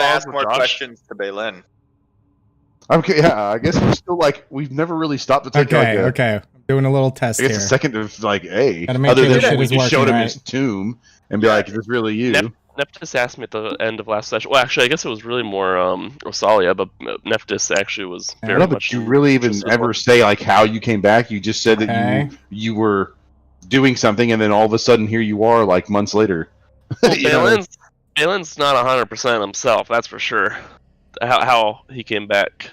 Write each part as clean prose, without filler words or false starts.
ask more questions to Baylin. Okay, yeah, I guess we're still we've never really stopped to take Okay. I'm doing a little test here. I guess a second of hey, Gotta make other sure than this shit we is just showed working him right. his tomb and be like, is this really you? Nephthys asked me at the end of last session. Well, actually, I guess it was really more Rosalia, but Nephthys actually was very But much. you really even ever say how you came back? You just said that you were doing something, and then all of a sudden here you are, months later. Well, Balin's not 100% himself, that's for sure. How he came back.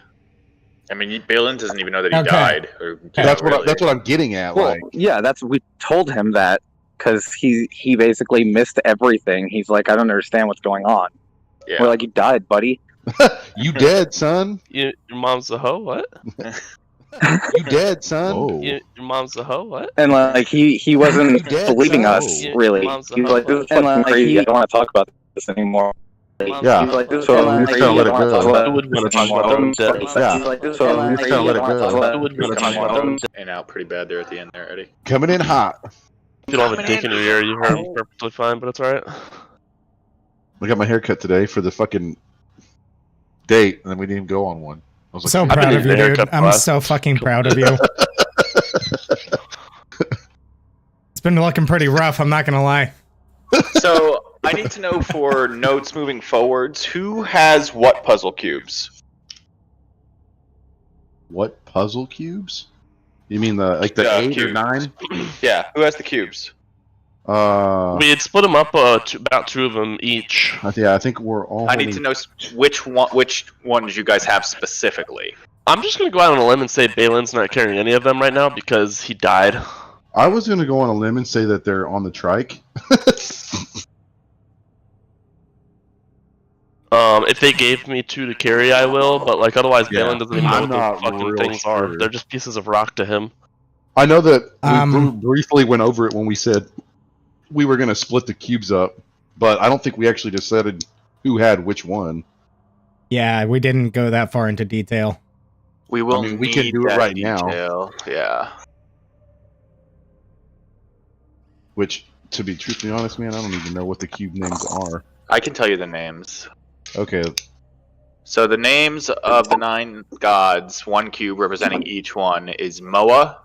I mean, Balin doesn't even know that he died. That's what I'm getting at. Well, yeah, we told him that because he basically missed everything. He's like, I don't understand what's going on. Yeah. We're like, you died, buddy. You dead, son? Your mom's a hoe? What? You dead, son? Your mom's a hoe? What? And he wasn't believing us, really. He was like, this is fucking crazy. I don't want to talk about this anymore. Yeah. He's like, this is so we're just gonna let it go. And out pretty bad there at the end there, Eddie. Coming in hot. If you don't have a dink in your ear, you heard him perfectly fine, but it's alright. I got my haircut today for the fucking date, and then we didn't even go on one. I was like, so proud of you, dude. I'm so fucking proud of you. It's been looking pretty rough, I'm not gonna lie. So, I need to know for notes moving forwards, who has what puzzle cubes? What puzzle cubes? You mean the 8 cubes. or 9? Yeah, who has the cubes? We had split them up about 2 of them each. Yeah, I think we're all. I need to know which ones you guys have specifically. I'm just gonna go out on a limb and say Balin's not carrying any of them right now because he died. I was gonna go on a limb and say that they're on the trike. If they gave me 2 to carry, I will. But otherwise, Balin doesn't even know what the fucking things are. They're just pieces of rock to him. I know that we briefly went over it when we said we were gonna split the cubes up, but I don't think we actually decided who had which one. Yeah, we didn't go that far into detail. We will. I mean, we can do it right now. Yeah. Which, to be truthfully honest, man, I don't even know what the cube names are. I can tell you the names. Okay. So the names of the 9 gods, 1 cube representing each one, is Moa,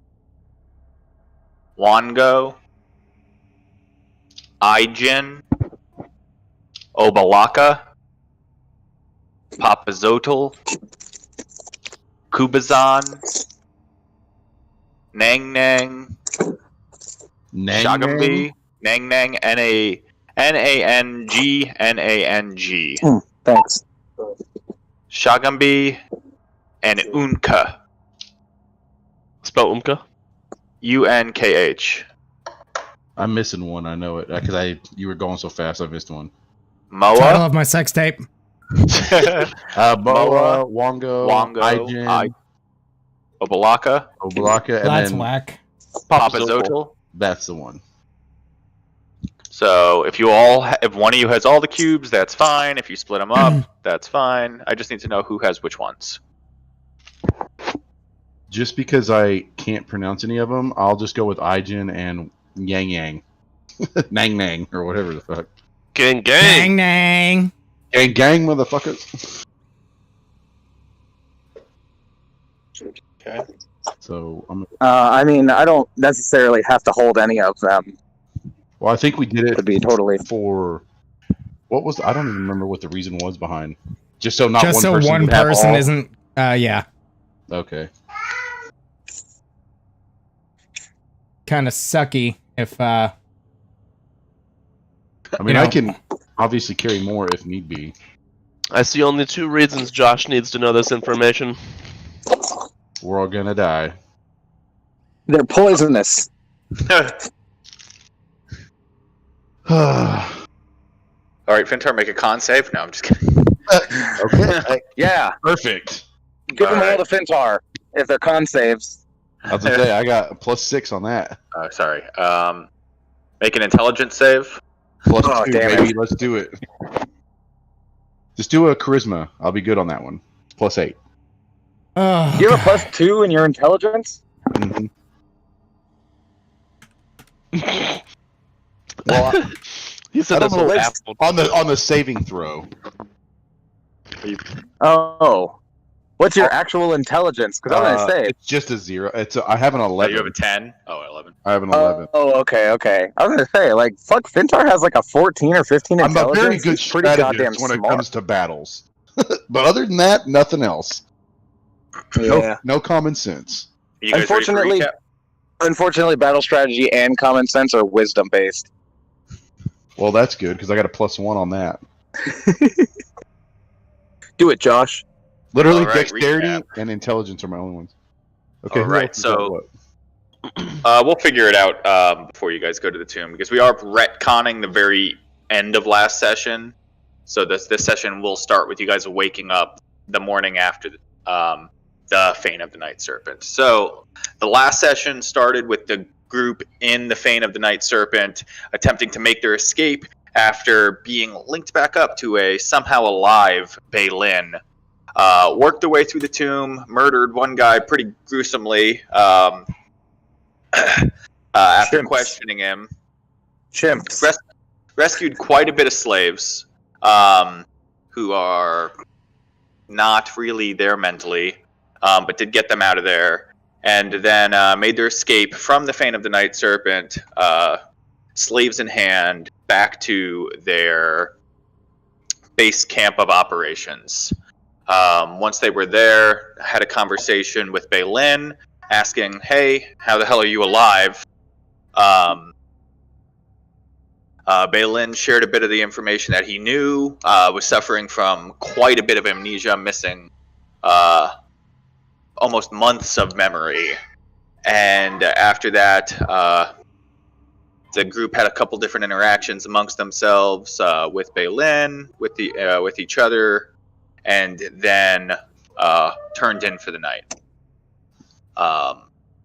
Wango, Aijin, Obalaka, Papazotl, Kubazan, Nang Nang, Shagambi, Nang Nang, N-A-N-G, N-A-N-G. Thanks. Shagambi, and Unka. Spell Umka? U-N-K-H. I'm missing one. I know it because you were going so fast. I missed one. Title Moa, of my sex tape. Moa, Wango, Aijin, Obalaka, and That's then whack. Papazotl. That's the one. So if one of you has all the cubes, that's fine. If you split them up, that's fine. I just need to know who has which ones. Just because I can't pronounce any of them, I'll just go with Aijin and Yang Yang. Nang Nang, or whatever the fuck. Gang Gang nang. Gang gang, motherfuckers. Okay. So, I mean, I don't necessarily have to hold any of them. well, I think we did it To be totally for... What was... I don't even remember what the reason was behind. Just so one person all... isn't... yeah. Okay. Kind of sucky if... I mean, I can obviously carry more if need be. I see only 2 reasons Josh needs to know this information. We're all gonna die. They're poisonous. Alright, Fintar, make a con save? No, I'm just kidding. Okay. Yeah. Perfect. Give them all the Fintar if they're con saves. I was gonna say, I got a +6 on that. Oh, sorry. Make an intelligence save. +2, damn baby. Let's do it. Just do a charisma. I'll be good on that one. +8. Oh, You have a +2 in your intelligence? Mm-hmm. He said I don't that's know, what that's apple. on the saving throw. Oh, what's your actual intelligence? Because I was gonna say it's just a 0. I have an 11. You have a 10? Oh, 11. I have an 11. Oh, okay. I was gonna say, like, fuck, Fintar has like a 14 or 15 I'm intelligence. a very good He's pretty goddamn strategist when it smart. comes to battles. But other than that, nothing else. Yeah. No common sense. Are you guys ready for Unfortunately, recap? Unfortunately, battle strategy and common sense are wisdom based. Well, that's good because I got a +1 on that. Do it, Josh. Literally, All right, dexterity recap. and intelligence are my only ones. Okay, All who right, else has got so- what? We'll figure it out before you guys go to the tomb because we are retconning the very end of last session. So this session will start with you guys waking up the morning after the Fane of the Night Serpent. So the last session started with the group in the Fane of the Night Serpent attempting to make their escape after being linked back up to a somehow alive Baylin. Worked their way through the tomb, murdered one guy pretty gruesomely after Chimps. questioning him. Chimps. Rescued quite a bit of slaves who are not really there mentally, but did get them out of there. And then made their escape from the Fane of the Night Serpent, slaves in hand, back to their base camp of operations. Once they were there, had a conversation with Baylin, asking, hey, how the hell are you alive? Baylin shared a bit of the information that he knew, was suffering from quite a bit of amnesia, missing almost months of memory. And after that, the group had a couple different interactions amongst themselves, with Baylin, with each other, and then turned in for the night.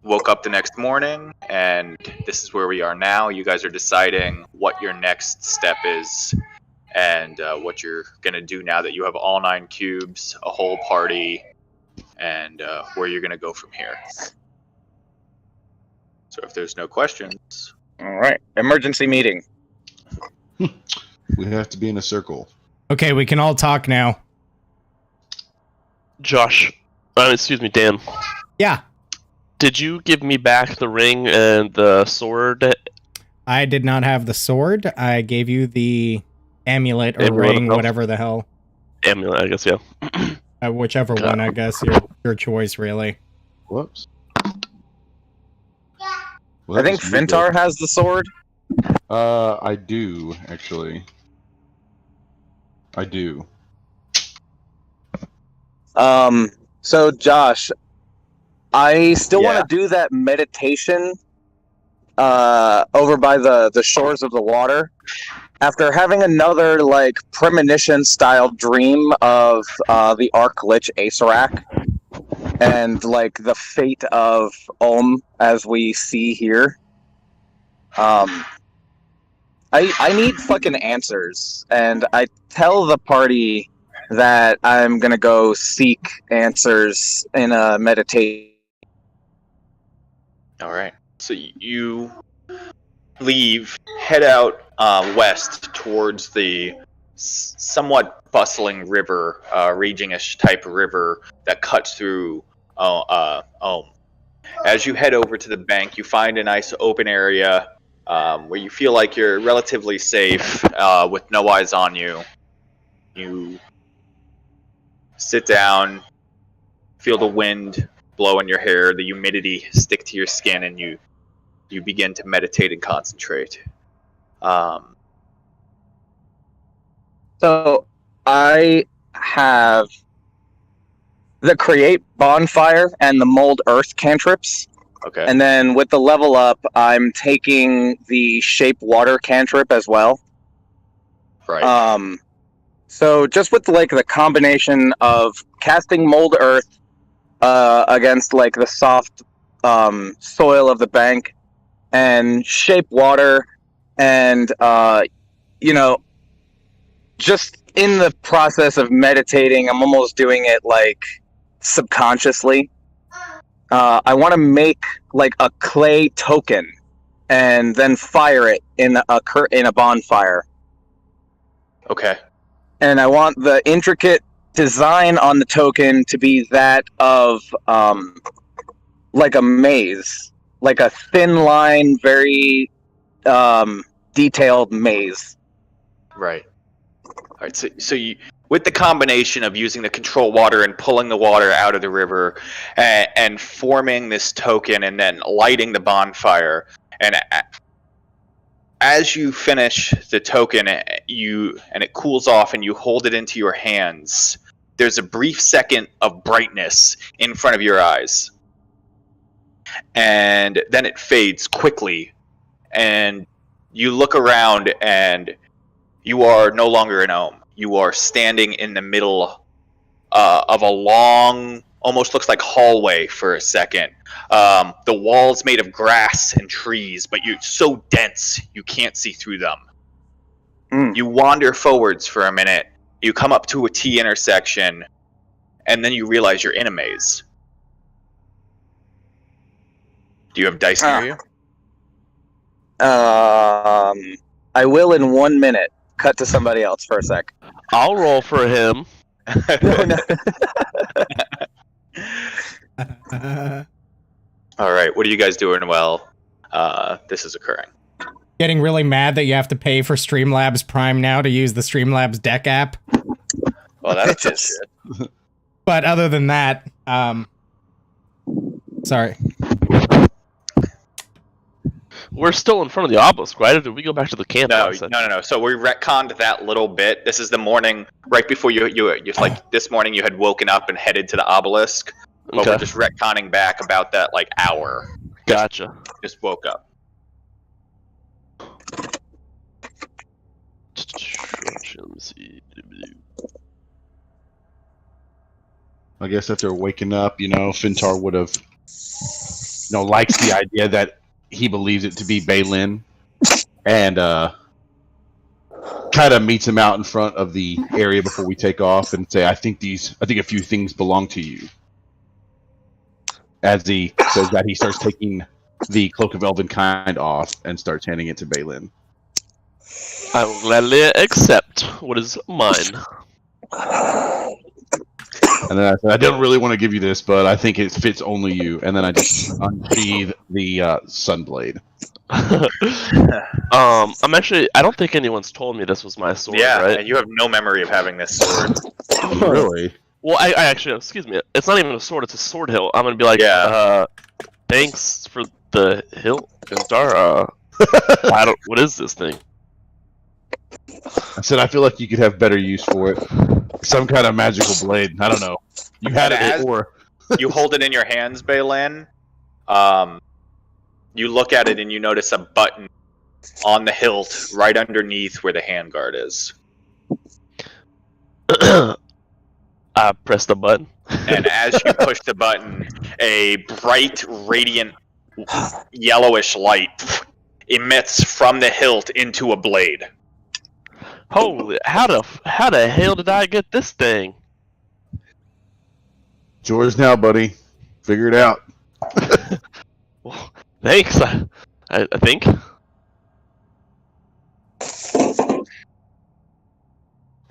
Woke up the next morning, and this is where we are now. You guys are deciding what your next step is and what you're going to do now that you have all 9 cubes, a whole party, and where you're going to go from here. So if there's no questions... All right. Emergency meeting. We have to be in a circle. Okay, we can all talk now. Josh, excuse me, Dan. Yeah, Did you give me back the ring and the sword? I did not have the sword. I gave you the amulet or Amulet ring, of- whatever the hell. Amulet, I guess, yeah. Whichever one, I guess, your choice, really. Whoops. I think Fintar has the sword. I do, actually. I do. So Josh, I still Yeah. want to do that meditation over by the shores of the water. After having another like premonition style dream of the Arc Lich Acerak and like the fate of Ulm as we see here. I need fucking answers, and I tell the party that I'm gonna go seek answers in a meditation. All right. So you leave, head out west towards the somewhat bustling river, raging-ish type river that cuts through Ohm. As you head over to the bank, you find a nice open area where you feel like you're relatively safe with no eyes on you. You sit down, feel the wind blow in your hair, the humidity stick to your skin, and you begin to meditate and concentrate. So I have the create bonfire and the mold earth cantrips, Okay. and then with the level up, I'm taking the shape water cantrip as well. Right. So just with like the combination of casting mold earth against like the soft soil of the bank, and shape water, and just in the process of meditating, I'm almost doing it like subconsciously. I want to make like a clay token and then fire it in a bonfire. Okay. And I want the intricate design on the token to be that of like a maze, like a thin line, very detailed maze. Right. All right. So you, with the combination of using the control water and pulling the water out of the river, and forming this token, and then lighting the bonfire, and as you finish the token, and it cools off, and you hold it into your hands. There's a brief second of brightness in front of your eyes, and then it fades quickly, and you look around, and you are no longer an Ohm. You are standing in the middle of a long, almost looks like hallway for a second. The walls made of grass and trees, but you're so dense you can't see through them. You wander forwards for a minute. You come up to a T intersection, and then you realize you're in a maze. Do you have dice near you? I will in 1 minute. Cut to somebody else for a sec. I'll roll for him. No. All right, what are you guys doing while this is occurring? Getting really mad that you have to pay for Streamlabs Prime now to use the Streamlabs deck app. Well, that's just shit. But other than that, sorry. We're still in front of the obelisk, right? Or did we go back to the camp? No. So we retconned that little bit. This is the morning right before you like this morning you had woken up and headed to the obelisk. But Okay. we're just retconning back about that like hour. Gotcha. Just woke up. Let me see. I guess after waking up, Fintar would have, likes the idea that he believes it to be Balin, and kind of meets him out in front of the area before we take off and say, I think a few things belong to you. As he says that, he starts taking the Cloak of Elvenkind off and starts handing it to Balin. I will gladly accept what is mine. And then I said, I don't really want to give you this, but I think it fits only you. And then I just unsheathe the Sunblade. I don't think anyone's told me this was my sword, Yeah, right? and you have no memory of having this sword. Really? Well, I actually, excuse me, it's not even a sword, it's a sword hilt. I'm gonna be like, thanks for the hilt, Dendar. What is this thing? I said, I feel like you could have better use for it. Some kind of magical blade. I don't know. You had it before. You hold it in your hands, Balin. You look at it and you notice a button on the hilt right underneath where the handguard is. I press the button. And as you push the button, a bright, radiant, yellowish light emits from the hilt into a blade. Holy, how the hell did I get this thing? It's yours now, buddy. Figure it out. Well, thanks, I think. And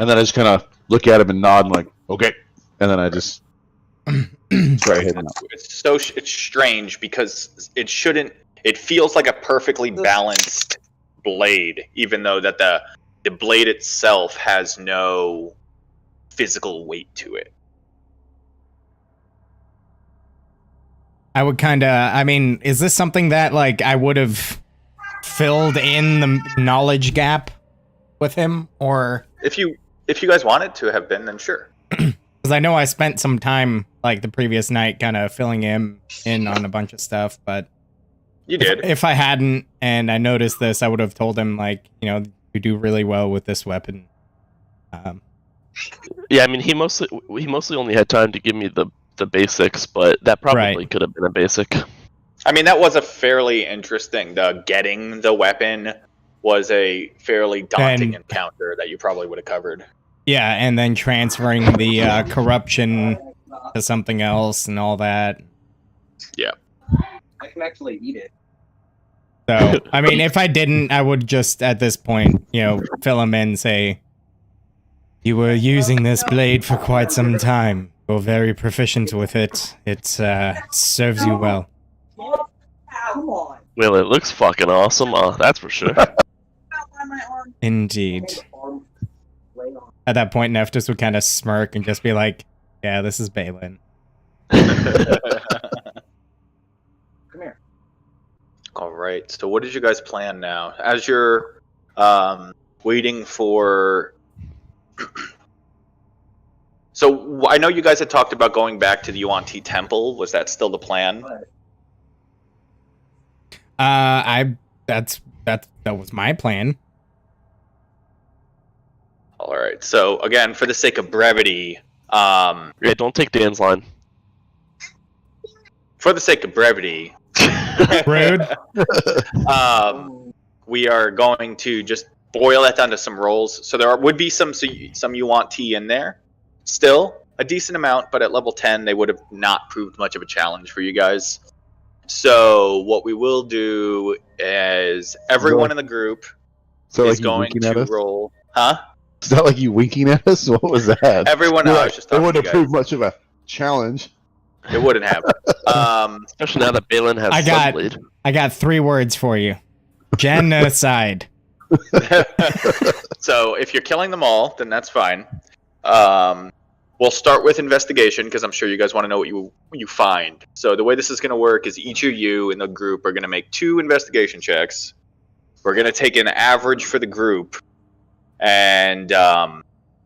then I just kind of look at him and nod and like, okay. And then I just try hitting out. It's strange because it feels like a perfectly balanced blade, even though that the blade itself has no physical weight to it. I would is this something that like I would have filled in the knowledge gap with him, or If you guys wanted to have been, then sure. because I know I spent some time like the previous night kind of filling him in on a bunch of stuff, but You did. if I hadn't and I noticed this, I would have told him like, you do really well with this weapon. Yeah, I mean, he mostly only had time to give me the basics, but that probably Right. could have been a basic. I mean, that was a fairly interesting. Getting the weapon was a fairly daunting encounter that you probably would have covered. Yeah, and then transferring the corruption to something else and all that. Yeah. I can actually eat it. So, I mean, if I didn't, I would just, at this point, fill him in, say, You were using this blade for quite some time. You're very proficient with it. It serves you well. Come on. Well, it looks fucking awesome. That's for sure. Indeed. At that point, Neftis would kind of smirk and just be like, yeah, this is Balin. Come here. All right. So, what did you guys plan now? As you're waiting for. So, I know you guys had talked about going back to the Yuan-Ti temple. Was that still the plan? That was my plan. All right. So, again, for the sake of brevity, Yeah, don't take Dan's line. for the sake of brevity, Rude. we are going to just boil that down to some rolls. So there would be some Yuan-Ti in there. Still a decent amount, but at level 10, they would have not proved much of a challenge for you guys. So what we will do is everyone in the group is going to roll. Huh? Is that like you winking at us? What was that? Everyone else just It talking wouldn't to have you guys. proved much of a challenge. It wouldn't have. Especially now that Balin has Sunblade. I got 3 words for you. Genocide. So if you're killing them all, then that's fine. We'll start with investigation because I'm sure you guys want to know what you find. So the way this is going to work is each of you in the group are going to make 2 investigation checks. We're going to take an average for the group, and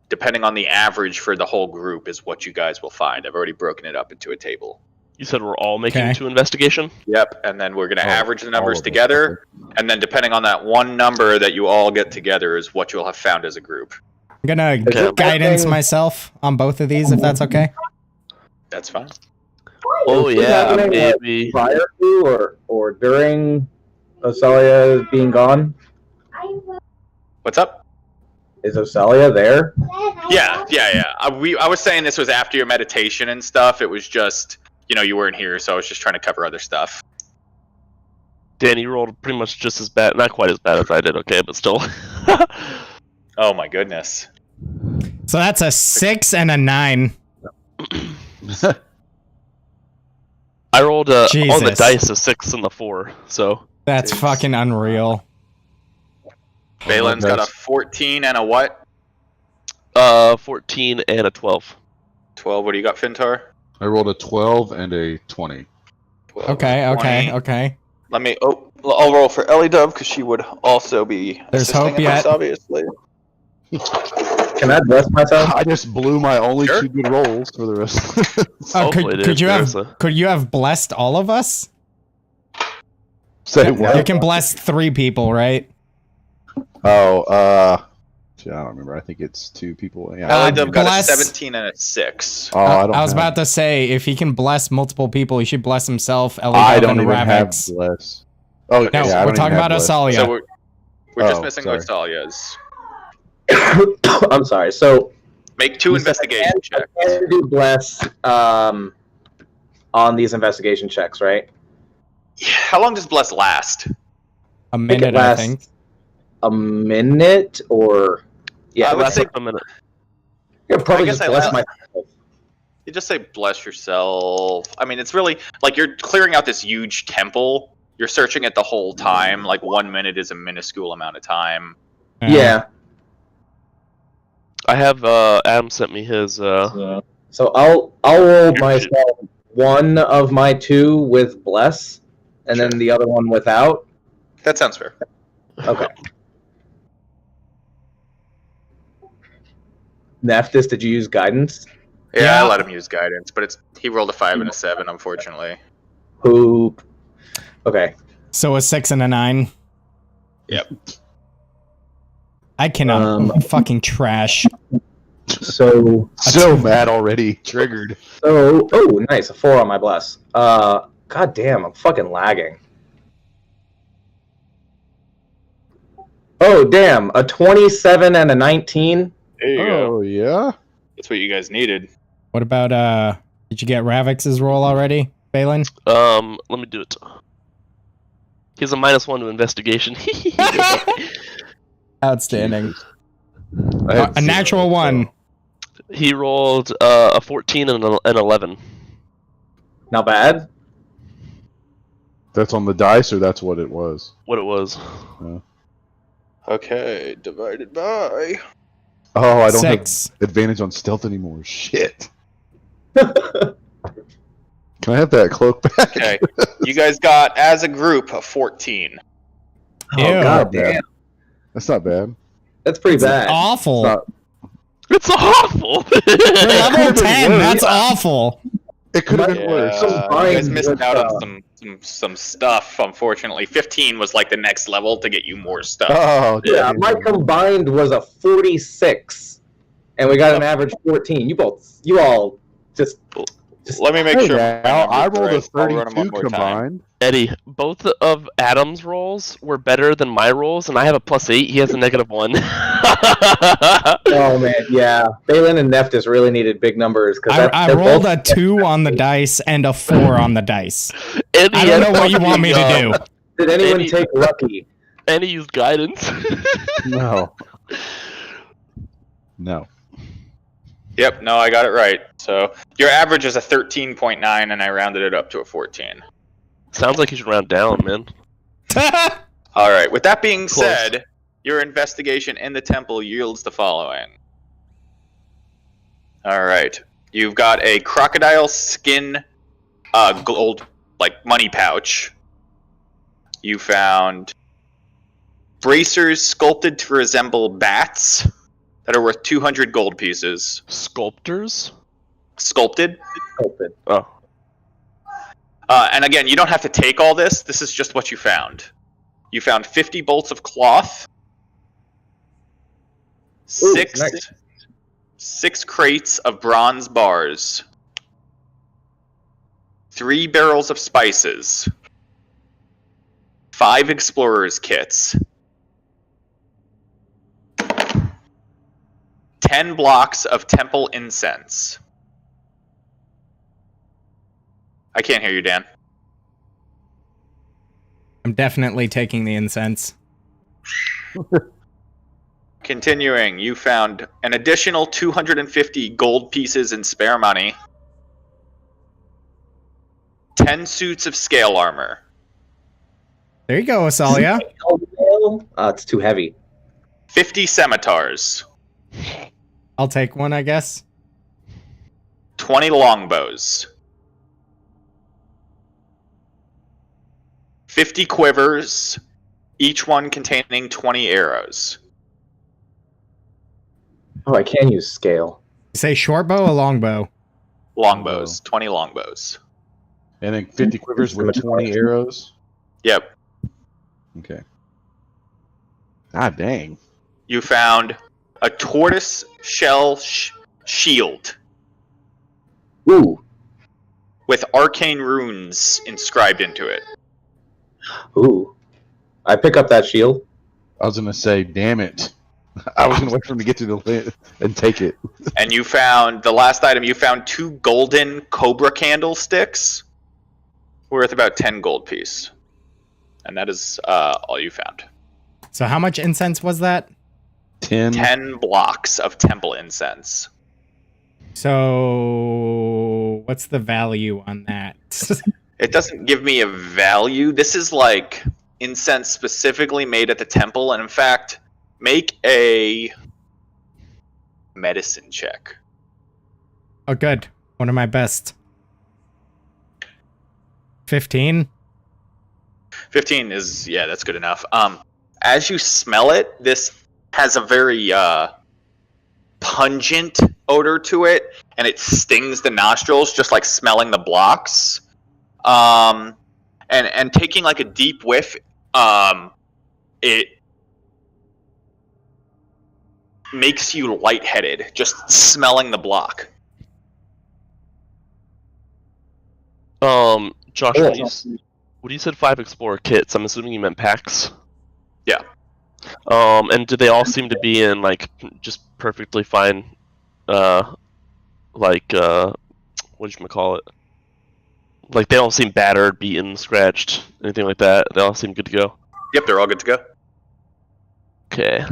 depending on the average for the whole group is what you guys will find. I've already broken it up into a table. You said we're all making Okay. 2 investigation? Yep, and then we're going to average the numbers all of them. together, and then depending on that one number that you all get together is what you'll have found as a group. I'm gonna Okay. guidance myself on both of these, if that's okay. That's fine. Oh, Is this yeah, happening, maybe. prior to or during Osalia being gone? What's up? Is Osalia there? Yeah. I was saying this was after your meditation and stuff. It was just, you weren't here, so I was just trying to cover other stuff. Danny rolled pretty much just as bad. Not quite as bad as I did, okay, but still. Oh my goodness. So that's a 6 and a 9. I rolled on the Jesus. dice a 6 and the 4, so. That's Jeez. fucking unreal. Balin's got a 14 and a what? 14 and a 12. 12. What do you got, Fintar? I rolled a 12 and a 20. 12, Okay. 20. Let me. I'll roll for Ellie Dove because she would also be. There's assisting hope in this, yet. obviously. Can I bless myself? I just blew my only Sure. 2 good rolls for the rest. Oh, Hopefully could you there's have blessed all of us? Say You what? can bless 3 people, right? Oh, shit, I don't remember. I think it's 2 people. Yeah. Ellie Dove got a bless- 17 and a 6. Oh, I don't. I was have- about to say, if he can bless multiple people, he should bless himself, Ellie I Dove, don't and even have Ravix. bless. Oh, No, yeah, I we're don't even talking have about bless. Osalia. So we're just Oh, missing sorry. Osalia's. I'm sorry. So Make 2 You said investigation checks. I can do bless on these investigation checks, right? How long does bless last? A Make it minute, I last think. a minute or yeah. I would let's say- say a minute. yeah, probably guess just I bless left- myself. You just say bless yourself. I mean, it's really like you're clearing out this huge temple. You're searching it the whole time. Like 1 minute is a minuscule amount of time. Yeah. I have, Adam sent me his, So I'll roll Here, myself one of my 2 with bless, and then the other one without. That sounds fair. Okay. Neftis, did you use guidance? Yeah, Yeah. I let him use guidance, but he rolled a 5 and a 7, unfortunately. Poop. Okay. So a 6 and a 9. Yep. I cannot. Um, Fucking trash. So So mad already. Triggered. oh nice, a 4 on my bless. God damn, I'm fucking lagging. Oh damn, a 27 and a 19. There you go. Oh yeah. That's what you guys needed. What about, did you get Ravix's roll already, Balin? let me do it. He has a -1 to investigation. Outstanding. I had A 0, natural one. so- He rolled a 14 and an 11. Not bad. That's on the dice, or that's what it was? What it was. Okay, divided by. Oh, I don't 6. have advantage on stealth anymore. Shit. Can I have that cloak back? Okay, you guys got as a group a 14. Ew. Oh god Yeah. damn. That's not bad. That's pretty bad. Awful. It's not- It's awful! For level could've been 10, worse. that's awful. It could have been Yeah, worse. you guys Combined missed with, out on some stuff. Unfortunately, 15 was like the next level to get you more stuff. Oh, Yeah, damn. my combined was a 46, and we got an average 14. You all just Let me make Hey, sure. now, my I numbers rolled are a right. I'll run them 32 one more time. combined. Eddie, both of Adam's rolls were better than my rolls, and I have a +8. He has a -1. oh man, yeah. Balin and Nephthys really needed big numbers because I rolled a 2 on the dice and a 4 on the dice. Eddie I don't had know what you want me to fucking, do. Did anyone Any- take lucky? And he used guidance. No. No. Yep, no, I got it right. So your average is a 13.9, and I rounded it up to a 14. Sounds like you should round down, man. All right. With that being Close. said, your investigation in the temple yields the following. All right. You've got a crocodile skin gold, like, money pouch. You found bracers sculpted to resemble bats that are worth 200 gold pieces. Sculptors? Sculpted. Open. Oh. And again, you don't have to take all this. This is just what you found. You found 50 bolts of cloth, Ooh, six nice. crates of bronze bars, 3 barrels of spices, 5 explorers kits, 10 blocks of temple incense. I can't hear you, Dan. I'm definitely taking the incense. Continuing, you found an additional 250 gold pieces in spare money, 10 suits of scale armor, There you go, Asalia. It's too heavy. 50 scimitars, I'll take one, I guess. 20 longbows, 50 quivers, each one containing 20 arrows. Oh, I can use scale. Say short bow or long bow? Longbows, 20 longbows. And then 50 quivers with 20 arrows. Yep. Okay. Ah, dang. You found a tortoise shell shield Ooh, with arcane runes inscribed into it. ooh. I pick up that shield. I was going to say, damn it. I was going to wait for him to get to the lid and take it. And you found, the last item, you found 2 golden cobra candlesticks worth about 10 gold piece. And that is all you found. So how much incense was that? 10 blocks of temple incense. So what's the value on that? It doesn't give me a value. This is like incense specifically made at the temple. And in fact, make a medicine check. Oh, good. One of my best. 15? 15 is, yeah, that's good enough. As you smell it, this has a very pungent odor to it, and it stings the nostrils just like smelling the blocks. And taking like a deep whiff, it makes you lightheaded just smelling the block. Josh, when you said 5 explorer kits, I'm assuming you meant packs. Yeah. And do they all seem to be in like just perfectly fine, what you call it? Like they don't seem battered, beaten, scratched, anything like that. They all seem good to go. Yep, they're all good to go. Okay.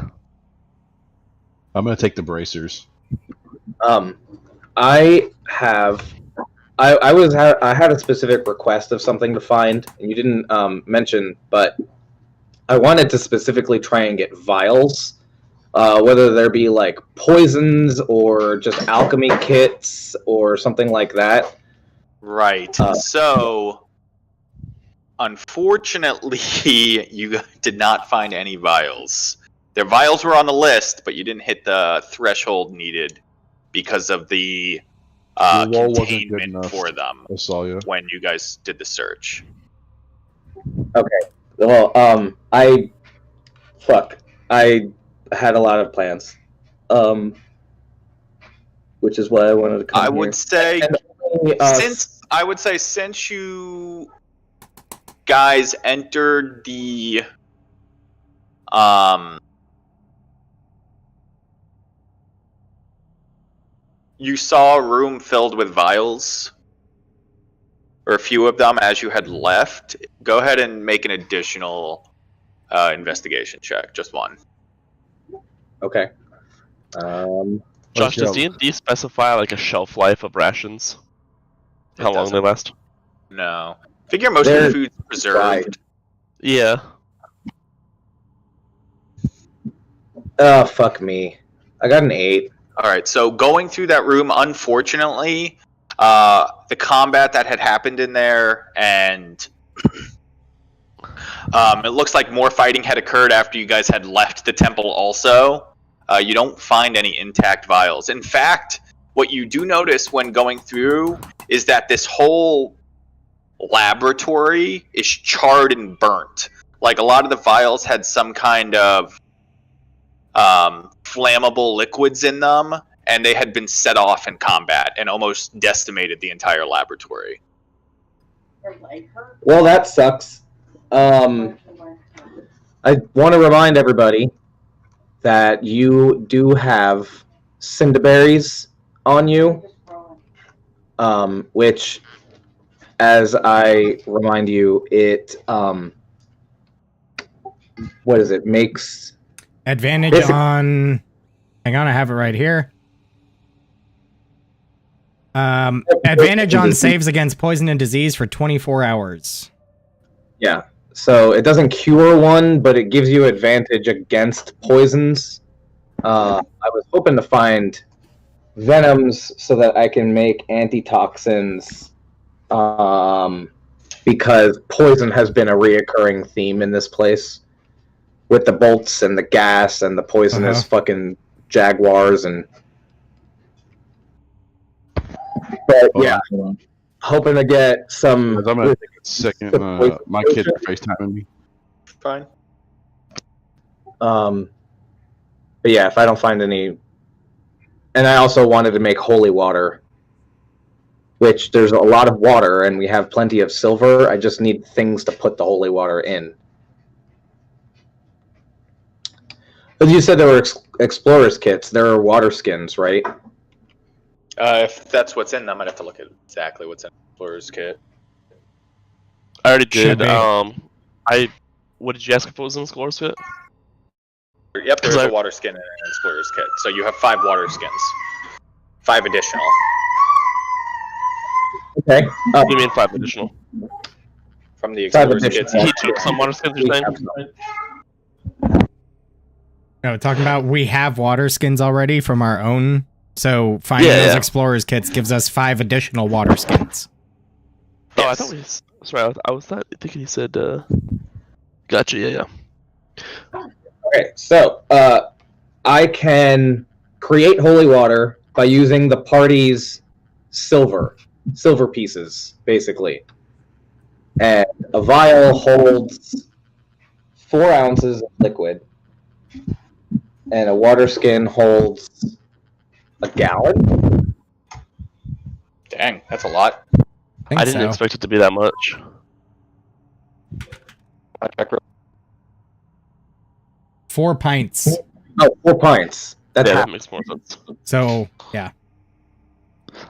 I'm gonna take the bracers. I have. I had a specific request of something to find, and you didn't mention, but I wanted to specifically try and get vials, whether there be like poisons or just alchemy kits or something like that. Right. So, unfortunately, you did not find any vials. Their vials were on the list, but you didn't hit the threshold needed because of the Your roll wasn't good containment enough. for them I saw you. when you guys did the search. Well, I had a lot of plans, which is why I wanted to come I here. would say And, since you guys entered the you saw a room filled with vials, or a few of them as you had left. Go ahead and make an additional investigation check, just one. Okay. Josh, does D&D specify like a shelf life of rations? How long they last? No. Figure most of They're the food's preserved. Yeah. Fuck me. I got an 8. Alright, so going through that room, unfortunately, the combat that had happened in there, and it looks like more fighting had occurred after you guys had left the temple also. You don't find any intact vials. In fact, what you do notice when going through is that this whole laboratory is charred and burnt. Like, a lot of the vials had some kind of flammable liquids in them, and they had been set off in combat and almost decimated the entire laboratory. Well, that sucks. I want to remind everybody that you do have cinderberries on you, which, as I remind you, it what is it? Makes Advantage Basic- on. Hang on, I have it right here. Advantage on saves against poison and disease for 24 hours. Yeah. So it doesn't cure one, but it gives you advantage against poisons. I was hoping to find venoms so that I can make antitoxins, because poison has been a reoccurring theme in this place, with the bolts and the gas and the poisonous fucking jaguars and. But yeah, hoping to get some. I'm gonna take a second. My kids are FaceTiming me. Fine. But yeah, if I don't find any, and I also wanted to make holy water, which there's a lot of water, and we have plenty of silver. I just need things to put the holy water in. As you said, there were explorers kits. There are water skins, right? If that's what's in them, I'd have to look at exactly what's in the Explorer's kit. I already Should did. be. What did you ask if it was in the Explorer's Fit? Yep, there's I- a water skin in an Explorer's kit. So you have 5 water skins. 5 additional. Okay. What do you mean 5 additional? From the 5 Explorer's kits. additional. He took some water skins, you're saying? No, talking about we have water skins already from our own. So finding Yeah, those yeah. explorers kits gives us 5 additional water skins. Oh, I Yes. thought we. Sorry, I was not thinking he said. Gotcha. Yeah. Okay, so I can create holy water by using the party's silver pieces, basically. And a vial holds 4 ounces of liquid, and a water skin holds a gallon. Dang, that's a lot. I didn't expect it to be that much. 4 pints. Oh, 4 pints. That's Yeah, half. that makes more sense. So yeah.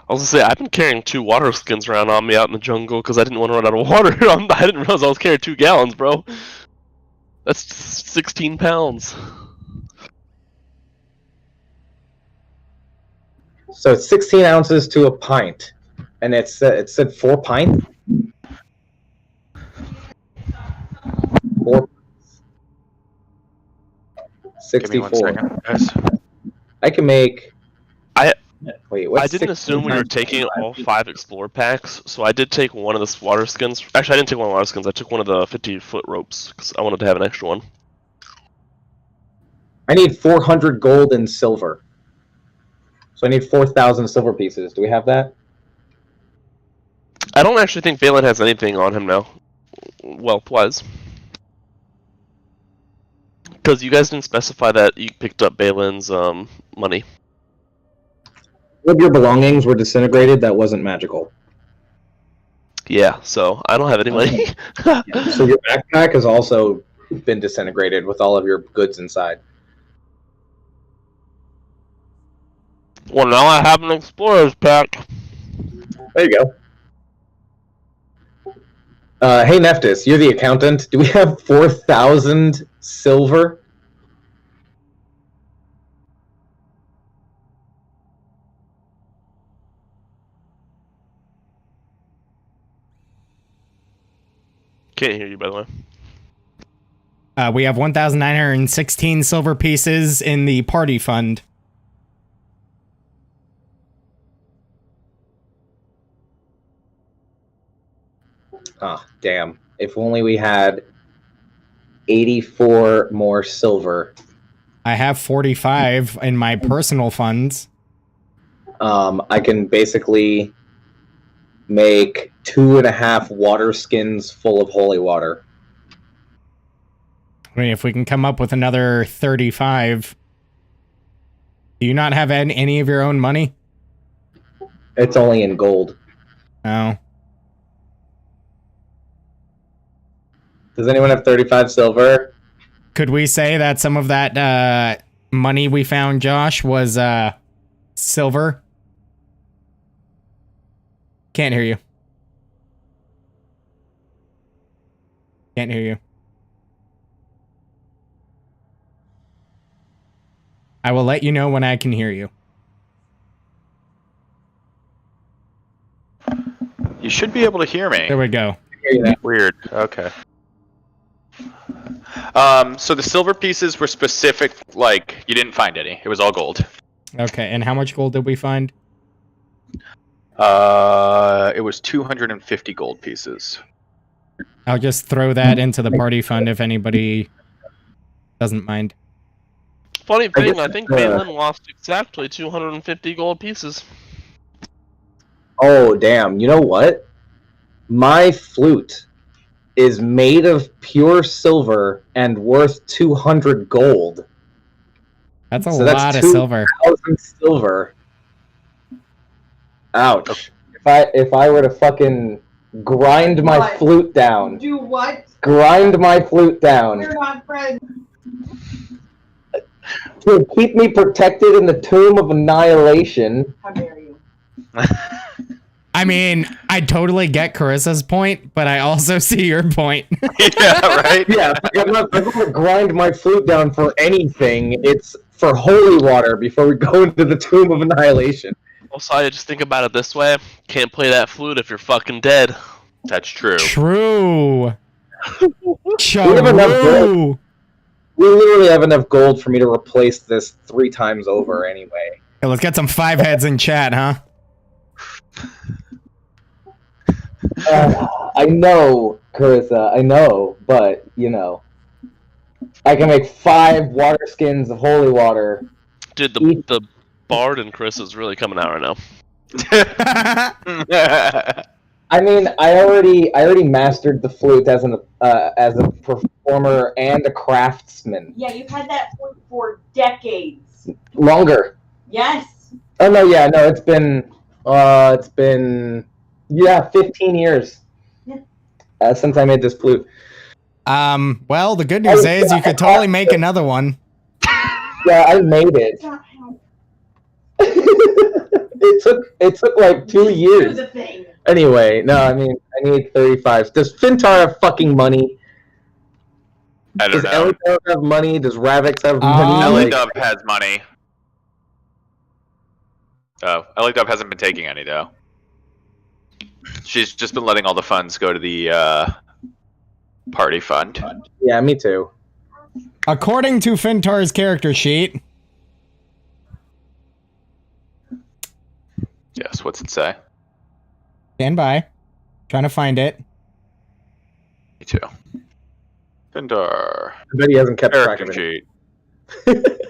I was gonna say I've been carrying 2 water skins around on me out in the jungle because I didn't want to run out of water. I didn't realize I was carrying 2 gallons, bro. That's 16 pounds. So it's 16 ounces to a pint, and it said 4 pints. 4. Give me 1 64. second, guys. I can make. I- Wait. What's I didn't 16 assume we were times taking 25? all 5 Explorer packs, so I did take one of the water skins. Actually, I didn't take one of the water skins. I took one of the 50-foot ropes because I wanted to have an extra one. I need 400 gold and silver. So I need 4,000 silver pieces. Do we have that? I don't actually think Balin has anything on him now, wealth-wise. Because you guys didn't specify that you picked up Balin's money. All of your belongings were disintegrated. That wasn't magical. Yeah, so I don't have any money. So your backpack has also been disintegrated with all of your goods inside. Well, now I have an Explorer's pack. There you go. Hey Neftis, you're the accountant. Do we have 4,000 silver? Can't hear you, by the way. We have 1,916 silver pieces in the party fund. Ah, damn. If only we had 84 more silver. I have 45 in my personal funds. I can basically make 2.5 water skins full of holy water. I mean, if we can come up with another 35. Do you not have any of your own money? It's only in gold. Oh. Does anyone have 35 silver? Could we say that some of that money we found, Josh, was silver? Can't hear you. Can't hear you. I will let you know when I can hear you. You should be able to hear me. There we go. Weird. Okay. So the silver pieces were specific, like, you didn't find any. It was all gold. Okay, and how much gold did we find? It was 250 gold pieces. I'll just throw that into the party fund if anybody doesn't mind. Funny I thing, guess I think it's, Balin lost exactly 250 gold pieces. Oh, damn. You know what? My flute is made of pure silver and worth 200 gold. That's a So that's lot of 2,000 silver. silver. Ouch. If I were to fucking grind my What? flute down. Do what? Grind my flute down. We're not friends. To keep me protected in the tomb of annihilation. How dare you? I mean, I totally get Carissa's point, but I also see your point. Yeah, right? Yeah, I'm not going to grind my flute down for anything. It's for holy water before we go into the tomb of annihilation. Also, I just think about it this way: can't play that flute if you're fucking dead. That's true. True. have enough True. We literally have enough gold for me to replace this 3 times over anyway. Hey, let's get some 5 heads in chat, huh? I know, Carissa, I know, but, you know. I can make 5 water skins of holy water. Dude, the Bard in Chris is really coming out right now. I mean, I already mastered the flute as a performer and a craftsman. Yeah, you've had that flute for decades. Longer. Yes. Oh no, yeah, no, it's been 15 years. Yeah. Since I made this flute. Well, the good news is you could totally make another one. Yeah, I made it. Stop how it took like 2 do years. the thing. Anyway, no, I mean, I need 35. Does Fintar have fucking money? I don't Does know. Elidove have money? Does Ravix have money? Um, Like, Elidove has money. Oh, Ellie-Dub hasn't been taking any, though. She's just been letting all the funds go to the party fund. Yeah, me too. According to Fintar's character sheet. Yes, what's it say? Stand by. Trying to find it. Me too. Dendar. I bet he hasn't kept track Character of it. sheet.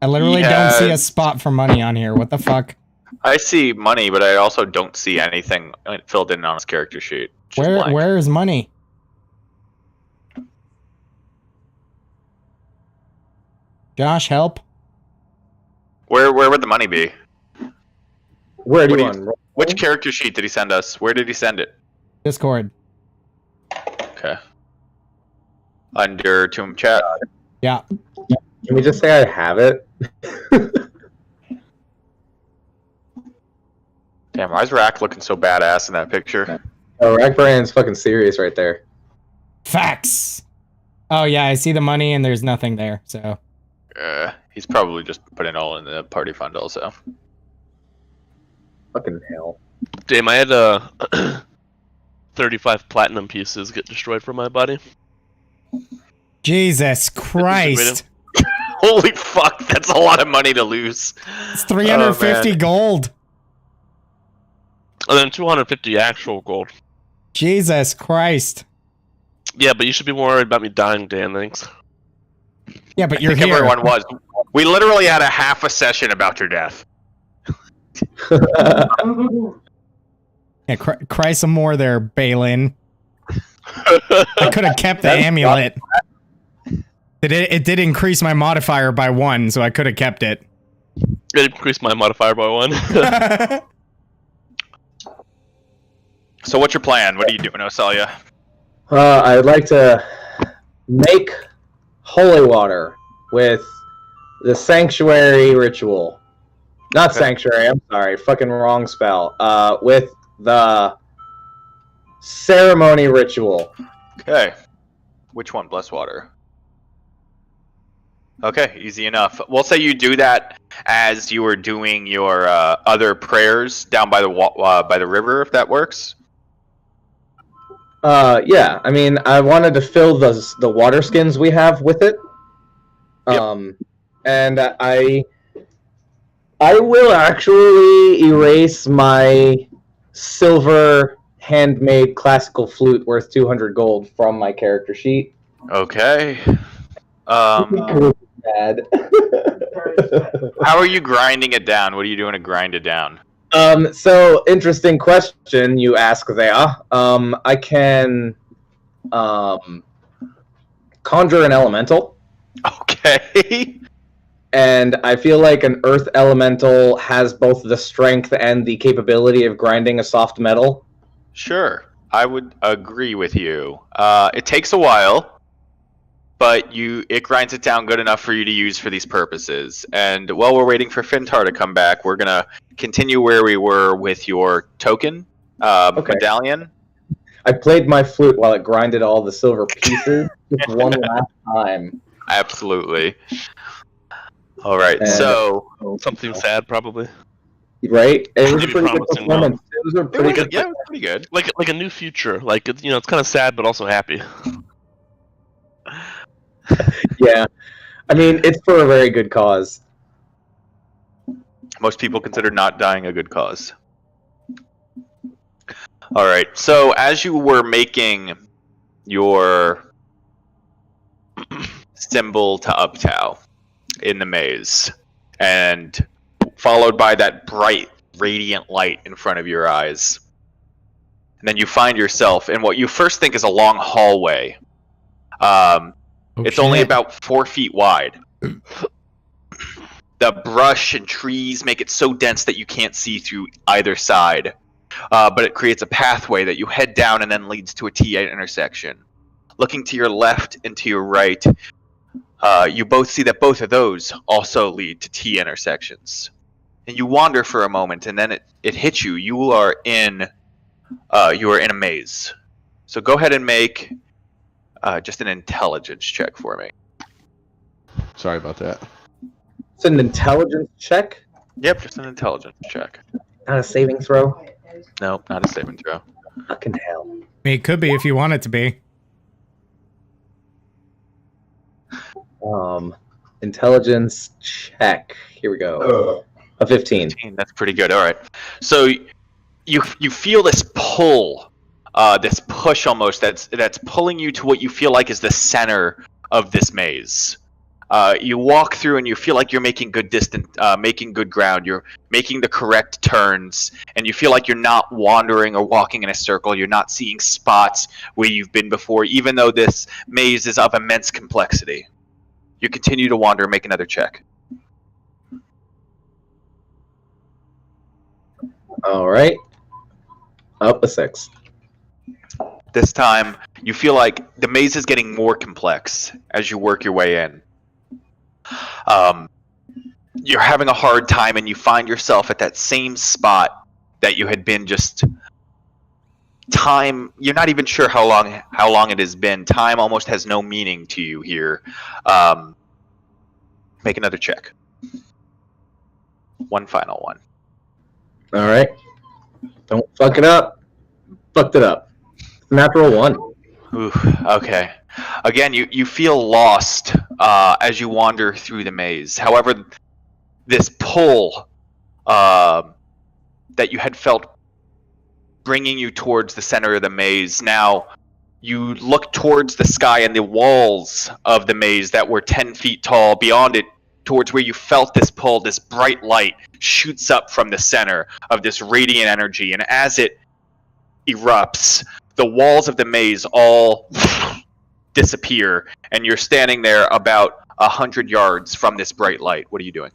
I literally He don't see a has- spot for money on here. What the fuck? I see money, but I also don't see anything filled in on his character sheet. It's just blank. Where is money? Josh, help. Where would the money be? Where do What you do you- want? Which character sheet did he send us? Where did he send it? Discord. Okay. Under Tomb Chat. Yeah. Can we just say I have it? Damn, why is Rack looking so badass in that picture? Oh, Rackbrand's fucking serious right there. Facts. Oh yeah, I see the money and there's nothing there. So He's probably just putting it all in the party fund also. Fucking hell. Damn, I had 35 platinum pieces get destroyed from my body. Jesus Christ. Holy fuck, that's a lot of money to lose. It's 350 man. gold. And then 250 actual gold. Jesus Christ. Yeah, but you should be more worried about me dying, Dan. Thanks. Yeah, but I you're think here. everyone was. We literally had a half a session about your death. Yeah, cry some more there, Balin. I could have kept the amulet. It did increase my modifier by 1, so I could have kept it. It increased my modifier by 1. So what's your plan? What are you doing, Osalia? I'd like to make holy water with the sanctuary ritual. Not sanctuary, I'm sorry. Fucking wrong spell. With the ceremony ritual. Okay. Which one? Bless water. Okay, easy enough. We'll say you do that as you were doing your other prayers down by the river, if that works. Yeah. I mean, I wanted to fill the water skins we have with it. Yep. And I will actually erase my silver handmade classical flute worth 200 gold from my character sheet. Okay. Bad. How are you grinding it down? What are you doing to grind it down? So interesting question you ask there. I can conjure an elemental, Okay. and I feel like an earth elemental has both the strength and the capability of grinding a soft metal. Sure. I would agree with you. It takes a while, but it grinds it down good enough for you to use for these purposes. And while we're waiting for Fintar to come back, we're gonna continue where we were with your token medallion. I played my flute while it grinded all the silver pieces just one last time. Absolutely. All right. And- So Something sad, probably. Right? It was a Maybe pretty good promising, performance. It was a it pretty was, good. yeah, it was pretty good. Like a new future. Like it's it's kind of sad, but also happy. Yeah. I mean, it's for a very good cause. Most people consider not dying a good cause. All right. So as you were making your symbol to Uptow in the maze, and followed by that bright, radiant light in front of your eyes, and then you find yourself in what you first think is a long hallway. It's only about 4 feet wide. The brush and trees make it so dense that you can't see through either side. But it creates a pathway that you head down and then leads to a T intersection. Looking to your left and to your right, you both see that both of those also lead to T intersections. And you wander for a moment, and then it hits you. You are in a maze. So go ahead and make just an intelligence check for me. Sorry about that. It's an intelligence check. Yep, just an intelligence check. Not a saving throw. Nope, not a saving throw. Fucking hell. I mean, it could be if you want it to be. Intelligence check. Here we go. A 15. 15, that's pretty good. All right. So you feel this pull, this push almost that's pulling you to what you feel like is the center of this maze. You walk through and you feel like you're making good making good ground. You're making the correct turns, and you feel like you're not wandering or walking in a circle. You're not seeing spots where you've been before, even though this maze is of immense complexity. You continue to wander. Make another check. All right. Up a 6. This time, you feel like the maze is getting more complex as you work your way in. You're having a hard time, and you find yourself at that same spot that you had been just time. You're not even sure how long it has been. Time almost has no meaning to you here. Make another check. One final one. All right. Don't fuck it up. Fucked it up. Natural 1. Ooh, okay. Again, you feel lost as you wander through the maze. However, this pull that you had felt bringing you towards the center of the maze, now you look towards the sky and the walls of the maze that were 10 feet tall. Beyond it, towards where you felt this pull, this bright light shoots up from the center of this radiant energy. And as it erupts, the walls of the maze all disappear, and you're standing there about 100 yards from this bright light. What are you doing?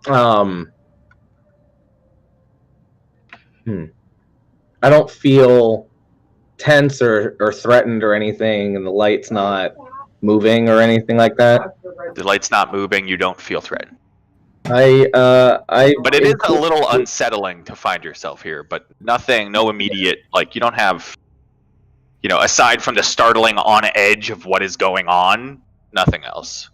I don't feel tense or threatened or anything, and the light's not moving or anything like that. The light's not moving. You don't feel threatened. But it is a little unsettling to find yourself here. But no immediate, like, you don't have, aside from the startling on edge of what is going on, nothing else.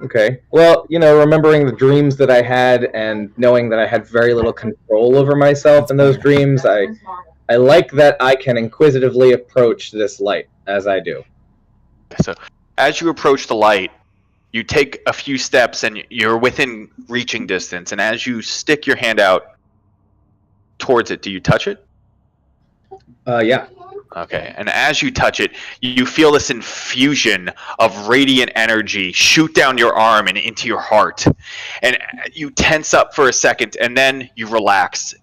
Okay. Well, remembering the dreams that I had and knowing that I had very little control over myself in those dreams, I like that I can inquisitively approach this light as I do. So, as you approach the light, you take a few steps and you're within reaching distance. And as you stick your hand out towards it, do you touch it? Yeah. Okay, and as you touch it, you feel this infusion of radiant energy shoot down your arm and into your heart. And you tense up for a second, and then you relax.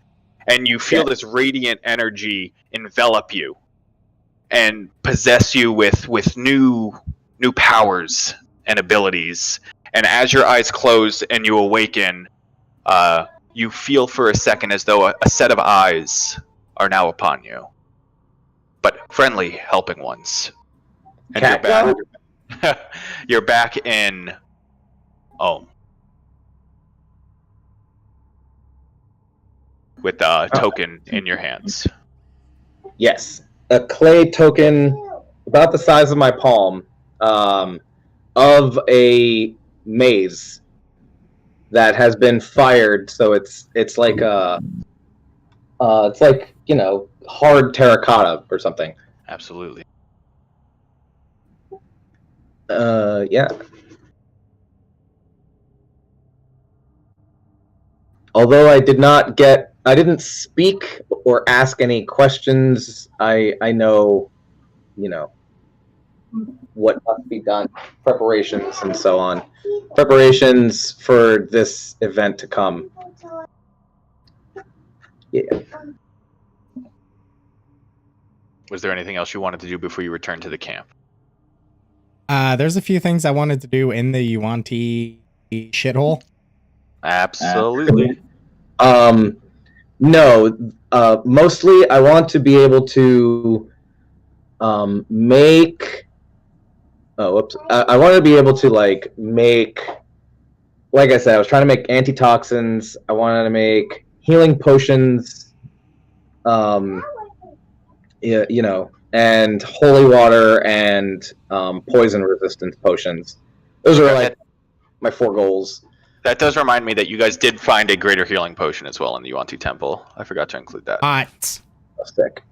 And you feel this radiant energy envelop you and possess you with new powers and abilities. And as your eyes close and you awaken, you feel for a second as though a set of eyes are now upon you. But friendly, helping ones. And you're back in Ohm. With a token in your hands. Yes. A clay token about the size of my palm, of a maze that has been fired, so it's like hard terracotta or something. Absolutely. Yeah. Although I didn't speak or ask any questions, I know, what must be done, preparations and so on. Preparations for this event to come. Yeah. Was there anything else you wanted to do before you returned to the camp? There's a few things I wanted to do in the Yuan-Ti shithole. Absolutely. No. Mostly I want to be able to make... Oh, whoops. I want to be able to, make... Like I said, I was trying to make antitoxins. I wanted to make healing potions. And holy water and poison resistance potions. Those are my 4 goals. That does remind me that you guys did find a greater healing potion as well in the Yuan-Ti Temple. I forgot to include that. Hot. That's sick.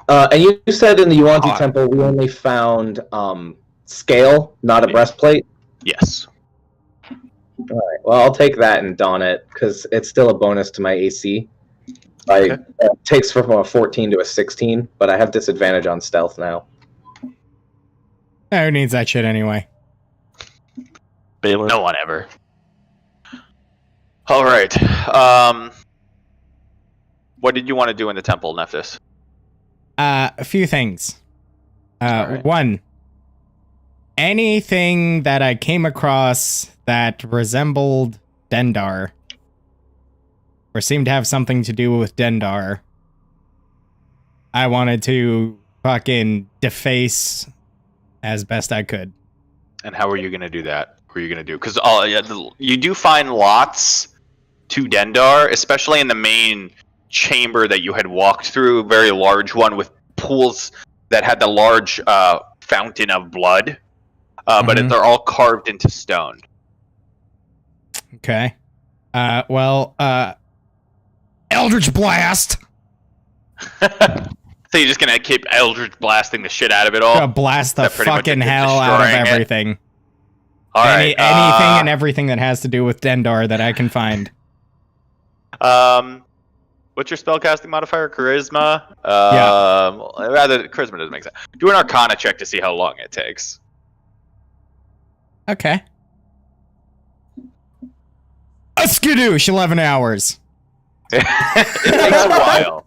And you said in the Yuan-Ti Hot. Temple we only found scale, not a breastplate. Yes. All right. Well, I'll take that and don it because it's still a bonus to my AC. It takes from a 14 to a 16, but I have disadvantage on stealth now. Who needs that shit anyway? Balin. No one ever. All right. What did you want to do in the temple, Nephthys? A few things. Alright. One, anything that I came across that resembled Dendar or seemed to have something to do with Dendar, I wanted to fucking deface as best I could. And how are you going to do that? What are you going to do? Because you do find lots to Dendar, especially in the main chamber that you had walked through, a very large one with pools that had the large fountain of blood, but they're all carved into stone. Okay. Eldritch Blast! So you're just going to keep Eldritch blasting the shit out of it all? Gonna blast the That pretty much fucking is hell out of destroying it? everything. All right. Anything and everything that has to do with Dendar that I can find. What's your spellcasting modifier? Charisma? Yeah. Rather, charisma doesn't make sense. Do an Arcana check to see how long it takes. Okay. A skadoosh, 11 hours. It takes a while.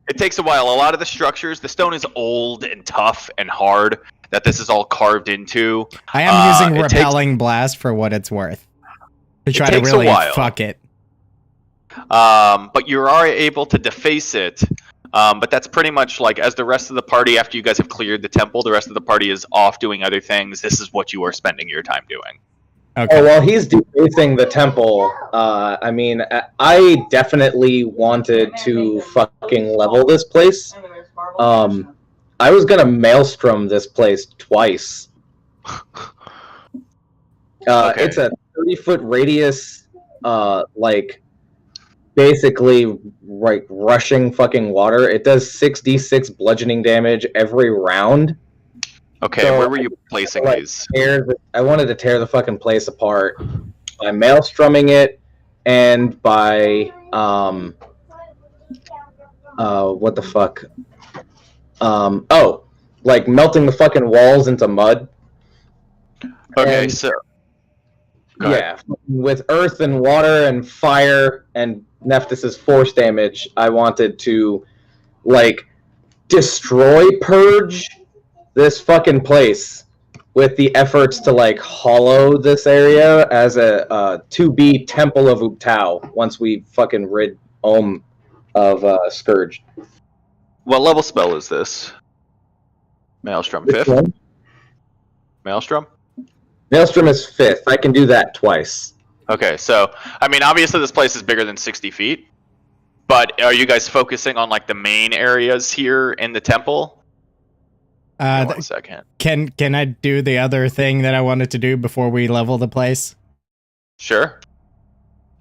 It takes a while. A lot of the structures, the stone is old and tough and hard that this is all carved into. I am using it Repelling Blast for what it's worth. To try to takes a really while. fuck it. But you are able to deface it. But that's pretty much like as the rest of the party, after you guys have cleared the temple, the rest of the party is off doing other things. This is what you are spending your time doing. Okay. Oh, while he's defacing the temple, I mean, I definitely wanted to fucking level this place. I was gonna maelstrom this place twice. Okay. It's a 30-foot radius, basically like rushing fucking water. It does 6d6 bludgeoning damage every round. Okay, So, where were you placing like, these? I wanted to tear the fucking place apart by maelstroming it and by what the fuck? Like melting the fucking walls into mud. Okay, and- so Go ahead. Yeah, with earth and water and fire and Nephthys' force damage, I wanted to like purge this fucking place with the efforts to like hollow this area as a to-be Temple of Uptao once we fucking rid Ohm of Scourge. What level spell is this? Maelstrom, Which 5th? one? Maelstrom? Maelstrom is 5th. I can do that twice. Okay, so, I mean, obviously this place is bigger than 60 feet, but are you guys focusing on, like, the main areas here in the temple? Give me 1 second. Can I do the other thing that I wanted to do before we level the place? Sure.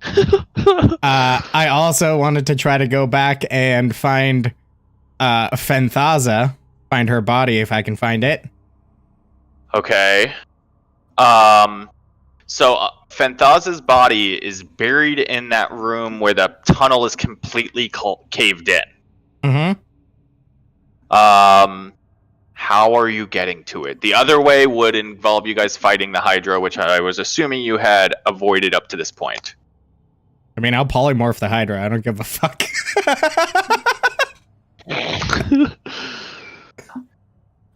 I also wanted to try to go back and find Fenthaza, find her body if I can find it. Okay. So Fenthaza's body is buried in that room where the tunnel is completely caved in. Mm-hmm. How are you getting to it? The other way would involve you guys fighting the Hydra, which I was assuming you had avoided up to this point. I mean, I'll polymorph the Hydra. I don't give a fuck.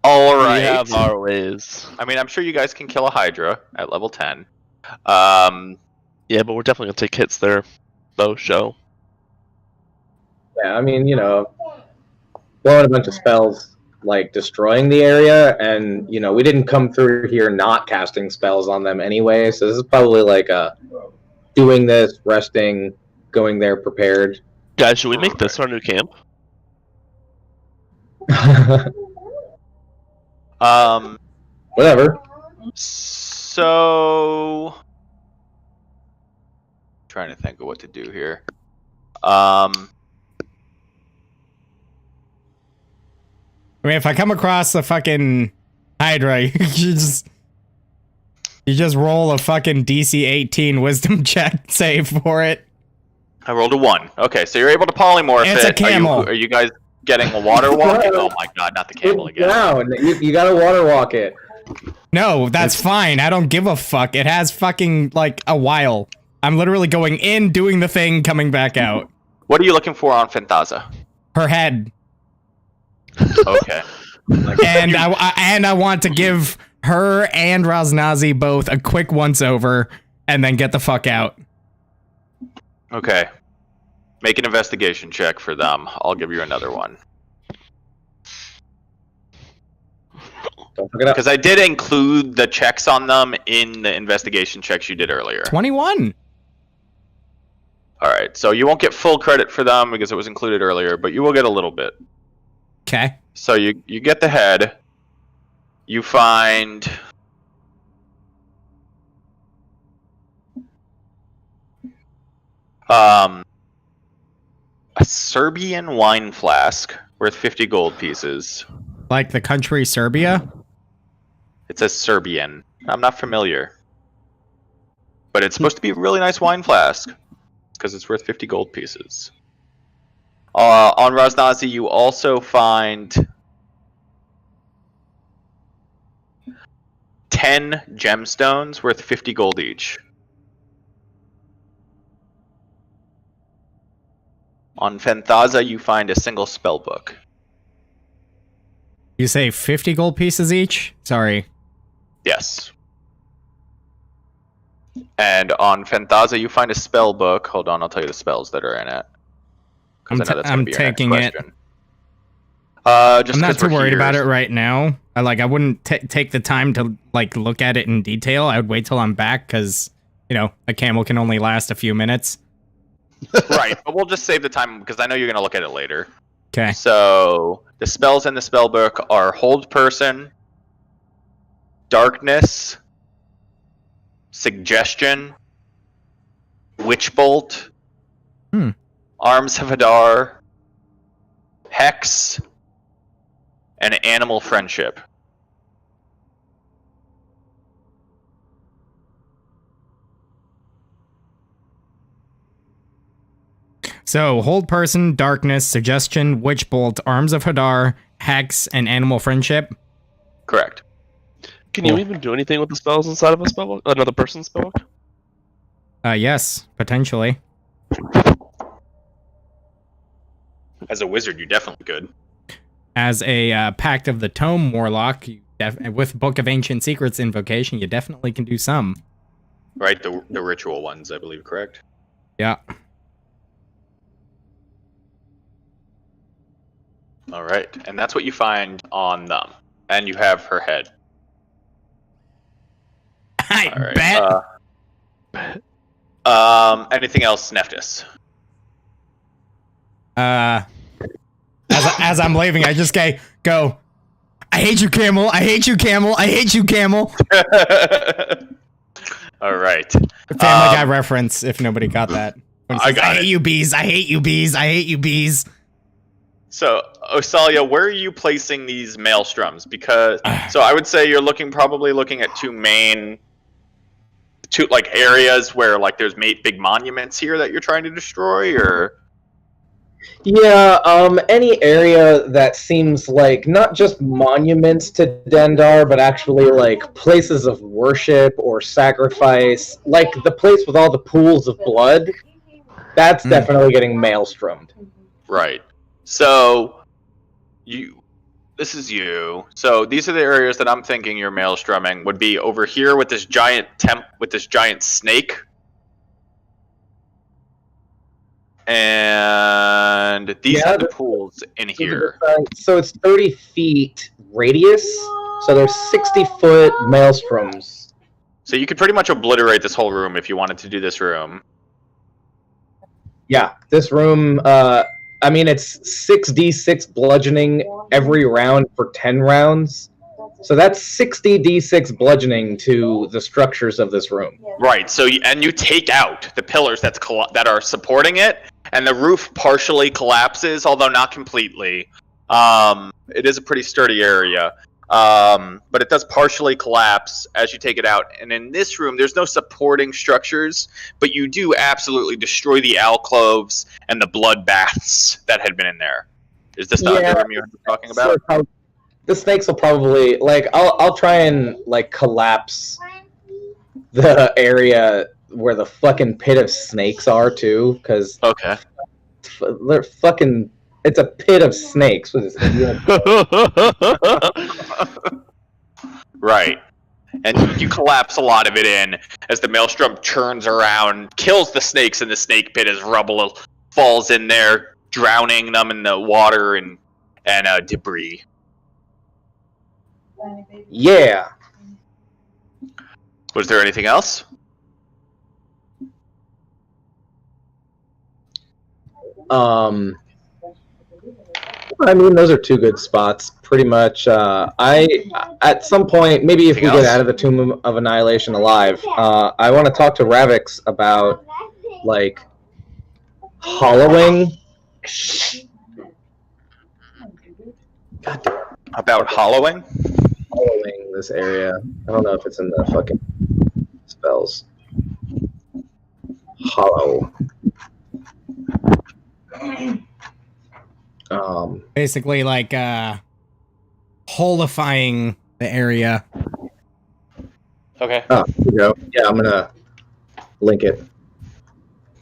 All right. We have our ways. I mean, I'm sure you guys can kill a Hydra at level 10. Yeah, but we're definitely gonna take hits there, though. Show. Yeah, I mean, blowing a bunch of spells, like destroying the area, and we didn't come through here not casting spells on them anyway, so this is probably like doing this, resting, going there prepared. Guys, should we make this our new camp? Whatever. So, trying to think of what to do here. I mean, if I come across a fucking Hydra, you just roll a fucking DC 18 Wisdom check save for it. I rolled a 1. Okay, so you're able to polymorph It's a camel. Are you guys getting a water walk? Oh my god, not the camel again. Down. You gotta water walk it. No, that's fine. I don't give a fuck. It has fucking, like, a while. I'm literally going in, doing the thing, coming back out. What are you looking for on Phantaza? Her head. Okay. And I want to give her and Raznazi both a quick once-over, and then get the fuck out. Okay. Make an investigation check for them. I'll give you another one. Don't fuck it up. Because I did include the checks on them in the investigation checks you did earlier. 21. Alright, so you won't get full credit for them because it was included earlier, but you will get a little bit. Okay. So you get the head. You find... a Serbian wine flask worth 50 gold pieces. Like the country Serbia? It says Serbian. I'm not familiar. But it's supposed to be a really nice wine flask. Because it's worth 50 gold pieces. On Raznazi, you also find 10 gemstones worth 50 gold each. On Phantaza, you find a single spell book. You say 50 gold pieces each? Sorry. Yes. And on Phantaza, you find a spell book. Hold on, I'll tell you the spells that are in it. 'Cause I know that's gonna be your next taking it. question. I'm not too worried about it right now. I wouldn't take the time to like look at it in detail. I would wait till I'm back because a camel can only last a few minutes. Right, but we'll just save the time because I know you're gonna look at it later. Okay. So the spells in the spell book are Hold Person, Darkness, Suggestion, Witch Bolt, Arms of Hadar, Hex, and Animal Friendship. So, Hold Person, Darkness, Suggestion, Witch Bolt, Arms of Hadar, Hex, and Animal Friendship. Correct. Can you even do anything with the spells inside of a spellbook? Another person's spellbook? Yes, potentially. As a wizard, you definitely could. As a Pact of the Tome Warlock, with Book of Ancient Secrets invocation, you definitely can do some. Right, the ritual ones, I believe, correct? Yeah. All right, and that's what you find on them. And you have her head. I bet. Anything else, Nephthys? As I'm leaving, I just go, I hate you, camel. I hate you, camel. I hate you, camel. All right. Family Guy reference, if nobody got that. When it says, I hate you, bees. I hate you, bees. I hate you, bees. So, Osalia, where are you placing these maelstroms? Because, so I would say you're probably looking at two areas where there's big monuments here that you're trying to destroy, or? Yeah, any area that seems like not just monuments to Dendar, but actually places of worship or sacrifice, like the place with all the pools of blood. That's definitely getting maelstromed. Right. So, this is you. So these are the areas that I'm thinking your maelstroming would be over here with this giant snake. And these are the pools in here. So it's 30 feet radius, so there's 60-foot maelstroms. So you could pretty much obliterate this whole room if you wanted to do this room. Yeah, this room, it's 6d6 bludgeoning every round for 10 rounds. So that's 60d6 bludgeoning to the structures of this room. Right. So you take out the pillars that are supporting it, and the roof partially collapses, although not completely. It is a pretty sturdy area, but it does partially collapse as you take it out. And in this room, there's no supporting structures, but you do absolutely destroy the alcoves and the blood baths that had been in there. Is this the underroom you were talking about? So, the snakes will probably I'll try and collapse the area where the fucking pit of snakes are too, because Okay. they're fucking. It's a pit of snakes. What is it? Right. And you collapse a lot of it in as the maelstrom churns around, kills the snakes in the snake pit as rubble falls in there, drowning them in the water and debris. Yeah. Was there anything else? I mean, those are two good spots. Pretty much. At some point, maybe if we get out of the Tomb of Annihilation alive, I want to talk to Ravix about hollowing. About hollowing? Hollowing this area. I don't know if it's in the fucking spells. Hollow. Basically, holifying the area. Okay. Oh, here we go. Yeah, I'm gonna link it.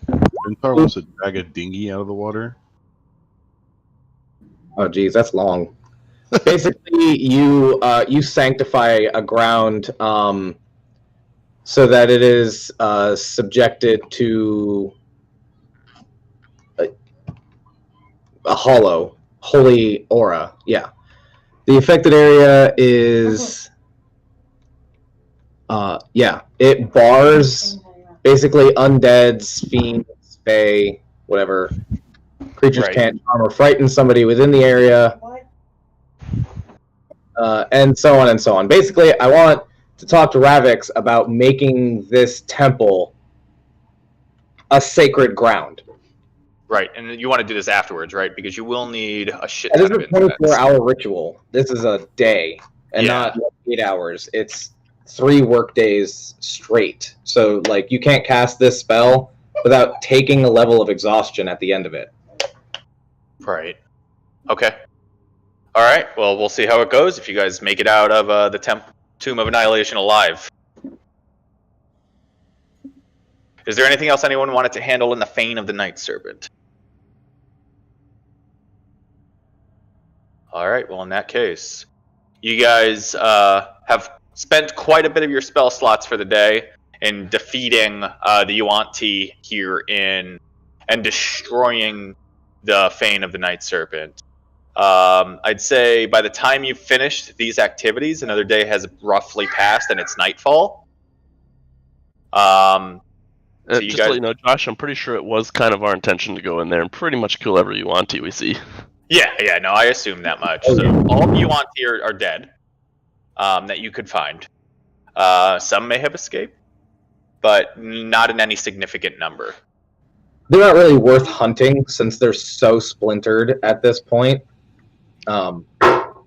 Fintar wants to drag a dinghy out of the water. Oh, geez, that's long. Basically, you sanctify a ground so that it is subjected to a holy aura. Yeah. The affected area is it bars basically undeads, fiends, fae, whatever. Creatures can't harm or frighten somebody within the area. And so on and so on. Basically, I want to talk to Ravix about making this temple a sacred ground. Right, and you want to do this afterwards, right? Because you will need a shit This ton is of a it. 24-hour ritual. This is a day, and not 8 hours. It's 3 work days straight. So, you can't cast this spell without taking a level of exhaustion at the end of it. Right. Okay. All right. Well, we'll see how it goes if you guys make it out of the Tomb of Annihilation alive. Is there anything else anyone wanted to handle in the Fane of the Night Serpent? All right. Well, in that case, you guys have spent quite a bit of your spell slots for the day in defeating the Yuan-Ti here and destroying the Fane of the Night Serpent. I'd say by the time you've finished these activities, another day has roughly passed and it's nightfall. So just to let you know, Josh, I'm pretty sure it was kind of our intention to go in there and pretty much kill every Yuan-Ti we see. Yeah, no, I assume that much. So all of the Yuan-Ti are dead that you could find. Some may have escaped, but not in any significant number. They're not really worth hunting since they're so splintered at this point. I'm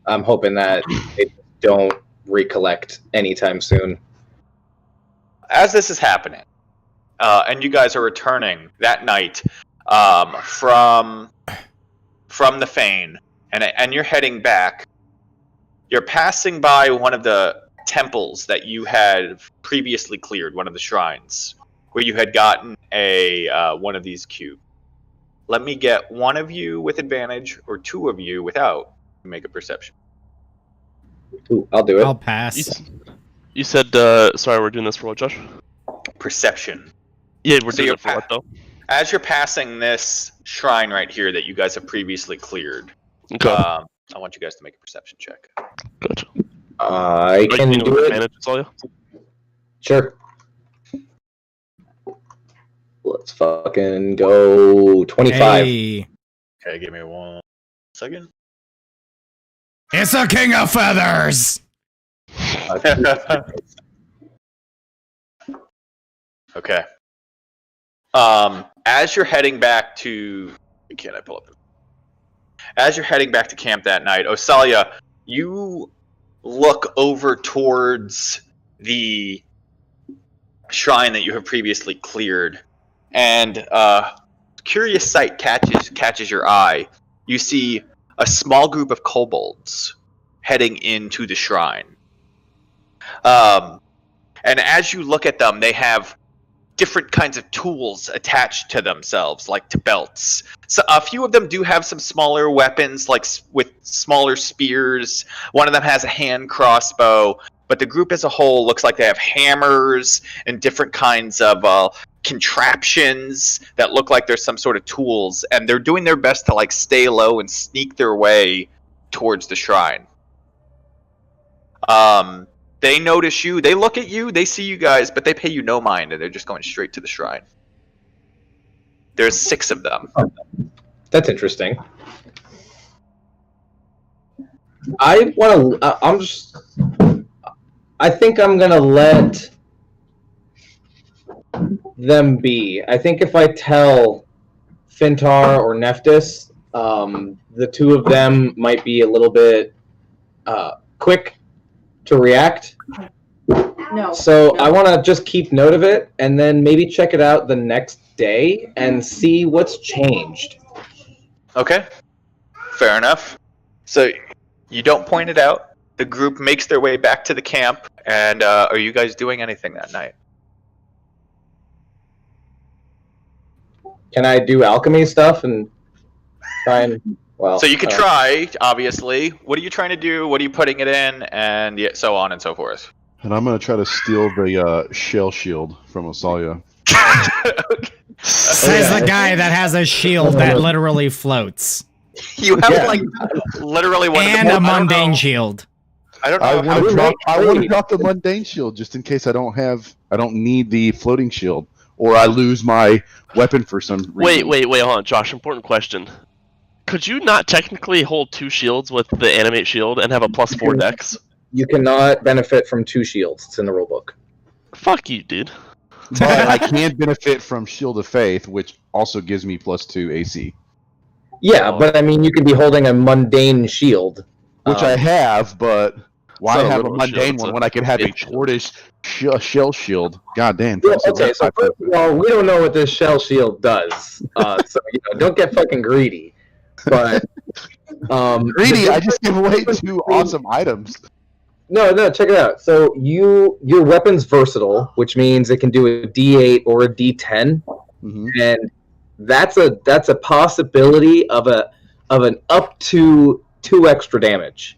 hoping that they don't recollect anytime soon. As this is happening, and you guys are returning that night from the Fane, and you're heading back, you're passing by one of the temples that you had previously cleared, one of the shrines, where you had gotten one of these cubes. Let me get one of you with advantage or two of you without to make a perception. Ooh, I'll do it. I'll pass. You said, sorry, we're doing this for what, Josh? Perception. Yeah, we're doing it for what, though? As you're passing this shrine right here that you guys have previously cleared, Okay. I want you guys to make a perception check. Gotcha. I can do it. Advantage, Salia? Sure. Let's fucking go 25. Hey, Okay, give me 1 second. it's a king of feathers. Okay. As you're heading back to, can I pull up? As you're heading back to camp that night, Osalia, you look over towards the shrine that you have previously cleared, and curious sight catches your eye. You see a small group of kobolds heading into the shrine. And as you look at them, they have different kinds of tools attached to themselves, like to belts. So a few of them do have some smaller weapons, like with smaller spears. One of them has a hand crossbow, but the group as a whole looks like they have hammers and different kinds of contraptions that look like there's some sort of tools, and they're doing their best to like stay low and sneak their way towards the shrine. They notice you, they look at you, they see you guys, but they pay you no mind, and they're just going straight to the shrine. There's 6 of them. That's interesting. I think I'm gonna let them be. I think if I tell Fintar or Nephthys, the two of them might be a little bit quick to react. No. So I want to just keep note of it and then maybe check it out the next day and see what's changed. Okay, fair enough. So you don't point it out. The group makes their way back to the camp, and are you guys doing anything that night? Can I do alchemy stuff and try and, well... So you could try, obviously. What are you trying to do? What are you putting it in? And so on and so forth. And I'm going to try to steal the shell shield from Osalia. Okay. Says the guy that has a shield that literally floats. You have like literally one and a mundane shield. I don't know. I want to drop the mundane shield just in case I don't need the floating shield, or I lose my weapon for some reason. Wait, hold on, Josh. Important question. Could you not technically hold 2 shields with the animate shield and have a +4 dex? You cannot benefit from 2 shields. It's in the rulebook. Fuck you, dude. But I can benefit from Shield of Faith, which also gives me +2 AC. Yeah, but I mean, you could be holding a mundane shield. Which I have, but why So have a little mundane shield, one so when I could have a big shield. tortoise shell shield? God damn. Well, okay, so first of all, we don't know what this shell shield does. So, don't get fucking greedy. But Greedy, I just give away 2 awesome items. No, check it out. So your weapon's versatile, which means it can do a D8 or a D10, and that's a possibility of an up to 2 extra damage.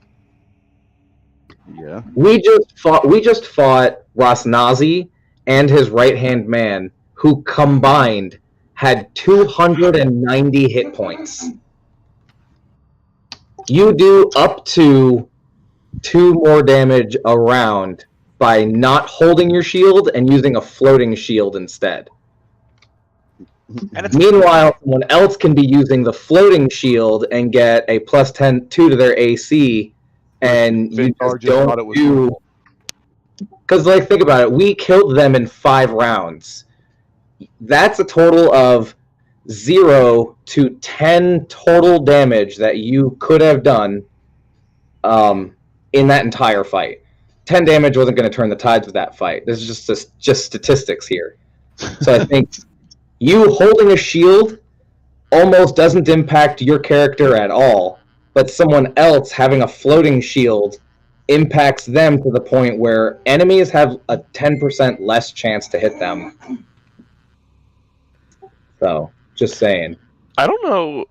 Yeah. We just fought Rasnazi and his right-hand man, who combined had 290 hit points. You do up to 2 more damage a round by not holding your shield and using a floating shield instead. Meanwhile, someone else can be using the floating shield and get a +2 to their AC, and you just don't do... Because, think about it. We killed them in 5 rounds. That's a total of 0 to 10 total damage that you could have done in that entire fight. 10 damage wasn't going to turn the tides of that fight. This is just statistics here. So I think you holding a shield almost doesn't impact your character at all, but someone else having a floating shield impacts them to the point where enemies have a 10% less chance to hit them. So, just saying. I don't know.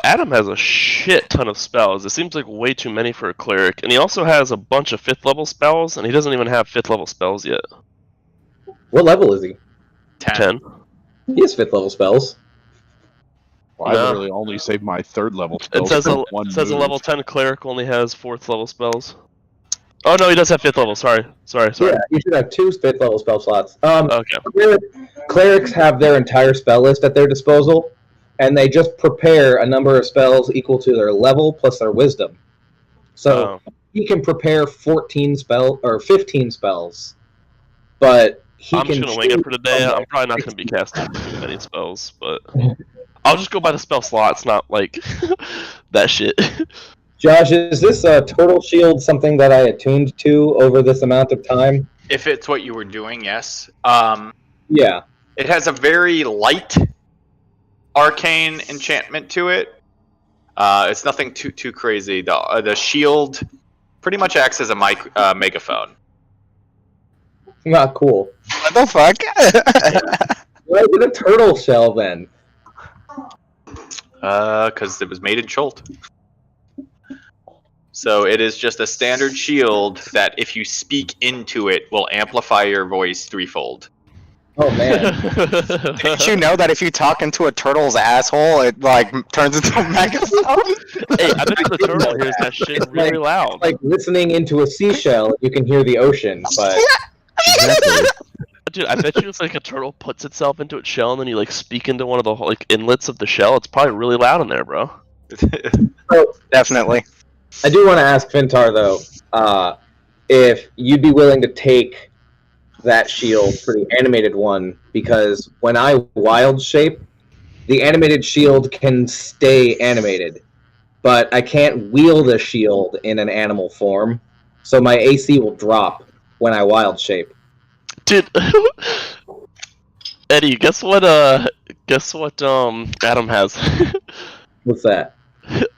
Adam has a shit ton of spells. It seems like way too many for a cleric. And he also has a bunch of 5th level spells, and he doesn't even have 5th level spells yet. What level is he? 10. He has 5th level spells. Well, I literally only saved my 3rd level spells. It says a level 10 cleric only has 4th level spells. Oh no, he does have 5th level. Sorry. Yeah, you should have 2 5th level spell slots. Okay. Clerics have their entire spell list at their disposal, and they just prepare a number of spells equal to their level plus their wisdom. So he can prepare 14 or 15 spells, but I'm just gonna wing it for today. I'm probably not gonna be casting too many spells, but I'll just go by the spell slots, not like that shit. Josh, is this Turtle Shield something that I attuned to over this amount of time? If it's what you were doing, yes. Yeah. It has a very light arcane enchantment to it. It's nothing too crazy. The shield pretty much acts as a megaphone. Not cool. What the fuck? Why is it a turtle shell then? Because it was made in Chult. So it is just a standard shield that, if you speak into it, will amplify your voice threefold. Oh man. Didn't you know that if you talk into a turtle's asshole, it like turns into a megaphone? Hey, I bet the turtle hears that shit really loud. Like listening into a seashell, you can hear the ocean, but Exactly. Dude, I bet you it's like a turtle puts itself into its shell and then you like speak into one of the like inlets of the shell. It's probably really loud in there, bro. Definitely. I do want to ask Fintar though, if you'd be willing to take that shield for the animated one, because when I wild shape, the animated shield can stay animated, but I can't wield a shield in an animal form, so my AC will drop when I wild shape. Dude, Eddie, guess what Adam has? What's that?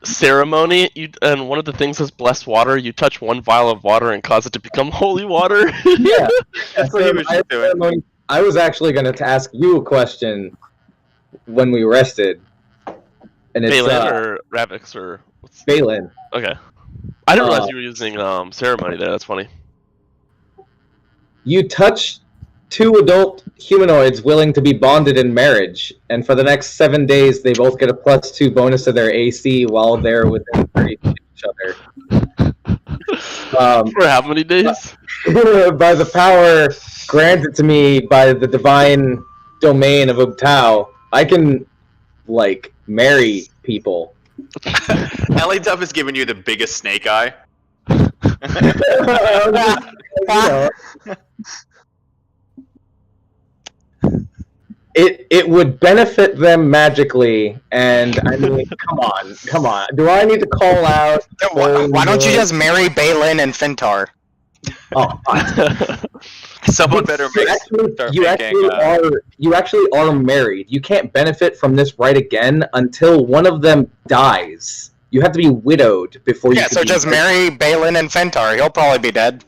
Ceremony. And one of the things is blessed water. You touch one vial of water and cause it to become holy water. Yeah, That's what he was just doing. I was actually going to ask you a question when we rested, and it's Balin or Ravix or Balin. okay. I didn't realize you were using ceremony there. That's funny. You touch 2 adult humanoids willing to be bonded in marriage, and for the next 7 days, they both get a +2 bonus to their AC while they're within 30 feet of each other. For how many days? By the power granted to me by the divine domain of Ubtao, I can, like, marry people. LA Dub is giving you the biggest snake eye. It would benefit them magically, and I mean, come on. Do I need to call out? Why don't you just marry Balin and Fintar? Oh, fine. Someone better make you actually are married. You can't benefit from this right again until one of them dies. You have to be widowed before you. Yeah, so just marry Balin and Fintar. He'll probably be dead.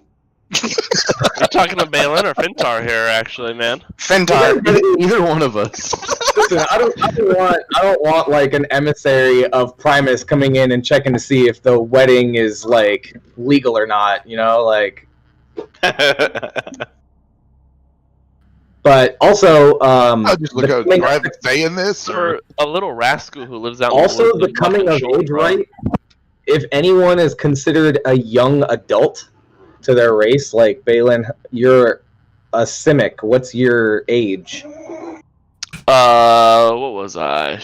You're talking to Balin or Fintar here, actually, man. Fintar. Either one of us. Listen, I don't want like an emissary of Primus coming in and checking to see if the wedding is like legal or not. You know, like. But also, I'll just look at private saying this. For a little rascal who lives out. Also, in the the coming of age rite. If anyone is considered a young adult to their race, like Balin, you're a Simic. What's your age? What was I?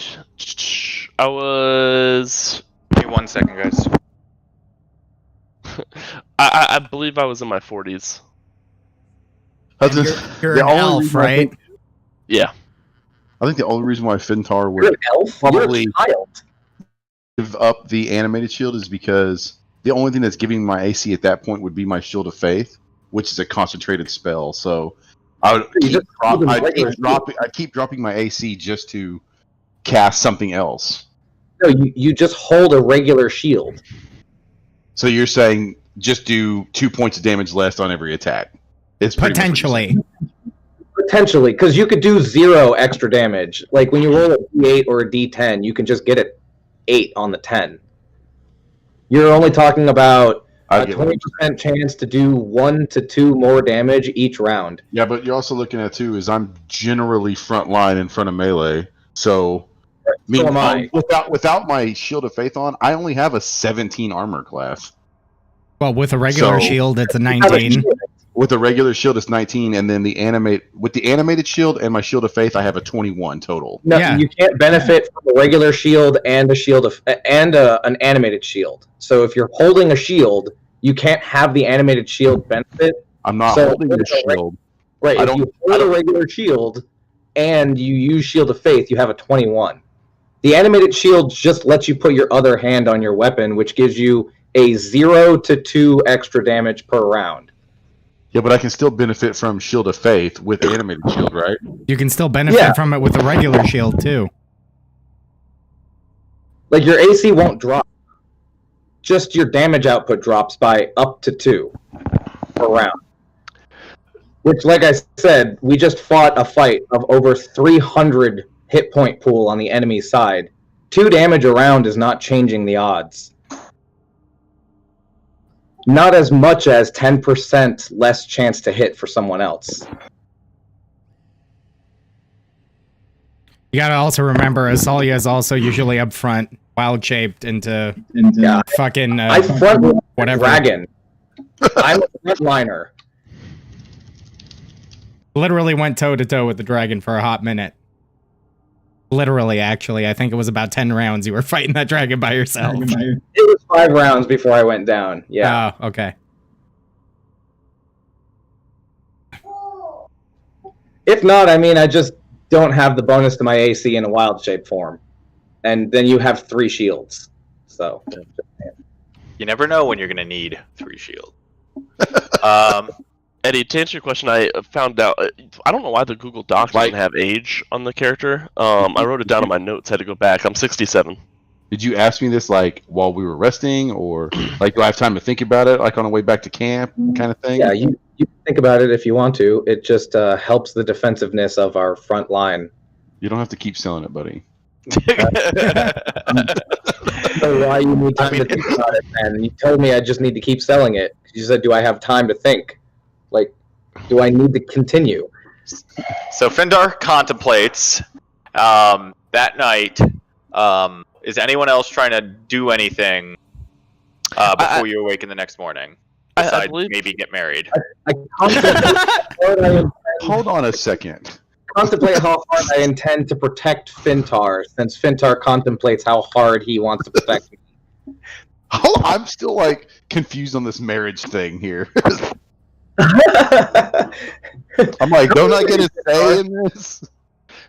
I was. Give me 1 second, guys. I believe I was in my 40s. You're an elf, right? Yeah. I think the only reason why Fintar You're would an elf. probably You're a child. give up the animated shield is because the only thing that's giving my AC at that point would be my Shield of Faith, which is a concentrated spell. So I would keep dropping my AC just to cast something else. No, you just hold a regular shield. So you're saying just do 2 points of damage less on every attack? It's pretty much what you're saying. Potentially, because you could do 0 extra damage. Like when you roll a D8 or a D10, you can just get it 8 on the 10. You're only talking about a 20% chance to do 1 to 2 more damage each round. Yeah, but you're also looking at too is I'm generally front line in front of melee, so So am I. without my Shield of Faith on, I only have a 17 armor class. Well, with a regular So- shield, it's a 19. With a regular shield, it's 19, and then the animated shield and my Shield of Faith, I have a 21 total. No, Yeah. you can't benefit from a regular shield and an animated shield. So if you're holding a shield, you can't have the animated shield benefit. I'm not So, holding the shield. Right, I if don't- you hold a regular shield and you use Shield of Faith, you have a 21. The animated shield just lets you put your other hand on your weapon, which gives you a 0 to 2 extra damage per round. Yeah, but I can still benefit from Shield of Faith with the animated shield, right? You can still benefit from it with the regular shield too. Like, your AC won't drop. Just your damage output drops by up to 2 per round. Which, like I said, we just fought a fight of over 300 hit point pool on the enemy side. 2 damage a round is not changing the odds. Not as much as 10% less chance to hit for someone else. You gotta also remember, Asalia is also usually up front, wild shaped into fucking I front whatever. dragon. I'm a frontliner. Literally went toe to toe with the dragon for a hot minute. Literally, actually, I think it was about 10 rounds you were fighting that dragon by yourself. It was 5 rounds before I went down. Yeah. Oh, okay. If not, I mean, I just don't have the bonus to my AC in a wild shape form. And then you have 3 shields. So. You never know when you're going to need 3 shields. Eddie, to answer your question, I found out. I don't know why the Google Doc doesn't have age on the character. I wrote it down in my notes. Had to go back. I'm 67. Did you ask me this like while we were resting, or like do I have time to think about it, like on the way back to camp, kind of thing? Yeah, you can think about it if you want to. It just helps the defensiveness of our front line. You don't have to keep selling it, buddy. So why you need time to think about it, and you told me I just need to keep selling it. You said, "Do I have time to think? Like, do I need to continue?" So Findar contemplates that night. Is anyone else trying to do anything before you awaken the next morning? Besides maybe get married. I contemplate Hold on a second. contemplate how hard I intend to protect Fintar, since Fintar contemplates how hard he wants to protect me. Oh, I'm still like confused on this marriage thing here. I'm like, don't I get a say in this?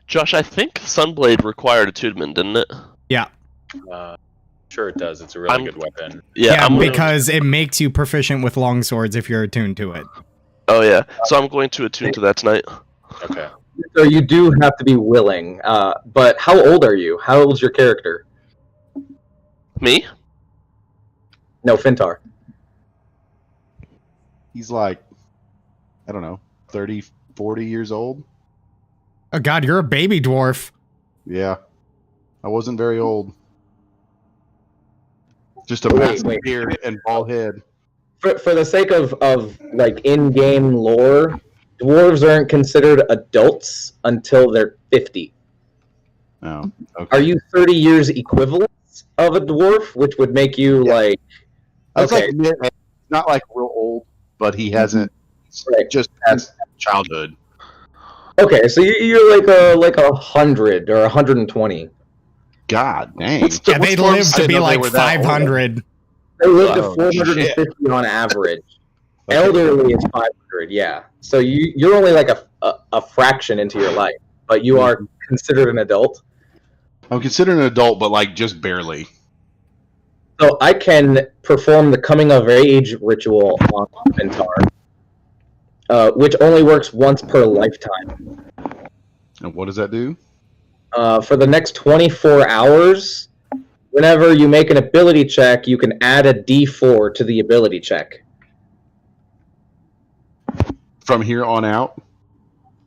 Josh, I think Sunblade required attunement, didn't it? Yeah. Sure it does. It's a really good weapon. Yeah, because it makes you proficient with long swords if you're attuned to it. Oh yeah, so I'm going to attune to that tonight. Okay. So you do have to be willing. But how old are you? How old's your character? Me? No, Fintar. He's like, I don't know, 30, 40 years old. Oh god, you're a baby dwarf. Yeah. I wasn't very old. Just a massive beard and bald head. For the sake of like in-game lore, dwarves aren't considered adults until they're 50. Oh, okay. Are you 30 years equivalent of a dwarf, which would make you like... That's Okay. like not like real old, but he hasn't just past childhood. Okay, so you're like 100 or 120. God dang. Yeah, they live to be like were that 500. They live to Oh, 450 on average. Elderly is 500, yeah. So you're only like a fraction into your life, but you are considered an adult. I'm considered an adult, but like just barely. So I can perform the coming of age ritual on Fintar, which only works once per lifetime. And what does that do? For the next 24 hours, whenever you make an ability check, you can add a D4 to the ability check. From here on out?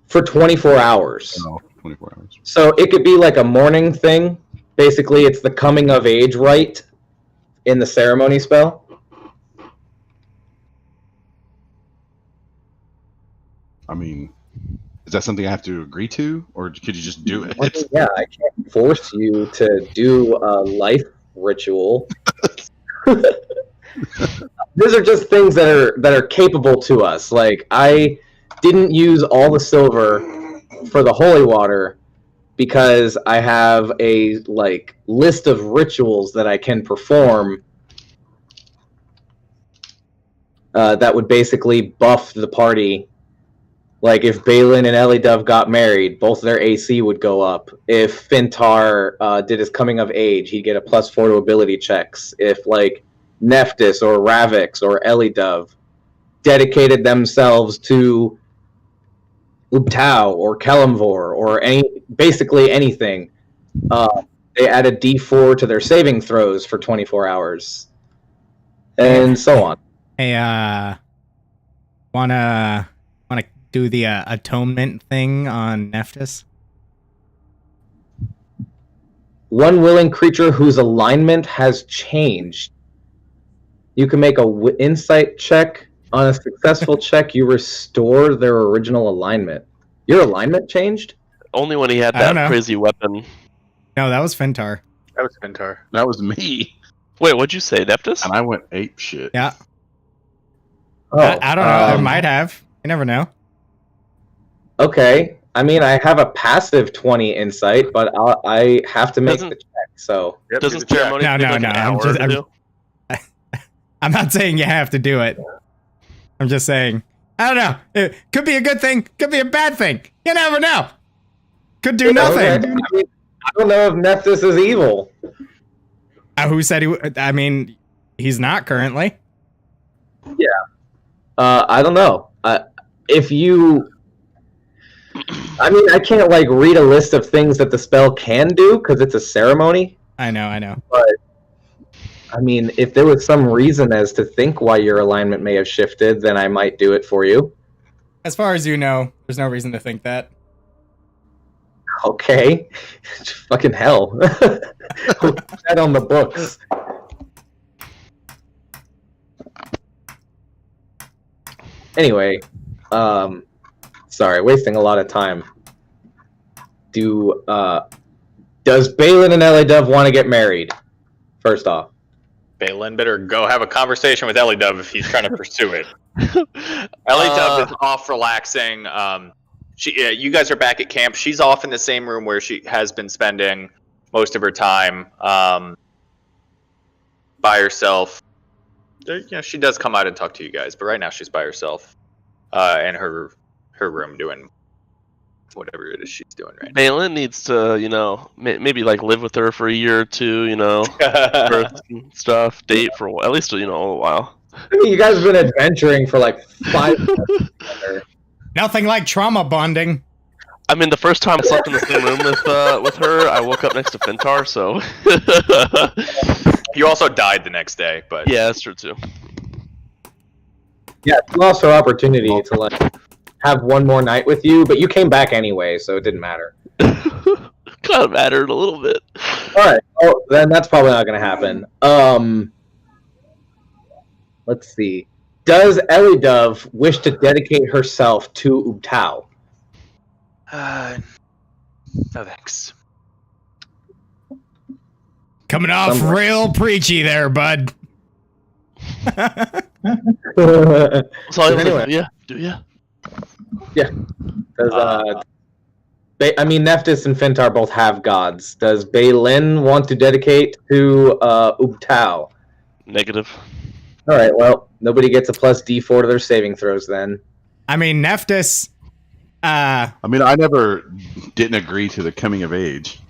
For 24 hours. No, 24 hours. So it could be like a morning thing. Basically, it's the coming of age rite in the ceremony spell. I mean, is that something I have to agree to, or could you just do it? Yeah, I can't force you to do a life ritual. These are just things that are capable to us. Like, I didn't use all the silver for the holy water because I have a list of rituals that I can perform that would basically buff the party. Like if Balin and Elidov got married, both their AC would go up. If Fintar did his coming of age, he'd get a +4 to ability checks. If like Nephthys or Ravix or Elidov dedicated themselves to Ubtao or Kalimvor or basically anything, they add a D4 to their saving throws for 24 hours, and so on. Hey, wanna do the atonement thing on Nephthys? One willing creature whose alignment has changed. You can make a insight check. On a successful check, you restore their original alignment. Your alignment changed? Only when he had I don't that know. crazy weapon. No, that was Fintar. That was Dendar. That was me, Wait, what'd you say, Nephthys? and I went ape shit. Yeah, Oh, I don't know. It might have. You never know. Okay. I mean, I have a passive 20 insight, but I have to make the check, so... Yep, Doesn't do the check. ceremony No, take no, like no, an I'm hour just- to I'm- do? I'm not saying you have to do it. I'm just saying, I don't know. It could be a good thing, could be a bad thing. You never know. Could do nothing. Okay. I mean, I don't know if Nephthys is evil. Who said he? I mean, he's not currently. I don't know. If you... I mean, I can't, like, read a list of things that the spell can do, because it's a ceremony. I know. I mean, if there was some reason as to think why your alignment may have shifted, then I might do it for you. As far as you know, there's no reason to think that. Okay. Fucking hell. Put that on the books. Anyway, sorry, wasting a lot of time. Does Balin and Elidov want to get married? First off. Balin better go have a conversation with Elidov if he's trying to pursue it. Elidov is off relaxing. You guys are back at camp. She's off in the same room where she has been spending most of her time by herself. She does come out and talk to you guys, but right now she's by herself in her room doing whatever it is she's doing right now. Balin needs to, maybe like live with her for a year or two, birth and stuff, date for at least, a little while. I mean, you guys have been adventuring for like 5 months together. Nothing like trauma bonding. I mean, the first time I slept in the same room with her, I woke up next to Fintar, so... You also died the next day, but Yeah, that's true, too. Yeah, you lost her opportunity to like have one more night with you, but you came back anyway, so it didn't matter. Kind of mattered a little bit. Alright, then that's probably not gonna happen. Let's see. Does Elidov wish to dedicate herself to Ubtao? no thanks. Coming off Somewhere. real preachy there, bud. So Anyway. do ya? I mean, Nephthys and Fintar both have gods. Does Balin want to dedicate to Ubtao? Negative. All right, well, nobody gets a plus D4 to their saving throws then. I mean, Nephthys. I mean, I never didn't agree to the coming of age.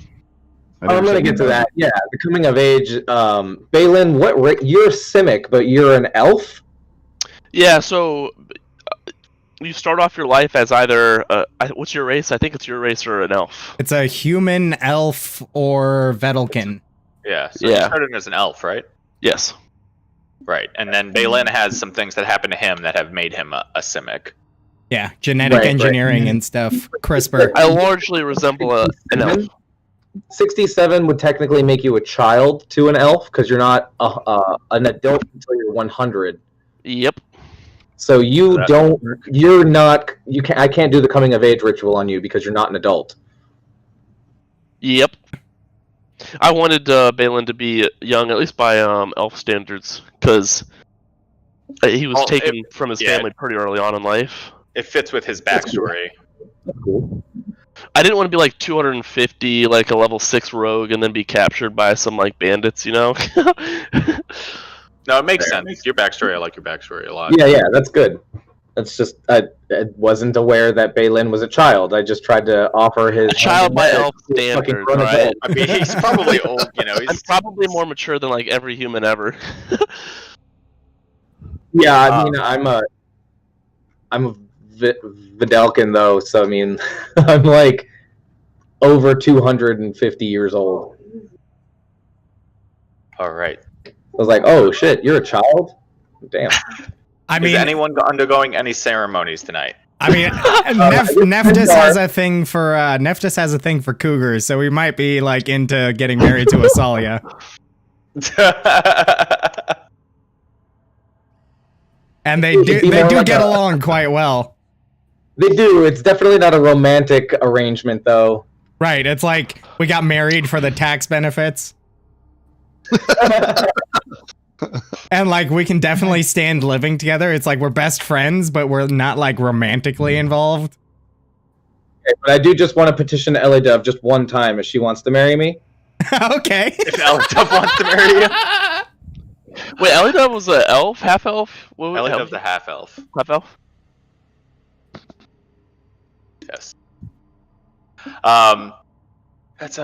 I'm going to get to that. Yeah, the coming of age. Balin, you're Simic, but you're an elf? Yeah, so you start off your life as either what's your race? I think it's your race or an elf. It's a human, elf, or Vedalken. Yeah, so Yeah. you started as an elf, right? Yes. Right, and then Balin has some things that happen to him that have made him a Simic. Yeah, genetic Right. engineering and stuff. CRISPR. I largely resemble an elf. 67 would technically make you a child to an elf because you're not an adult until you're 100. Yep. So I can't do the coming of age ritual on you because you're not an adult. Yep. I wanted Balin to be young, at least by elf standards, because he was taken from his family pretty early on in life. It fits with his backstory. That's cool. I didn't want to be like 250, like a level 6 rogue, and then be captured by some like bandits, No, No, it makes sense. Your backstory, I like your backstory a lot. Yeah, that's good. That's just I wasn't aware that Balin was a child. I just tried to offer his A child by elf standards, right? I mean, he's probably old. You know, I'm probably more mature than like every human ever. Yeah, I mean, I'm a Vidalcan though, so I mean, I'm like over 250 years old. All right. I was like, oh shit, you're a child? Damn. I mean, is anyone undergoing any ceremonies tonight? I mean, Nephthys has a thing for cougars, so we might be like into getting married to Osalia. And they do get along quite well. They do. It's definitely not a romantic arrangement, though. Right. It's like we got married for the tax benefits. And like we can definitely stand living together. It's like we're best friends, but we're not like romantically involved. Okay, but I do just want to petition Elidove just one time if she wants to marry me. Okay. If Elidove wants to marry you. Wait, Elidove was an elf, half elf. Elidove's the half elf. Half elf. Yes. That's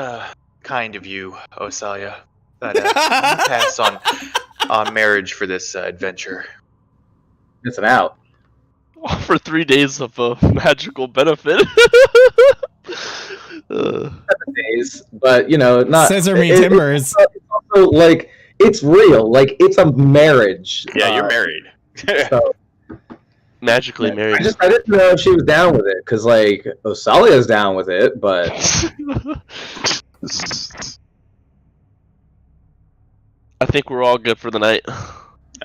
kind of you, Osalia. That you pass on marriage for this adventure. It's an out. For 3 days of magical benefit. 7 days, but you know, not Scissor me timbers. It's also like it's real. Like it's a marriage. Yeah, you're married. So, Magically married. I didn't know if she was down with it because like Osalia's down with it, but I think we're all good for the night.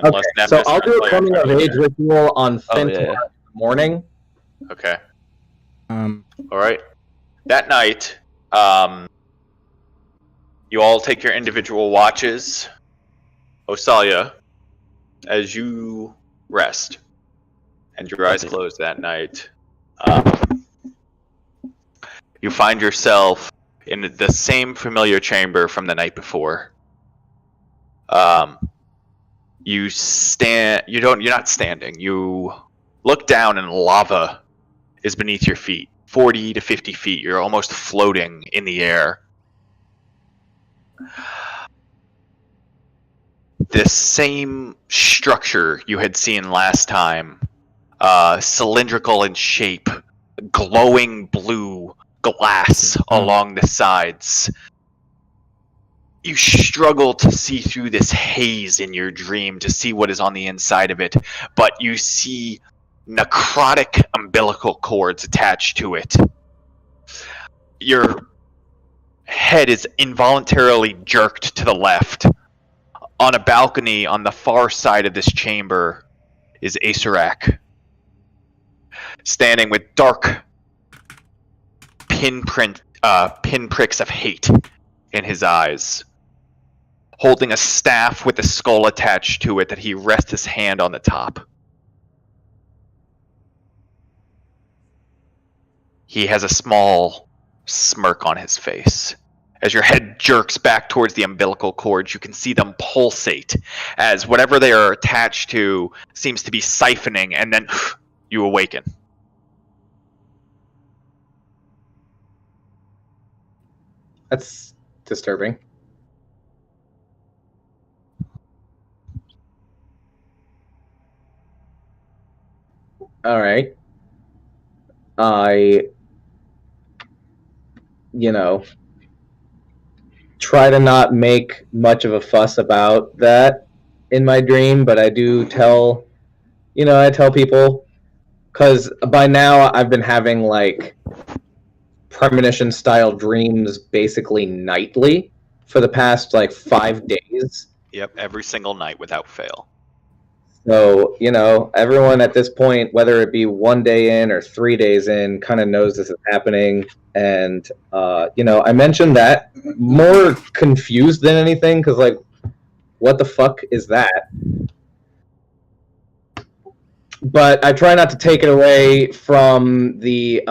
okay. So I'll do a coming of age ritual on Fintor in the morning. Okay. All right. That night, you all take your individual watches. Osalia, as you rest and your eyes close that night, you find yourself in the same familiar chamber from the night before. You're not standing. You look down and lava is beneath your feet. 40 to 50 feet. You're almost floating in the air. This same structure you had seen last time, cylindrical in shape, glowing blue glass along the sides. You struggle to see through this haze in your dream to see what is on the inside of it, but you see necrotic umbilical cords attached to it. Your head is involuntarily jerked to the left. On a balcony on the far side of this chamber is Acerak, standing with dark pinpricks of hate in his eyes, holding a staff with a skull attached to it that he rests his hand on the top. He has a small smirk on his face. As your head jerks back towards the umbilical cords, you can see them pulsate as whatever they are attached to seems to be siphoning, and then you awaken. That's disturbing. All right. I try to not make much of a fuss about that in my dream, but I do tell, I tell people, because by now I've been having like premonition style dreams basically nightly for the past like 5 days. Yep, every single night without fail. So, everyone at this point, whether it be 1 day in or 3 days in, kind of knows this is happening. And, I mentioned that more confused than anything because, like, what the fuck is that? But I try not to take it away from the,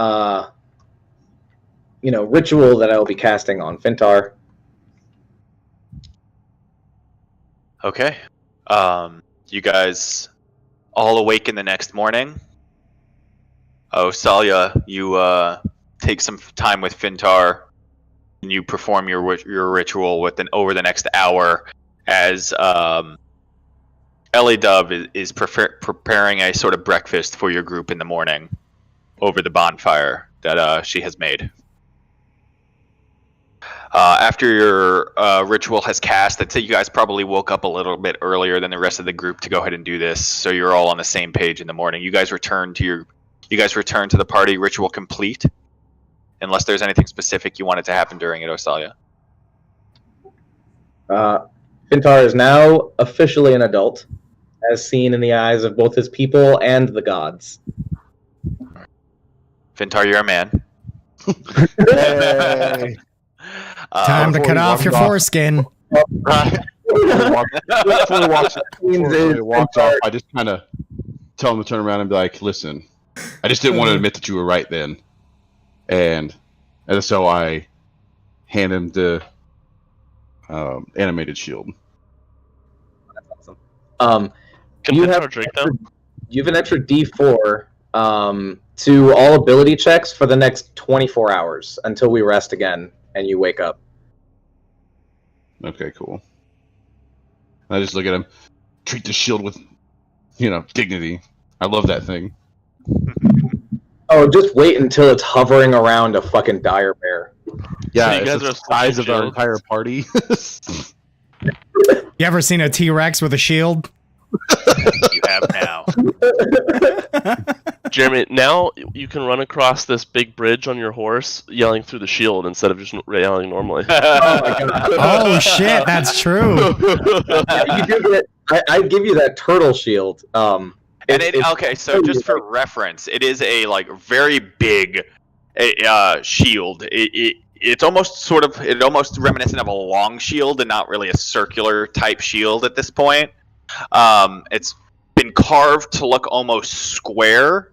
ritual that I will be casting on Fintar. Okay. You guys all awaken the next morning. Oh, Salia, you take some time with Fintar, and you perform your ritual over the next hour as Ellie Dove is preparing a sort of breakfast for your group in the morning over the bonfire that she has made. After your ritual has cast, I'd say you guys probably woke up a little bit earlier than the rest of the group to go ahead and do this, so you're all on the same page in the morning. You guys return to the party, ritual complete, unless there's anything specific you wanted to happen during it, Osalia. Fintar is now officially an adult, as seen in the eyes of both his people and the gods. Fintar, you're a man. Hey. Time to cut off your foreskin. Before he walks off, I just kind of tell him to turn around and be like, "Listen, I just didn't want to admit that you were right then," and so I hand him the animated shield. That's awesome. Can You you have have drink though? You have an extra D4 to all ability checks for the next 24 hours until we rest again and you wake up. Okay, cool. I just look at him. Treat the shield with, dignity. I love that thing. Oh, just wait until it's hovering around a fucking dire bear. Yeah, So you it's guys the are size of our shields? entire party. You ever seen a T-Rex with a shield? You have now. Jeremy, now you can run across this big bridge on your horse yelling through the shield instead of just yelling normally. Oh my god. Oh shit, that's true. You do get, I give you that turtle shield. Okay, so just for reference, it is a very big shield. It's almost almost reminiscent of a long shield and not really a circular type shield at this point. It's been carved to look almost square,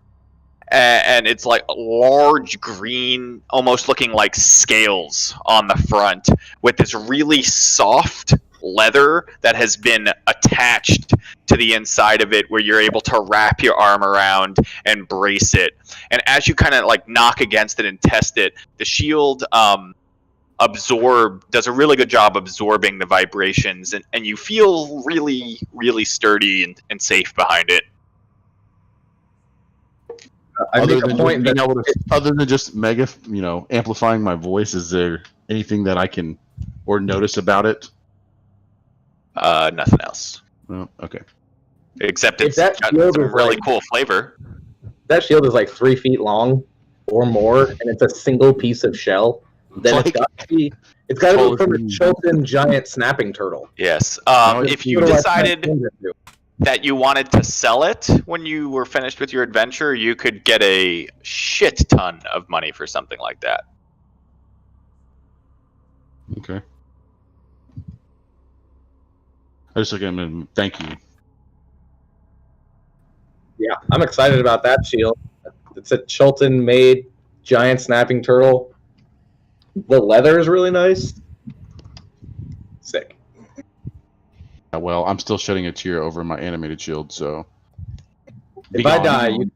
and it's like large green, almost looking like scales on the front, with this really soft leather that has been attached to the inside of it, where you're able to wrap your arm around and brace it. And as you kind of knock against it and test it, the shield does a really good job absorbing the vibrations, and you feel really, really sturdy and safe behind it. I make a point that Other than just mega, amplifying my voice, is there anything that I can or notice about it? Nothing else. Oh, okay. Except If it's that got shield some is really cool flavor. that shield is like 3 feet long or more, and it's a single piece of shell. Then it's got to be from a Chilton giant snapping turtle. Yes. No, If you decided that you wanted to sell it when you were finished with your adventure, you could get a shit ton of money for something like that. Okay. I just look at him and thank you. Yeah, I'm excited about that shield. It's a Chilton-made giant snapping turtle. The leather is really nice. Sick. Well, I'm still shedding a tear over my animated shield, so. If I die, you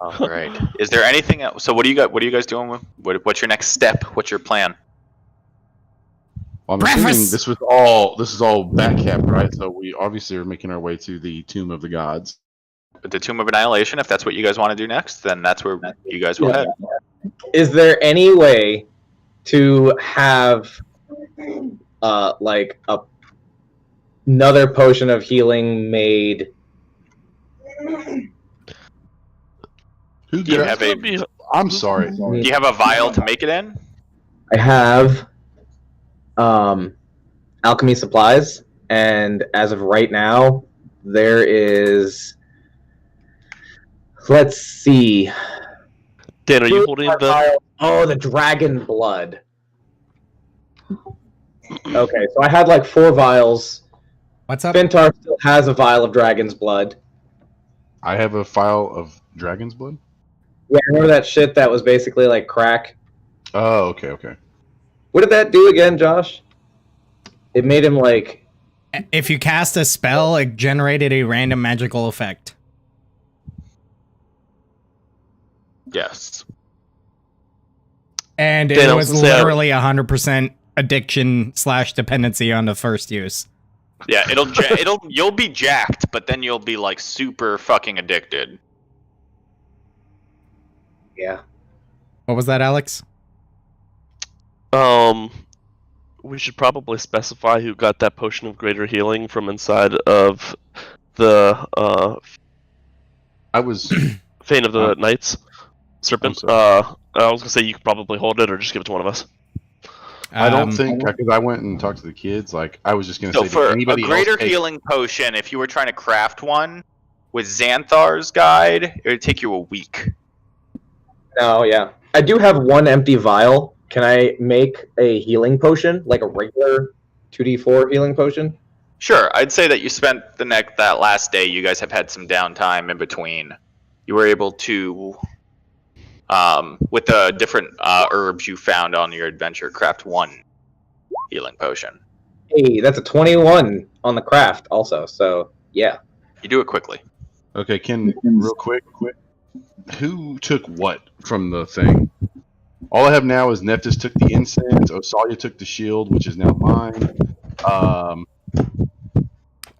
All right. Is there anything else? So what are you guys doing? What's your next step? What's your plan? Well, I'm Breakfast! assuming this is all backcapped, right? So we obviously are making our way to the Tomb of the Gods. The Tomb of Annihilation. If that's what you guys want to do next, then that's where you guys will head. Is there any way to have another potion of healing made? Who Do you did have a I'm sorry. Do you have a vial to make it in? I have alchemy supplies, and as of right now, there is. Let's see. Dan, are you holding the? Oh, the dragon blood. Okay, so I had 4 vials. What's up? Fintar still has a vial of dragon's blood. I have a file of dragon's blood. Yeah, remember that shit that was basically like crack? Oh, okay. What did that do again, Josh? It made him If you cast a spell, it generated a random magical effect. Yes. And it Dan, was literally 100% addiction / dependency on the first use. Yeah, you'll be jacked, but then you'll be like super fucking addicted. Yeah. What was that, Alex? We should probably specify who got that potion of greater healing from inside of the I was. Fane of the Knights Serpent. I was gonna say you could probably hold it or just give it to one of us. I don't think, because I went and talked to the kids. Like, I was just gonna say, for did anybody a greater else take- healing potion, if you were trying to craft one with Xanthar's guide, it would take you a week. No, yeah. I do have one empty vial. Can I make a healing potion, like a regular 2d4 healing potion? Sure, I'd say that you spent that last day. You guys have had some downtime in between. You were able to, with the different herbs you found on your adventure, craft one healing potion. Hey, that's a 21 on the craft also, so yeah. You do it quickly. Okay, real quick. Who took what from the thing? All I have now is Nephthys took the incense, Osalia took the shield, which is now mine.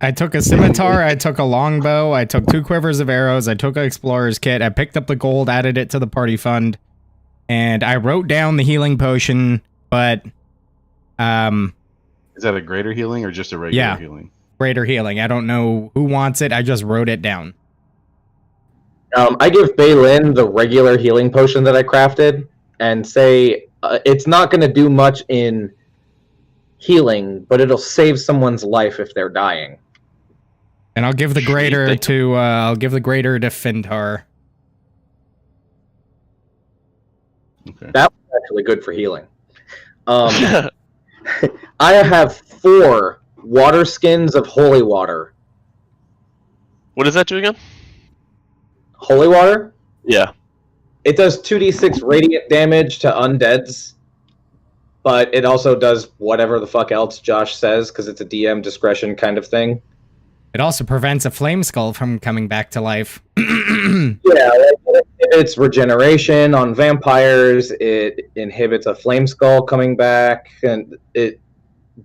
I took a scimitar, I took a longbow, I took 2 quivers of arrows, I took an explorer's kit, I picked up the gold, added it to the party fund, and I wrote down the healing potion, but Is that a greater healing or just a regular healing? greater healing. I don't know who wants it, I just wrote it down. I give Baylin the regular healing potion that I crafted, and say it's not going to do much in healing, but it'll save someone's life if they're dying. And I'll give the greater to Fintar. Okay. That was actually good for healing. I have 4 water skins of holy water. What does that do again? Holy water? Yeah. It does 2d6 radiant damage to undeads, but it also does whatever the fuck else Josh says, because it's a DM discretion kind of thing. It also prevents a flame skull from coming back to life. Yeah, it inhibits regeneration on vampires, it inhibits a flame skull coming back, and it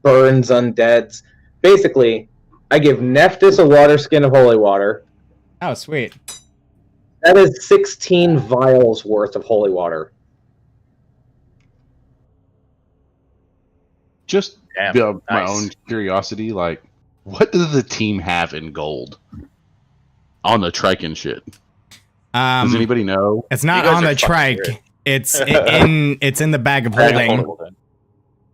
burns undeads. Basically, I give Nephthys a water skin of holy water. Oh, sweet. That is 16 vials worth of holy water. Just Damn, my nice. own curiosity, like, what does the team have in gold on the trike and shit? Does anybody know? It's not You guys on are the fucking trike. weird. It's in the bag of holding.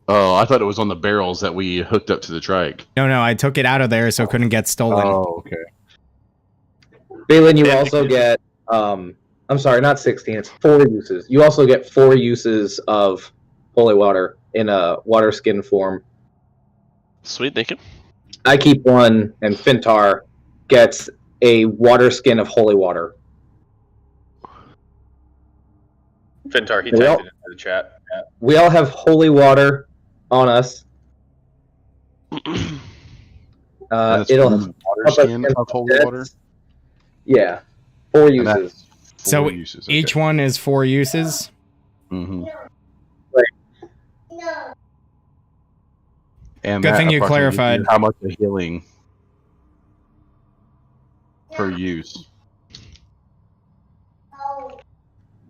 Oh, I thought it was on the barrels that we hooked up to the trike. No, I took it out of there so it couldn't get stolen. Oh, okay. Balin, you also get, I'm sorry, not 16, it's 4 uses. You also get 4 uses of holy water in a water skin form. Sweet, thank you. I keep 1, and Fintar gets a water skin of holy water. Fintar, he Well- typed it into the chat. Yeah. We all have holy water on us. That's It'll one water help us skin against of holy undeads. water. Yeah, 4 And uses. that's 4 So uses. Each one is 4 uses. Mm-hmm. No. And Good that thing you approximately clarified. gives you how much a healing per use?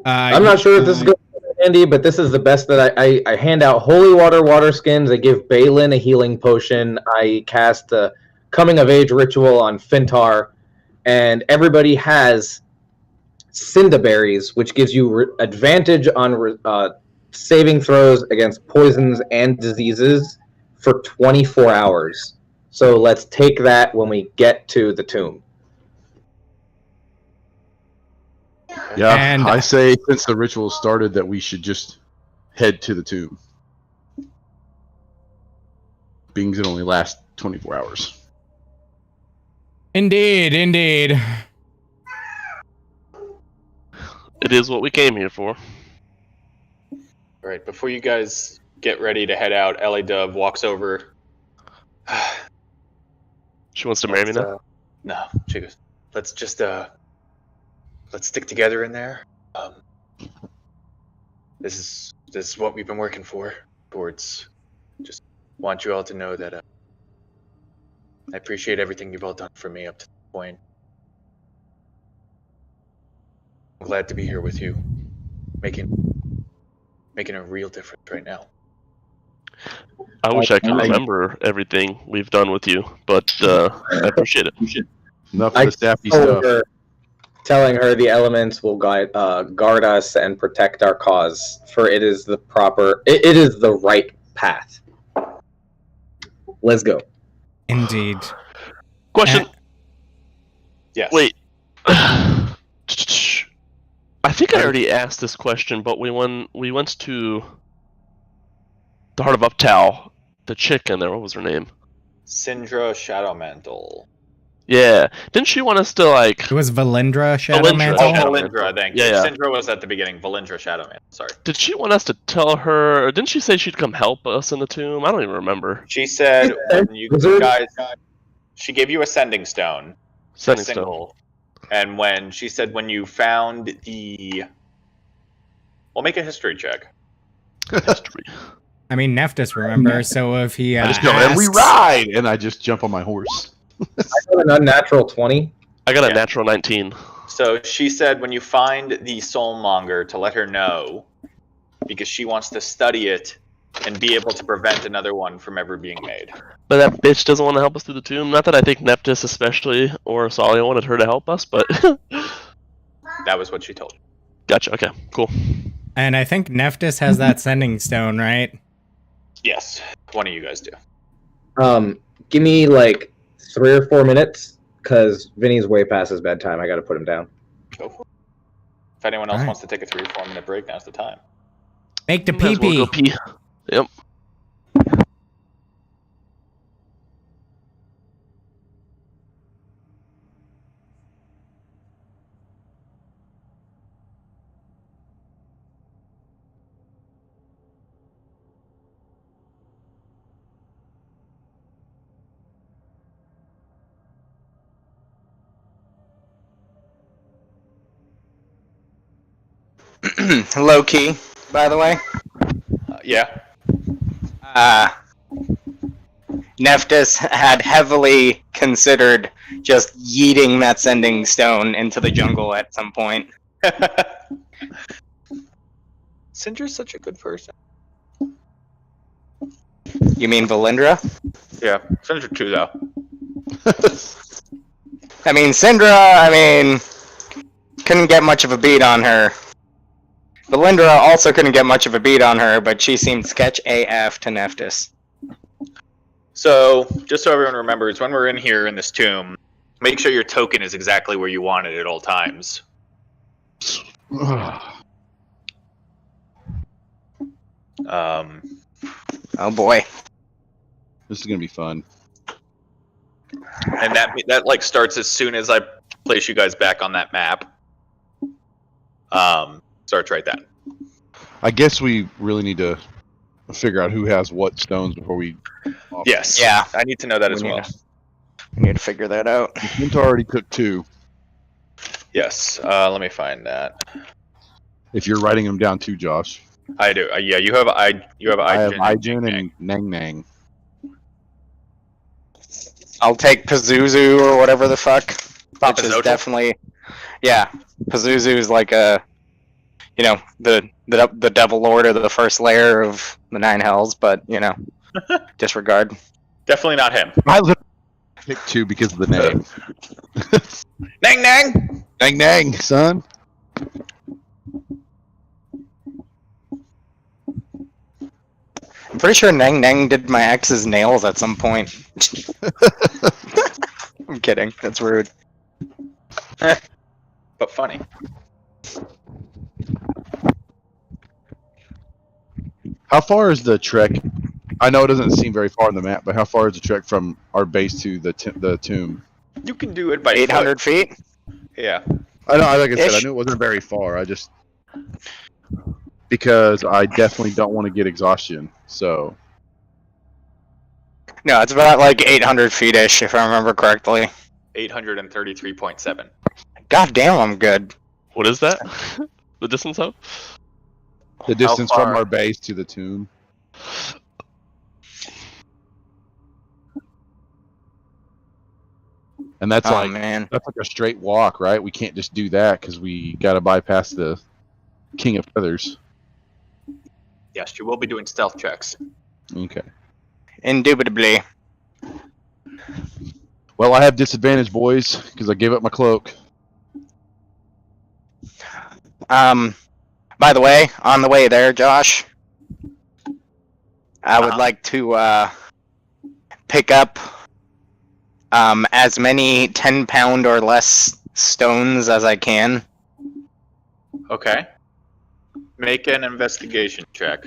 I'm not sure if this is good, Andy, but this is the best that I hand out holy water skins. I give Balin a healing potion. I cast the coming of age ritual on Fintar, and everybody has Cinderberries, which gives you advantage on saving throws against poisons and diseases for 24 hours. So let's take that when we get to the tomb. Yeah, And- I say since the ritual started that we should just head to the tomb. Being it only lasts 24 hours. Indeed. It is what we came here for. All right, before you guys get ready to head out, Ellie Dove walks over. She wants to marry me now? No, she goes, let's just, let's stick together in there. This is what we've been working towards. Just want you all to know that I appreciate everything you've all done for me up to this point. I'm glad to be here with you, making a real difference right now. I wish I could remember everything we've done with you, but I appreciate it. Enough of the sappy stuff. Telling her the elements will guard us and protect our cause, for it is the right path. Let's go. Indeed. Question. Yes. Wait. I think I already asked this question, but we went to the Heart of Uptal. The chick in there, what was her name? Syndra Shadowmantle. Yeah. Didn't she want us to, like... It was Valindra Oh, Shadowmantle? Valindra, thank you. Yeah. Syndra was at the beginning. Valindra Shadowmantle, sorry. Did she want us to tell her... Didn't she say she'd come help us in the tomb? I don't even rember. She said when you guys... She gave you a sending stone. Sending stone. And when she said when you found the... We'll make a history check. History. I mean, Nephthys remembers, so if he I just go, and we ride! And I just jump on my horse. I got an unnatural 20. I got a natural 19. So she said when you find the soulmonger to let her know, because she wants to study it and be able to prevent another one from ever being made. But that bitch doesn't want to help us through the tomb. Not that I think Nephthys especially, or Salia wanted her to help us, but... That was what she told you. Gotcha, okay, cool. And I think Nephthys has that sending stone, right? Yes, one of you guys do. Give me like 3 or 4 minutes, because Vinny's way past his bedtime. I got to put him down. Go for it. If anyone else wants to take a 3 or 4 minute break, now's the time. Make the Might as well pee-pee. go pee. Yep. Low key, by the way. Yeah. Nephthys had heavily considered just yeeting that sending stone into the jungle at some point. Syndra's such a good person. You mean Valindra? Yeah, Syndra too, though. I mean, Syndra, couldn't get much of a beat on her. Valindra also couldn't get much of a beat on her, but she seemed sketch AF to Nephthys. So, just so everyone remembers, when we're in here in this tomb, make sure your token is exactly where you want it at all times. Oh boy. This is going to be fun. And that like starts as soon as I place you guys back on that map. Starts right then. I guess we really need to figure out who has what stones before we... Yes. Yeah. I need to know that as well. We need to figure that out. Minta already took 2. Yes. Let me find that. If you're writing them down too, Josh. I do. Yeah, you have I have Ijin Ijin and Nang Nang. I'll take Pazuzu or whatever the fuck. Which is Pazuzu? definitely... Yeah. Pazuzu is like a... the Devil Lord or the first layer of the 9 Hells, but, disregard. Definitely not him. I picked 2 because of the name. Nang Nang! Nang Nang, son. I'm pretty sure Nang Nang did my ex's nails at some point. I'm kidding. That's rude. But funny. How far is the trek? I know it doesn't seem very far on the map, but how far is the trek from our base to the tomb? You can do it by 800 foot. feet? Yeah. I know, like I said, I Ish. knew it wasn't very far. I just... Because I definitely don't want to get exhaustion, so... No, it's about like 800 feet-ish, if I remember correctly. 833.7. God damn, I'm good. What is that? The distance up? The distance far? from our base to the tomb. And that's Oh like man. that's like a straight walk, right? We can't just do that because we got to bypass the King of Feathers. Yes, you will be doing stealth checks. Okay. Indubitably. Well, I have disadvantage, boys, because I gave up my cloak. By the way, on the way there, Josh, I would Uh-huh. like to pick up as many 10-pound or less stones as I can. Okay. Make an investigation check.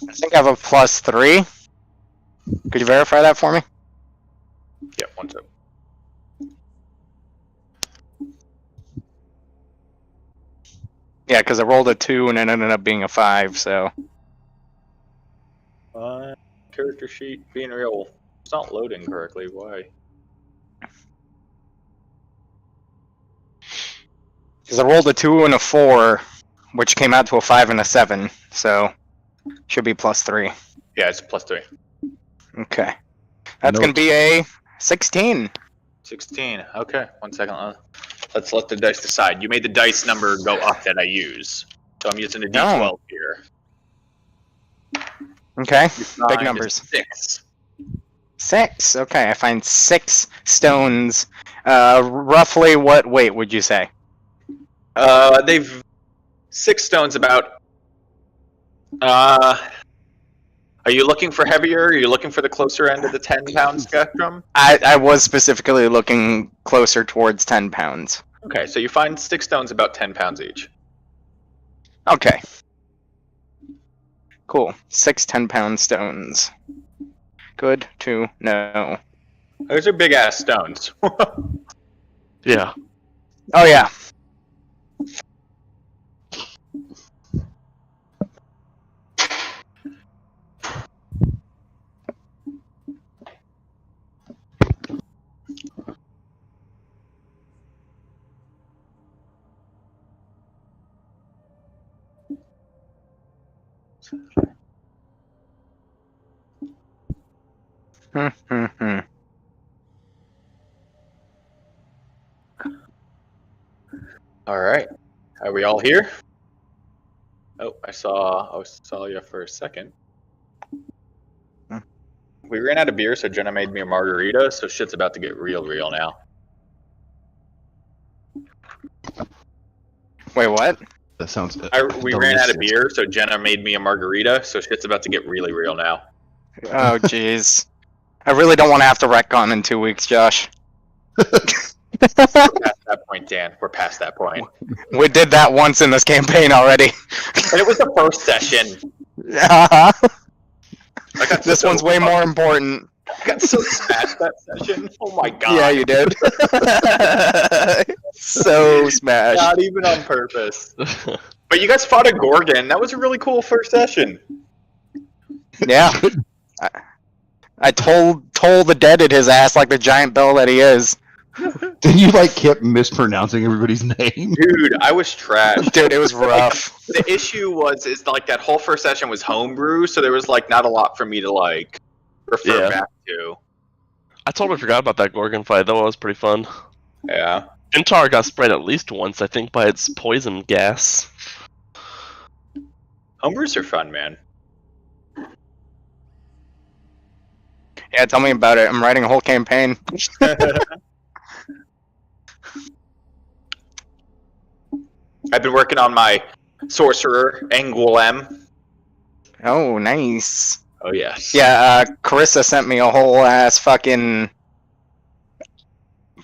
I think I have a +3. Could you verify that for me? Yeah, one sec. Yeah, because I rolled a 2 and it ended up being a 5, so... Character sheet being real. It's not loading correctly. Why? Because I rolled a 2 and a 4, which came out to a 5 and a 7, so... Should be +3. Yeah, it's +3. Okay. That's Note. gonna be a 16. 16. Okay, 1 second. Let's let the dice decide. You made the dice number go up that I use. So I'm using a D12 here. Okay. You Big find numbers. 6. 6. Okay, I find 6 stones. Roughly what weight would you say? They've 6 stones about. Are you looking for heavier? Are you looking for the closer end of the 10-pound spectrum? I was specifically looking closer towards 10 pounds. Okay, so you find 6 stones about 10 pounds each. Okay. Cool. 6 10-pound stones. Good to know. Those are big ass stones. Yeah. Oh yeah. All right, are we all here? Oh, I saw you for a second. We ran out of beer, so Jenna made me a margarita. So shit's about to get real now. Wait, what? That sounds. We ran out of delicious. beer, so Jenna made me a margarita. So shit's about to get really real now. Oh jeez. I really don't want to have to retcon in 2 weeks, Josh. Past that point, Dan. We're past that point. We did that once in this campaign already. And it was the first session. Uh-huh. I got This so one's way more important. I got so smashed that session. Oh my god. Yeah, you did. So smashed. Not even on purpose. But you guys fought a Gorgon. That was a really cool first session. Yeah. I told the dead at his ass like the giant bell that he is. Then you like kept mispronouncing everybody's name. Dude, I was trash. Dude, it was rough. The issue is like that whole first session was homebrew, so there was like not a lot for me to like refer Yeah. back to. I totally forgot about that Gorgon fight. That was pretty fun. Yeah. Dendar got sprayed at least once, I think, by its poison gas. Homebrews are fun, man. Yeah, tell me about it. I'm writing a whole campaign. I've been working on my sorcerer, Angulem. Oh, nice. Oh yes. Yeah, Carissa sent me a whole ass fucking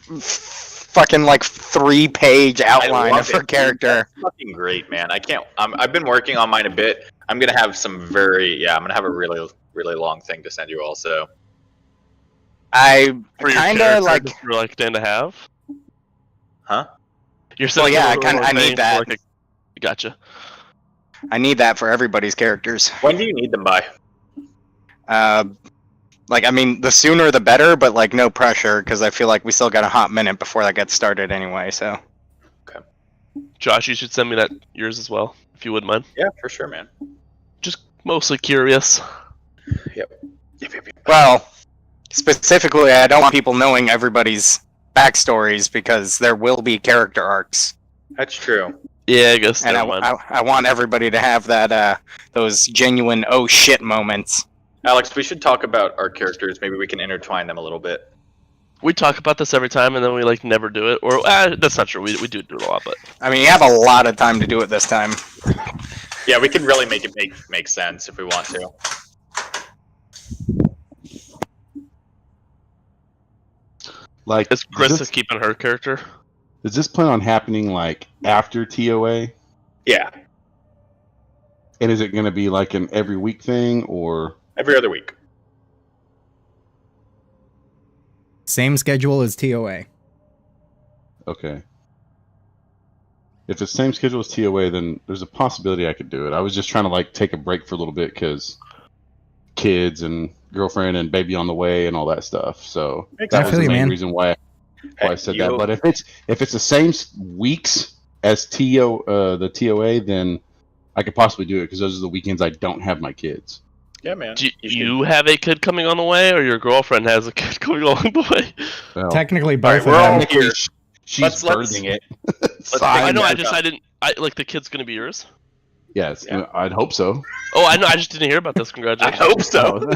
like 3-page outline love of her it, dude. character. That's fucking great, man. I can't. I've been working on mine a bit. I'm gonna have some I'm gonna have a really long thing to send you also. I For your kind character, of like. just for like Dan to have. Huh? You're Well, sending yeah, a I little need thing for, that. like, Gotcha. I need that for everybody's characters. When do you need them by? Like, I mean, the sooner the better, but like no pressure because I feel like we still got a hot minute before that gets started anyway. So. Josh, you should send me that yours as well, if you wouldn't mind. Yeah, for sure, man. Just mostly curious. Yep. Well, specifically, I don't want people knowing everybody's backstories because there will be character arcs, That's true. Yeah, I guess. and Never mind. I want everybody to have that those genuine oh shit moments. Alex, we should talk about our characters. Maybe we can intertwine them a little bit. We talk about this every time, and then we like never do it. Or that's not true. We do it a lot, but I mean, you have a lot of time to do it this time. Yeah, we can really make it make sense if we want to. Like, is Chris is keeping her character? does this plan on happening like after TOA? Yeah, And is it going to be like an every week thing or? every other week. Same schedule as TOA. Okay. If it's the same schedule as TOA, then there's a possibility I could do it. I was just trying to like take a break for a little bit because kids and girlfriend and baby on the way and all that stuff. So that was the main reason why I said that. But if it's the same weeks as the TOA, then I could possibly do it because those are the weekends I don't have my kids. Yeah, man. Do you have a kid coming on the way, or your girlfriend has a kid coming along the way? Well, Technically, both we're of all them. here. she's Let's- birthing it. I know. Fine. I didn't. Like the kid's gonna be yours. Yes, Yeah. I'd hope so. Oh, I know. I just didn't hear about this. I Congratulations. hope so.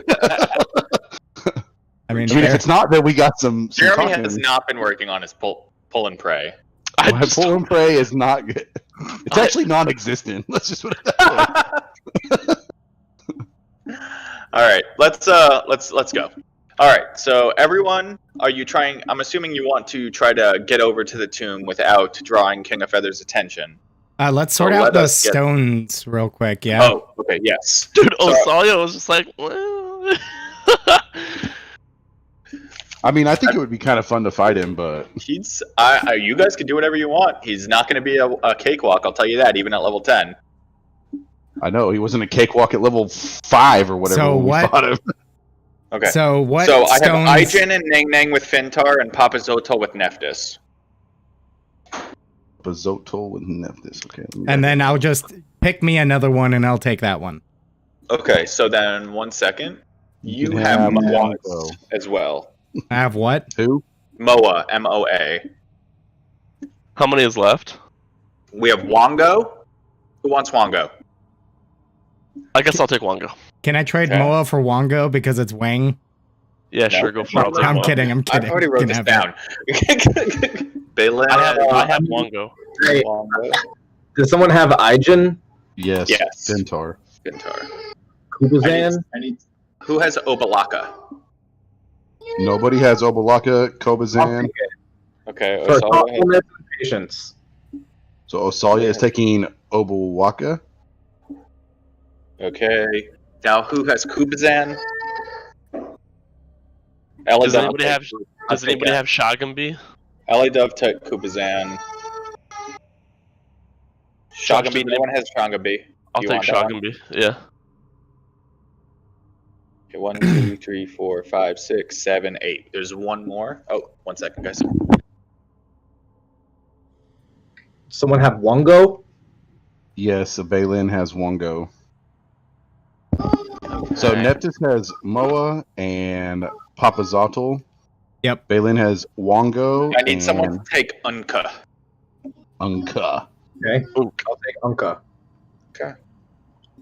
I mean, I mean, if it's not, then we got some Jeremy talking. has not been working on his pull and pray. My pull and pray is not good. It's actually non-existent. Let's just put it that way. All right, let's go. All right, so everyone, are you trying? I'm assuming you want to try to get over to the tomb without drawing King of Feathers' attention. let's sort So out let the us get- stones real quick. Yeah. Oh, okay, yes. Dude, So- Osalia was just like, well. I mean, I think it would be kind of fun to fight him, but He's. You guys can do whatever you want. He's not going to be a cakewalk. I'll tell you that, even at level 10. I know he wasn't a cakewalk at level 5 or whatever. So when what- We fought him. Okay. So what? So I have stones... Aijin and Nang Nang with Fintar and Papa Zotal with Nephthys. Bazotol with Nephthys. Okay. let me- And then I'll just pick me another one, and I'll take that one. Okay, so then 1 second. You can have Moa Mongo. as well. I have what? Who? Moa, M-O-A. How many is left? We have Wongo. Who wants Wongo? I guess I'll take Wango. Can I trade Okay. Moa for Wongo because it's Wang? Yeah, sure, go for it. I'll take I'm Wango. kidding. I'm I kidding. already You wrote can this have down. Balin. I have Wango. Hey, Wongo. does someone have Aijin? Yes. Yes. Centaur. Fintar. Kubazan? Who has Obalaka? Nobody has Obalaka, Kobazan. Okay, For Osalia has- thoughtfulness and patience. So Osalia is taking Obalaka. Okay. Now who has Kubazan? Does anybody have Shagambi? Ellie Dove took Kubazan. Shagambi, no one has Shagambi. I'll You take want that one? Shagambi. Yeah. Okay, 1, 2, 3, 4, 5, 6, 7, 8. There's one more. Oh, 1 second, guys. Someone have Wongo? Yes, Balin has Wongo. So Okay. Nephthys has Moa and Papa Zotal. Yep. Balin has Wongo. I need and someone to take Unka. Unka. Okay. I'll take Unka.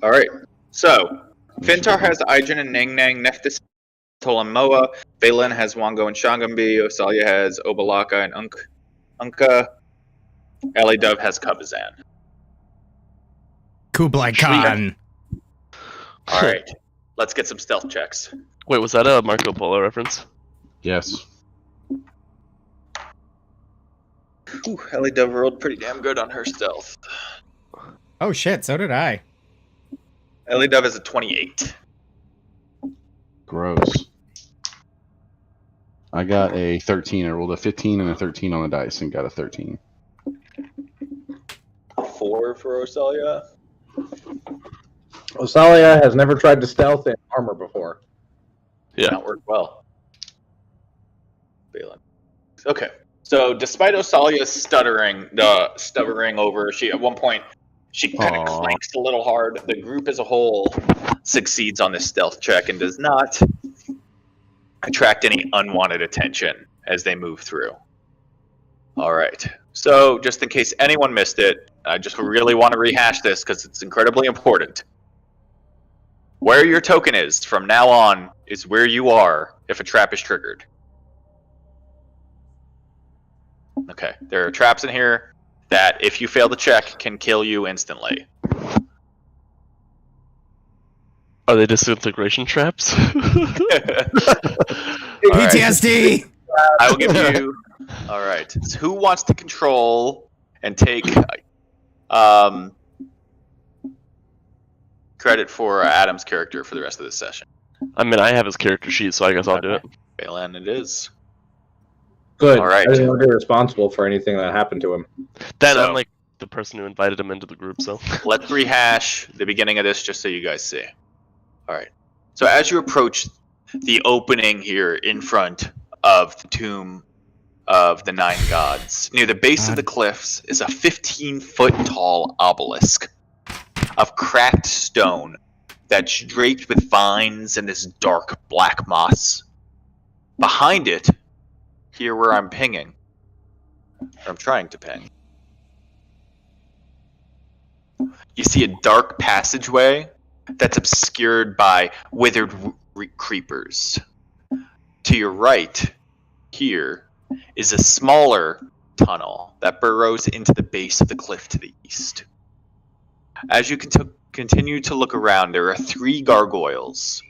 All right. So, Fintar has Aijin and Nang Nang, Nephthys, Tol and Moa. Balin has Wongo and Shagambi. Osalia has Obalaka and Unka. Ellie Dove has Kubazan. Kublai Khan. All right. Let's get some stealth checks. Wait, was that a Marco Polo reference? Yes. Ooh, Ellie Dove rolled pretty damn good on her stealth. Oh shit! So did I. Ellie Dove is a 28. Gross. I got a 13. I rolled a 15 and a 13 on the dice and got a 13. 4 for Osalia. Osalia has never tried to stealth in armor before. Yeah. Not work well. Balin. Okay. So despite Osalia stuttering over, she at one point she kind of Aw. clanks a little hard. The group as a whole succeeds on this stealth check and does not attract any unwanted attention as they move through. All right. So just in case anyone missed it, I just really want to rehash this because it's incredibly important. Where your token is from now on is where you are if a trap is triggered. Okay, there are traps in here that, if you fail the check, can kill you instantly. Are they disintegration traps? PTSD. I will give you. All right. So who wants to control and take credit for Adam's character for the rest of this session? I mean, I have his character sheet, so I guess I'll do it. Balin, it is. Good. All right. I didn't want to be responsible for anything that happened to him. Then So- I'm like the person who invited him into the group, so. Let's rehash the beginning of this just so you guys see. All right. So as you approach the opening here in front of the tomb of the 9 gods, near the base of the cliffs is a 15-foot tall obelisk of cracked stone that's draped with vines and this dark black moss. Behind it, here where I'm pinging, or I'm trying to ping, you see a dark passageway that's obscured by withered creepers. To your right, here, is a smaller tunnel that burrows into the base of the cliff to the east. As you continue to look around, there are 3 gargoyles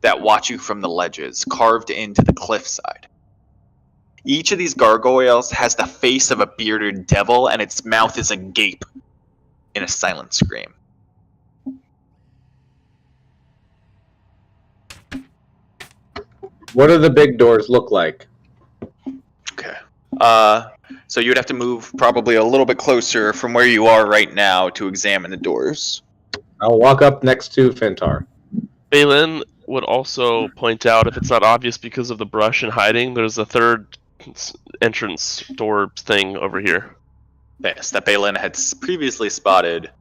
that watch you from the ledges carved into the cliffside. Each of these gargoyles has the face of a bearded devil, and its mouth is agape in a silent scream. What do the big doors look like? Okay. So you would have to move probably a little bit closer from where you are right now to examine the doors. I'll walk up next to Fentar. Balin would also point out, if it's not obvious because of the brush and hiding, there's a third entrance door thing over here. Yes, that Balin had previously spotted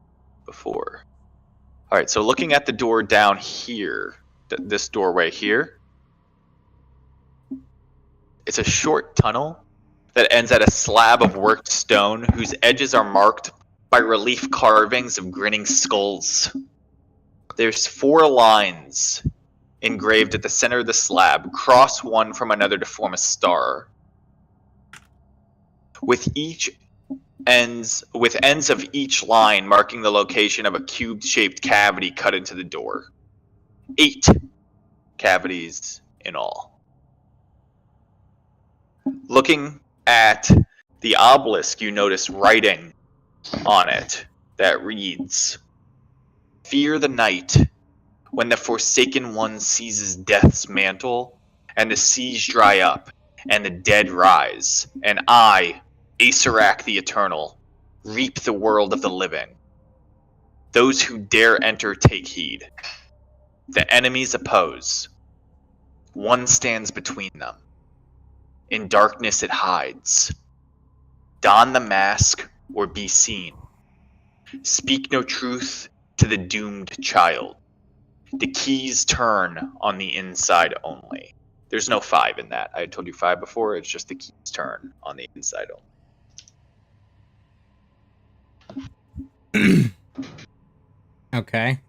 before. All right, so looking at the door down here, this doorway here, it's a short tunnel that ends at a slab of worked stone whose edges are marked by relief carvings of grinning skulls. There's 4 lines engraved at the center of the slab, cross one from another to form a star, with ends of each line marking the location of a cube-shaped cavity cut into the door. 8 cavities in all. Looking at the obelisk, you notice writing on it that reads, "Fear the night, when the Forsaken One seizes death's mantle, and the seas dry up, and the dead rise, and I, Asarak the Eternal, reap the world of the living. Those who dare enter take heed. The enemies oppose. One stands between them. In darkness it hides. Don the mask or be seen. Speak no truth to the doomed child. The keys turn on the inside only." There's no 5 in that. I had told you 5 before. It's just the keys turn on the inside only. Okay.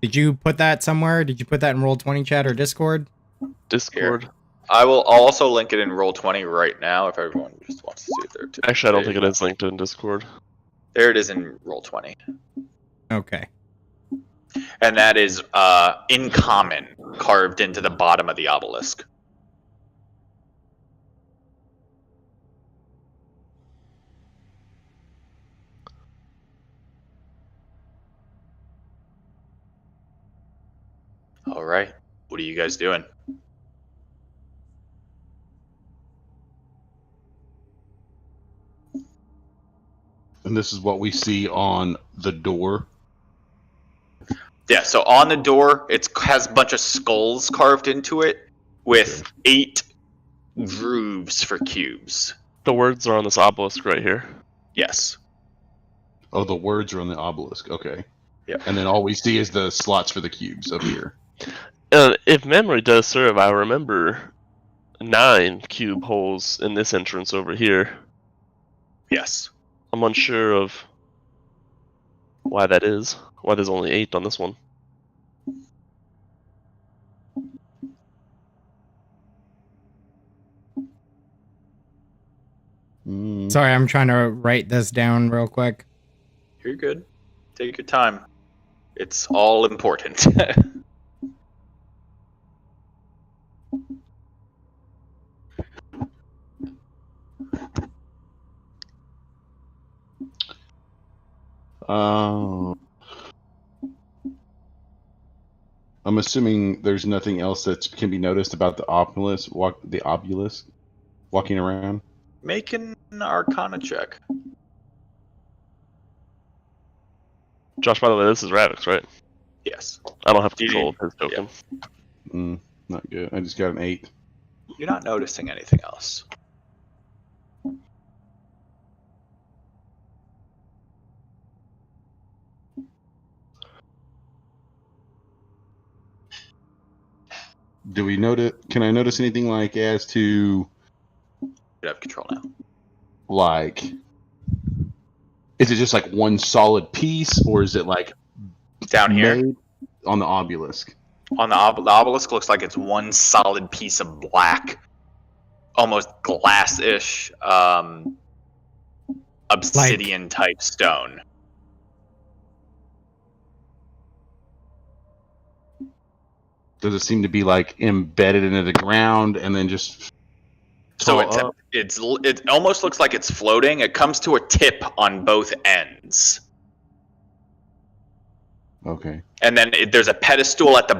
Did you put that somewhere? Did you put that in Roll20 chat or Discord? Discord. I'll also link it in Roll20 right now if everyone just wants to see it there too. Actually, I don't think it is linked in Discord. There it is in Roll20. Okay. And that is in common, carved into the bottom of the obelisk. All right. What are you guys doing? And this is what we see on the door. Yeah, so on the door, it has a bunch of skulls carved into it with 8 grooves for cubes. The words are on this obelisk right here. Yes. Oh, the words are on the obelisk. Okay. Yeah. And then all we see is the slots for the cubes over here. If memory does serve, I remember 9 cube holes in this entrance over here. Yes. I'm unsure of why that is. Why there's only 8 on this one. Sorry, I'm trying to write this down real quick. You're good. Take your time. It's all important. I'm assuming there's nothing else that can be noticed about the obelisk, walking around. Make an Arcana check. Josh, by the way, this is Ravix, right? Yes. I don't have control of his token. Not good. I just got an 8. You're not noticing anything else. Do we notice? Can I notice anything like as to You have control now. like? Is it just like one solid piece, or is it like Down here made on the obelisk? on the obelisk looks like it's one solid piece of black, almost glass-ish, obsidian type stone. Does it seem to be like embedded into the ground and then just? So tall up? it almost looks like it's floating. It comes to a tip on both ends. Okay. And then there's a pedestal at the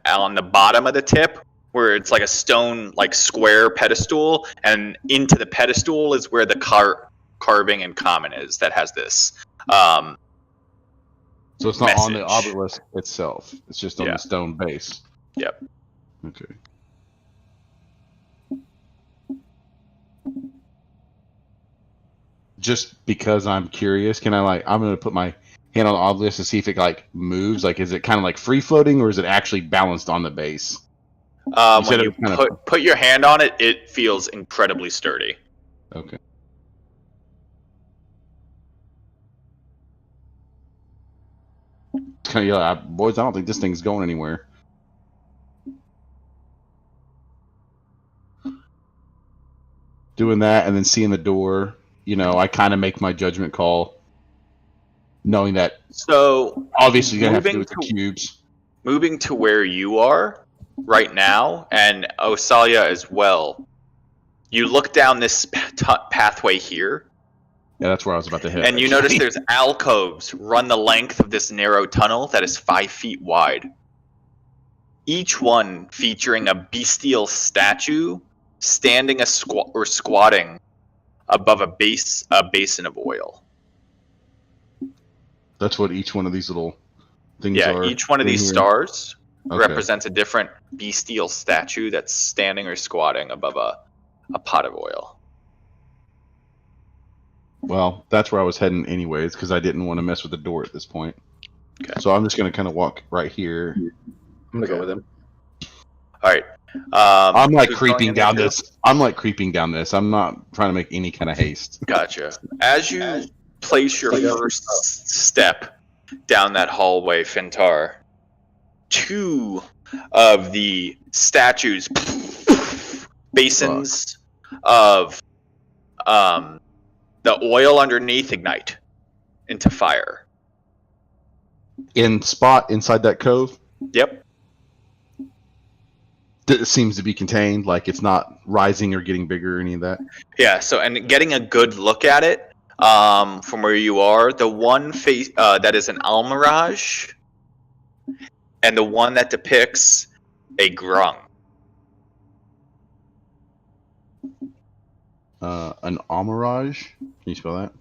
on the bottom of the tip where it's like a stone, like square pedestal, and into the pedestal is where the carving in common is that has this. So it's not on the message. obelisk itself. It's just on Yeah. the stone base. Yep. Okay. Just because I'm curious, can I I'm gonna put my hand on the obelisk to see if it like moves. Like, is it kind of like free floating, or is it actually balanced on the base? When said it you was kind of- put your hand on it, it feels incredibly sturdy. Okay. Kind of boys. I don't think this thing's going anywhere. Doing that and then seeing the door, I kind of make my judgment call, knowing that So obviously you're gonna have to do moving with the cubes. moving to where you are right now, and Osalia as well. You look down this pathway here, Yeah, that's where I was about to hit. and you notice there's alcoves run the length of this narrow tunnel that is 5 feet wide. Each one featuring a bestial statue standing or squatting above a basin of oil. That's what each one of these little things Yeah, are. each one of in these here. stars Okay. represents a different bestial statue that's standing or squatting above a pot of oil. Well, that's where I was heading anyways, because I didn't want to mess with the door at this point. Okay. So I'm just going to kind of walk right here. I'm gonna go with him. All right. I'm like who's creeping going in down there? this. I'm like creeping down this. I'm not trying to make any kind of haste. Gotcha. As you place your first step down that hallway, Fintar, 2 of the statues, basins of the oil underneath ignite into fire. In spot inside that cove, Yep. that seems to be contained. Like it's not rising or getting bigger or any of that. Yeah, so and getting a good look at it from where you are, the one face that is an almirage and the one that depicts a grung. An Amirage. Can you spell that?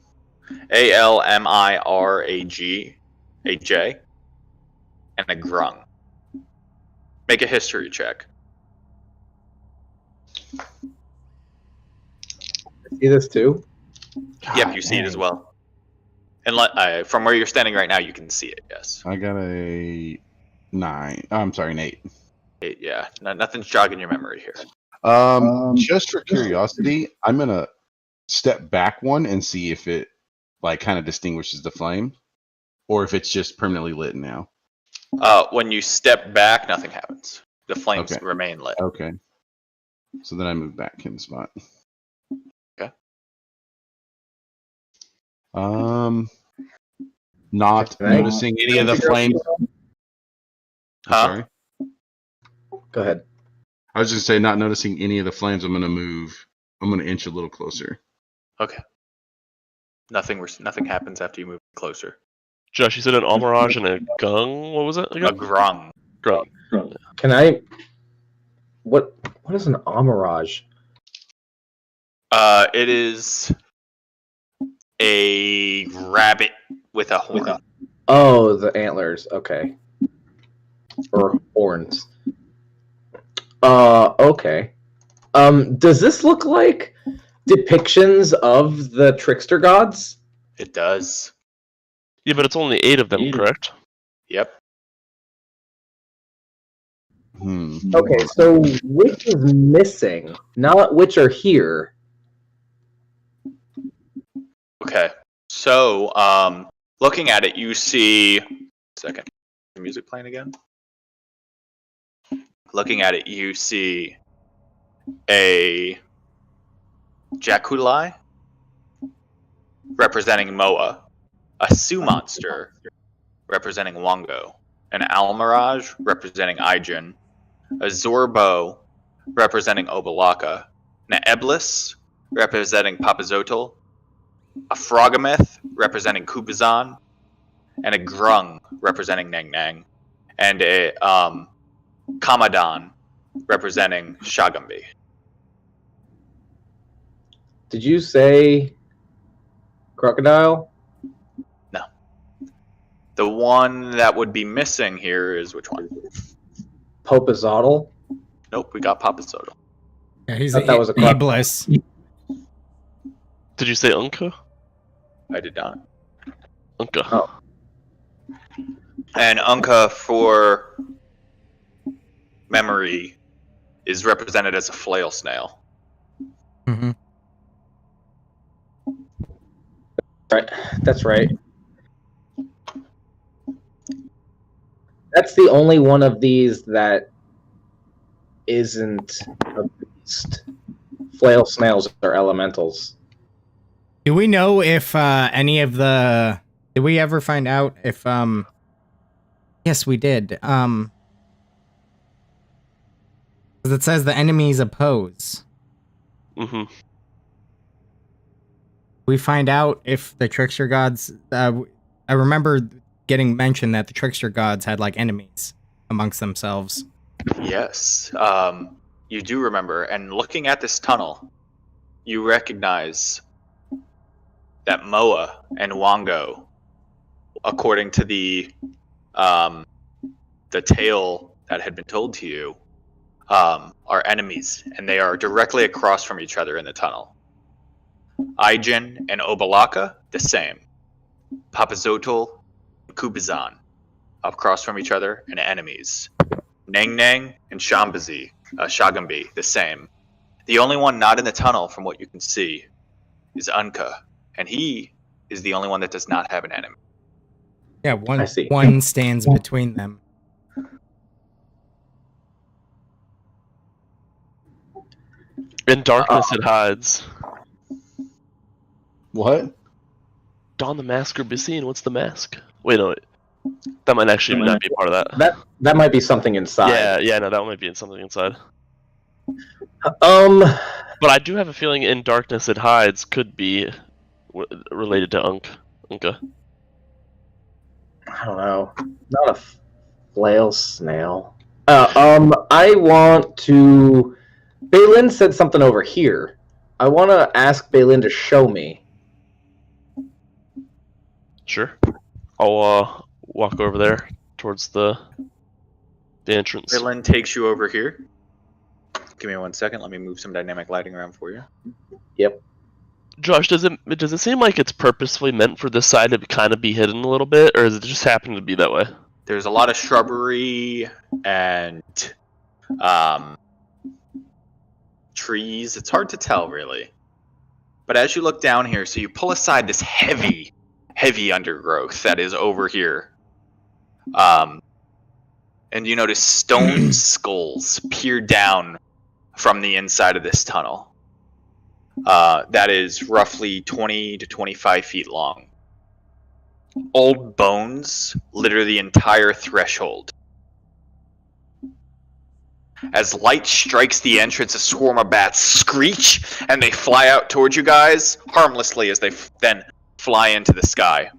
ALMIRAGAJ. and a grung. Make a history check. See this too? Yep, you see it as well. And from where you're standing right now, you can see it. Yes. I got a 9. I'm sorry, an 8. Yeah. Nothing's jogging your memory here. Just for curiosity, I'm gonna step back one and see if it like kind of distinguishes the flame, or if it's just permanently lit now. When you step back, nothing happens. The flames Okay. remain lit. Okay. So then I move back in the spot. Okay. Not noticing any of the flames. Huh? Sorry. Go ahead. I was just saying, not noticing any of the flames. I'm gonna inch a little closer. Okay. Nothing happens after you move closer. Josh, you said an Almirage and a gung. What was it A again? grung. Grung. Can I? What is an Amirage? It is a rabbit with a horn. Oh, the antlers. Okay. Or horns. Okay. Does this look like depictions of the trickster gods? It does. Yeah, but it's only 8 of them, correct? Yep. Okay, so which is missing? Not which are here. Okay. So, looking at it, you see. Second. The music playing again? Looking at it, you see a Jaculai representing Moa, a Sioux monster representing Wongo, an Almirage representing Aijin, a Zorbo representing Obalaka, an Eblis representing Papazotl, a Frogometh representing Kubazan, and a Grung representing Nang Nang, and a Kamadan representing Shagambi. Did you say crocodile? No. The one that would be missing here is which one? Popazotl? Nope, we got Papazotl. Yeah, he's Thought that was a crocodile. Iblis. Did you say Unka? I did not. Unka. Oh. And Unka, for memory, is represented as a flail snail. Mm-hmm. Right. That's right. That's the only one of these that isn't a beast. Flail snails are elementals. Do we know if any of the? Did we ever find out if? Yes, we did. 'Cause it says the enemies oppose. Mm-hmm. We find out if the trickster gods. I remember getting mentioned that the trickster gods had like enemies amongst themselves. Yes, you do remember. And looking at this tunnel, you recognize that Moa and Wongo, according to the tale that had been told to you, are enemies, and they are directly across from each other in the tunnel. Aijin and Obalaka, the same. Papazotl and Kubazan, across from each other, and enemies. Nang Nang and Shagambi, the same. The only one not in the tunnel, from what you can see, is Unka, and he is the only one that does not have an enemy. Yeah, I see. one stands between them. In darkness it hides. What? Don the mask or be seen. What's the mask? Wait, no. That might actually not be part of that. That might be something inside. No, that might be in something inside. But I do have a feeling in darkness it hides could be related to Unka. I don't know. Not a flail snail. I want to. Balin said something over here. I want to ask Balin to show me. Sure. I'll walk over there towards the entrance. Villain takes you over here. Give me 1 second. Let me move some dynamic lighting around for you. Yep. Josh, does it seem like it's purposefully meant for this side to kind of be hidden a little bit, or does it just happen to be that way? There's a lot of shrubbery and trees. It's hard to tell, really. But as you look down here, so you pull aside this heavy undergrowth that is over here. And you notice stone skulls peer down from the inside of this tunnel. That is roughly 20 to 25 feet long. Old bones litter the entire threshold. As light strikes the entrance, a swarm of bats screech, and they fly out towards you guys, harmlessly, as they then fly into the sky.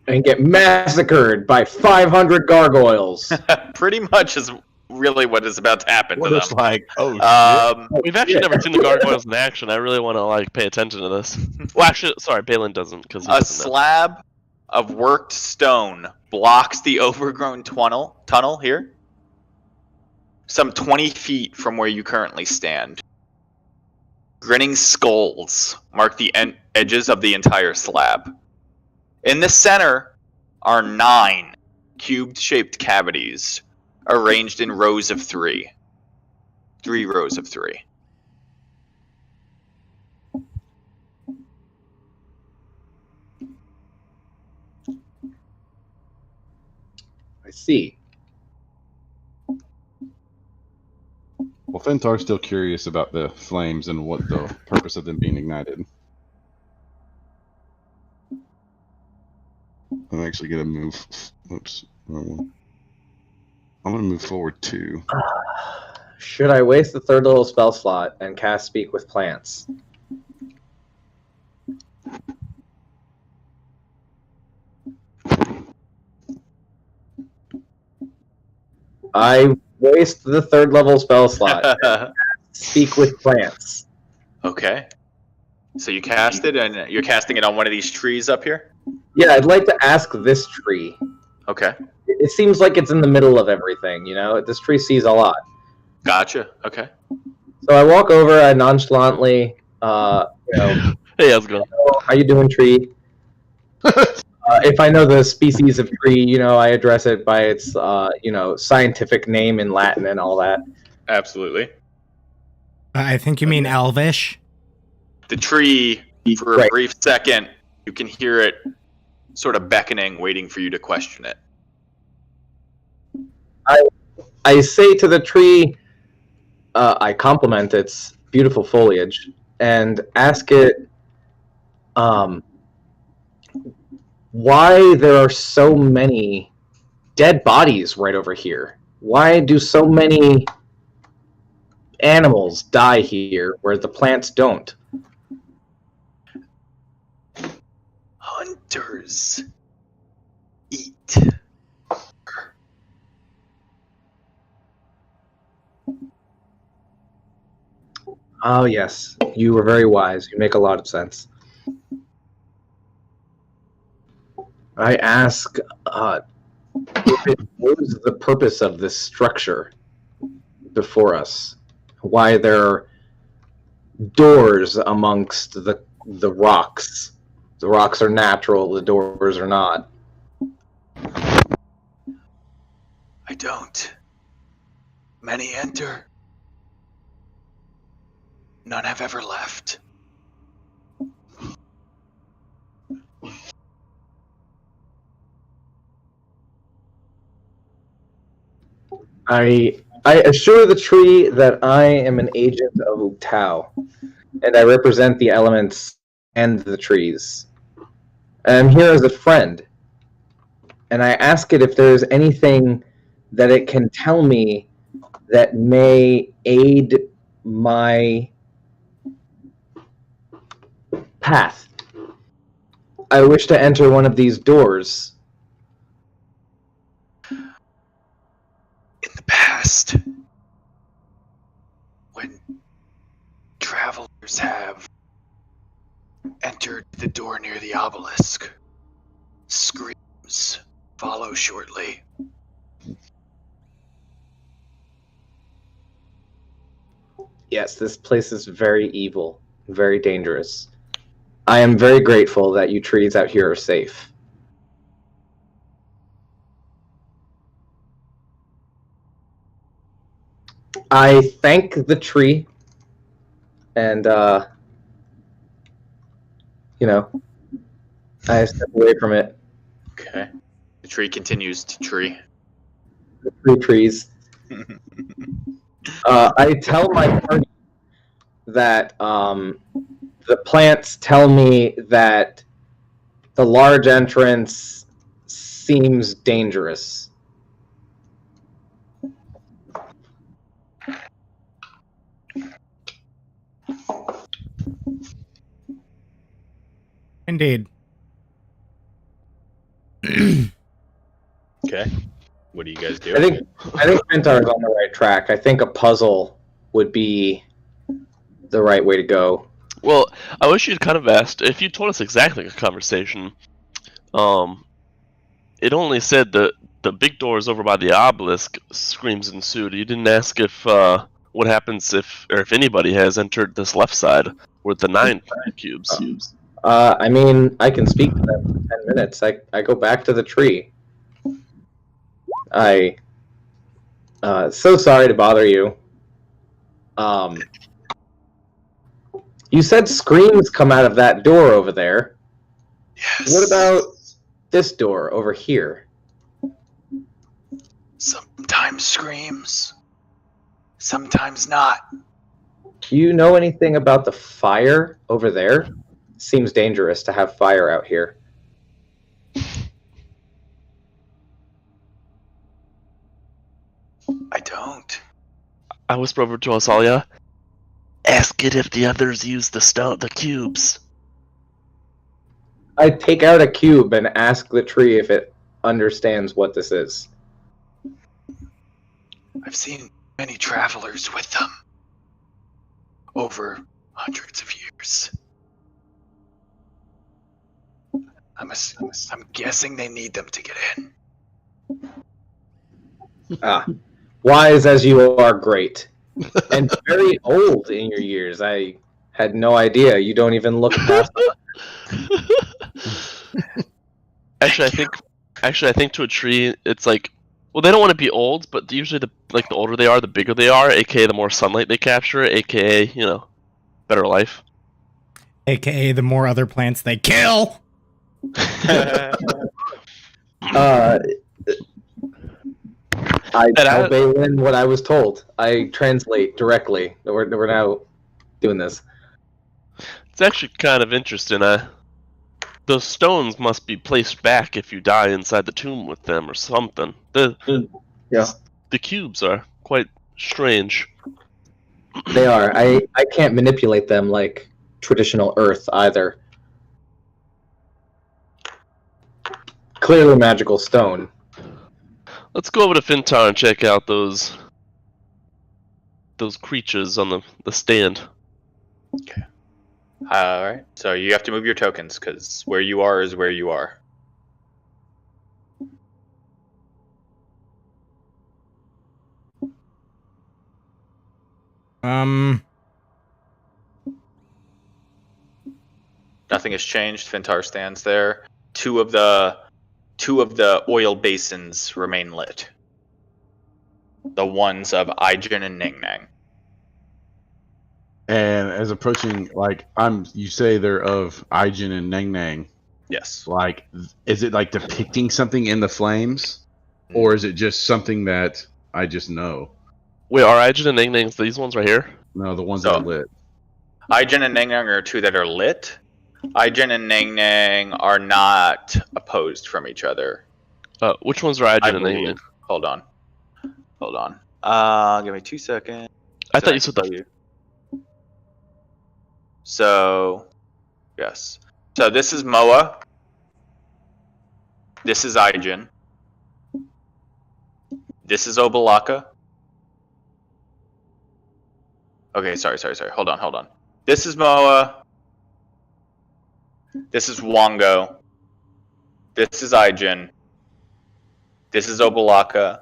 And get massacred by 500 gargoyles. Pretty much is really what is about to happen What to it's them. like, oh, We've actually never seen the gargoyles in action. I really want to pay attention to this. Well, actually, sorry, Balin doesn't because A slab of worked stone blocks the overgrown tunnel here, some 20 feet from where you currently stand. Grinning skulls mark the edges of the entire slab. In the center are 9 cube-shaped cavities arranged in rows of 3. 3 rows of 3. I see. Well, Fentar's still curious about the flames and what the purpose of them being ignited. I'm actually gonna move. Oops, wrong one. I'm gonna move forward 2. Should I waste the third level spell slot and cast Speak with Plants? I waste the third level spell slot. Speak with Plants. Okay. So you cast it, and you're casting it on one of these trees up here? Yeah, I'd like to ask this tree. Okay. It seems like it's in the middle of everything, you know? This tree sees a lot. Gotcha. Okay. So I walk over, I nonchalantly, hey, how's it going? how you doing, tree? If I know the species of tree, I address it by its, scientific name in Latin and all that. Absolutely. I think you mean Elvish. The tree, for a Right. brief second, you can hear it sort of beckoning, waiting for you to question it. I say to the tree, I compliment its beautiful foliage and ask it, why there are so many dead bodies right over here? Why do so many animals die here where the plants don't? Hunters eat. Oh, yes. You were very wise. You make a lot of sense. I ask, what is the purpose of this structure before us? Why there are doors amongst the rocks? The rocks are natural, the doors are not. I don't. Many enter. None have ever left. I assure the tree that I am an agent of Uktau, and I represent the elements and the trees. And I'm here as a friend, and I ask it if there's anything that it can tell me that may aid my path. I wish to enter one of these doors. In the past, when travelers have entered the door near the obelisk, screams follow shortly. Yes, this place is very evil, very dangerous. I am very grateful that you trees out here are safe. I thank the tree, and I step away from it. Okay. The tree continues to tree. The three trees. I tell my party that the plants tell me that the large entrance seems dangerous. Indeed. Okay. What do you guys do? I think Fintar is on the right track. I think a puzzle would be the right way to go. Well, I wish you'd kind of asked if you told us exactly the conversation. It only said the big door is over by the obelisk. Screams ensued. You didn't ask if what happens if anybody has entered this left side with the 9 cubes. I mean, I can speak to them for 10 minutes. I go back to the tree. So sorry to bother you. You said screams come out of that door over there. Yes. What about this door over here? Sometimes screams. Sometimes not. Do you know anything about the fire over there? Seems dangerous to have fire out here. I don't. I whisper over to Asalia. Ask it if the others use the cubes. I take out a cube and ask the tree if it understands what this is. I've seen many travelers with them. Over hundreds of years. I'm guessing they need them to get in. Wise as you are, great. And very old in your years. I had no idea. You don't even look past Actually, I think to a tree, it's like, well, they don't want to be old, but usually the older they are, the bigger they are, aka the more sunlight they capture, aka better life. AKA the more other plants they kill. I tell Balin what I was told. I translate directly. We're now doing this. It's actually kind of interesting. Those stones must be placed back if you die inside the tomb with them or something. The cubes are quite strange. They are. I can't manipulate them like traditional Earth either. Clearly magical stone. Let's go over to Fintar and check out those creatures on the stand. Okay. Alright, so you have to move your tokens, because where you are is where you are. Nothing has changed. Fintar stands there. Two of the oil basins remain lit. The ones of Aijin and Ning Nang. And as approaching, you say they're of Aijin and Nang Nang. Yes. Is it depicting something in the flames, or is it just something that I just know? Wait, are Aijin and Ning Nangs these ones right here? No, the ones that are lit. Aijin and Ning Nang are two that are lit. Aijin and Ning Nang are not opposed from each other. Which ones are Aijin and Ning Nang? Hold on. Give me 2 seconds. I thought you said that. So, yes. So this is Moa. This is Aijin. This is Obalaka. Okay, sorry. Hold on. This is Moa. This is Wongo. This is Aijin. This is Obalaka,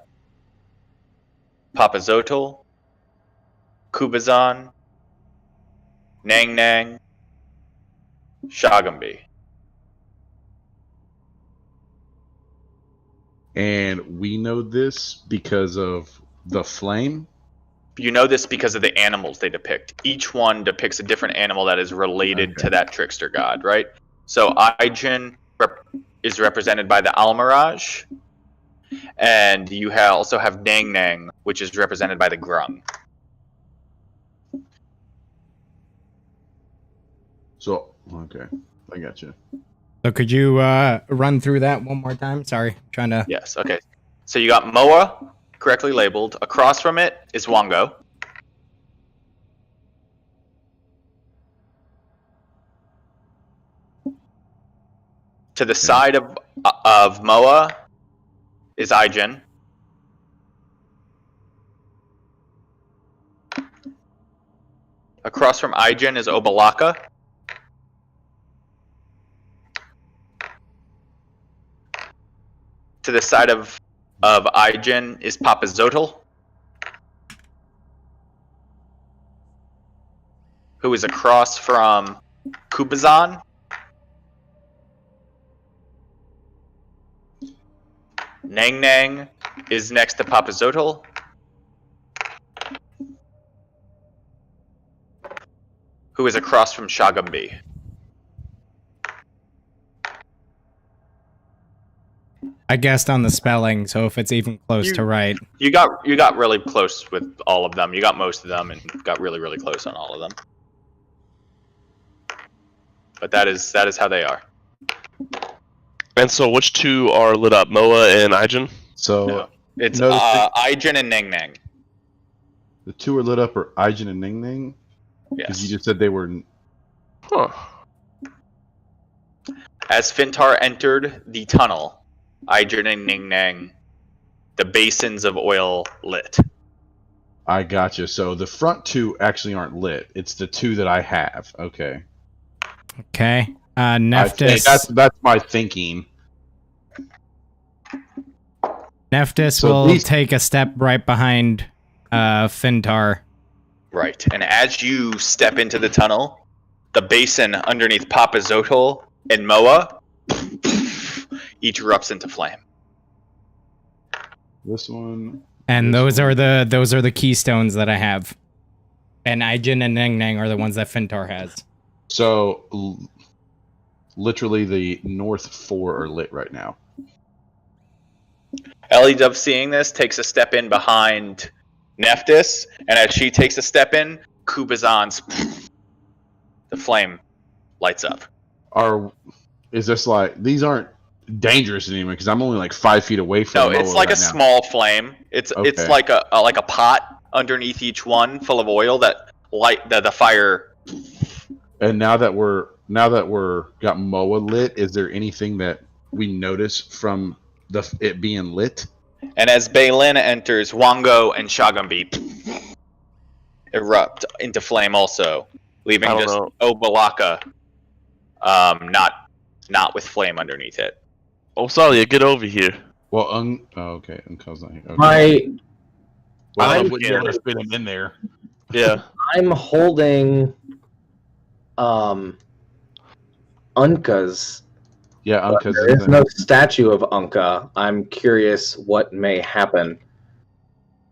Papazotl, Kubazan, Nang Nang, Shagambi. And we know this because of the flame. You know this because of the animals they depict. Each one depicts a different animal that is related to that trickster god, right? So Aijin is represented by the Almiraj, and you also have Nang Nang, which is represented by the Grung. So, okay, I got you. So could you run through that one more time? Sorry, trying to. Yes, okay. So you got Moa, correctly labeled. Across from it is Wango. To the side of Moa is Aijin. Across from Aijin is Obalaka. To the side of Aijin is Papazotl, who is across from Kubazan. Nang Nang is next to Papazotl. Who is across from Shagambi. I guessed on the spelling, so if it's even close to right. You got really close with all of them. You got most of them and got really, really close on all of them. But that is how they are. And so which two are lit up? Moa and Aijin? So No, it's Aijin and Nang Nang. the two are lit up are Aijin and Ning Ning? Because Yes. you just said they were. Huh. As Fintar entered the tunnel, Aijin and Ning Nang, the basins of oil lit. I gotcha. So the front two actually aren't lit. It's the two that I have. Okay. Okay. I think Nephthys. that's my thinking. Nephthys So will these- take a step right behind Fintar. Right. And as you step into the tunnel, the basin underneath Papazotl and Moa each erupts into flame. This one. And This those one. are the keystones that I have. And Aijin and Nang Nang are the ones that Fintar has. So literally the north four are lit right now. Ellie Dove, seeing this, takes a step in behind Nephthys, and as she takes a step in, Kubazan's the flame lights up. Is this like these aren't dangerous anymore? Because I'm only like 5 feet away from. No, Moa it's like right a now. small flame. It's Okay. like a pot underneath each one full of oil that light the fire. And now that we're got Moa lit, is there anything that we notice from it being lit? And as Baylin enters, Wango and Shagambi erupt into flame also, leaving I don't just know. Obalaka not with flame underneath it. Oh, Salia, get over here. Well, okay, Uncle's not here. Okay. My I I'm wouldn't here. want to fit him in there. Yeah. I'm holding Unka's. Yeah, But Uncle's there in is there. no statue of Unka. I'm curious what may happen.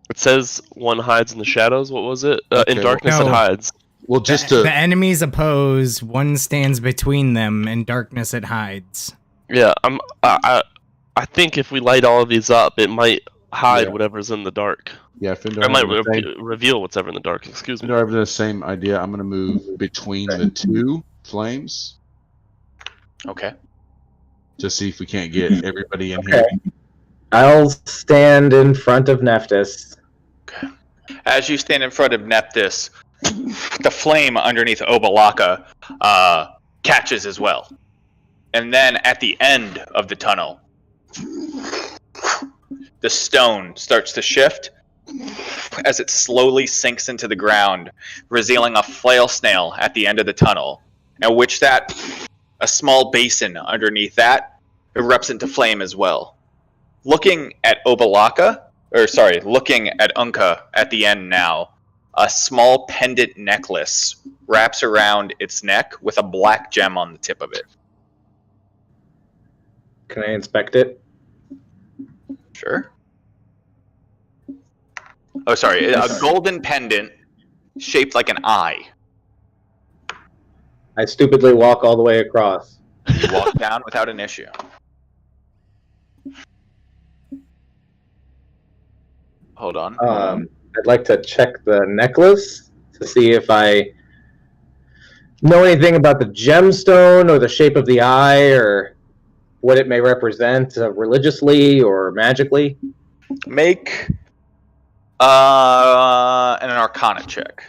It says one hides in the shadows. What was it? Okay, In darkness well- it hides. Well, just The to enemies oppose, one stands between them, in darkness it hides. Yeah, I think if we light all of these up, it might hide Yeah. whatever's in the dark. yeah, Findar Or it might has the same- reveal what's ever in the dark. Excuse me. Findar has the same idea. I'm gonna move between the two flames Okay. to see if we can't get everybody in here. I'll stand in front of Nephthys. As you stand in front of Nephthys, the flame underneath Obalaka catches as well. And then at the end of the tunnel, the stone starts to shift as it slowly sinks into the ground, revealing a flail snail at the end of the tunnel, at which a small basin underneath that erupts into flame as well. looking at looking at Unka at the end now, a small pendant necklace wraps around its neck with a black gem on the tip of it. Can I inspect it? Sure. Oh, sorry. A golden pendant shaped like an eye. I stupidly walk all the way across. You walk down without an issue. Hold on. I'd like to check the necklace to see if I know anything about the gemstone or the shape of the eye or what it may represent religiously or magically. Make an Arcana check.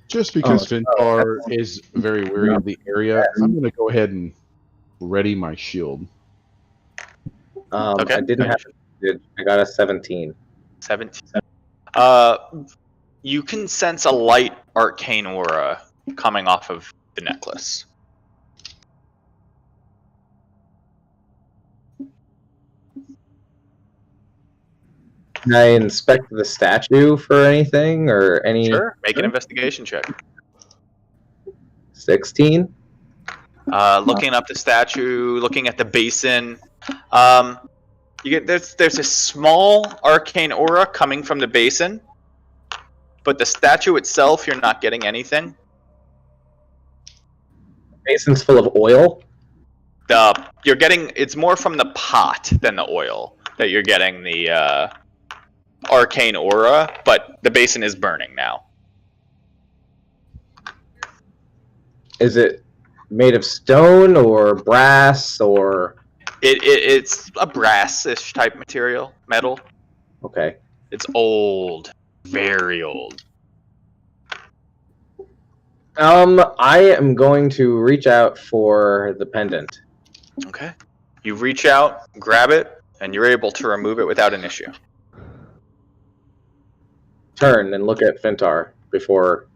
Just because Fintar is very wary of the area, I'm going to go ahead and ready my shield. Okay. I didn't have it. I got a 17. 17. You can sense a light arcane aura coming off of the necklace. Can I inspect the statue for anything or any? Sure. Make an investigation check. 16. Looking up the statue, looking at the basin. There's a small arcane aura coming from the basin, but the statue itself, you're not getting anything. The basin's full of oil. It's more from the pot than the oil that you're getting the arcane aura, but the basin is burning now. Is it made of stone or brass or? It's a brass-ish type metal. Okay. It's old, very old. I am going to reach out for the pendant. Okay. You reach out, grab it, and you're able to remove it without an issue. Turn and look at Fintar before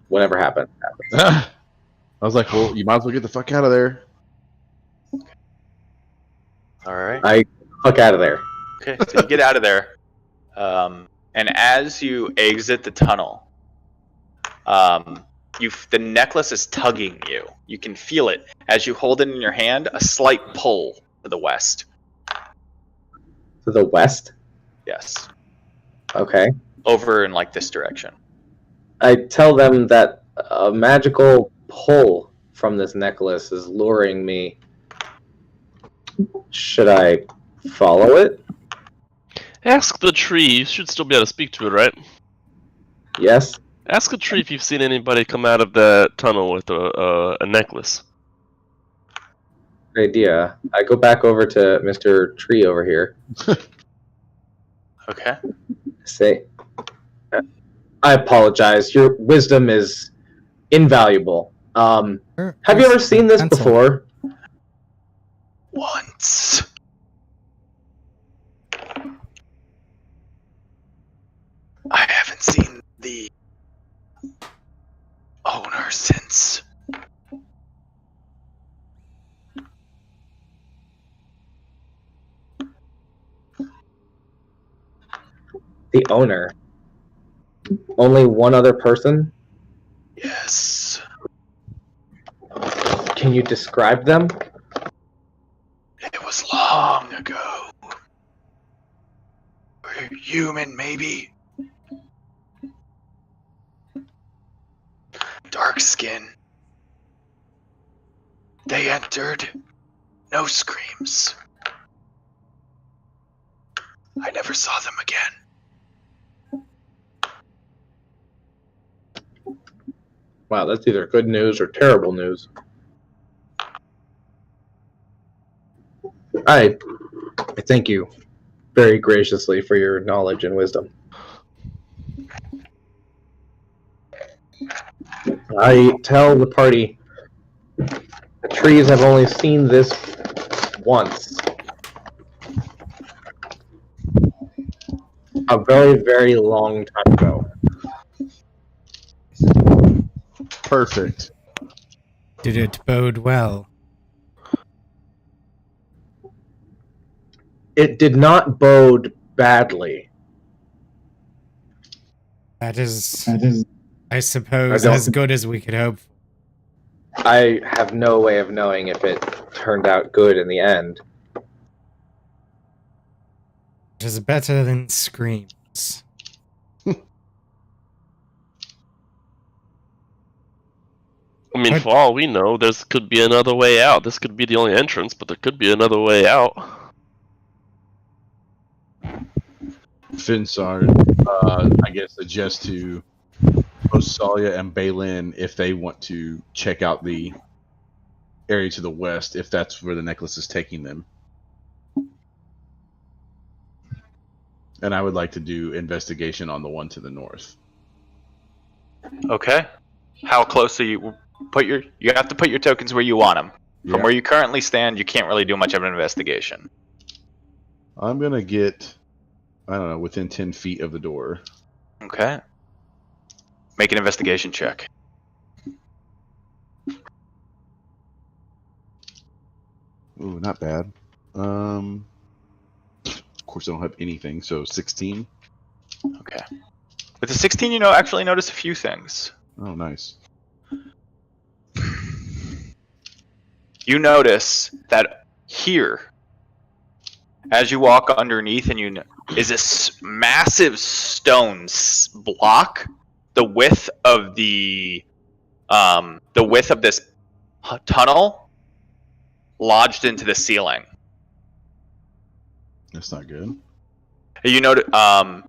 whatever happens. I was like, well, you might as well get the fuck out of there. All right. I fuck out of there. Okay, so you get out of there. And as you exit the tunnel, the necklace is tugging you. You can feel it. As you hold it in your hand, a slight pull to the west. To the west? Yes. Okay. Over in this direction. I tell them that a magical pull from this necklace is luring me. Should I follow it? Ask the tree. You should still be able to speak to it, right? Yes. Ask a tree if you've seen anybody come out of the tunnel with a necklace. Good idea. I go back over to Mr. Tree over here. Okay. Say, I apologize. Your wisdom is invaluable. Have you ever seen this before? Once. I haven't seen the owner since. The owner? Only one other person? Yes. Can you describe them? It was long ago. We're human, maybe. Dark skin. They entered. No screams. I never saw them again. Wow, that's either good news or terrible news. I thank you very graciously for your knowledge and wisdom. I tell the party the trees have only seen this once. A very, very long time ago. Perfect. Did it bode well? it did not bode badly. That is, I suppose, I don't- as good as we could hope. I have no way of knowing if it turned out good in the end. It is better than screams. I mean, What? for all we know, there could be another way out. This could be the only entrance, but there could be another way out. Finsard, I guess, suggest to Osalia and Balin if they want to check out the area to the west, if that's where the necklace is taking them. And I would like to do investigation on the one to the north. Okay. How close are you? You have to put your tokens where you want them. From Yeah. where you currently stand, you can't really do much of an investigation. I'm gonna get, I don't know, within 10 feet of the door. Okay. Make an investigation check. Ooh, not bad. Of course, I don't have anything, so 16. Okay. With the 16, you actually notice a few things. Oh, nice. You notice that here, as you walk underneath, and is this massive stone block, the width of this tunnel, lodged into the ceiling. That's not good. You notice, and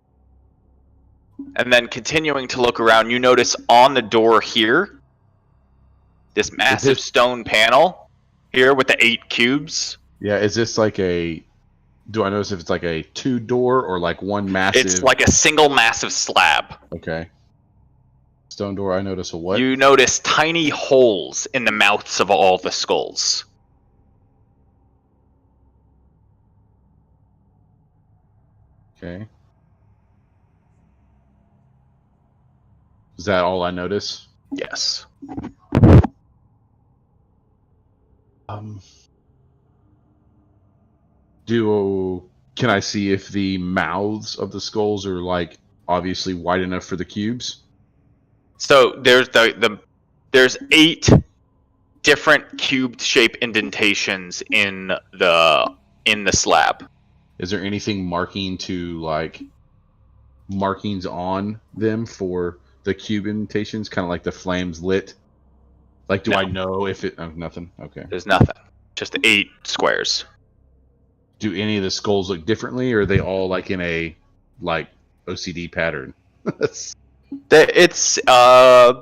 then continuing to look around, you notice on the door here, this massive stone panel here with the 8 cubes. Yeah, is this like a... Do I notice if it's like a 2-door or like one massive... It's like a single massive slab. Okay. Stone door, I notice a what? You notice tiny holes in the mouths of all the skulls. Okay. Is that all I notice? Yes. Can I see if the mouths of the skulls are like obviously wide enough for the cubes? So there's there's 8 different cubed shape indentations in the slab. Is there anything markings on them for the cube indentations, kind of like the flames lit? Like, do No. I know if it... Oh, nothing? Okay. There's nothing. Just 8 squares. Do any of the skulls look differently, or are they all like in a like OCD pattern? It's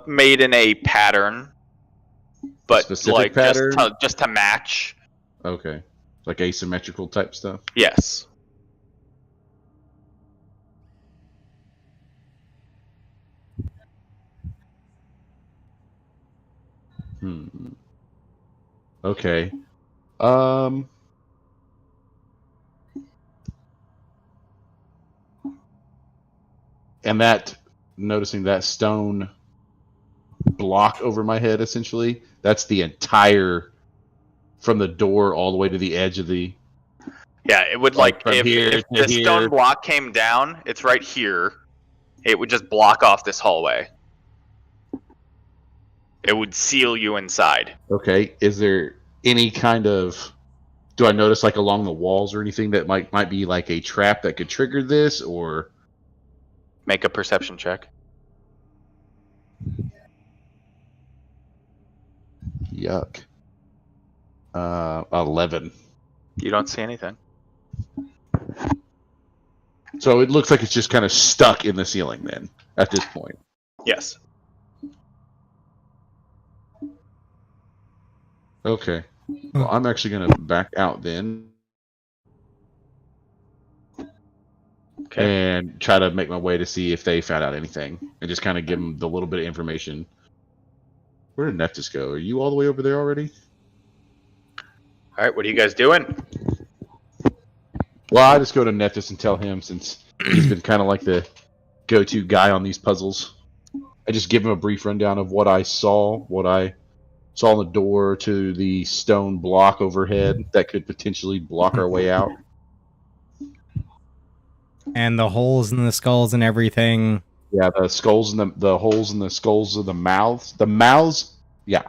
made in a pattern, but Specific like pattern? just to match. Okay. Like asymmetrical type stuff? Yes. Okay. And noticing that stone block over my head, essentially, that's the entire, from the door all the way to the edge of the... Yeah, it would Like from if here if to the here. stone block came down, it's right here. It would just block off this hallway. It would seal you inside. Okay, is there any kind of... Do I notice, like, along the walls or anything that might be like a trap that could trigger this, or... Make a perception check. Yuck. 11. You don't see anything. So it looks like it's just kind of stuck in the ceiling then, at this point. Yes. Okay. Well, I'm actually going to back out then. Okay. And try to make my way to see if they found out anything. And just kind of give them the little bit of information. Where did Neftis go? Are you all the way over there already? All right. What are you guys doing? Well, I just go to Neftis and tell him, since he's been kind of like the go-to guy on these puzzles. I just give him a brief rundown of what I saw on the door to the stone block overhead that could potentially block our way out. And the holes in the skulls and everything. Yeah, the skulls and the holes in the skulls of the mouths. The mouths, yeah.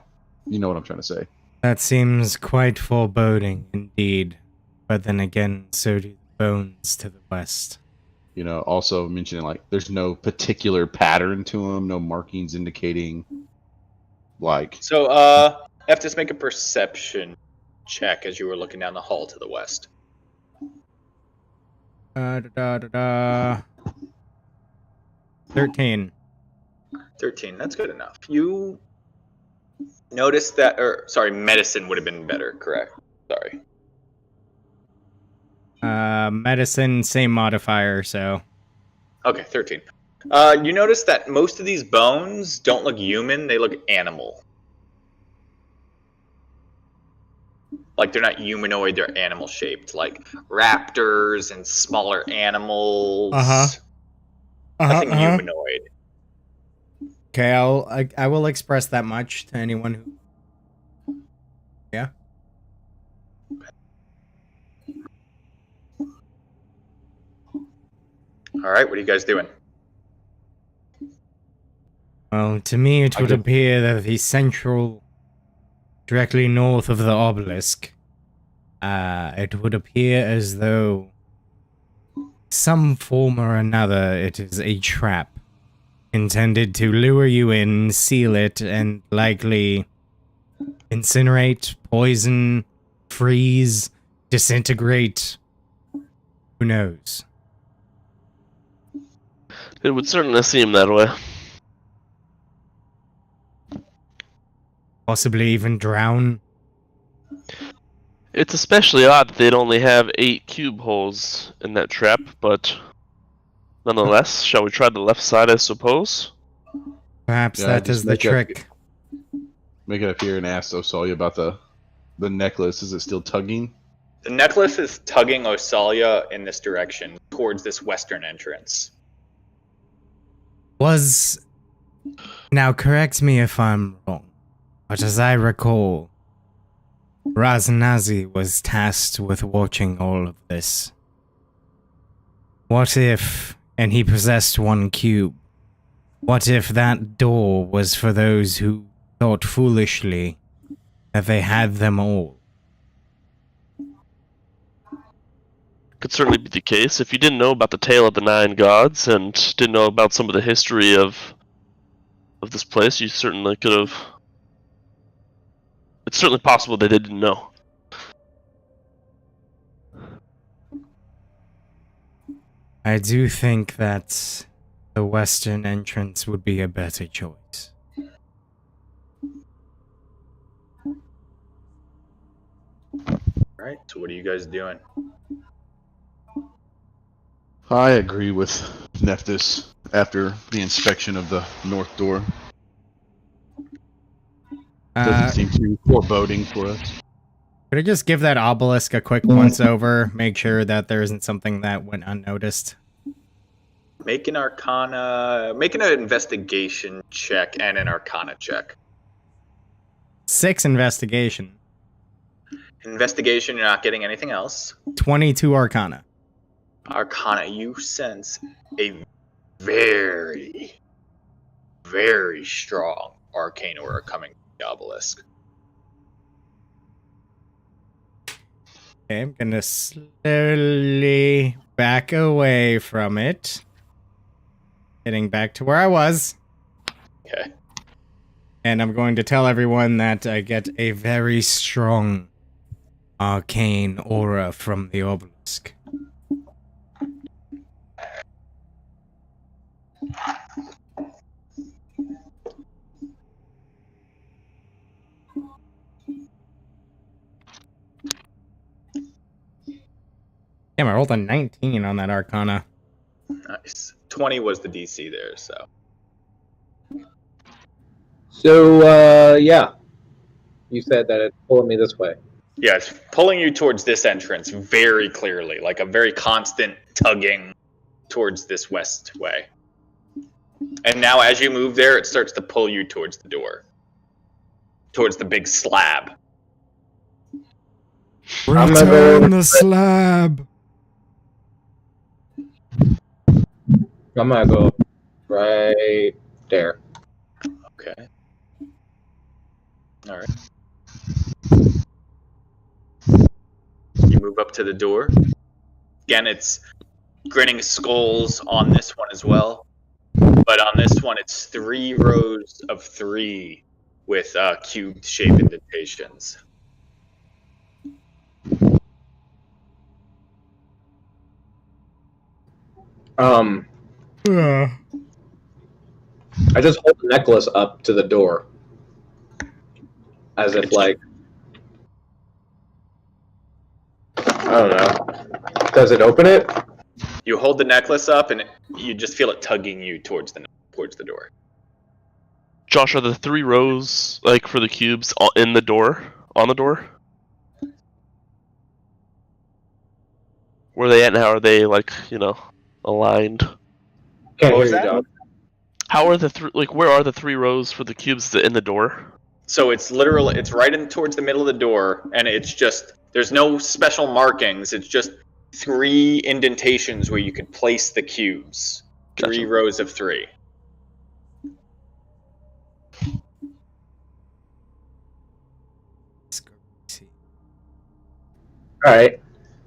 You know what I'm trying to say. That seems quite foreboding indeed. But then again, so do the bones to the west. You know, also mentioning like there's no particular pattern to them, no markings indicating like. So, have to make a perception check as you were looking down the hall to the west. 13. 13. That's good enough. You notice that, or sorry, medicine would have been better. Correct. Sorry. Medicine, same modifier, so. Okay, 13. You notice that most of these bones don't look human; they look animal. Like they're not humanoid; they're animal shaped, like raptors and smaller animals. Nothing humanoid. Okay, I will express that much to anyone who. Yeah. All right, what are you guys doing? Well, to me, it would appear that the central, directly north of the obelisk, it would appear as though some form or another it is a trap intended to lure you in, seal it, and likely incinerate, poison, freeze, disintegrate. Who knows? It would certainly seem that way. Possibly even drown. It's especially odd that they'd only have 8 cube holes in that trap, but nonetheless, shall we try the left side, I suppose? Perhaps that is the trick. Make it up here and ask Osalia about the necklace. Is it still tugging? The necklace is tugging Osalia in this direction, towards this western entrance. Now correct me if I'm wrong, but as I recall, Raznazi was tasked with watching all of this. What if, and he possessed 1 cube, what if that door was for those who thought foolishly that they had them all? Could certainly be the case. If you didn't know about the tale of the 9 gods and didn't know about some of the history of this place, you certainly could have. It's certainly possible that they didn't know. I do think that the western entrance would be a better choice. Right. So what are you guys doing? I agree with Nephthys after the inspection of the north door. Doesn't seem too foreboding for us. Could I just give that obelisk a quick once over, make sure that there isn't something that went unnoticed? Make an investigation check and an arcana check. 6 investigation. Investigation, you're not getting anything else. 22 arcana. Arcana, you sense a very, very strong arcane aura coming from the obelisk. Okay, I'm gonna slowly back away from it. Getting back to where I was. Okay. And I'm going to tell everyone that I get a very strong arcane aura from the obelisk. Damn, I rolled a 19 on that arcana. Nice. 20 was the DC there, so. So, yeah. You said that it's pulling me this way. Yeah, it's pulling you towards this entrance very clearly, like a very constant tugging towards this west way. And now as you move there, it starts to pull you towards the door. Towards the big slab. Return the slab! I'm gonna go right there. Okay. All right. You move up to the door. Again, it's grinning skulls on this one as well. But on this one, it's 3 rows of 3 with cube shape indentations. Ugh. I just hold the necklace up to the door, as if like, I don't know. Does it open it? You hold the necklace up, and you just feel it tugging you towards the door. Josh, are the 3 rows like for the cubes in the door? On the door? Where are they at now? Are they like aligned? Can't What was hear you, that? dog. How are the where are the 3 rows for the cubes in the door? So it's literally, it's right in towards the middle of the door, and it's just, there's no special markings. It's just 3 indentations where you could place the cubes. 3 Gotcha. rows of 3. All right,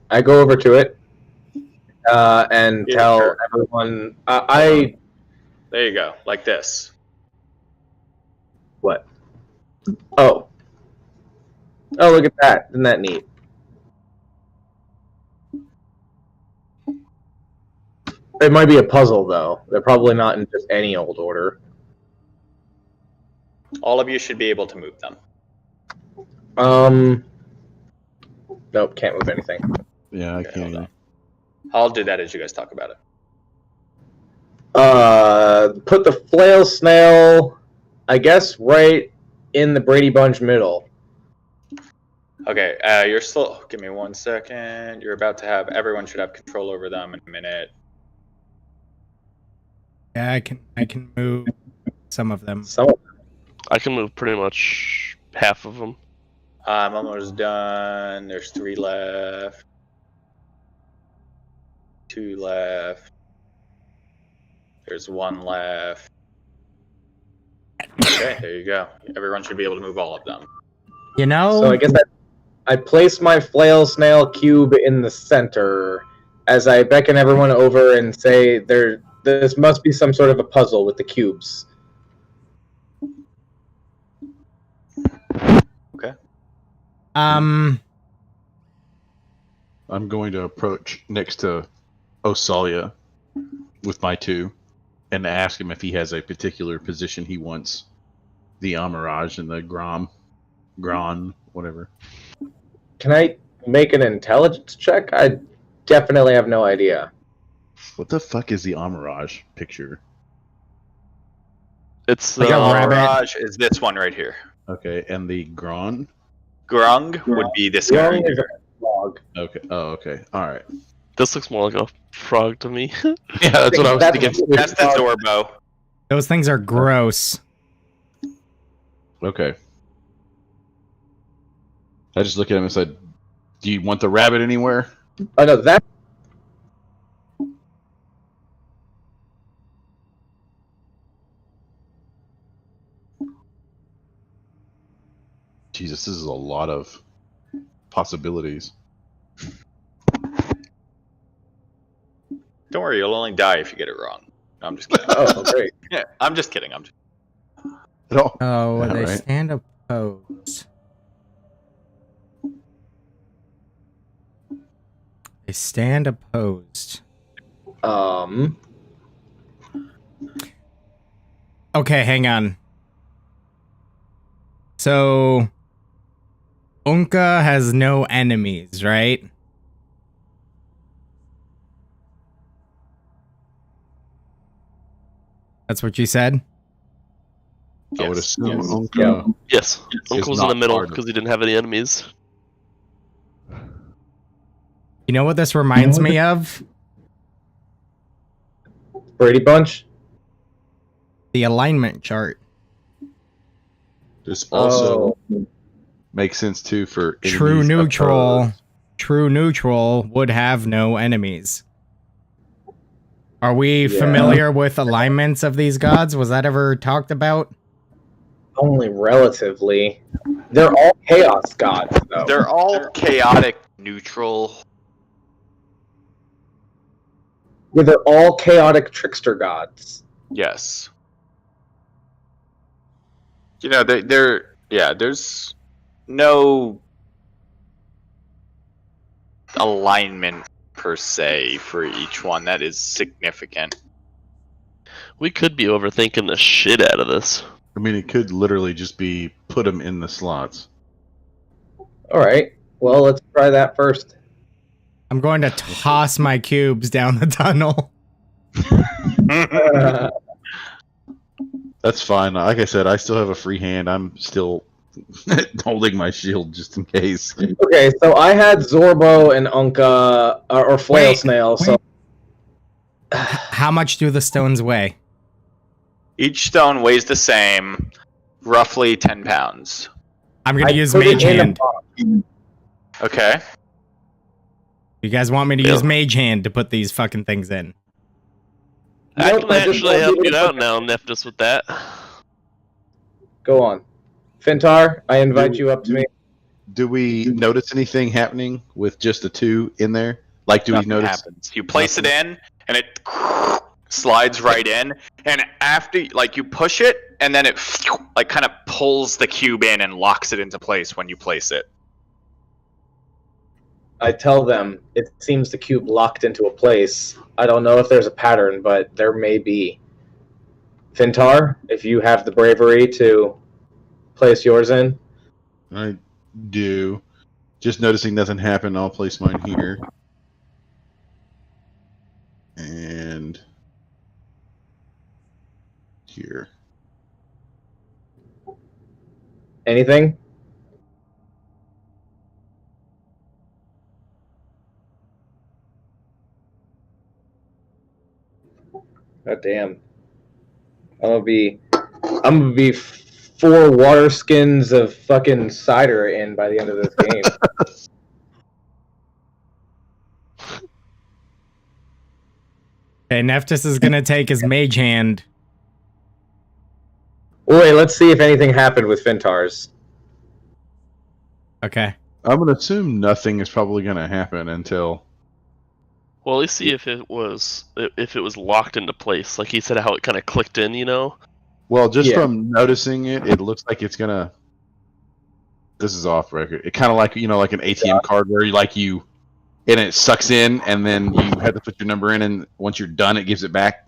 I go over to it and Yeah, tell sure. everyone. There you go, like this. What? Oh, look at that! Isn't that neat? It might be a puzzle, though. They're probably not in just any old order. All of you should be able to move them. Nope, can't move anything. Yeah, I Okay, can't. hold on. I'll do that as you guys talk about it. Put the flail snail, I guess, right in the Brady Bunch middle. Okay, you're still. Give me 1 second. You're about to have. Everyone should have control over them in a minute. Yeah, I can move some of them. I can move pretty much half of them. I'm almost done. There's 3 left. 2 left. There's 1 left. Okay, there you go. Everyone should be able to move all of them. You know, So I guess I place my flail snail cube in the center as I beckon everyone over and say this must be some sort of a puzzle with the cubes. Okay. I'm going to approach next to Osalia with my 2 and ask him if he has a particular position he wants the Amirage and the Gron, whatever. Can I make an intelligence check? I definitely have no idea. What the fuck is the Amirage picture? It's Like a rabbit. Mirage is this one right here. Okay, and the Gron? Grung would be this guy. Grung is a frog. Okay. Oh, okay. All right. This looks more like a frog to me. Yeah, that's what I was thinking. That's the Zorbo. those things are gross. Okay. I just looked at him and said, "Do you want the rabbit anywhere?" Oh no, that Jesus, this is a lot of possibilities. Don't worry, you'll only die if you get it wrong. No, I'm just kidding. oh great. Yeah, I'm just kidding. Oh, Yeah, they right. stand opposed. They stand opposed. Okay, hang on. So, Unka has no enemies, right? That's what you said? I would Yes. assume Yes. Unka. Yeah. Yes, Uncle was in not the middle part of- because he didn't have any enemies. You know what this reminds me of? Brady Bunch. The alignment chart. This also Oh. makes sense too for True enemies neutral. opposed. True neutral would have no enemies. Are we Yeah. familiar with alignments of these gods? Was that ever talked about? Only relatively. They're all chaos gods, though. They're all chaotic neutral. Yeah, they're all chaotic trickster gods. Yes. You know, they're yeah, there's no alignment per se for each one that is significant. We could be overthinking the shit out of this. I mean, it could literally just be put them in the slots. All right. Well, let's try that first. I'm going to toss my cubes down the tunnel. That's fine. Like I said, I still have a free hand. I'm still holding my shield just in case. Okay, so I had Zorbo and Unka, or Flail Wait, Snail, so How much do the stones weigh? Each stone weighs the same, roughly 10 pounds. I'm going to I use put it Mage in a Hand. box. Okay. You guys want me to Yeah. use Mage Hand to put these fucking things in? I Nope, can I just actually want help you to you out put- now, Nephthys, with that. Go on. Fintar, I invite you up to me. Do we notice anything happening with just the two in there? Like, do we Nothing notice? happens. You place it in, and it slides right in. And after, like, you push it, and then it like kind of pulls the cube in and locks it into place when you place it. I tell them it seems the cube locked into a place. I don't know if there's a pattern, but there may be. Fintar, if you have the bravery to place yours in. I do. Just noticing nothing happen, I'll place mine here. And here. Anything? God damn. I'm gonna be 4 water skins of fucking cider in by the end of this game. Okay, Nephthys is going to take his Mage Hand. Well, wait, let's see if anything happened with Fintar's. Okay. I'm going to assume nothing is probably going to happen until. Well, at least see if it was locked into place. Like he said, how it kind of clicked in, you know? Well, just Yeah. from noticing it, it looks like it's going to. This is off record. It kind of like, like an ATM card where you. And it sucks in, and then you have to put your number in, and once you're done, it gives it back.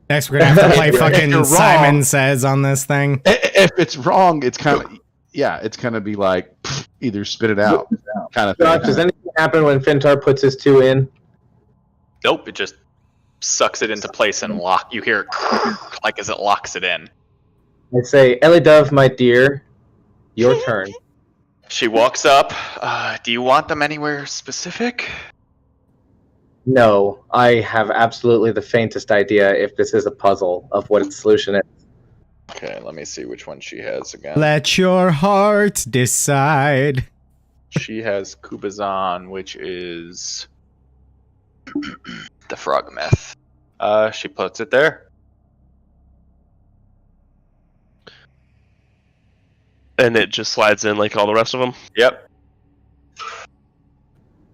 Next, we're going to have to play If you're fucking wrong- Simon Says on this thing. If it's wrong, it's kind of. Yeah, it's going to be like, either spit it out kind of thing. Josh, does anything happen when Fintar puts his 2 in? Nope, it just sucks it into place and lock. You hear like as it locks it in. I say, Ellie Dove, my dear, your turn. She walks up. Do you want them anywhere specific? No, I have absolutely the faintest idea if this is a puzzle of what its solution is. Okay, let me see which one she has again. Let your heart decide. She has Kubazan, which is the frog myth. She puts it there. And it just slides in like all the rest of them. Yep.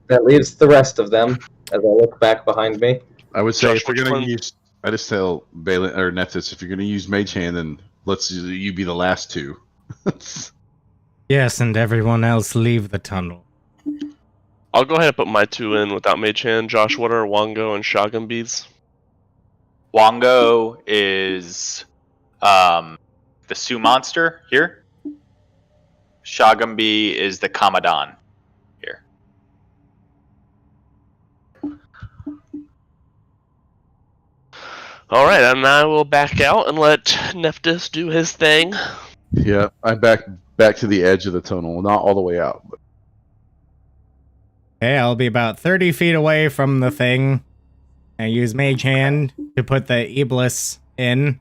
That leaves the rest of them as I look back behind me. I would say Josh, if we're which going one? to use. I just tell Balin or Nephthys, if you're going to use Mage Hand, then let's you be the last two. Yes, and everyone else leave the tunnel. I'll go ahead and put my 2 in without Mage Hand. Josh, what are Wango and Shogun beads? Wango is the Sioux monster here. Shagambi is the Kamadan here. Alright, and I will back out and let Nephthys do his thing. Yeah, I'm back to the edge of the tunnel, not all the way out. But Okay, I'll be about 30 feet away from the thing. And use Mage Hand to put the Iblis in.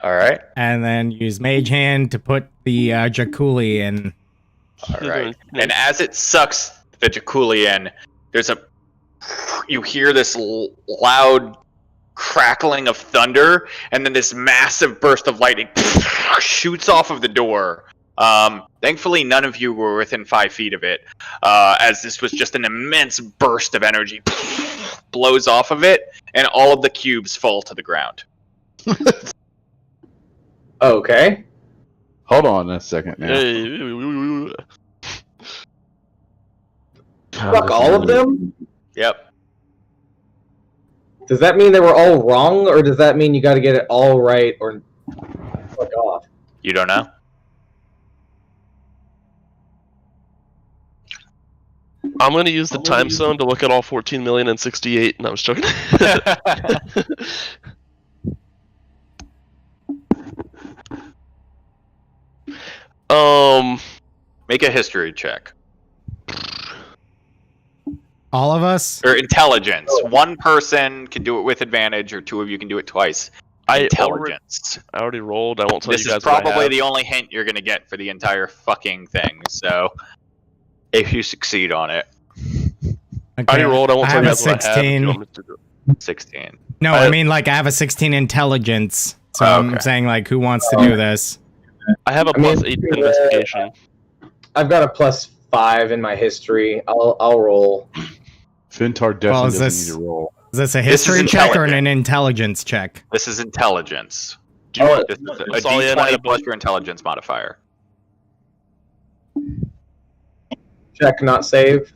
All right. And then use Mage Hand to put the Jakuli in. All right. And as it sucks the Jakuli in, there's a you hear this loud crackling of thunder, and then this massive burst of lightning shoots off of the door. Thankfully, none of you were within 5 feet of it, as this was just an immense burst of energy blows off of it, and all of the cubes fall to the ground. Okay. Hold on a second now. Fuck all of them? Yep. Does that mean they were all wrong, or does that mean you got to get it all right, or fuck off? You don't know? I'm going to use the time zone to look at all 14,068,000, and I was joking. Make a history check. All of us? Or intelligence. One person can do it with advantage, or 2 of you can do it twice. Intelligence. I already rolled. I won't tell This you guys is what I probably have. the only hint you're going to get for the entire fucking thing, so if you succeed on it. Okay. I already rolled. I won't I tell you have guys a what I have. If you 16. want me to do it. 16. No, I mean, like, I have a 16 intelligence. So I'm Okay. saying, like, who wants to do this? I have a plus 8 to investigation. I've got a +5 in my history. I'll roll. Fintar definitely Well, is doesn't this- need to roll. Is this a This is history check or an intelligent. intelligence check? This is intelligence. Do you want This is a That's all I had. I had D20 a plus bunch- your intelligence modifier. Check, not save.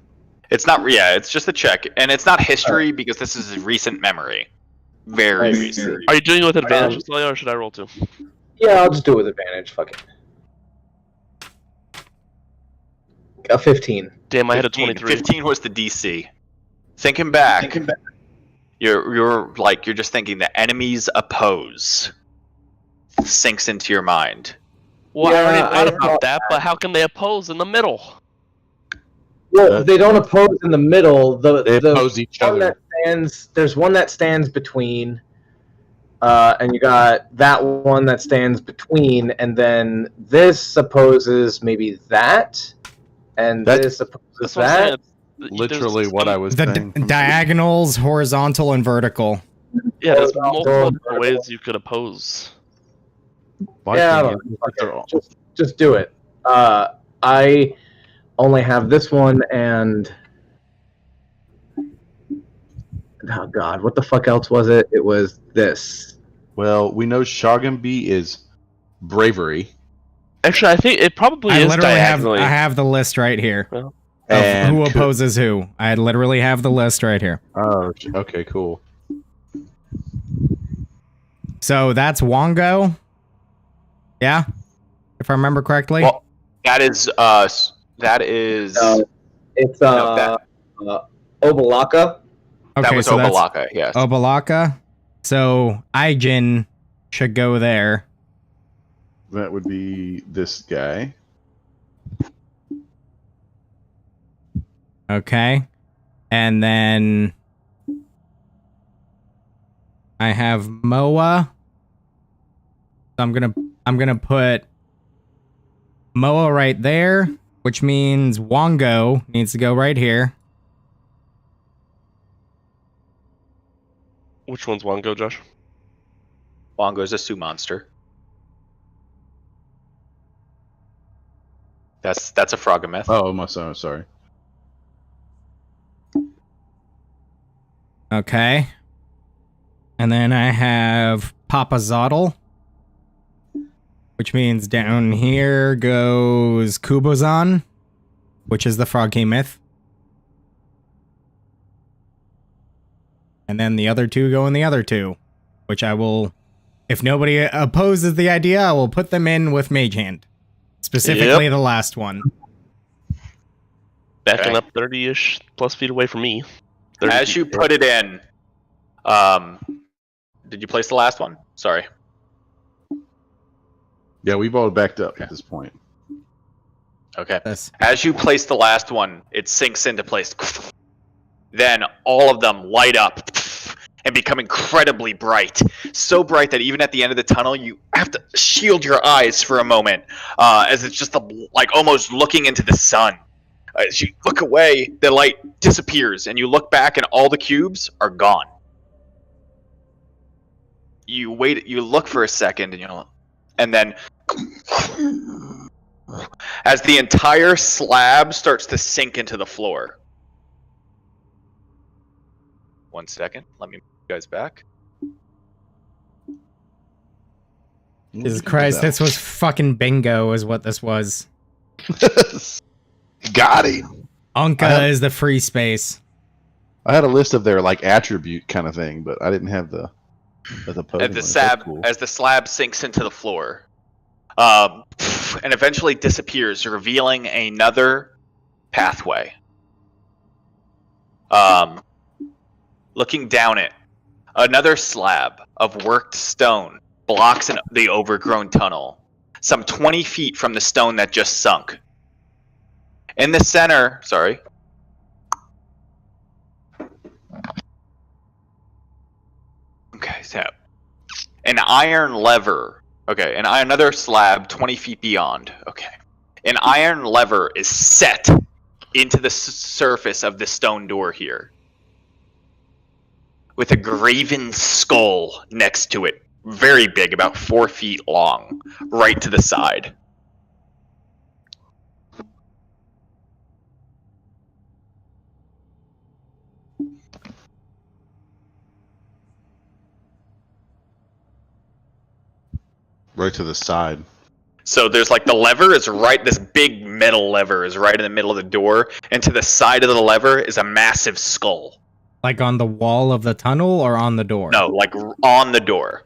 It's not, yeah, it's just a check. And it's not history because this is recent memory. Very Nice. recent. Are you doing it with advantage, Celia, or should I roll too? Yeah, I'll just do it with advantage. Fuck it. A 15. Damn, I had a 15. 23. 15 was the DC. Thinking back, you're just thinking the enemies oppose. Sinks into your mind. Well, Yeah, I already I thought about thought that, but how can they oppose in the middle? Well, they don't oppose in the middle. They The oppose each one other. that stands. There's one that stands between, and you got that one that stands between, and then this opposes maybe that, and That- this opposes That's what I'm saying. that. Literally There's what I some- was The saying. diagonals, horizontal, and vertical. Yeah, there's Horizontal multiple and different ways you could oppose. My Yeah, I thing don't is, know. they're all- Just do it. I only have this one, and oh god, what the fuck else was it? It was this. Well, we know Shagambi is bravery. Actually, I think it probably I is literally diagonally. I have the list right here Well, of And who could- opposes who. I literally have the list right here. Oh, okay, cool. So that's Wongo. Yeah, if I remember correctly. Well, that is It's No, that- Obalaka. that was so that's Obalaka, yes. Obalaka. So Aijin should go there. That would be this guy. Okay. And then I have Moa. So I'm gonna put Moa right there, which means Wongo needs to go right here. Which one's Wongo, Josh? Wongo is a Sioux monster. That's a Frogomyth. Oh, my son. Sorry. Okay. And then I have Papa Zottle, which means down here goes Kubozan, which is the Frog King myth. And then the other two go in the other two, which I will, if nobody opposes the idea, I will put them in with Mage Hand. Specifically the last one. Backing Okay. up 30-ish plus feet away from me. 30 As feet. you put it in, did you place the last one? Sorry. Yeah, we've all backed up at this point. Okay. This. As you place the last one, it sinks into place. Then all of them light up and become incredibly bright. So bright that even at the end of the tunnel, you have to shield your eyes for a moment, as it's just like almost looking into the sun. As you look away, the light disappears, and you look back, and all the cubes are gone. You wait. You look for a second, and then, as the entire slab starts to sink into the floor. 1 second. Let me move you guys back. Jesus Christ, this was fucking bingo, is what this was. Got him. Anka is the free space. I had a list of their like attribute kind of thing, but I didn't have the As the slab sinks into the floor, and eventually disappears, revealing another pathway. Looking down it, another slab of worked stone blocks the overgrown tunnel, some 20 feet from the stone that just sunk. In the center, Okay, so an iron lever. Okay, another slab 20 feet beyond. Okay. An iron lever is set into the surface of the stone door here, with a graven skull next to it. Very big, about 4 feet long, right to the side. Right to the side. So there's like the lever is right, this big metal lever is right in the middle of the door, and to the side of the lever is a massive skull. Like on the wall of the tunnel or on the door? No, like on the door.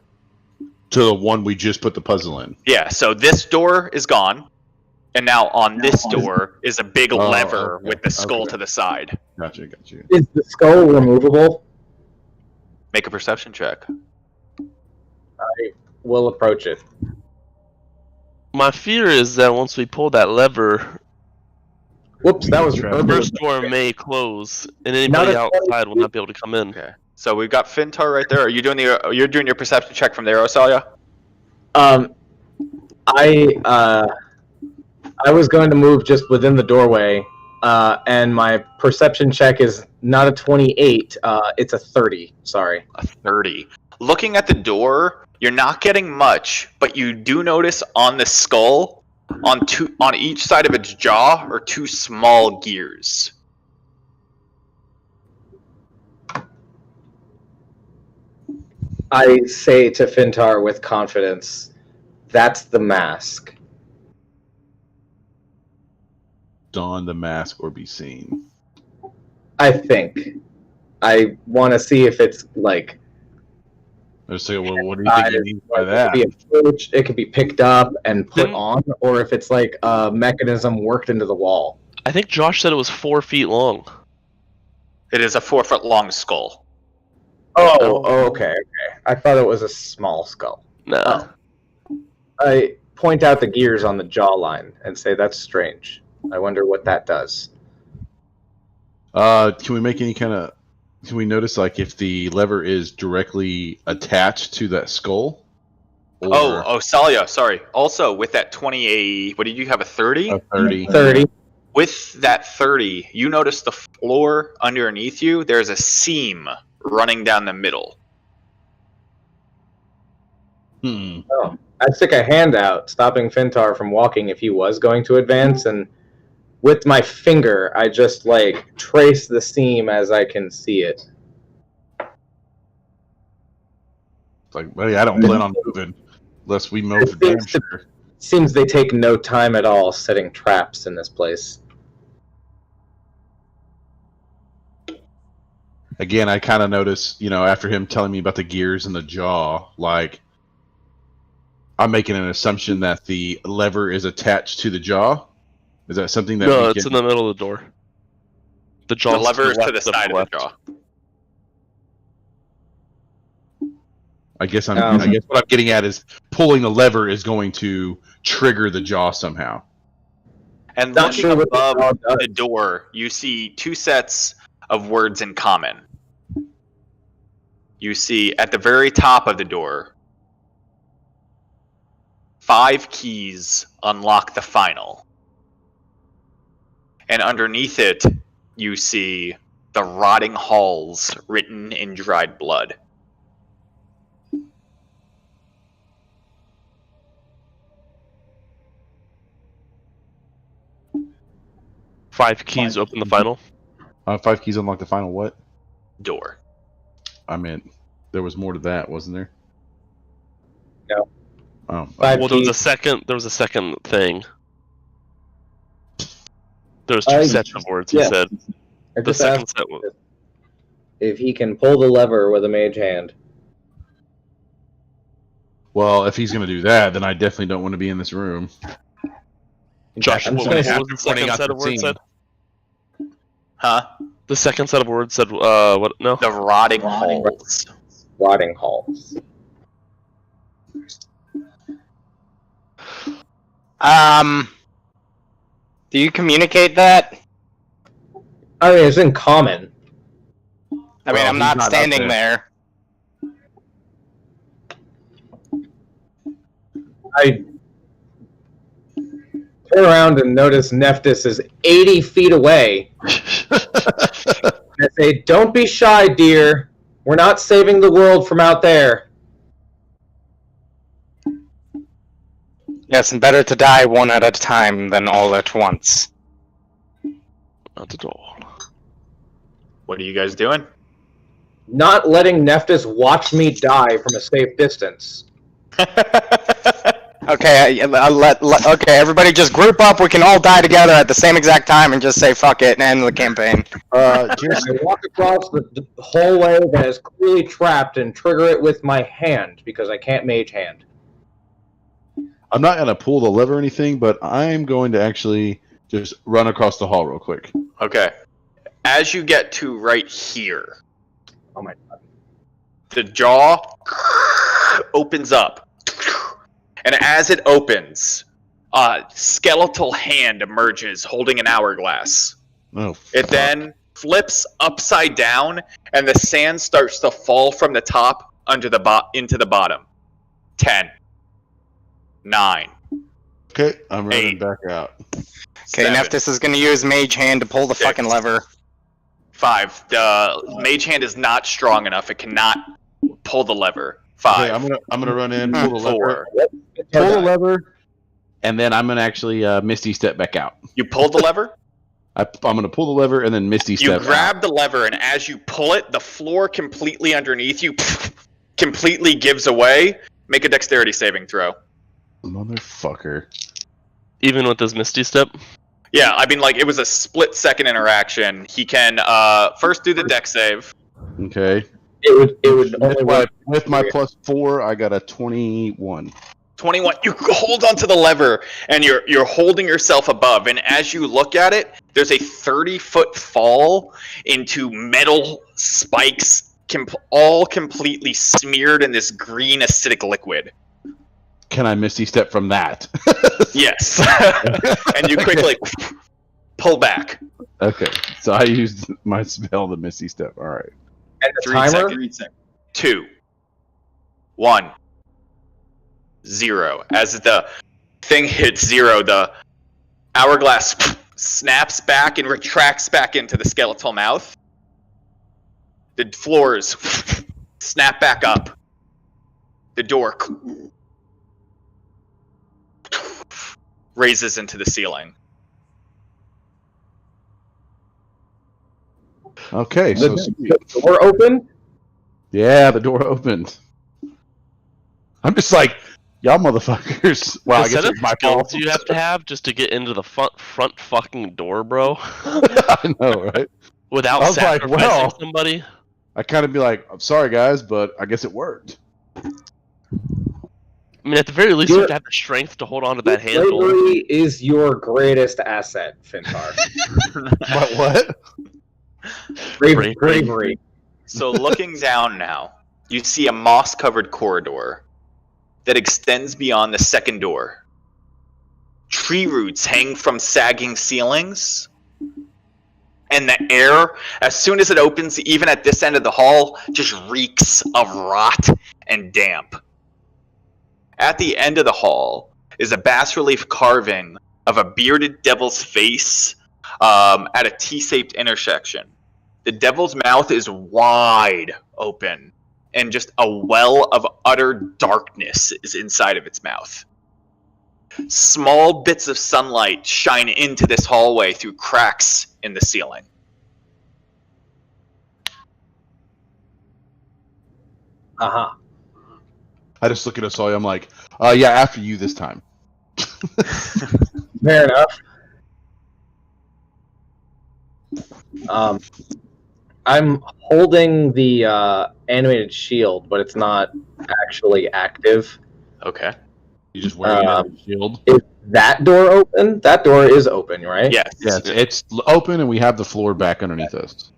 To the one we just put the puzzle in. Yeah, so this door is gone, and now on this door is a big lever with the skull to the side. Gotcha. Is the skull removable? Make a perception check. I will approach it. My fear is that once we pull that lever, Whoops, that was the first door may close, and anybody outside will not be able to come in. Okay. So we've got Fintar right there. Are you doing you're doing your perception check from there, Osalia? I was going to move just within the doorway, and my perception check is not a 28. It's a 30. Sorry. A 30. Looking at the door, you're not getting much, but you do notice on the skull, on each side of its jaw, are two small gears. I say to Fintar with confidence, that's the mask. Don the mask or be seen. I think. I want to see if it's like. Let's say, well, what do you think he means by that? It could be picked up and put on, or if it's like a mechanism worked into the wall. I think Josh said it was 4 feet long. It is a 4 foot long skull. Oh, okay. I thought it was a small skull. No. I point out the gears on the jawline and say that's strange. I wonder what that does. Can we make any kind of? Can we notice like if the lever is directly attached to that skull? Or... Salia, sorry. Also, with that 28, what did you have, a 30? A 30. 30. With that 30, you notice the floor underneath you, there's a seam running down the middle. Oh, I stick a hand out, stopping Fintar from walking if he was going to advance, and with my finger, I just like trace the seam as I can see it. It's like, buddy, I don't plan on moving unless we move for damn sure. Seems they take no time at all setting traps in this place. Again, I kind of notice, after him telling me about the gears and the jaw, like, I'm making an assumption that the lever is attached to the jaw. Is that something that? No, it's in the middle of the door. The lever is to the side of the jaw. I guess what I'm getting at is pulling the lever is going to trigger the jaw somehow. And looking above the door, you see two sets of words in common. You see at the very top of the door, 5 keys unlock the final. and underneath it, you see the rotting halls written in dried blood. Five keys open the final. 5 keys unlock the final what? Door. I meant there was more to that, wasn't there? No. Oh, Five Well, there was keys. a second thing. There was two sets of words he yeah. said. I The just second asked set was if he can pull the lever with a mage hand. well, if he's gonna do that, then I definitely don't want to be in this room. Josh. I'm What just was gonna the second set of words said? Huh? The second set of words said what? No. The rotting halls. Rotting halls. Do you communicate that? I mean, it's in common. I mean, I'm he's not not up standing there. I turn around and notice Nephthys is 80 feet away. I say, "Don't be shy, dear. We're not saving the world from out there." Yes, and better to die one at a time than all at once. Not at all. What are you guys doing? Not letting Nephthys watch me die from a safe distance. Okay, okay, everybody just group up. We can all die together at the same exact time and just say fuck it and end the campaign. Jason, I walk across the hallway that is clearly trapped and trigger it with my hand because I can't mage hand. I'm not gonna pull the lever or anything, but I'm going to actually just run across the hall real quick. Okay. As you get to right here, Oh my god. the jaw opens up. And as it opens, a skeletal hand emerges holding an hourglass. Oh, It then flips upside down, and the sand starts to fall from the top into the bottom. 10, 9. okay. I'm running 8. back out. Okay, 7, Nephthys is gonna use mage hand to pull the 6. fucking lever. 5. The mage hand is not strong enough. It cannot pull the lever. 5. Okay, I'm gonna run in, pull the lever, 4. pull the lever, and then I'm gonna actually Misty step back out. You pull the lever. I'm gonna pull the lever and then Misty You step grab out. the lever, and as you pull it, the floor completely underneath you completely gives away. Make a dexterity saving throw. Motherfucker. Even with his Misty Step? Yeah, I mean, like, it was a split-second interaction. He can first do the dex save. Okay. It would only work. With my +4, I got a 21. 21. You hold onto the lever, and you're holding yourself above. And as you look at it, there's a 30-foot fall into metal spikes, all completely smeared in this green acidic liquid. Can I Misty step from that? Yes. And you quickly pull back. Okay. So I used my spell, the Misty step. All right. And the 3 timer? seconds. 2, 1, 0. As the thing hits 0, the hourglass snaps back and retracts back into the skeletal mouth. The floors snap back up. The door raises into the ceiling. Okay. So The door open? yeah, the door opened. I'm just like, y'all motherfuckers. Well, I The guess set of it's my skills fault. you have to have just to get into the front fucking door, bro. I know, right? Without I was like, sacrificing well. somebody. I kind of be like, I'm sorry, guys, but I guess it worked. I mean, at the very least, you have to have the strength to hold on to that handle. Bravery is your greatest asset, Fintar. But what? Bravery. So looking down now, you see a moss-covered corridor that extends beyond the second door. Tree roots hang from sagging ceilings, and the air, as soon as it opens, even at this end of the hall, just reeks of rot and damp. At the end of the hall is a bas-relief carving of a bearded devil's face at a T-shaped intersection. The devil's mouth is wide open, and just a well of utter darkness is inside of its mouth. Small bits of sunlight shine into this hallway through cracks in the ceiling. Uh-huh. I just look at Osoya. I'm like, yeah, after you this time. Fair enough. I'm holding the animated shield, but it's not actually active. Okay. You just wearing a shield. Is that door open? That door is open, right? Yes. Yes, it's open, and we have the floor back underneath us.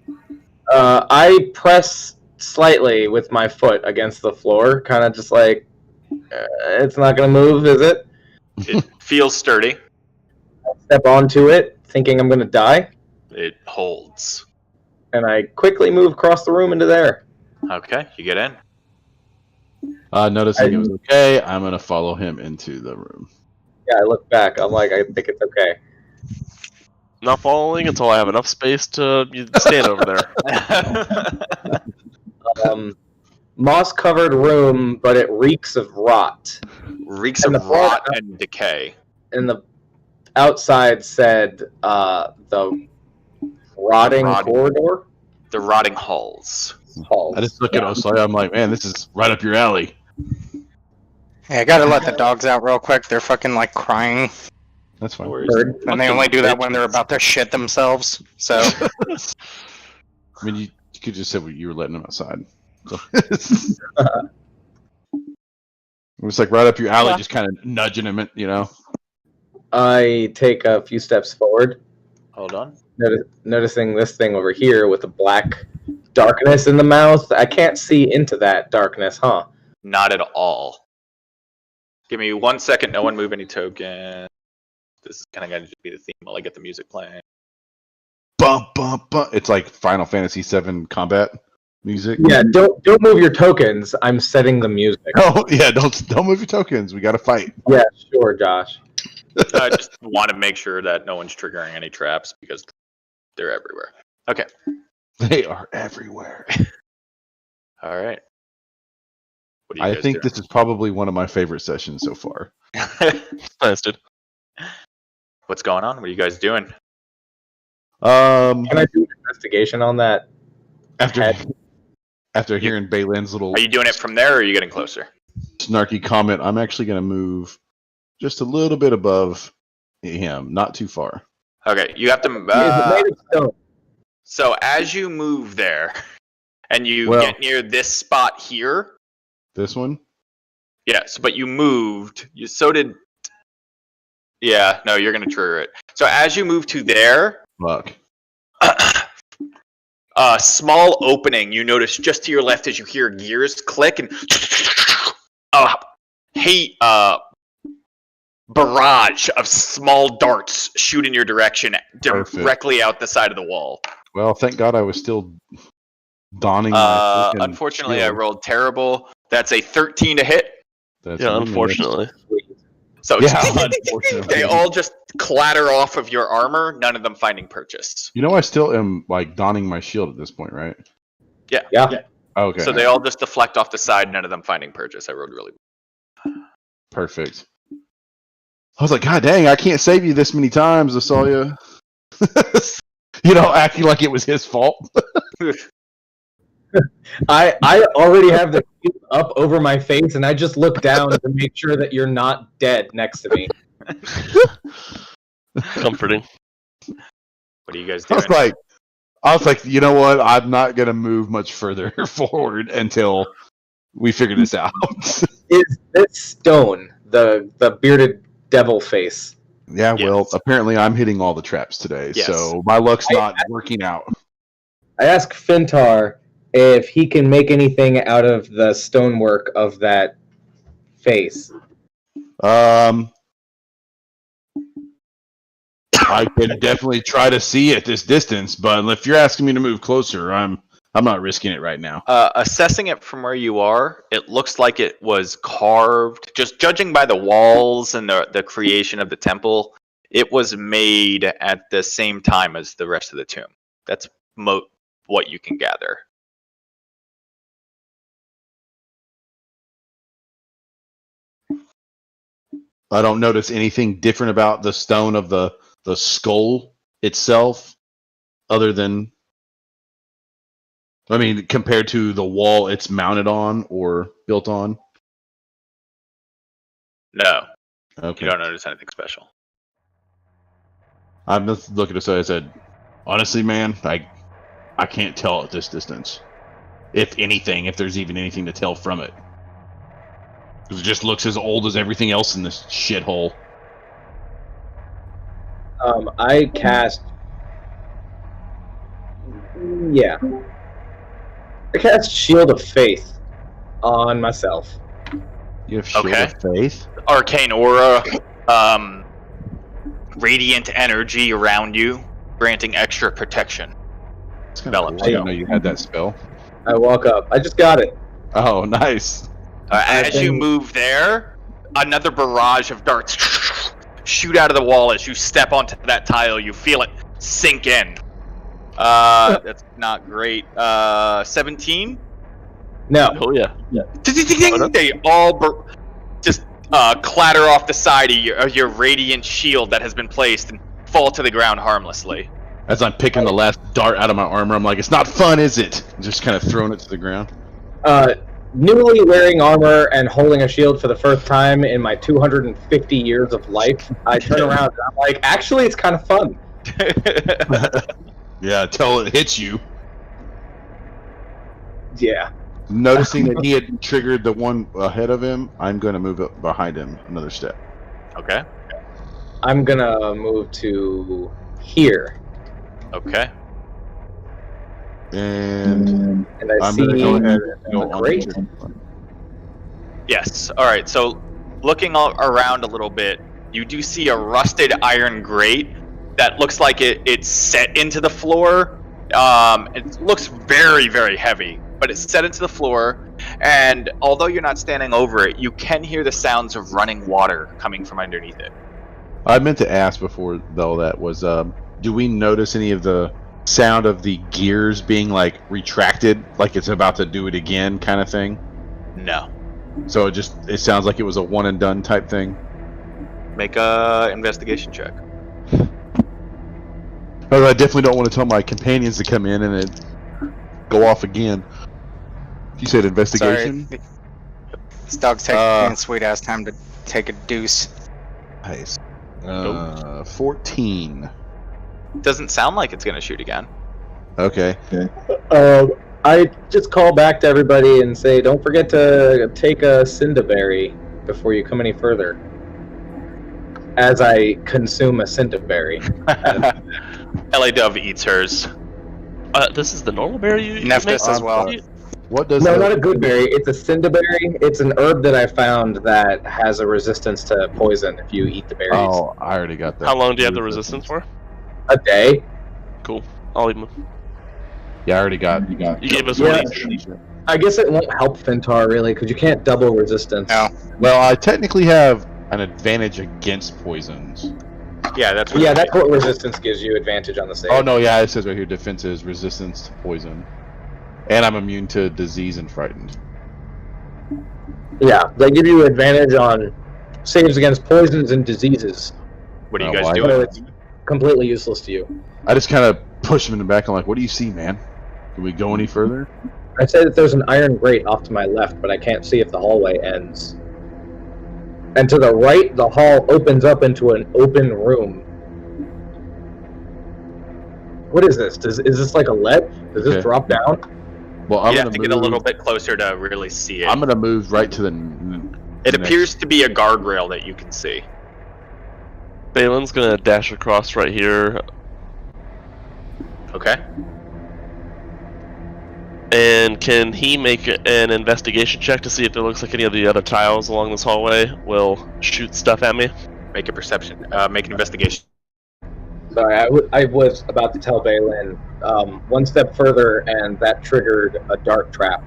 I press slightly with my foot against the floor, kind of just like, it's not going to move, is it? It feels sturdy. I step onto it, thinking I'm going to die, It holds. and I quickly move across the room into there. Okay, you get in. Noticing it was okay, I'm going to follow him into the room. Yeah, I look back. I'm like, I think it's okay. Not following until I have enough space to stand over there. Moss-covered room, but it reeks of rot. Reeks And of the floor- rot and decay. And the outside said the rotting corridor. The rotting halls. Halls. I just look at Osoya. I'm like, man, this is right up your alley. Hey, I gotta let the dogs out real quick. They're fucking like crying. That's fine. Bird. And they only do that when they're about to shit themselves. So I mean, you could just say you were letting them outside. So. It's like right up your alley, just kind of nudging him, you know. I take a few steps forward, Hold on. noticing this thing over here with the black darkness in the mouth. I can't see into that darkness, huh? Not at all. Give me 1 second. No one move any token. This is kind of going to be the theme while I get the music playing. Bump, bump, bump. It's like Final Fantasy VII combat music. Yeah, don't move your tokens. I'm setting the music. Oh yeah, don't move your tokens. We got to fight. Yeah, sure, Josh. I just want to make sure that no one's triggering any traps because they're everywhere. Okay. They are everywhere. All right. What are you I guys think doing? this is probably one of my favorite sessions so far. Nice, dude. What's going on? What are you guys doing? Can I do an investigation on that? After hearing Baylin's little Are you doing it from there or are you getting closer? snarky comment, I'm actually going to move just a little bit above him, not too far. Okay, you have to. Is it made of stone? So as you move there, and you Well- get near this spot here, This one? yes, but you moved. So did. Yeah, no, you're gonna trigger it. So as you move to there, Fuck. a small opening you notice just to your left as you hear gears click and barrage of small darts shoot in your direction directly out the side of the wall. Well, thank God I was still donning my fucking Unfortunately, shield. I rolled terrible. That's a 13 to hit. That's Yeah, one unfortunately. So Yeah, unfortunately. they all just clatter off of your armor, none of them finding purchase. You know, I still am like donning my shield at this point, right? Yeah. Okay. So they all just deflect off the side, none of them finding purchase. I rolled really Perfect. I was like, God dang, I can't save you this many times, Asalia. You know, acting like it was his fault. I already have the cube up over my face, and I just look down to make sure that you're not dead next to me. Comforting. What are you guys I doing? was like, you know what? I'm not gonna move much further forward until we figure this out. Is this stone the bearded devil face? Yeah, well, Yes. apparently I'm hitting all the traps today, Yes. so my luck's not working out. I ask Fintar if he can make anything out of the stonework of that face. I can definitely try to see at this distance, but if you're asking me to move closer, I'm not risking it right now. Assessing it from where you are, it looks like it was carved. Just judging by the walls and the creation of the temple, It was made at the same time as the rest of the tomb. That's what you can gather. I don't notice anything different about the stone of the skull itself, other than, I mean, compared to the wall it's mounted on or built on. No, Okay. you don't notice anything special. I'm just looking at it. I said, honestly, man, I can't tell at this distance. If anything, if there's even anything to tell from it. Because it just looks as old as everything else in this shithole. I cast. Yeah. I cast Shield of Faith on myself. You have Shield Okay. of Faith? Arcane aura, radiant energy around you, granting extra protection. It's kind of Developed. cool. I didn't know you had that spell. I walk up. I just got it. Oh, nice. As you move there, another barrage of darts shoot out of the wall as you step onto that tile. You feel it sink in. That's not great. 17? No. Oh yeah. Ding-ding-ding-ding! They all just clatter off the side of your radiant shield that has been placed and fall to the ground harmlessly. As I'm picking the last dart out of my armor, I'm like, it's not fun, is it? Just kind of throwing it to the ground. Newly wearing armor and holding a shield for the first time in my 250 years of life, I turn around and I'm like, actually, it's kind of fun. Yeah, until it hits you. Yeah. Noticing that he had triggered the one ahead of him, I'm going to move up behind him another step. Okay. I'm gonna move to here. Okay. And I I'm see going to go ahead and go on great. the Yes. All right. So, looking around a little bit, you do see a rusted iron grate that looks like it's set into the floor. It looks very, very heavy, but it's set into the floor. And although you're not standing over it, you can hear the sounds of running water coming from underneath it. I meant to ask before, though, that was, do we notice any of the sound of the gears being, like, retracted, like it's about to do it again kind of thing? No. So it sounds like it was a one and done type thing? Make a investigation check. But I definitely don't want to tell my companions to come in and it go off again. You said investigation? Sorry. This dog's taking sweet ass time to take a deuce. Nice. 14. Doesn't sound like it's going to shoot again. Okay. I just call back to everybody and say, don't forget to take a Cinderberry before you come any further. As I consume a Cinderberry. LA Dove eats hers. This is the normal berry you Nephthys make? as well. What does No, not a good berry. It's a Cinderberry. It's an herb that I found that has a resistance to poison if you eat the berries. Oh, I already got that. How long do you have the resistance for? A day. Cool. I'll leave them. Yeah, I already got. You gave us Yeah. one each. I guess it won't help Fintar really because you can't double resistance. No. Well, I technically have an advantage against poisons. Yeah, that's what Yeah, that's what resistance gives you advantage on the save. Oh no, yeah, it says right here, defense is resistance to poison, and I'm immune to disease and frightened. Yeah, they give you advantage on saves against poisons and diseases. What are you Oh, guys why? doing? So it's completely useless to you. I just kind of push him in the back. I'm like, "What do you see, man? Can we go any further?" I say that there's an iron grate off to my left, but I can't see if the hallway ends. And to the right, the hall opens up into an open room. What is this? Is this like a lead? Does this Okay. drop down? Well, I'm You gonna have to get a little bit closer to really see it. I'm gonna move right to the. It next- appears to be a guardrail that you can see. Balin's gonna dash across right here, Okay. and can he make an investigation check to see if it looks like any of the other tiles along this hallway will shoot stuff at me? Make a perception. Make an investigation. Sorry, I was about to tell Balin one step further, and that triggered a dart trap.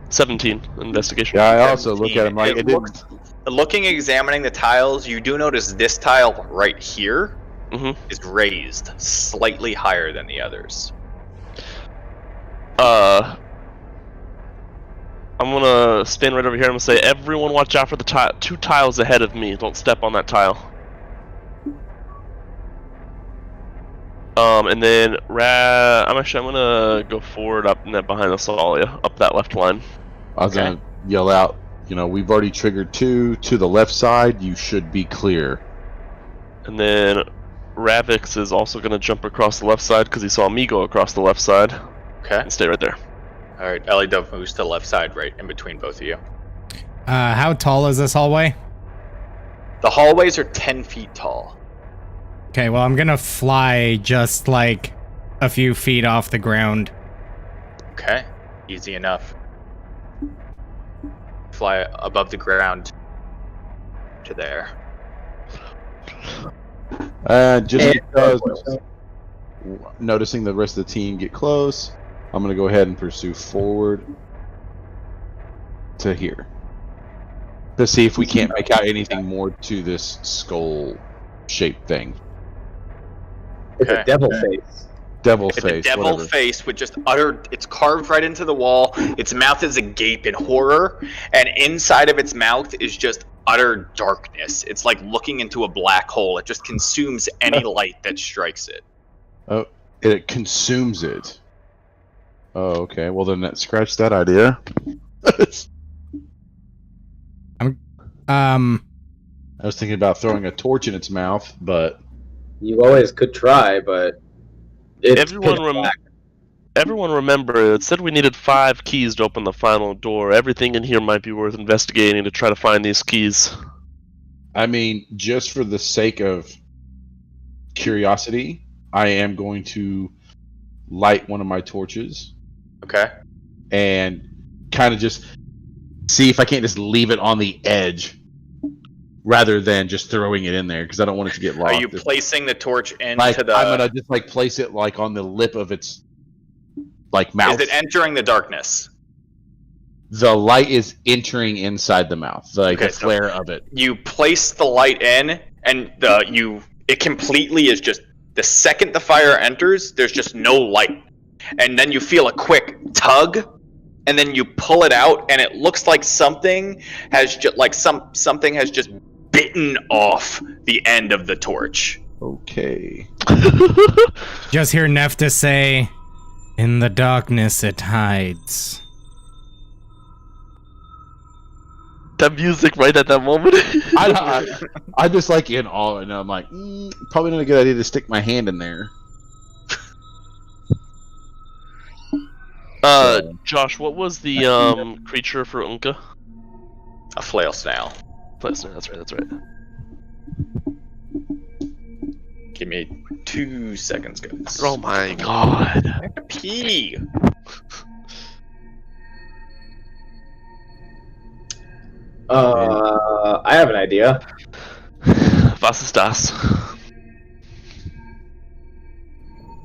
17 investigation. Yeah, I also look at him like it didn't. Looking, examining the tiles, you do notice this tile right here is raised slightly higher than the others. I'm gonna stand right over here. I'm gonna say, everyone watch out for the 2 tiles ahead of me. Don't step on that tile. And then I'm gonna go forward up and then behind us all, up that left line. I was gonna yell out, we've already triggered 2 to the left side. You should be clear. And then Ravix is also gonna jump across the left side because he saw me go across the left side. Okay. And stay right there. All right, Ellie Dove moves to the left side, right in between both of you. How tall is this hallway? The hallways are 10 feet tall. Okay, well, I'm gonna fly just like a few feet off the ground. Okay, easy enough. Fly above the ground to there. Just because noticing the rest of the team get close, I'm going to go ahead and pursue forward to here to see if we can't make out anything more to this skull-shaped thing. It's a devil face. Devil It's face. a devil whatever. face with just it's carved right into the wall. Its mouth is agape in horror, and inside of its mouth is just utter darkness. It's like looking into a black hole. It just consumes any light that strikes it. Oh, it consumes it. Oh, okay. Well, then scratch that idea. I was thinking about throwing a torch in its mouth, but You always could try, but it's Everyone remember, it said we needed 5 keys to open the final door. Everything in here might be worth investigating to try to find these keys. I mean, just for the sake of curiosity, I am going to light one of my torches Okay. and kind of just see if I can't just leave it on the edge rather than just throwing it in there, because I don't want it to get lost. Are you placing the torch into like, the... I'm gonna just like place it like on the lip of its like mouth. Is it entering the darkness? The light is entering inside the mouth, like Okay, the flare of it. You place the light in, and it completely is just... The second the fire enters, there's just no light. And then you feel a quick tug, and then you pull it out, and it looks like something has something has just bitten off the end of the torch. Okay. Just hear Nefta say, "In the darkness it hides." That music right at that moment. I just like in awe, and I'm like, probably not a good idea to stick my hand in there. Josh, what was the creature for Unka? A flail snail. That's right. Give me 2 seconds, guys. Oh my god. I have to pee. I have an idea. Was ist das?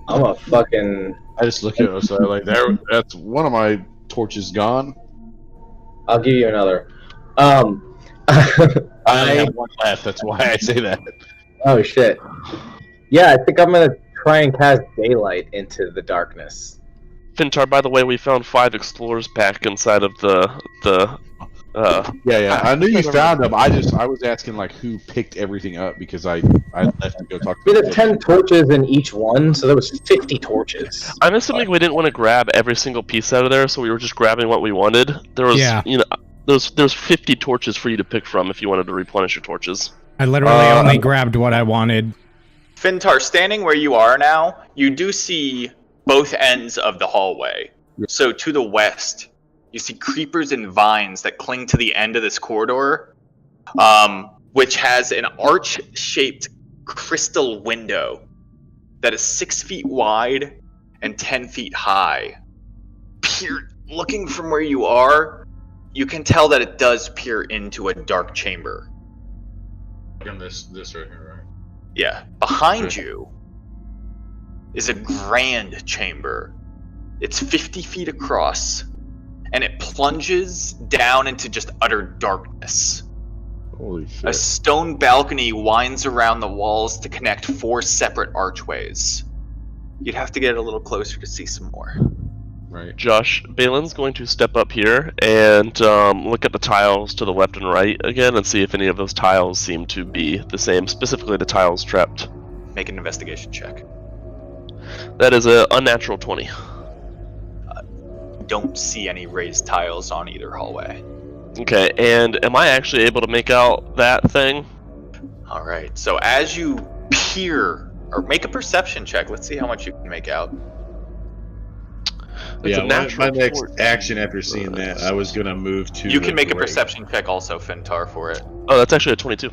I'm a fucking. I just look at it, so like that's one of my torches gone. I'll give you another. I only have one left. That's why I say that. Oh shit. Yeah, I think I'm gonna try and cast daylight into the darkness. Fintar, by the way, we found 5 explorers back inside of the Yeah. I knew you found them. I was asking like who picked everything up, because I left to go talk to We had 10 torches in each one, so there was 50 torches. I'm assuming we didn't want to grab every single piece out of there, so we were just grabbing what we wanted. There was, there's 50 torches for you to pick from if you wanted to replenish your torches. I literally only grabbed what I wanted. Fintar, standing where you are now, you do see both ends of the hallway. Yeah. So to the west, you see creepers and vines that cling to the end of this corridor, which has an arch-shaped crystal window that is 6 feet wide and 10 feet high. Looking from where you are, you can tell that it does peer into a dark chamber. From this right here, right? Yeah. Behind you is a grand chamber. It's 50 feet across, and it plunges down into just utter darkness. Holy A shit. stone balcony winds around the walls to connect 4 separate archways. You'd have to get a little closer to see some more. Right. Josh, Balin's going to step up here and look at the tiles to the left and right again and see if any of those tiles seem to be the same, specifically the tiles trapped. Make an investigation check. That is an unnatural 20. Don't see any raised tiles on either hallway. Okay, and am I actually able to make out that thing? Alright, so as you peer, or make a perception check, let's see how much you can make out. It's Yeah, a natural my next 14. action after seeing that, I was gonna move to. You can make a grave. perception check also, Fintar, for it. Oh, that's actually a 22.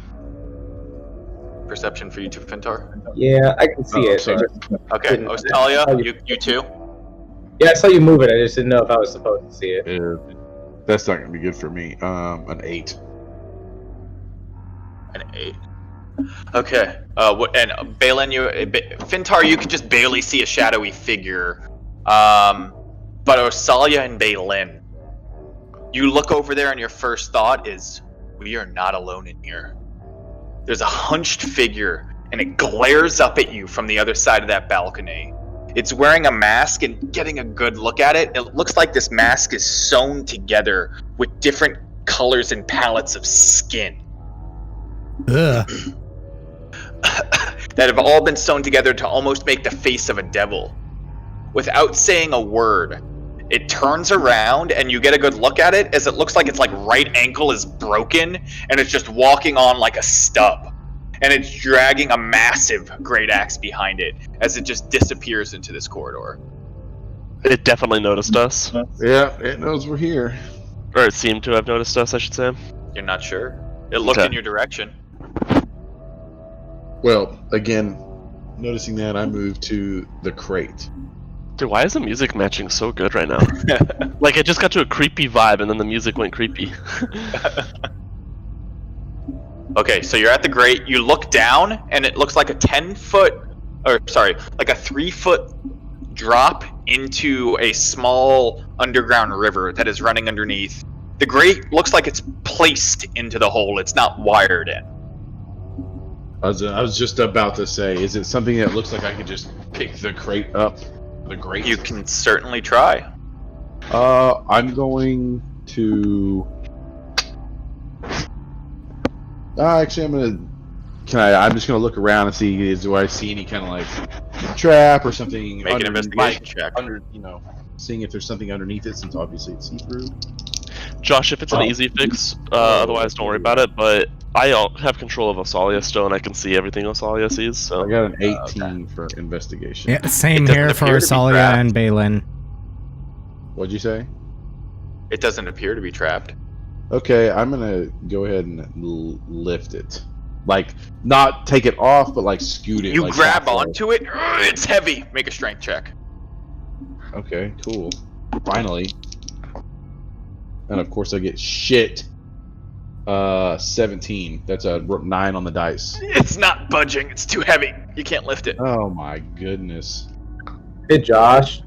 Perception for you too, Fintar? Yeah, I can see Oh, it. sorry. Okay, Didn't- Ostalia, you too? Yeah, I saw you move it. I just didn't know if I was supposed to see it. Yeah, that's not gonna be good for me. An 8. An 8. Okay, and Balin, Fintar, you could just barely see a shadowy figure. But Osalia and Balin, you look over there and your first thought is, we are not alone in here. There's a hunched figure, and it glares up at you from the other side of that balcony. It's wearing a mask, and getting a good look at it, it looks like this mask is sewn together with different colors and palettes of skin Ugh. that have all been sewn together to almost make the face of a devil. Without saying a word, it turns around and you get a good look at it as it looks like its like right ankle is broken and it's just walking on like a stub. And it's dragging a massive great axe behind it as it just disappears into this corridor. It definitely noticed us. Yeah, it knows we're here. Or it seemed to have noticed us, I should say. You're not sure? It looked Okay. in your direction. Well, again, noticing that, I moved to the crate. Dude, why is the music matching so good right now? Like, it just got to a creepy vibe and then the music went creepy. Okay, so you're at the grate, you look down, and it looks like a 3-foot drop into a small underground river that is running underneath. The grate looks like it's placed into the hole, it's not wired in. I was just about to say, is it something that looks like I could just pick the crate up? The grate? You can certainly try. I'm going to. Actually, I'm just gonna look around and see. Do I see any kind of like trap or something? Make an investigation check. Seeing if there's something underneath it, since obviously it's see-through. Josh, if it's an easy fix, otherwise don't worry about it, but I have control of Osalia still and I can see everything Osalia sees, so... I got an 18 for investigation. Yeah, same It doesn't here for appear to be Salia trapped. and Balin. What'd you say? It doesn't appear to be trapped. Okay, I'm gonna go ahead and lift it. Like, not take it off, but like scoot it. You like grab halfway. onto it, it's heavy. Make a strength check. Okay, cool. Finally. And of course I get shit. 17. That's a 9 on the dice. It's not budging, it's too heavy. You can't lift it. Oh my goodness. Hey, Josh.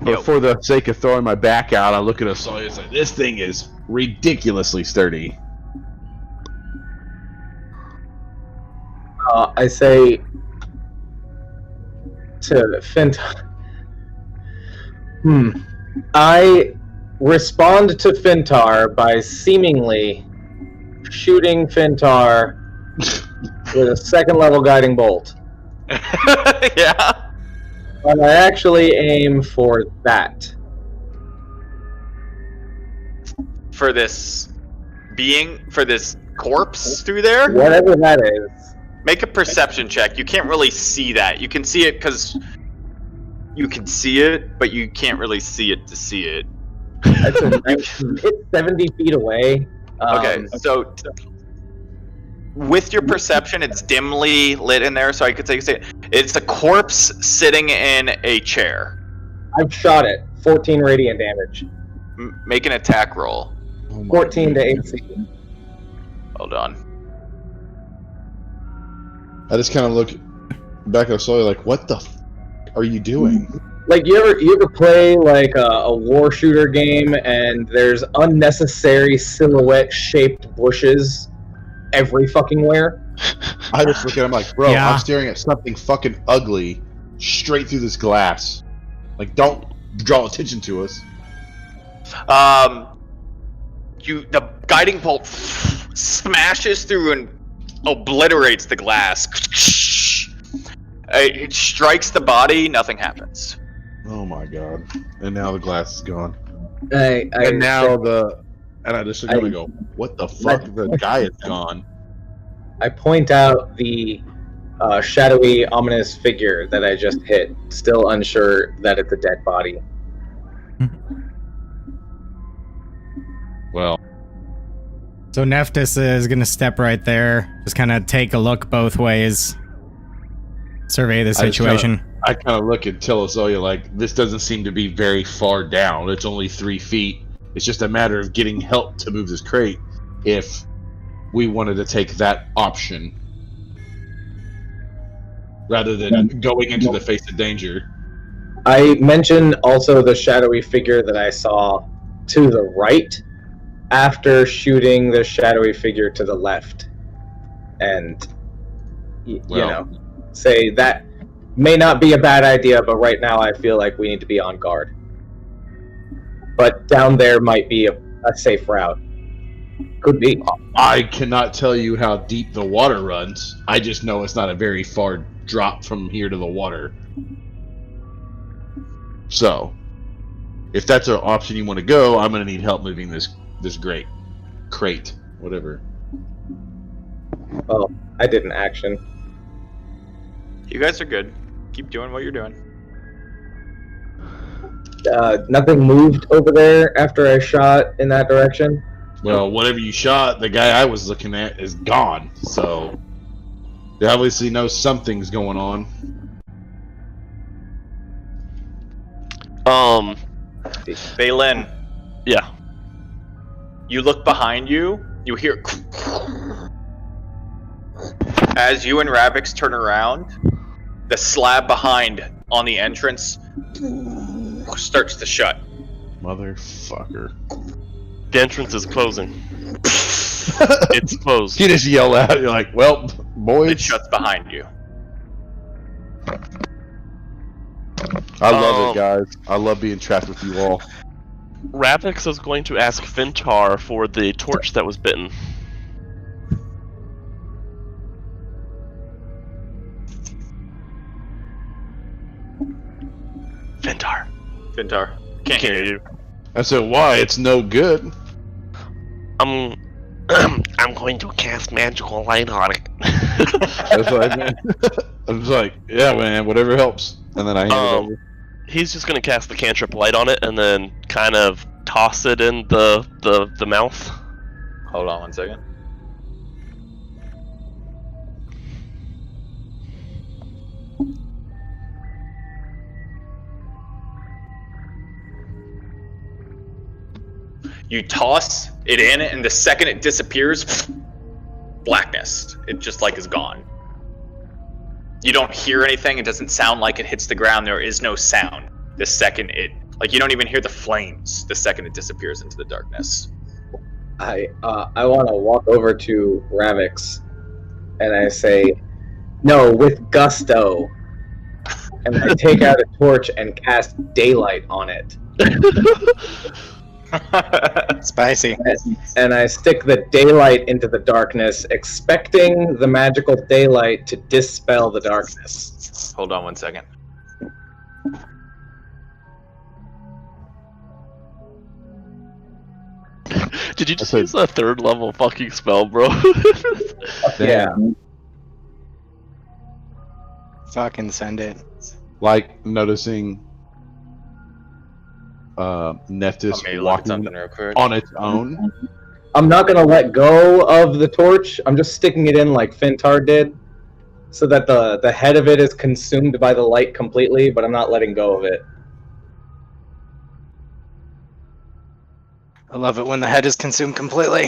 But for the sake of throwing my back out, I look at us all and say, this thing is ridiculously sturdy. I say to Fint. I respond to Fintar by seemingly shooting Fintar with a second level guiding bolt. Yeah. And I actually aim for that. For this corpse through there? Whatever that is. Make a perception check. You can't really see that. You can see it because you can see it, but you can't really see it to see it. That's it's 70 feet away. Okay, so with your perception, it's dimly lit in there, so I could say it's a corpse sitting in a chair. I've shot it. 14 radiant damage. Make an attack roll. Oh my 14 to goodness. 18. Hold on. I just kind of look back at Sawyer like, what the are you doing? Like you ever play like a war shooter game and there's unnecessary silhouette shaped bushes every fucking where. I just look at him like, bro, Yeah. I'm staring at something fucking ugly straight through this glass. Like, don't draw attention to us. The guiding bolt smashes through and obliterates the glass. It strikes the body, nothing happens. Oh my god! And now the glass is gone. I just look at him and go, what the fuck? The guy is gone. I point out the shadowy, ominous figure that I just hit, still unsure that it's a dead body. Well, So Nephthys is gonna step right there, just kind of take a look both ways, survey the situation. I kind of look at Telesoya like, this doesn't seem to be very far down. It's only 3 feet. It's just a matter of getting help to move this crate if we wanted to take that option rather than going into the face of danger. I mentioned also the shadowy figure that I saw to the right after shooting the shadowy figure to the left. And, you know, say that may not be a bad idea, but right now I feel like we need to be on guard. But down there might be a safe route. Could be. I cannot tell you how deep the water runs. I just know it's not a very far drop from here to the water. So, if that's an option you want to go, I'm going to need help moving this crate, whatever. Well, I did an action. You guys are good. Keep doing what you're doing. Nothing moved over there after I shot in that direction. Well, whatever you shot, the guy I was looking at is gone. So, they obviously know something's going on. Balin, Yeah. you look behind you, you hear as you and Ravix turn around, the slab behind on the entrance starts to shut. Motherfucker. The entrance is closing. It's closed. You just yell out, you're like, well, boys. It shuts behind you. I love it, guys. I love being trapped with you all. Ravix is going to ask Fintar for the torch that was bitten. Fintar. Can't hear you. I said, why? It's no good. I'm going to cast magical light on it. That's what I meant. I was like, yeah, man, whatever helps. And then I hand it over. He's just going to cast the cantrip light on it and then kind of toss it in the mouth. Hold on 1 second. You toss it in, and the second it disappears, blackness. It just like is gone. You don't hear anything. It doesn't sound like it hits the ground. There is no sound. The second it, like, you don't even hear the flames. The second it disappears into the darkness. I want to walk over to Ravix, and I say, "No, with gusto." And I take out a torch and cast daylight on it. Spicy. And I stick the daylight into the darkness, expecting the magical daylight to dispel the darkness. Hold on 1 second. Did you just use a 3rd level fucking spell, bro? Yeah. Fucking send it. Like noticing Nephthys Let me look at walking something real quick. on its own. I'm not going to let go of the torch. I'm just sticking it in like Fintar did, so that the head of it is consumed by the light completely, but I'm not letting go of it. I love it when the head is consumed completely.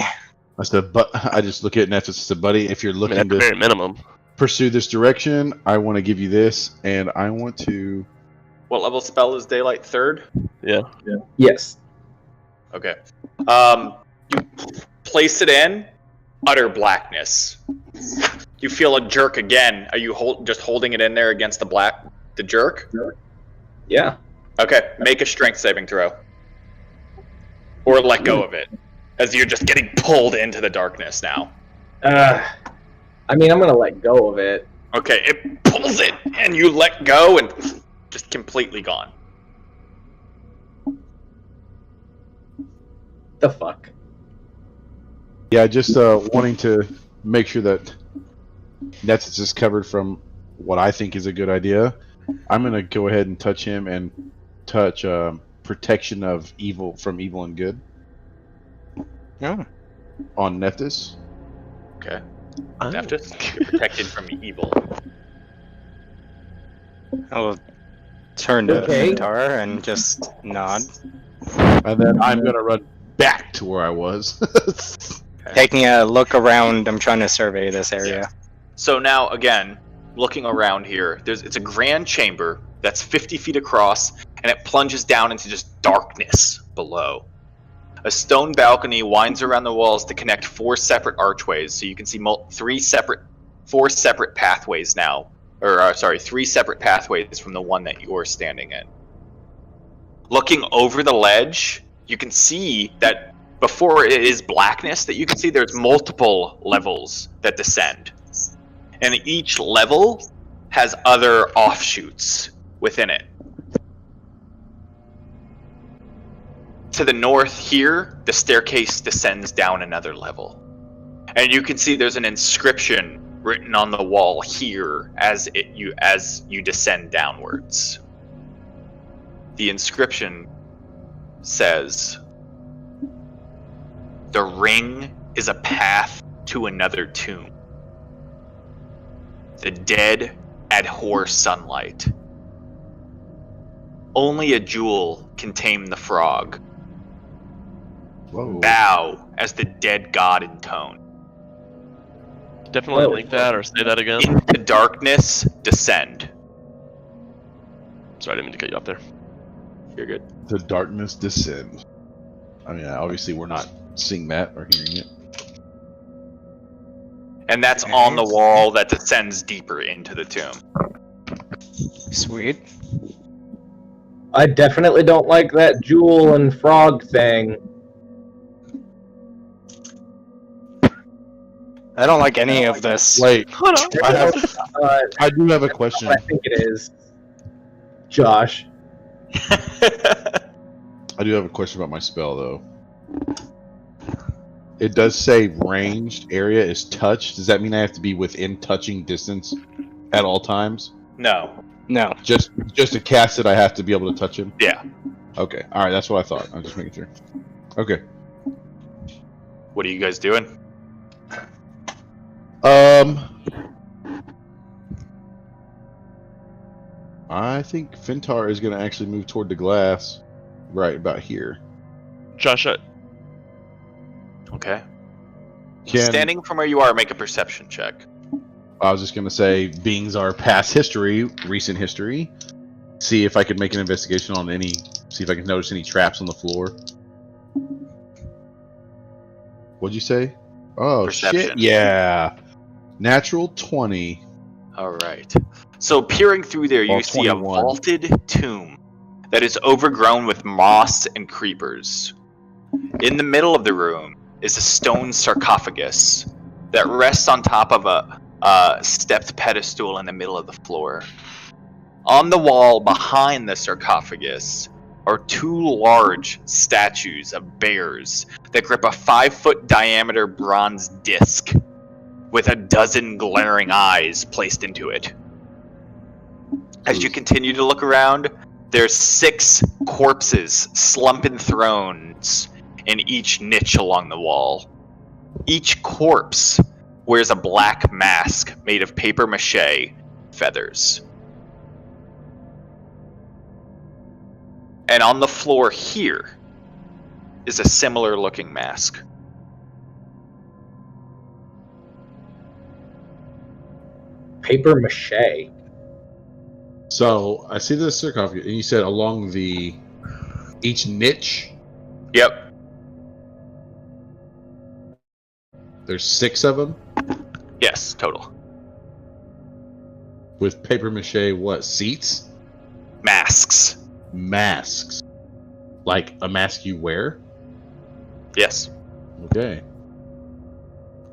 I said, but I just look at Nephthys and said, buddy, if you're looking At the to very minimum. pursue this direction, I want to give you this, and I want to... What level spell is Daylight? 3rd? Yeah. Yes. Okay. You place it in, utter blackness. You feel a jerk again. Are you just holding it in there against the jerk? Yeah. Okay, make a strength saving throw. Or let go of it, as you're just getting pulled into the darkness now. I mean, I'm gonna let go of it. Okay, it pulls it, and you let go, and just completely gone. The fuck? Yeah, just wanting to make sure that Nets is covered from what I think is a good idea. I'm gonna go ahead and touch him and touch protection of evil from evil and good Oh. on Nephthys. Okay. Nephthys, you're protected from evil. I'll turn to Okay. Fintar and just nod. And then I'm gonna run back to where I was. Taking a look around, I'm trying to survey this area. So now, again, looking around here, it's a grand chamber that's 50 feet across, and it plunges down into just darkness below. A stone balcony winds around the walls to connect 4 separate archways, so you can see 4 separate pathways now. Or, 3 separate pathways from the one that you're standing in. Looking over the ledge, you can see that before it is blackness, that you can see there's multiple levels that descend. And each level has other offshoots within it. To the north here, the staircase descends down another level. And you can see there's an inscription written on the wall here as you descend downwards. The inscription says, "The ring is a path to another tomb. The dead abhor sunlight. Only a jewel can tame the frog. Whoa. Bow as the dead god intone. Definitely link that or say that again. Into darkness, descend." Sorry, I didn't mean to cut you off there. You're good. The darkness descends. I mean, obviously we're not seeing that or hearing it. And that's on the wall that descends deeper into the tomb. Sweet. I definitely don't like that jewel and frog thing. I don't like any of this. Wait, Hold on. I do have a question. I think it is. Josh. I do have a question about my spell, though. It does say ranged area is touched. Does that mean I have to be within touching distance at all times? No. No. Just to cast it, I have to be able to touch him? Yeah. Okay. All right, that's what I thought. I'm just making sure. Okay. What are you guys doing? I think Fintar is going to actually move toward the glass right about here. Josh, Okay. Can, Standing from where you are, make a perception check. I was just going to say, being our past history, recent history, see if I could make an investigation on see if I can notice any traps on the floor. What'd you say? Oh, Perception. shit, yeah. Natural 20. All right. So peering through there, you Well, see a 21. vaulted tomb that is overgrown with moss and creepers. In the middle of the room is a stone sarcophagus that rests on top of a stepped pedestal in the middle of the floor. On the wall behind the sarcophagus are 2 large statues of bears that grip a 5-foot diameter bronze disc with a dozen glaring eyes placed into it. As you continue to look around, there's 6 corpses slumping thrones in each niche along the wall. Each corpse wears a black mask made of paper mache feathers. And on the floor here is a similar looking mask. Paper mache. So, I see the sarcophagus, and you said along each niche? Yep. There's 6 of them Yes, total. with paper mache. What seats? Masks. Masks. Like a mask you wear. Yes. Okay.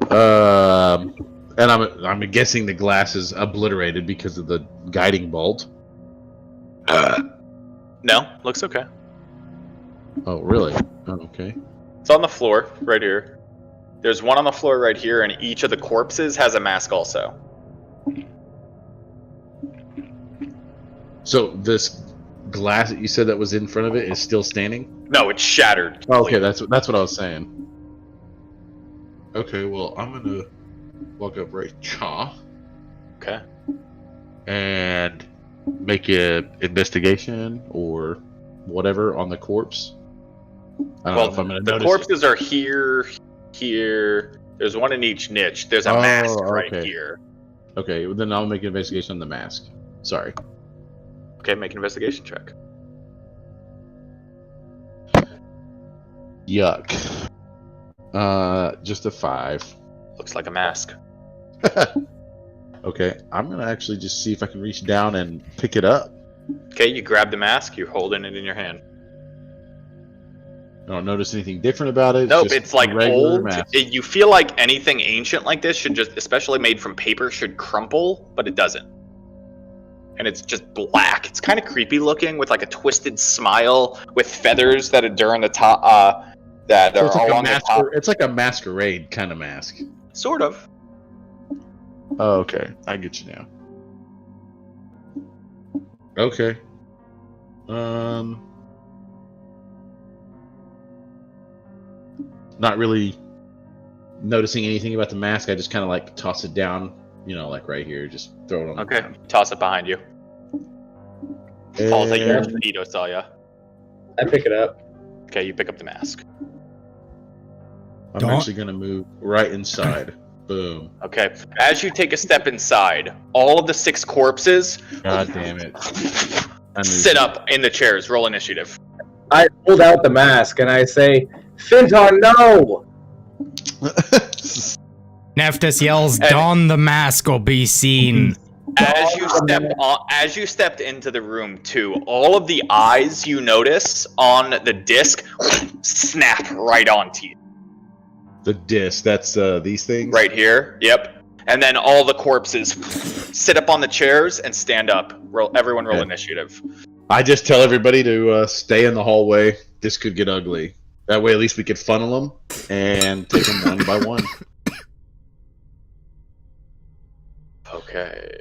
And I'm guessing the glass is obliterated because of the guiding bolt. No, looks okay. Oh, really? Oh, okay. It's on the floor right here. There's one on the floor right here, and each of the corpses has a mask also. So this glass that you said that was in front of it is still standing? No, it's shattered. Oh, okay, that's what I was saying. Okay, well, I'm gonna walk up right chaw Okay. and make an investigation or whatever on the corpse. I don't know if I'm gonna the notice corpses are here. There's one in each niche. There's a mask right okay. here. Okay, well, then I'll make an investigation on the mask. Sorry. Okay, make an investigation check. Yuck. Just a 5. Looks like a mask. Okay, I'm gonna actually just see if I can reach down and pick it up. Okay, you grab the mask. You're holding it in your hand. I don't notice anything different about it. Nope, just it's like a regular old. mask. You feel like anything ancient like this should just, especially made from paper, should crumple, but it doesn't. And it's just black. It's kind of creepy looking with like a twisted smile with feathers that adorn the top. That So are it's like all a on the top. it's like a masquerade kind of mask. Sort of. Oh, okay. I get you now. Okay. Not really noticing anything about the mask. I just kind of like toss it down, like right here. Just throw it on the Okay, ground. toss it behind you. Falls like your And- mosquito saw ya. I pick it up. Okay, you pick up the mask. I'm Don't- actually gonna move right inside. Boom. Okay, as you take a step inside, all of the 6 corpses God damn it. I knew sit up in the chairs. Roll initiative. I hold out the mask and I say, Fintar, no! Neftis yells, And- "Don the mask or be seen." As you stepped into the room too, all of the eyes you notice on the disc snap right onto you. The disc. That's these things. Right here. Yep. And then all the corpses sit up on the chairs and stand up. Everyone roll Okay. initiative. I just tell everybody to stay in the hallway. This could get ugly. That way, at least we could funnel them and take them one by one. Okay.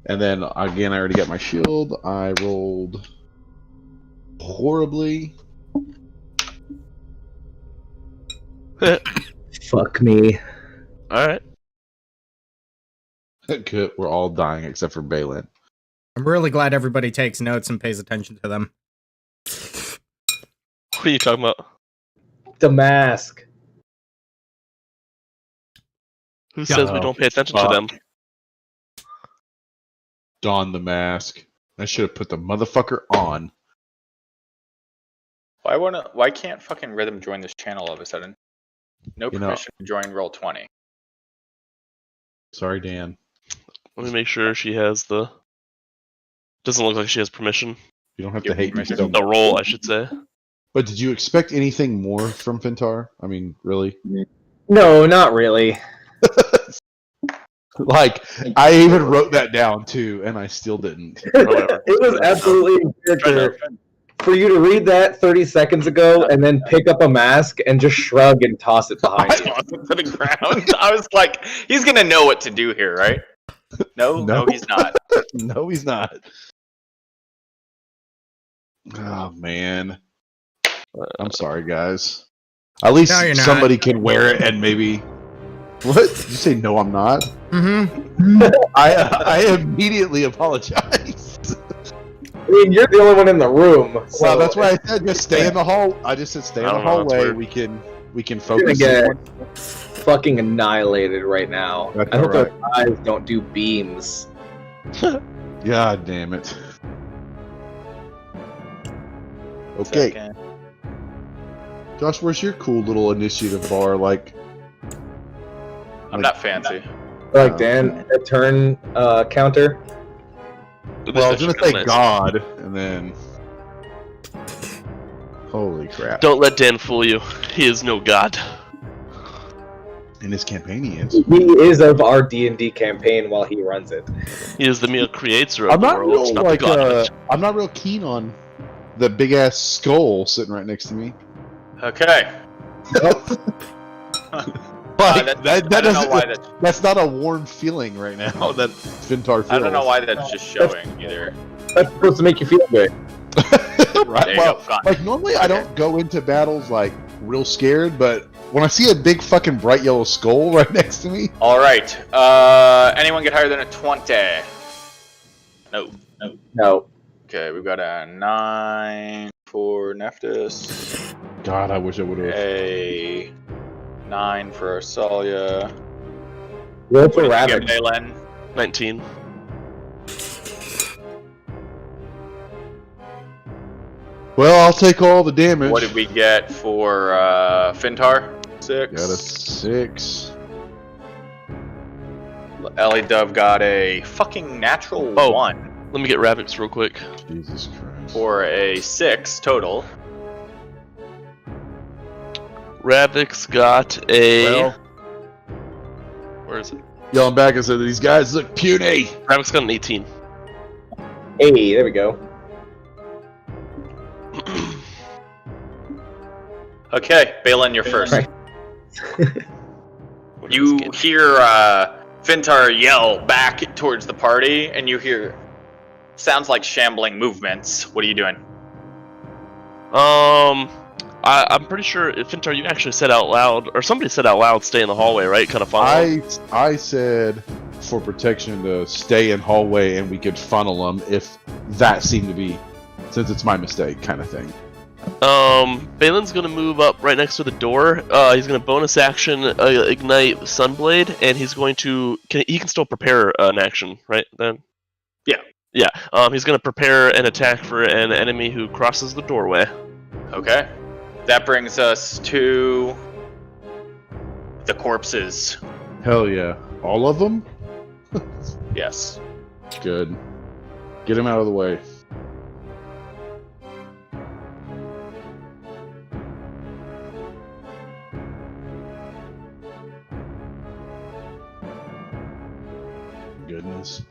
And then again, I already got my shield. I rolled horribly. Fuck me. Alright. Good. We're all dying except for Balin. I'm really glad everybody takes notes and pays attention to them. What are you talking about? The mask. Who says we don't pay attention to them? Don the mask. I should have put the motherfucker on. Why can't fucking Rhythm join this channel all of a sudden? No permission to join Roll20. Sorry, Dan. Let me make sure she has the... Doesn't look like she has permission. You don't have Give to hate me. permission. So The much. roll, I should say. But did you expect anything more from Fintar? I mean, really? No, not really. Like, I even wrote that down too, and I still didn't. Whatever. It was absolutely in character for you to read that 30 seconds ago and then pick up a mask and just shrug and toss it behind you. Toss it to the ground. I was like, he's gonna know what to do here, right? No, he's not. No, he's not. Oh, man. I'm sorry, guys. At least No, you're not. somebody can wear it and maybe... What? Did you say no, I'm not? Mm-hmm. I immediately apologized. I mean, you're the only one in the room. So Well, that's why I said just stay in the hall. I just said stay in I the don't know, that's hallway. weird. We can You're gonna focus. get fucking annihilated right now. That's I hope alright. those eyes don't do beams. God damn it. Okay, Second. Josh, where's your cool little initiative bar? Like, I'm not fancy. Like Dan, a turn counter. Well, I was gonna say God, and then. Holy crap! Don't let Dan fool you. He is no god. In this campaign, he is. He is of our D&D campaign while he runs it. He is the mere creator of I'm the not world, real not the god of it. I'm not real keen on the big ass skull sitting right next to me. Okay. Like, I don't know why that. that's not a warm feeling right now that Fintar feels. I don't know why that's just showing either. That's supposed to make you feel good. Right? There you Well, go, gone. like normally I don't go into battles like real scared, but when I see a big fucking bright yellow skull right next to me, All right. Anyone get higher than a 20? No. Okay, we've got a 9 for Nephthys, God, I wish I would have. a 9 for Arsalia. Roll What for did you Rabbit. get, Valen? 19. Well, I'll take all the damage. What did we get for Fintar? 6. Got a 6. Ellie Dove got a fucking natural Oh. 1 Let me get Ravix real quick. Jesus Christ. for a 6 total. Ravix got a. Well, Where is it? yelling back and said, "These guys look puny." Ravix got an 18. Hey, there we go. Okay, Balin, you're first. Right. What You is it? hear Fintar yell back towards the party, and you hear sounds like shambling movements. What are you doing? I'm pretty sure, Fintar, you actually said out loud, or somebody said out loud, stay in the hallway, right? Kind of follow. I said for protection to stay in hallway and we could funnel them if that seemed to be, since it's my mistake, kind of thing. Balin's gonna move up right next to the door. He's gonna bonus action ignite Sunblade, and he's going to. He can still prepare an action, right? Then. Yeah. Yeah. He's gonna prepare an attack for an enemy who crosses the doorway. Okay. That brings us to the corpses. Hell yeah, all of them. Yes. Good. Get him out of the way. Goodness.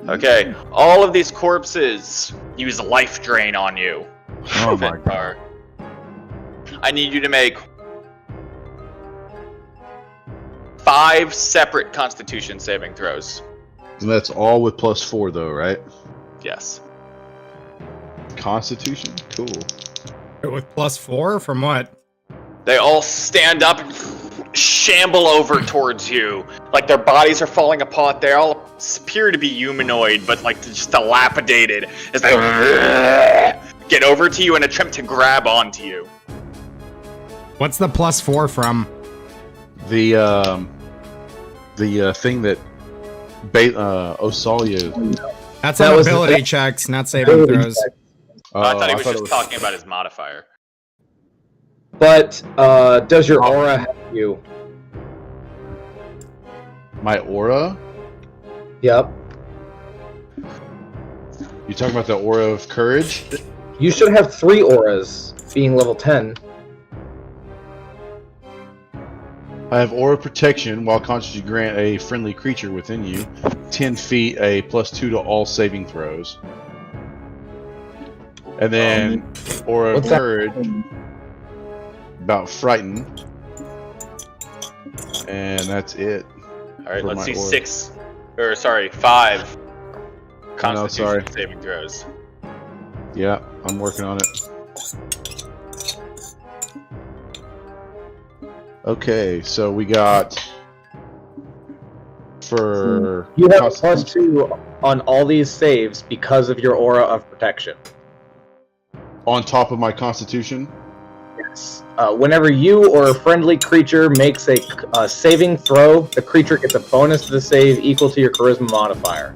Okay. All of these corpses use life drain on you. Oh my Fintar. I need you to make 5 separate Constitution saving throws. And that's all with +4 though, right? Yes. Constitution? Cool. With +4 from what? They all stand up, shamble over towards you. Like their bodies are falling apart. They all appear to be humanoid, but like just dilapidated as they get over to you and attempt to grab onto you. What's the +4 from? The thing that Osalia. That's That on was- ability checks, not saving throws. I thought he was thought just it talking about his modifier. But does your aura help you? My aura? Yep. You talking about the aura of courage? You should have 3 auras, being level 10. I have aura protection while conscious you grant a friendly creature within you 10 feet a +2 to all saving throws. And then aura of what's that? courage about frighten. And that's it. All right, For let's my see aura. 5 sorry. Constitution saving throws. Yeah, I'm working on it. Okay, so we got for You have Constitution- +2 on all these saves because of your aura of protection. on top of my constitution. Yes. Whenever you or a friendly creature makes a saving throw, the creature gets a bonus to the save equal to your charisma modifier.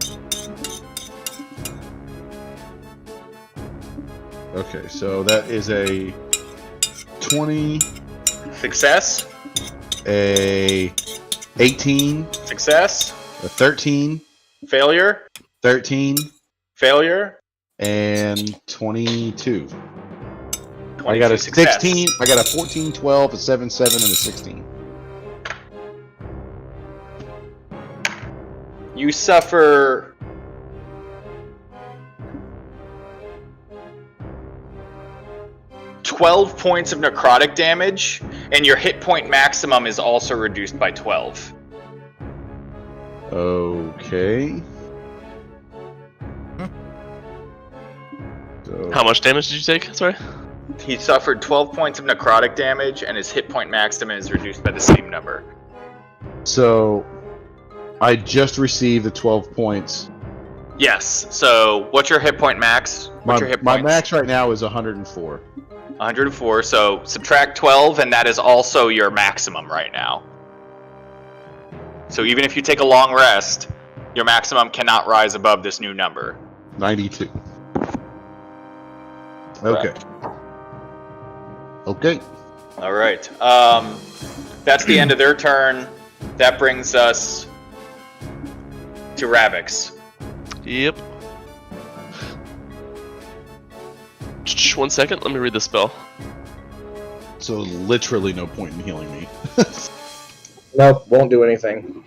Okay, so that is a 20, Success. a 18, Success. a 13, Failure. 13, Failure. and 22. 22 I got a success. 16, I got a 14, 12, a 7, 7, and a 16. You suffer 12 points of necrotic damage, and your hit point maximum is also reduced by 12. Okay. So, How much damage did you take? Sorry. He suffered 12 points of necrotic damage, and his hit point maximum is reduced by the same number. so I just received the 12 points. Yes. So, what's your hit point max? What's your hit My points? max right now is 104. 104. So subtract 12, and that is also your maximum right now. So even if you take a long rest, your maximum cannot rise above this new number. 92. Correct. Okay. All right. That's the end of their turn. That brings us to Ravix. Yep. 1 second, let me read the spell. So literally no point in healing me. Nope, won't do anything.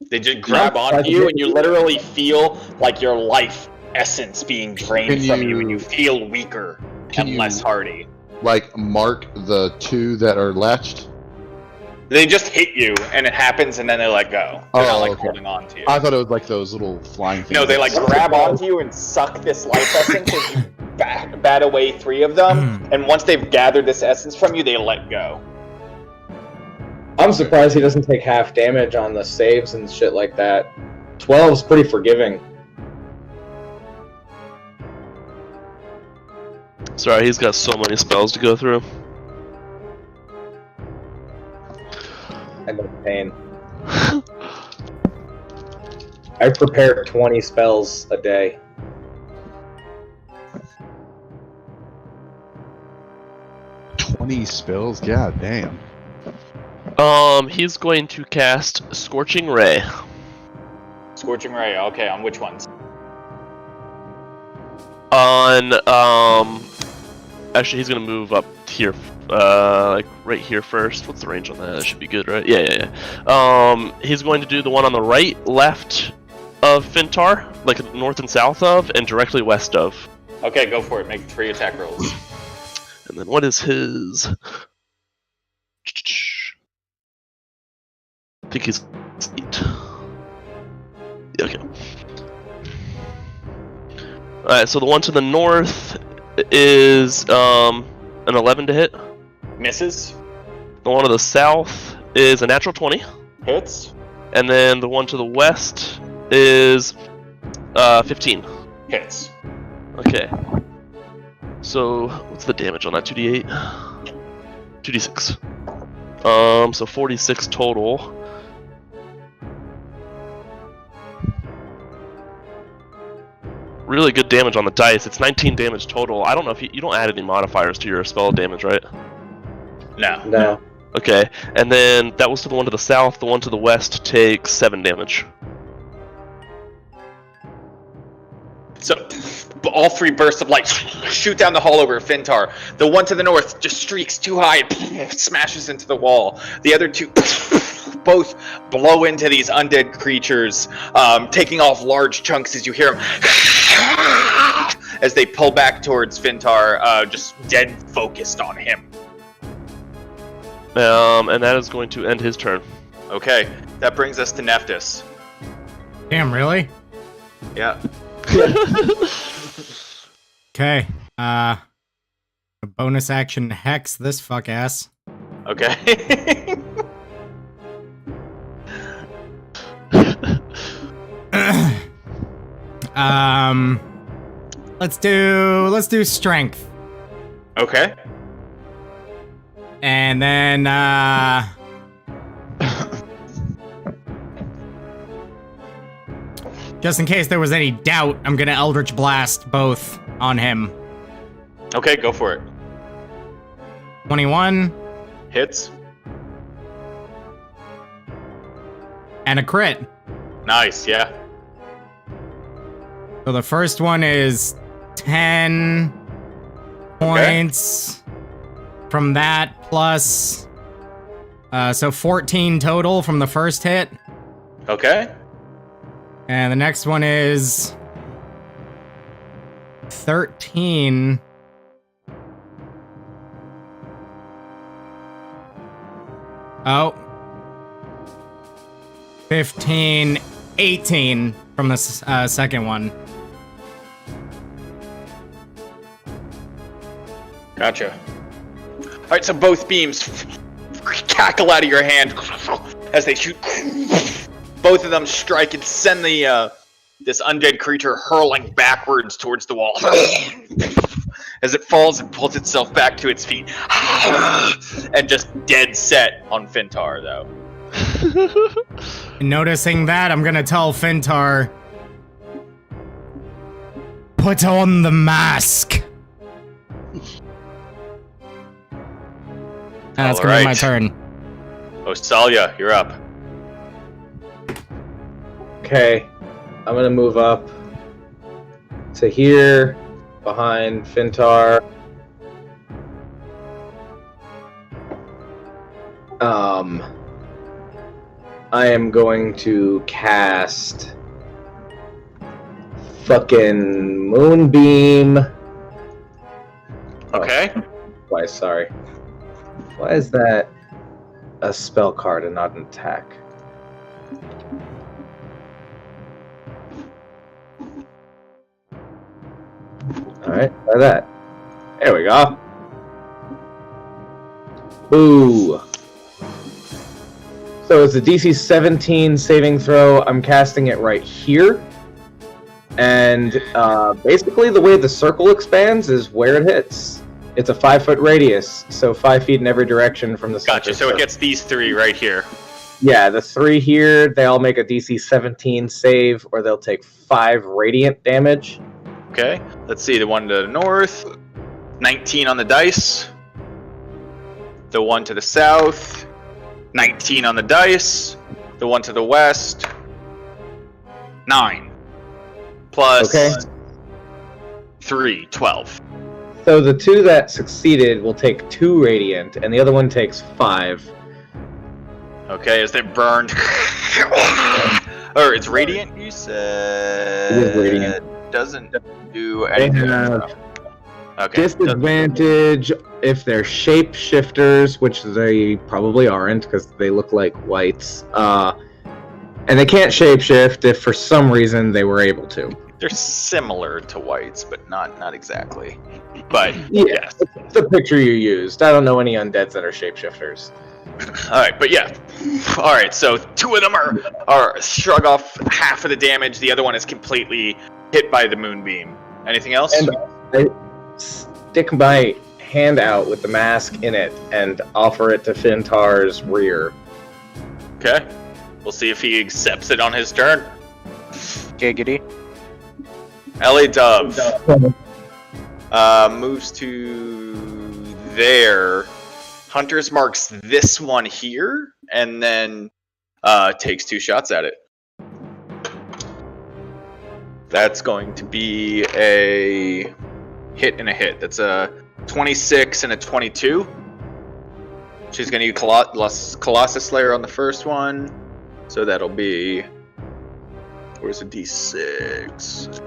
They just grab onto you, and you literally feel like your life essence being drained from you, and you feel weaker and less hardy. Like mark the 2 that are latched? They just hit you, and it happens, and then they let go. They're not like holding on to you. I thought it was like those little flying things. No, they like grab onto you and suck this life essence as you bat away 3 of them, and once they've gathered this essence from you, they let go. I'm surprised he doesn't take half damage on the saves and shit like that. 12's pretty forgiving. Sorry, he's got so many spells to go through. I'm in pain. I prepare 20 spells a day. Twenty spells? God damn. He's going to cast Scorching Ray. Scorching Ray, okay, on which ones? On, actually he's gonna move up here, like right here first. What's the range on that? That should be good, right? Yeah. He's going to do the one on the right, left of Fintar, like north and south of, and directly west of. Okay, go for it. Make 3 attack rolls. And then what is his? I think he's 8. Okay. Alright, so the one to the north is an 11 to hit. Misses. The one to the south is a natural 20. Hits. And then the one to the west is 15. Hits. Okay. So, what's the damage on that? 2d8? 2d6. So 46 total. Really good damage on the dice. It's 19 damage total. I don't know if you don't add any modifiers to your spell damage, right? No. Okay, and then that was to the one to the south. The one to the west takes 7 damage. So, all 3 bursts of light shoot down the hall over Fintar. The one to the north just streaks too high and smashes into the wall. The other 2 both blow into these undead creatures, taking off large chunks as you hear them as they pull back towards Fintar, just dead focused on him. And that is going to end his turn. Okay, that brings us to Nephthys. Damn, really? Yeah. Okay. A bonus action hex this fuck ass. Okay. Let's do strength. Okay. And then Just in case there was any doubt, I'm gonna Eldritch Blast both on him. Okay, go for it. 21 Hits. and a crit. Nice, yeah. So the first one is 10 points from that plus... so 14 total from the first hit. Okay. And the next one is 13. Oh. 15, 18 from the second one. Gotcha. Alright, so both beams cackle out of your hand as they shoot. Both of them strike and send the this undead creature hurling backwards towards the wall. As it falls and pulls itself back to its feet. And just dead set on Fintar, though. Noticing that, I'm gonna tell Fintar, put on the mask. That's gonna be my turn. Osalia, you're up. Okay, I'm gonna move up to here, behind Fintar. I am going to cast fucking Moonbeam. Okay. Why, sorry. Why is that a spell card and not an attack? Alright, try that. There we go. Ooh. So it's a DC 17 saving throw. I'm casting it right here. And basically the way the circle expands is where it hits. It's a 5-foot radius, so 5 feet in every direction from the center. Gotcha, so it gets these three right here. Yeah, the 3 here, they all make a DC 17 save, or they'll take 5 radiant damage. Okay, let's see, the one to the north, 19 on the dice. The one to the south, 19 on the dice. The one to the west, 9. Plus 3, 12. So the 2 that succeeded will take 2 radiant, and the other one takes 5. Okay, is that burned? Or it's radiant, you said? It is radiant. Doesn't do anything. Okay. Disadvantage if they're shapeshifters, which they probably aren't because they look like whites. And they can't shapeshift if for some reason they were able to. They're similar to whites, but not exactly. But Yeah, yes. it's the picture you used. I don't know any undeads that are shapeshifters. Alright, but yeah. Alright, so 2 of them are shrug off half of the damage, the other one is completely hit by the moonbeam. Anything else? And I stick my hand out with the mask in it and offer it to Fintar's rear. Okay. We'll see if he accepts it on his turn. Giggity. LA Dove moves to there. Hunters marks this one here, and then takes 2 shots at it. That's going to be a hit and a hit. That's a 26 and a 22. She's going to use Colossus Slayer on the first one. So that'll be... Where's a D6?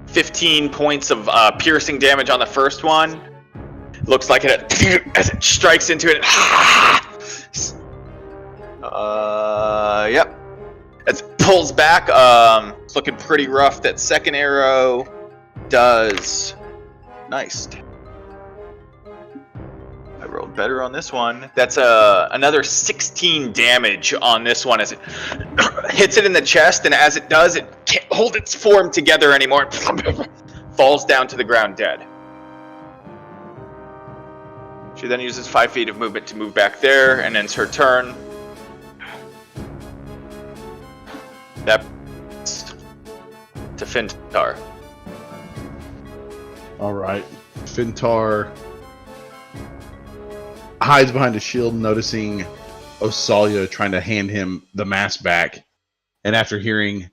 15 points of piercing damage on the first one. Looks like it as it strikes into it. Yep. As it pulls back, it's looking pretty rough. That second arrow does nice. I rolled better on this one. That's another 16 damage on this one as it hits it in the chest, and as it does, it can't hold its form together anymore. Falls down to the ground dead. She then uses 5 feet of movement to move back there, and ends her turn. That's to Fintar. All right. Fintar hides behind a shield, noticing Osalia trying to hand him the mask back. And after hearing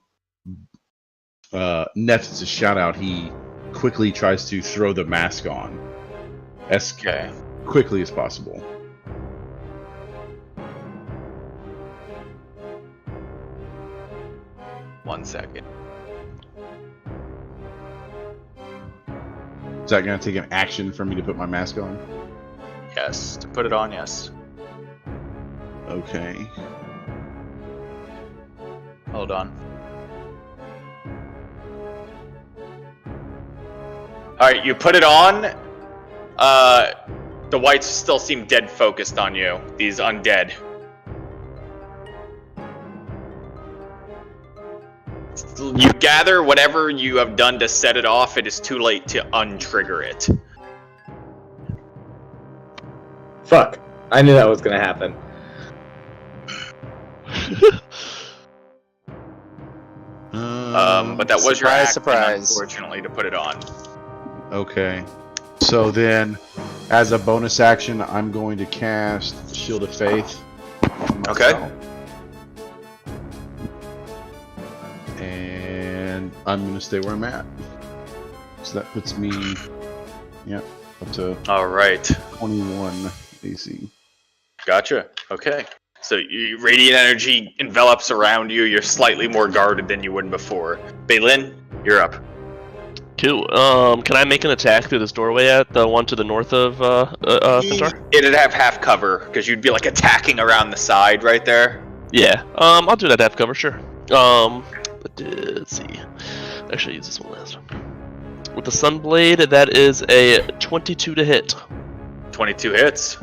Nephthys' shout out, he quickly tries to throw the mask on as quickly as possible. One second. Is that going to take an action for me to put my mask on? Yes, to put it on, yes. Okay. Hold on. Alright, you put it on. The whites still seem dead focused on you, these undead. You gather whatever you have done to set it off, it is too late to untrigger it. Fuck. I knew that was gonna happen. But that was your action, surprise. unfortunately, to put it on. Okay. So then, as a bonus action, I'm going to cast Shield of Faith. on myself. And I'm going to stay where I'm at. So that puts me, up to Alright. 21 AC. Gotcha. Okay. So radiant energy envelops around you. You're slightly more guarded than you would before. Baylin, you're up. Cool. Can I make an attack through this doorway at the one to the north of Fintar? It'd have half cover because you'd be like attacking around the side right there. Yeah. I'll do that half cover, sure. Let's see. Actually, I used this one last time. With the Sunblade, that is a 22 to hit. 22 hits.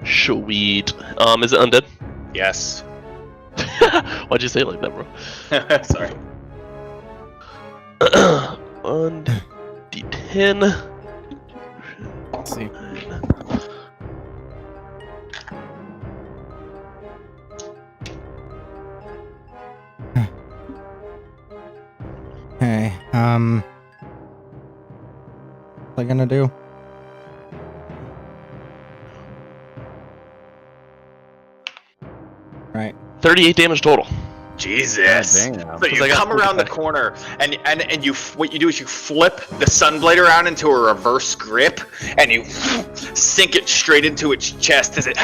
Sweet. Is it undead? Yes. Why'd you say it like that, bro? Sorry. 1 D10. Let's see. Okay. What am I gonna do? Right. 38 damage total. Jesus. God damn. So you I got come around the 45. corner, and you what you do is you flip the Sunblade around into a reverse grip, and you sink it straight into its chest as it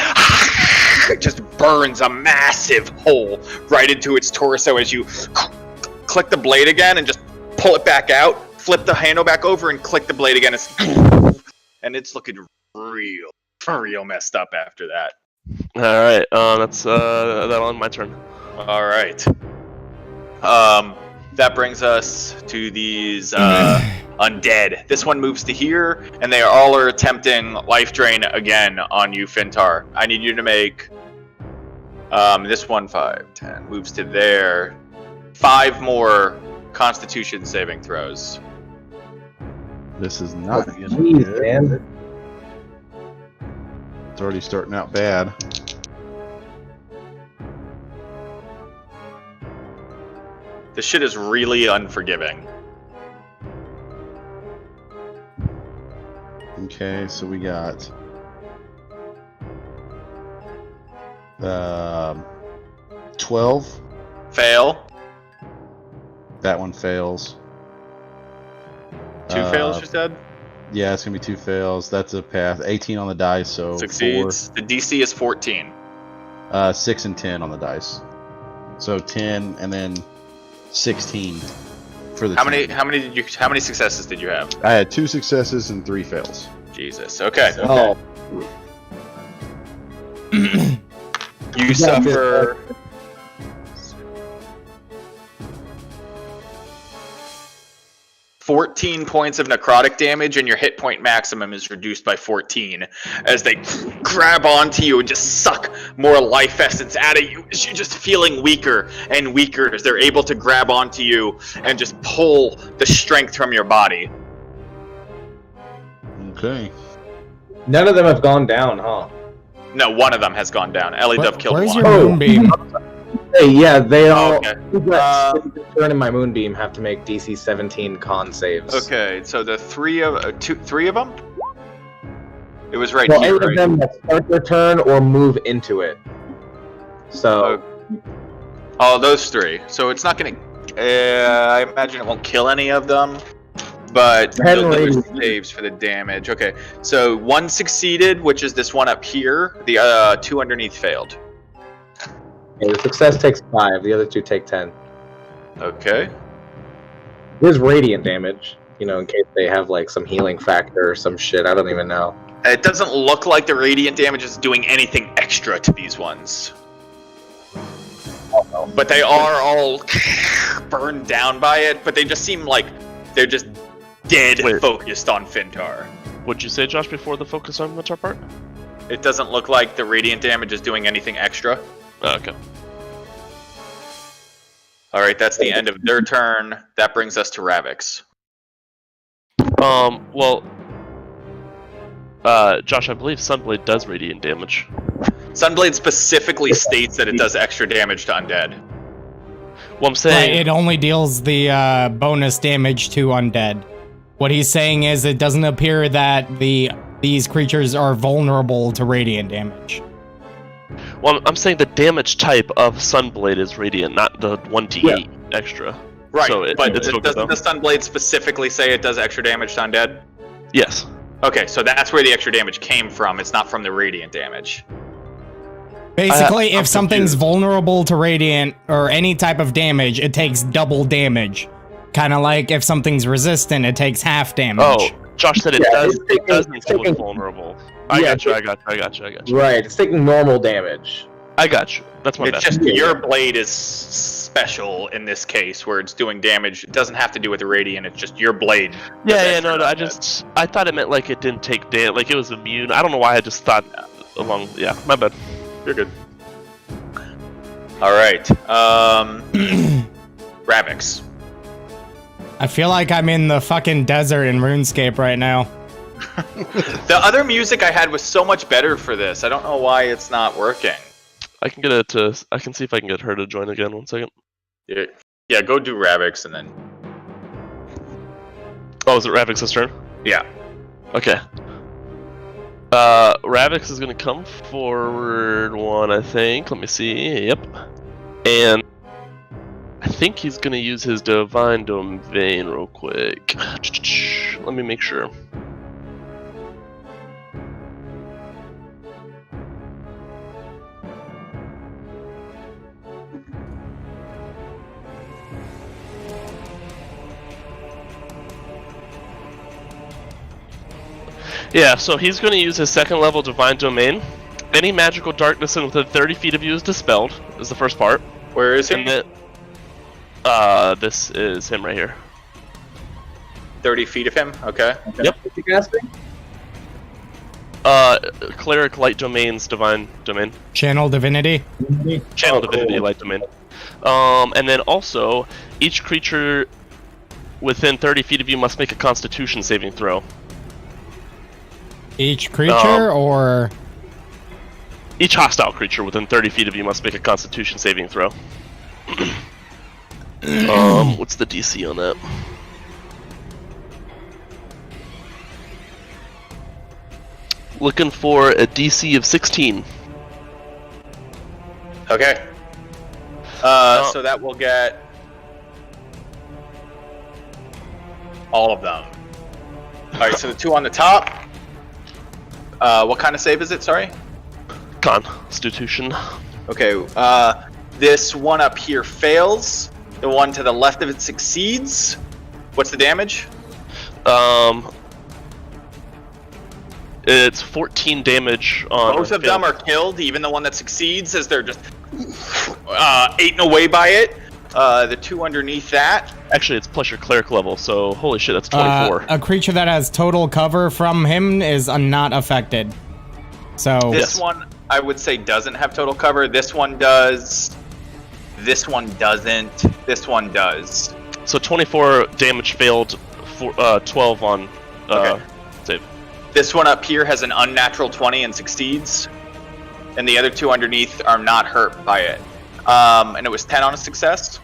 just burns a massive hole right into its torso as you click the blade again and just pull it back out, flip the handle back over, and click the blade again. And it's looking real messed up after that. All right. That's that'll end my turn. All right. That brings us to these undead. This one moves to here, and they all are attempting life drain again on you, Fintar. I need you to make this one 5, 10 moves to there. 5 more Constitution saving throws. This is not going to be Jeez, good. man. It's already starting out bad. This shit is really unforgiving. Okay, so we got 12. Fail. That one fails. 2 fails, you said? Yeah, it's gonna be 2 fails. That's a pass. 18 on the dice, so Succeeds. The DC is 14. 6 and 10 on the dice. So 10 and then 16 for the How team. many successes did you have? I had 2 successes and 3 fails. Jesus. Okay. Oh, You suffer 14 points of necrotic damage, and your hit point maximum is reduced by 14 as they grab onto you and just suck more life essence out of you as you're just feeling weaker and weaker as they're able to grab onto you and just pull the strength from your body. Okay. None of them have gone down, huh? No, one of them has gone down. Ellie Dove killed Where's one. your moonbeam? Hey, yeah, they all. okay. Turn in my moonbeam have to make DC 17 con saves. Okay, so the three of them. It was right Well, here, any right? of them that start their turn or move into it. So. Oh, those three. So it's not gonna. I imagine it won't kill any of them, but those are saves for the damage. Okay, so one succeeded, which is this one up here. The two underneath failed. Okay, the success takes 5. The other 2 take 10. Okay. There's radiant damage. You know, in case they have like some healing factor or some shit. I don't even know. It doesn't look like the radiant damage is doing anything extra to these ones. But they are all burned down by it, but they just seem like they're just dead focused on Fintar. What'd you say, Josh, before the focus on Fintar part? It doesn't look like the radiant damage is doing anything extra. Oh, okay. Alright, that's the end of their turn. That brings us to Ravix. Well, Josh, I believe Sunblade does radiant damage. Sunblade specifically states that it does extra damage to undead. Well, I'm saying It only deals the bonus damage to undead. What he's saying is it doesn't appear that these creatures are vulnerable to radiant damage. Well, I'm saying the damage type of Sunblade is radiant, not the 1d8 extra. Right, So but it's doesn't the Sunblade specifically say it does extra damage to undead? Yes. Okay, so that's where the extra damage came from. It's not from the radiant damage. Basically, I'm if something's confused. vulnerable to radiant or any type of damage, it takes double damage. Kind of like if something's resistant, it takes half damage. Oh, Josh said it does. it's It does taking- include vulnerable. I got you. Right, it's taking normal damage. I got you. That's my It's bad. just your blade is special in this case, where it's doing damage. It doesn't have to do with the radiant. It's just your blade. does Yeah, extra no. damage. I thought it meant like it didn't take damage, like it was immune. I don't know why I just thought along. Yeah, my bad. You're good. All right. Ravix. I feel like I'm in the fucking desert in RuneScape right now. The other music I had was so much better for this. I don't know why it's not working. I can get it to. I can see if I can get her to join again. 1 second. Yeah, go do Ravix and then. Oh, is it Ravix's turn? Yeah. Okay. Ravix is gonna come forward 1, I think. Let me see. Yep. And I think he's gonna use his Divine Domain real quick. Let me make sure. Yeah, so he's going to use his 2nd level Divine Domain. Any magical darkness within 30 feet of you is dispelled, is the first part. Where is he? And then, this is him right here. 30 feet of him? Okay. Yep. What's he casting? Cleric Light Domain's Divine Domain. Channel Divinity. Channel Oh, Divinity cool. Light Domain. And then also, each creature within 30 feet of you must make a Constitution saving throw. Each creature or... Each hostile creature within 30 feet of you must make a Constitution saving throw. What's the DC on that? Looking for a DC of 16. Okay. So that will get all of them. All right. So the 2 on the top. What kind of save is it? Sorry. Constitution. Okay. This one up here fails. The one to the left of it succeeds. What's the damage? It's 14 damage on. Both of them are killed, even the one that succeeds, as they're just eaten away by it. The 2 underneath that. Actually, it's plus your cleric level, so holy shit, that's 24. a creature that has total cover from him is not affected. So This one, I would say, doesn't have total cover. This one does. This one doesn't. This one does. So 24 damage failed, for 12 on Okay. save. This one up here has an unnatural 20 and succeeds, and the other two underneath are not hurt by it. And it was 10 on a success?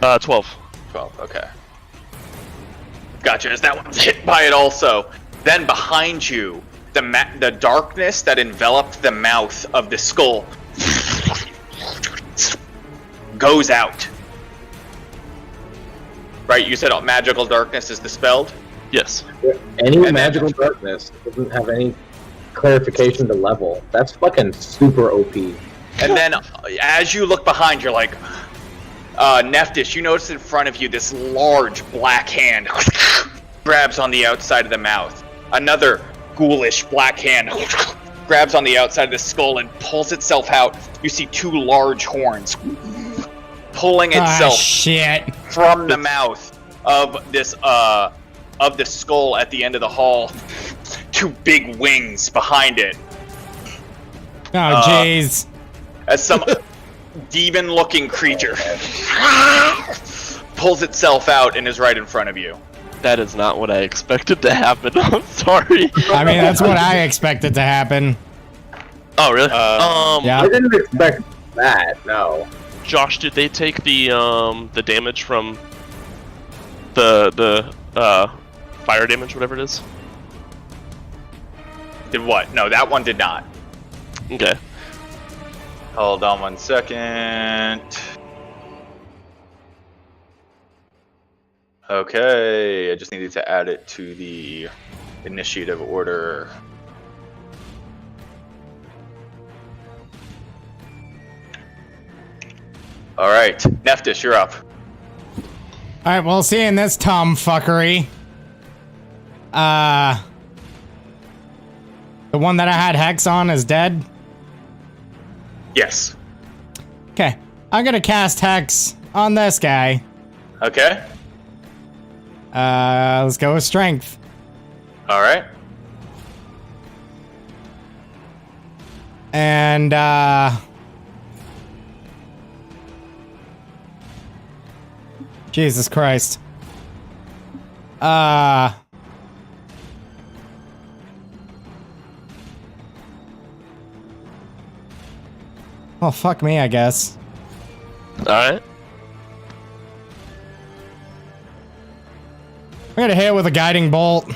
12. 12, okay. Gotcha, as that one's hit by it also. Then behind you, the darkness that enveloped the mouth of the skull goes out. Right, you said magical darkness is dispelled? Yes. Any magical darkness doesn't have any clarification to level. That's fucking super OP. And then, as you look behind, you're like, Nephthys, you notice in front of you this large black hand grabs on the outside of the mouth. Another ghoulish black hand grabs on the outside of the skull and pulls itself out. You see two large horns pulling itself from the mouth of this of the skull at the end of the hall. Two big wings behind it. Oh jeez. As some demon-looking creature pulls itself out and is right in front of you. That is not what I expected to happen. I'm sorry. I mean, that's what I expected to happen. Oh, really? Yeah. I didn't expect that. No. Josh, did they take the damage from the fire damage, whatever it is? Did what? No, that one did not. Okay. Hold on 1 second. Okay, I just needed to add it to the initiative order. All right, Nephthys, you're up. All right, well, seeing this tomfuckery, the one that I had Hex on is dead? Yes. Okay, I'm gonna cast Hex on this guy. Okay. Let's go with Strength. All right. And, Jesus Christ. Oh, fuck me, I guess. Alright. I'm gonna hit it with a guiding bolt.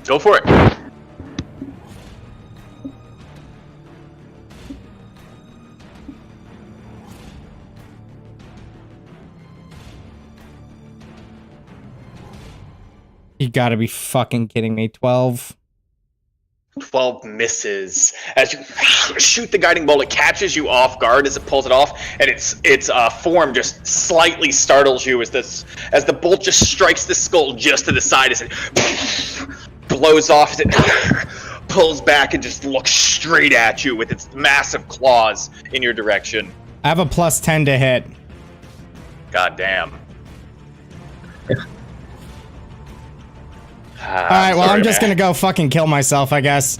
Go for it. You gotta be fucking kidding me. 12. 12 misses. As you shoot the guiding bolt, it catches you off guard as it pulls it off, and its form just slightly startles you as the bolt just strikes the skull just to the side as it blows off, as it pulls back and just looks straight at you with its massive claws in your direction. I have a +10 to hit. God damn. Alright, well, I'm just gonna go fucking kill myself, I guess.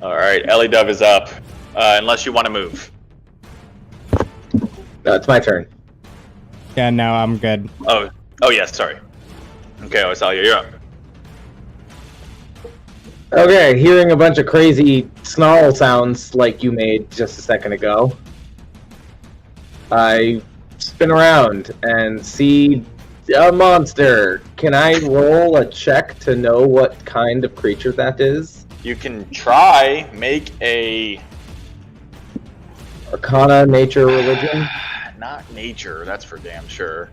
Alright, Ellie Dove is up. Unless you want to move. No, it's my turn. Yeah, no, I'm good. Oh, yeah, sorry. Okay, Osalia, you're up. Okay, hearing a bunch of crazy snarl sounds like you made just a second ago, I spin around and see a monster. Can I roll a check to know what kind of creature that is? You can try, make a... Arcana, nature, religion? Not nature, that's for damn sure.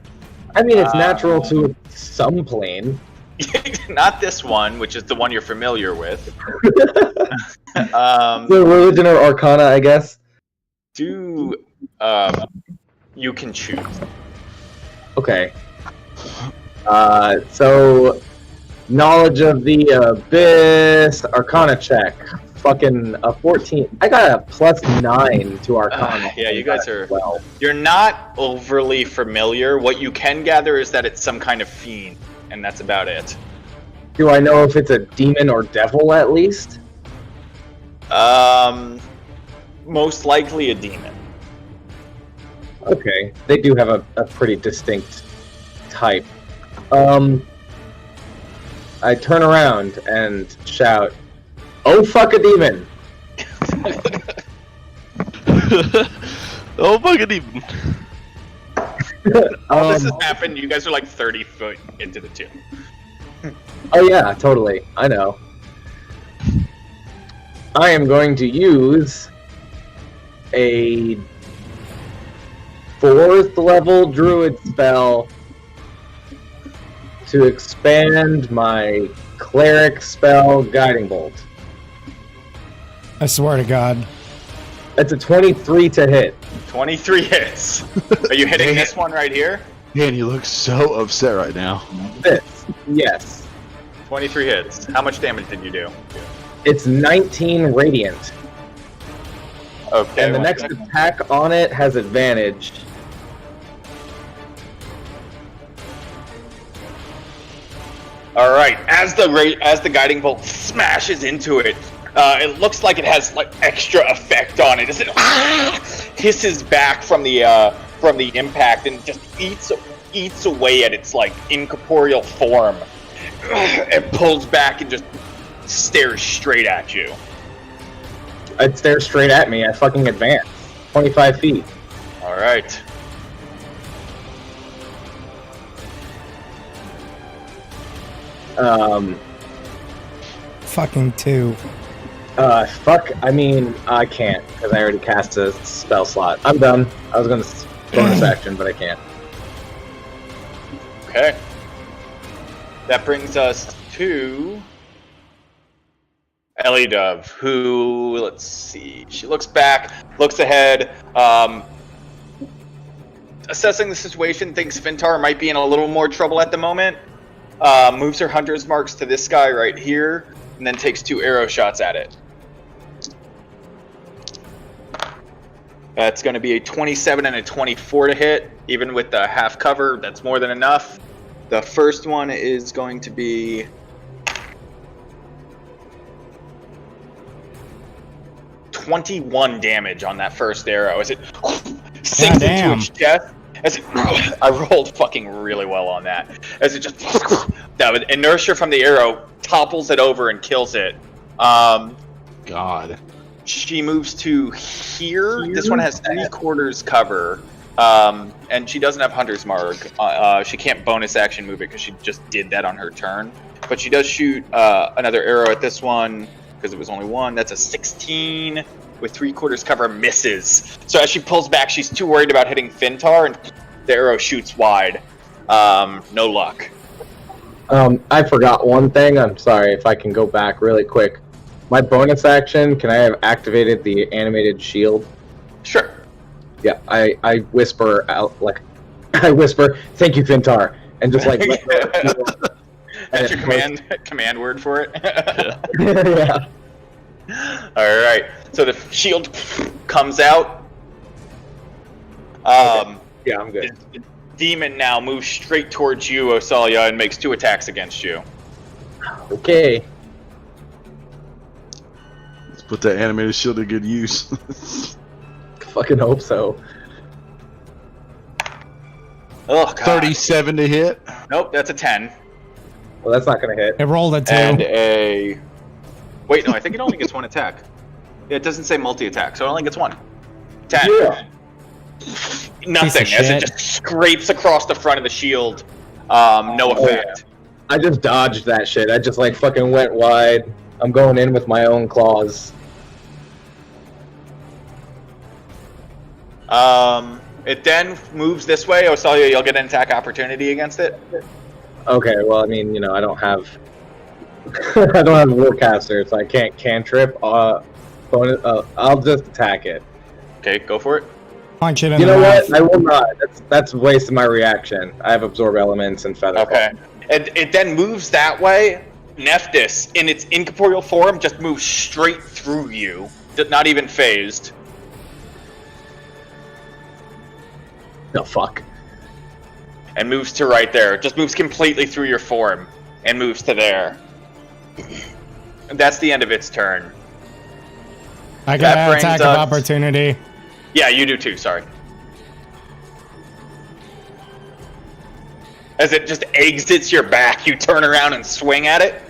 I mean, it's natural to some plane. Not this one, which is the one you're familiar with. The religion or arcana, I guess. You can choose. Okay. So, knowledge of the abyss, arcana check. Fucking a 14. I got a +9 to arcana. Yeah, you guys are... Well. You're not overly familiar. What you can gather is that it's some kind of fiend, and that's about it. Do I know if it's a demon or devil, at least? Most likely a demon. Okay. They do have a pretty distinct type. I turn around and shout, "Oh fuck a demon!" Oh, fucking even. All this has happened. You guys are like 30 foot into the tomb. Oh yeah, totally. I know. I am going to use a 4th level druid spell to expand my cleric spell Guiding Bolt. I swear to God. That's a 23 to hit. 23 hits. Are you hitting this one right here? Man, you look so upset right now. This, yes. 23 hits. How much damage did you do? It's 19 radiant. Okay. And the next attack on it has advantage. All right. As the guiding bolt smashes into it, it looks like it has like extra effect on it. As it hisses back from the impact and just eats away at its like incorporeal form. It pulls back and just stares straight at you. It stares straight at me. I fucking advance 25 feet. All right. Fucking 2. Fuck. I mean, I can't because I already cast a spell slot. I'm done. I was gonna bonus action, but I can't. Okay. That brings us to Ellie Dove, who, let's see, she looks back, looks ahead, assessing the situation, thinks Fintar might be in a little more trouble at the moment, moves her hunter's marks to this guy right here, and then takes 2 arrow shots at it. That's going to be a 27 and a 24 to hit, even with the half cover, that's more than enough. The first one is going to be 21 damage on that first arrow as it sinks into its chest. As it, I rolled fucking really well on that. As it just that inertia from the arrow topples it over and kills it. God. She moves to here. This one has 3/4 cover. And she doesn't have Hunter's Mark. She can't bonus action move it because she just did that on her turn. But she does shoot another arrow at this one because it was only one. That's a 16 with 3/4 cover, misses. So as she pulls back, she's too worried about hitting Fintar, and the arrow shoots wide. No luck. I forgot one thing. I'm sorry if I can go back really quick. My bonus action, can I have activated the animated shield? Sure. Yeah, I whisper out, like, I whisper, "Thank you, Fintar," and just like, that's your command word for it? yeah. Alright, so the shield comes out. Okay. Yeah, I'm good. The demon now moves straight towards you, Osalia, and makes 2 attacks against you. Okay. Let's put that animated shield to good use. Fucking hope so. Oh, God. 37 to hit. Nope, that's a 10. Well, that's not gonna hit. It rolled a 2. And a... Wait, no, I think it only gets 1 attack. It doesn't say multi-attack, so it only gets 1. 10. Yeah. Nothing, as it just scrapes across the front of the shield. No effect. I just dodged that shit. I just, like, fucking went wide. I'm going in with my own claws. It then moves this way. Osalia, you'll get an attack opportunity against it. Okay, well, I mean, you know, I don't have I don't have a Warcaster, so I can't cantrip. I'll just attack it. Okay, go for it. Punch it in You the know mouth. what? I will not. That's wasting my reaction. I have Absorb Elements and Feather. Okay. It then moves that way. Nephthys, in its incorporeal form, just moves straight through you. Not even phased. No, fuck. And moves to right there. Just moves completely through your form. And moves to there. That's the end of its turn. I got That an brings attack of us- opportunity. Yeah, you do too, sorry. As it just exits your back, you turn around and swing at it.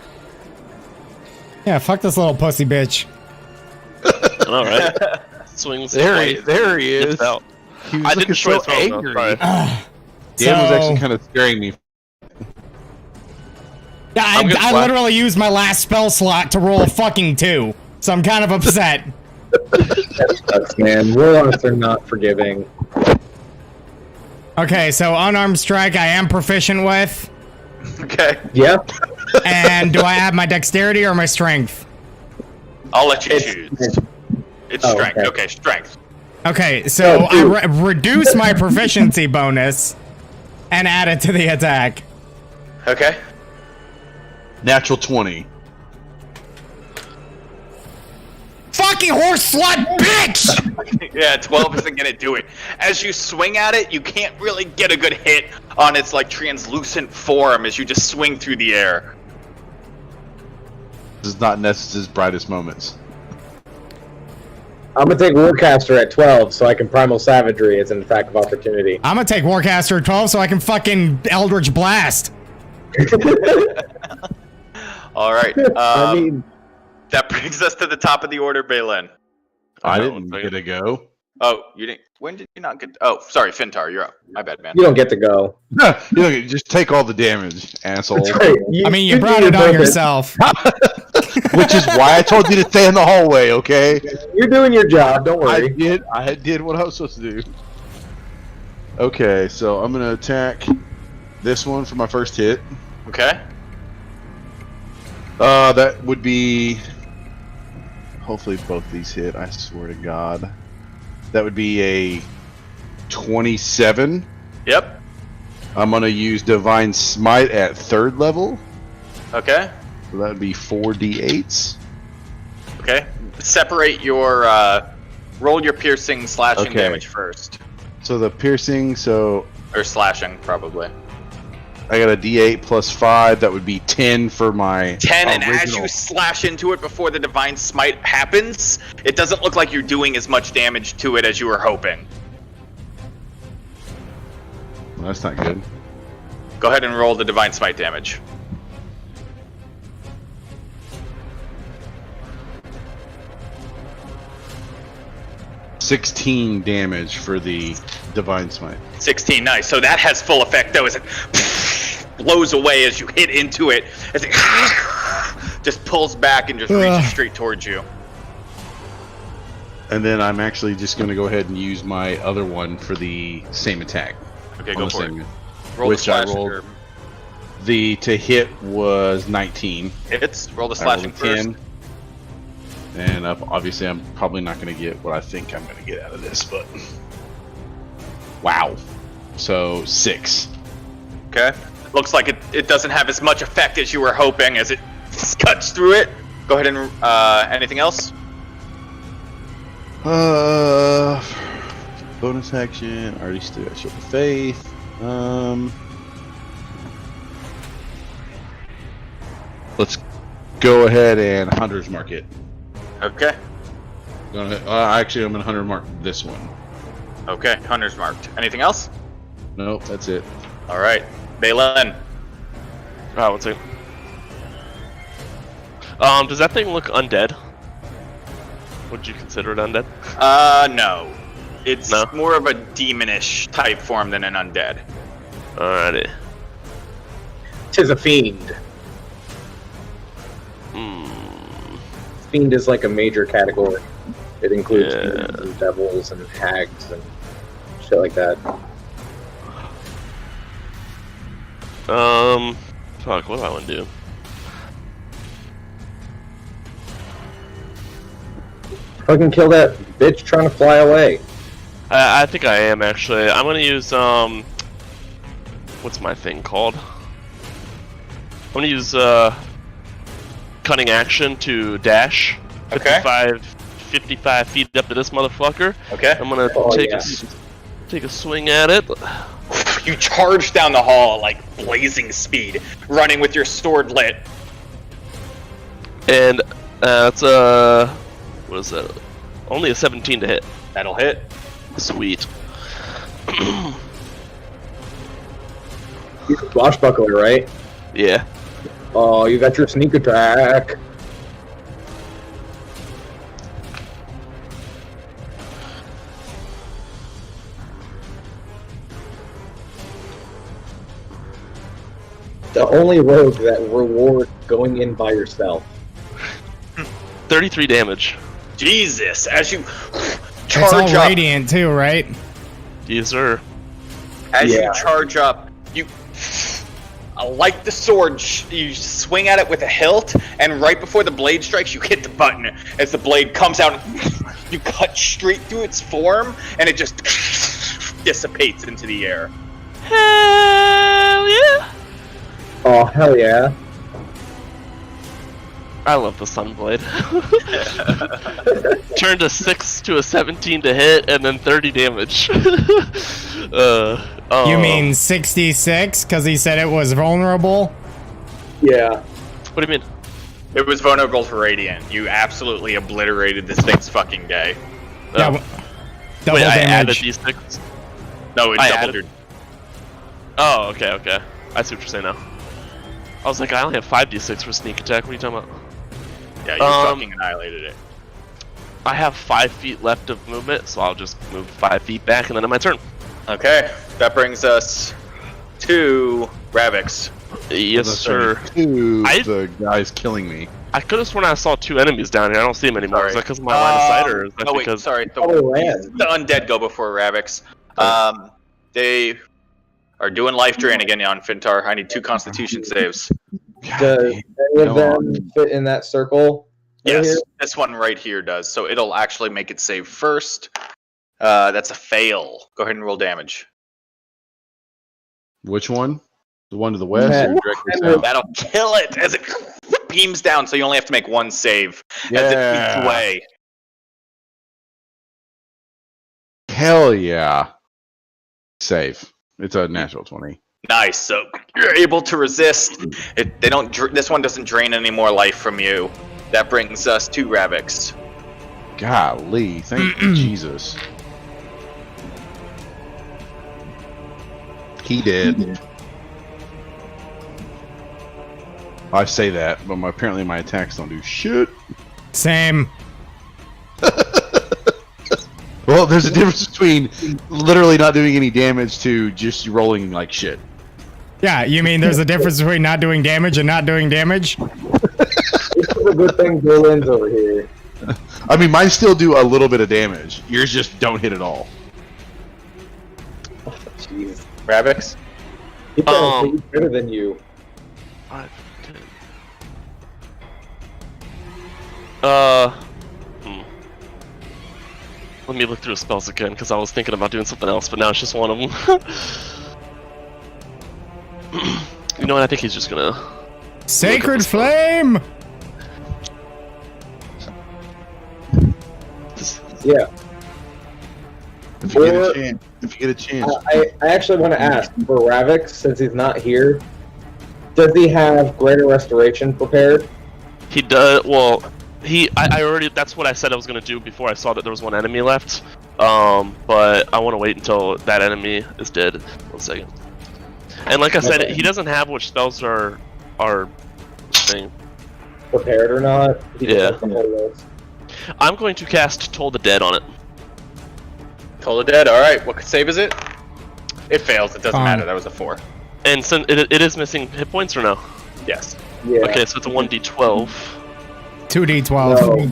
Yeah, fuck this little pussy bitch. All right. Swings. There he is. Gets out. He was I looking didn't so destroy his phone, though, angry. sorry. Dan was So- actually kind of scaring me. Yeah, I'm gonna I slap- literally used my last spell slot to roll a fucking 2. So I'm kind of upset. That sucks, man. Warlocks are not forgiving. Okay, so unarmed strike I am proficient with. Okay. Yeah. And do I have my dexterity or my strength? I'll let you choose. It's Oh, strength. okay. Okay, strength. Okay, so Oh, I reduce my proficiency bonus and add it to the attack. Okay. Natural 20. Fucking horse slut bitch! Yeah, 12 isn't gonna do it. As you swing at it, you can't really get a good hit on its like translucent form as you just swing through the air. This is not Ness's brightest moments. I'm gonna take Warcaster at 12 so I can Primal Savagery as an attack of opportunity. I'm gonna take Warcaster at 12 so I can fucking Eldritch Blast. All right. I mean, That brings us to the top of the order, Balin. I know, didn't it's get a go. Oh, you didn't. When did you not get? Oh, sorry, Fintar, you're up. My bad, man. you don't get to go. You know, just take all the damage, asshole. That's right. I mean, you do brought your it on purpose. yourself. Which is why I told you to stay in the hallway, okay? You're doing your job. Don't I worry. did what I was supposed to do. Okay, so I'm gonna attack this one for my first hit. Okay. That would be. Hopefully both these hit. I swear to God, that would be a 27. Yep. I'm gonna use Divine Smite at 3rd level. Okay. So that would be 4d8s. Okay. Separate your. Roll your piercing slashing Okay. damage first, So the piercing. So or slashing probably. I got a d8 plus 5. That would be 10 for my 10, and as original. you slash into it before the divine smite happens, it doesn't look like you're doing as much damage to it as you were hoping. Well, that's not good. Go ahead and roll the divine smite damage. $16 damage for the Divine Smite. 16, nice. So that has full effect though, as it blows away as you hit into it, as it just pulls back and just reaches straight towards you. And then I'm actually just going to go ahead and use my other one for the same attack. Okay, On go the for it. same- Roll which the I slashing. rolled. The to hit was 19. Hits. Roll the I rolled slashing a first. 10. And obviously I'm probably not going to get what I think I'm going to get out of this, but... Wow. So, 6. Okay. Looks like it doesn't have as much effect as you were hoping as it cuts through it. Go ahead and anything else? Bonus action. I already still got Shield of Faith. Let's go ahead and Hunter's Mark it. Okay. Actually, I'm going to Hunter Mark this one. Okay. Hunter's marked. Anything else? Nope, that's it. All right. Balin. One second. Does that thing look undead? Would you consider it undead? No. It's No? more of a demonish type form than an undead. Alrighty. Tis a fiend. Fiend is like a major category. It includes Yeah. demons and devils and hags and shit like that. Fuck, what do I want to do? Fucking kill that bitch trying to fly away. I think I am actually. I'm gonna use what's my thing called? I'm gonna use cunning action to dash. Okay. 55 feet up to this motherfucker. Okay. I'm gonna Oh, take yeah. take a swing at it. You charge down the hall like blazing speed, running with your sword lit. And that's what is that? Only a 17 to hit. That'll hit. Sweet. You're a swashbuckler, right? Yeah. Oh, you got your sneak attack. The only rogue that rewards going in by yourself. 33 damage. Jesus, as you It's all charge up, radiant too, right? Yes, sir. as Yeah. you charge up, you like the sword, you swing at it with a hilt, and right before the blade strikes, you hit the button. As the blade comes out, you cut straight through its form, and it just dissipates into the air. Hell yeah! Oh, hell yeah. I love the Sunblade. Turned a 6 to a 17 to hit, and then 30 damage. You mean 66? Because he said it was vulnerable? Yeah. What do you mean? It was vulnerable to radiant. You absolutely obliterated this thing's fucking day. Yeah. Oh. Double Wait, I added damage. D6? No, it I doubled added- your. Oh, okay. I see what you're saying now. I was like, I only have 5d6 for sneak attack. What are you talking about? Yeah, you fucking annihilated it. I have 5 feet left of movement, so I'll just move 5 feet back, and then it's my turn. Okay, that brings us to Ravix. Yes, sir. To I- the guys killing me. I could have sworn I saw 2 enemies down here. I don't see them anymore. Is that because of my line of sight, or is that oh wait, because... sorry. Oh, ran. The undead go before Ravix. They are doing life drain again on Fintar. I need 2 Constitution saves. Does any of them fit in that circle? right Yes, here? this one right here does. So it'll actually make it save first. That's a fail. Go ahead and roll damage. Which one? The one to the west or directly south? That'll kill it as it beams down. So you only have to make 1 save as it beats away. Hell yeah. Save. It's a natural 20. Nice. So you're able to resist. They don't. This one doesn't drain any more life from you. That brings us to Ravix. Golly, thank Jesus. He did. I say that, but apparently my attacks don't do shit. Same. Well, there's a difference between literally not doing any damage to just rolling like shit. Yeah, you mean there's a difference between not doing damage and not doing damage? This is a good thing Berlin's over here. I mean, mine still do a little bit of damage. Yours just don't hit at all. Jeez. Ravix. He's better than you. 5, 10. Let me look through the spells again, because I was thinking about doing something else, but now it's just one of them. You know what? I think he's just gonna... Sacred Flame! Yeah. If you get a chance. If you get a chance. I actually want to ask for Ravix, since he's not here, does he have Greater Restoration prepared? He does. Well, I already. That's what I said I was gonna do before I saw that there was one enemy left. But I want to wait until that enemy is dead. 1 second. And like I said, Okay. he doesn't have which spells are thing. Prepared or not? He just Yeah. has the whole list. I'm going to cast Toll the Dead on it. Toll the dead. All right. What save is it? It fails. It doesn't matter. That was a 4. And since it is missing hit points or no? Yes. Yeah. Okay, so it's a 1d12. 2d12. No.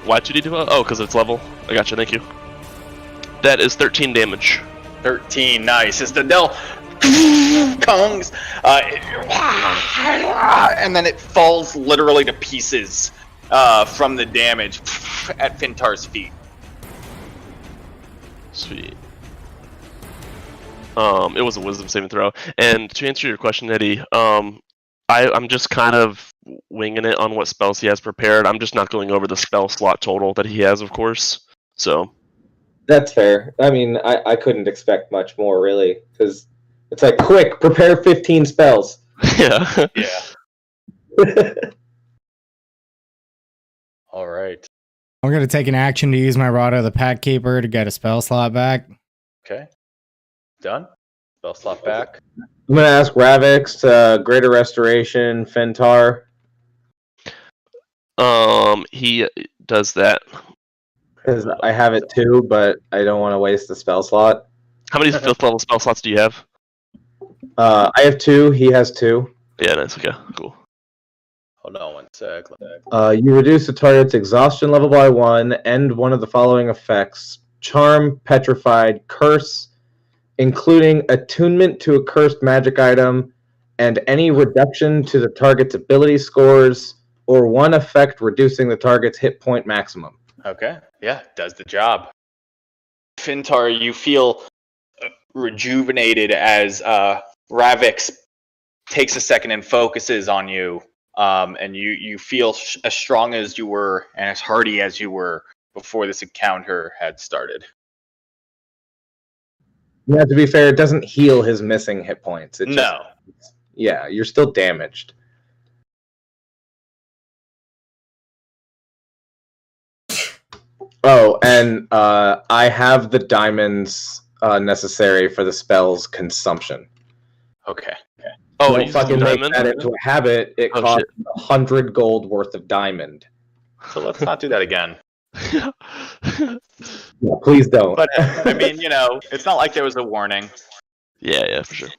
Why 2d12? Oh, because it's level. I gotcha. Thank you. That is 13 damage. 13. Nice. As the Dell comes, and then it falls literally to pieces from the damage at Fintar's feet. Sweet. It was a wisdom saving throw. And to answer your question, Eddie, I'm just kind of winging it on what spells he has prepared. I'm just not going over the spell slot total that he has, of course. So That's fair. I mean, I couldn't expect much more, really, because it's like, quick, prepare 15 spells. yeah. Yeah. All right. I'm going to take an action to use my Rod of the Pack Keeper to get a spell slot back. Okay. Done. spell slot back. I'm gonna ask Ravix, Greater Restoration, Fentar. He does that. Because I have it too, but I don't want to waste the spell slot. How many 5th level spell slots do you have? I have 2. He has 2. Yeah, nice. Okay, cool. Hold on one sec. You reduce the target's exhaustion level by 1. End one of the following effects: Charm, Petrified, Curse, including attunement to a cursed magic item, and any reduction to the target's ability scores, or one effect reducing the target's hit point maximum. Okay. Yeah, does the job. Fintar, you feel rejuvenated as Ravix takes a second and focuses on you. And you feel as strong as you were and as hardy as you were before this encounter had started. Yeah, to be fair, it doesn't heal his missing hit points. It just, No. Yeah, you're still damaged. Oh, and I have the diamonds necessary for the spell's consumption. Okay. Oh, Don't you fucking make diamond? that into a habit. It Oh, costs 100 gold worth of diamond. So let's not do that again. Yeah, please don't. But I mean, it's not like there was a warning. Yeah, for sure.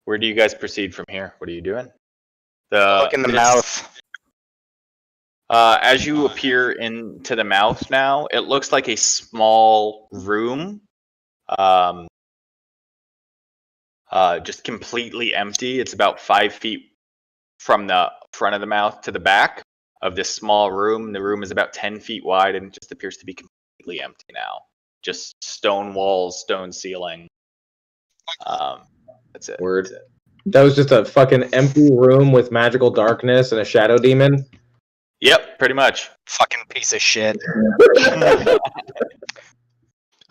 Where do you guys proceed from here? What are you doing? Look in the mouth. As you appear into the mouth now, it looks like a small room. Just completely empty. It's about 5 feet from the front of the mouth to the back of this small room. The room is about 10 feet wide and just appears to be completely empty now. Just stone walls, stone ceiling. That's it. Word. That was just a fucking empty room with magical darkness and a shadow demon. Yep, pretty much. Fucking piece of shit.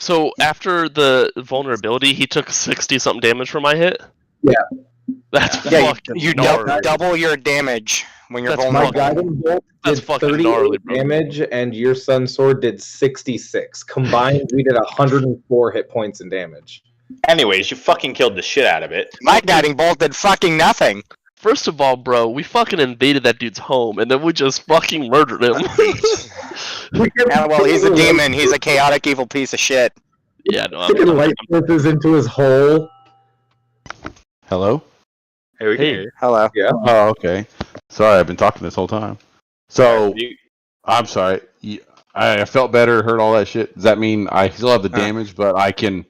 So after the vulnerability, he took 60-something damage from my hit? Yeah. That's Yeah, fucking you gnarly. double your damage when you're That's My vulnerable. guiding bolt That's did fucking 38 gnarly, bro. damage, and your sun sword did 66. Combined, we did 104 hit points in damage. Anyways, you fucking killed the shit out of it. My guiding bolt did fucking nothing. First of all, bro, we fucking invaded that dude's home, and then we just fucking murdered him. Yeah, well, he's a demon. He's a chaotic, evil piece of shit. Yeah, no, Fucking light sources into his hole. Hello? Hey, we can Hey. hear you. Hello. Yeah. Oh, okay. Sorry, I've been talking this whole time. So, You- I'm sorry. I felt better, heard all that shit. Does that mean I still have the damage, but I can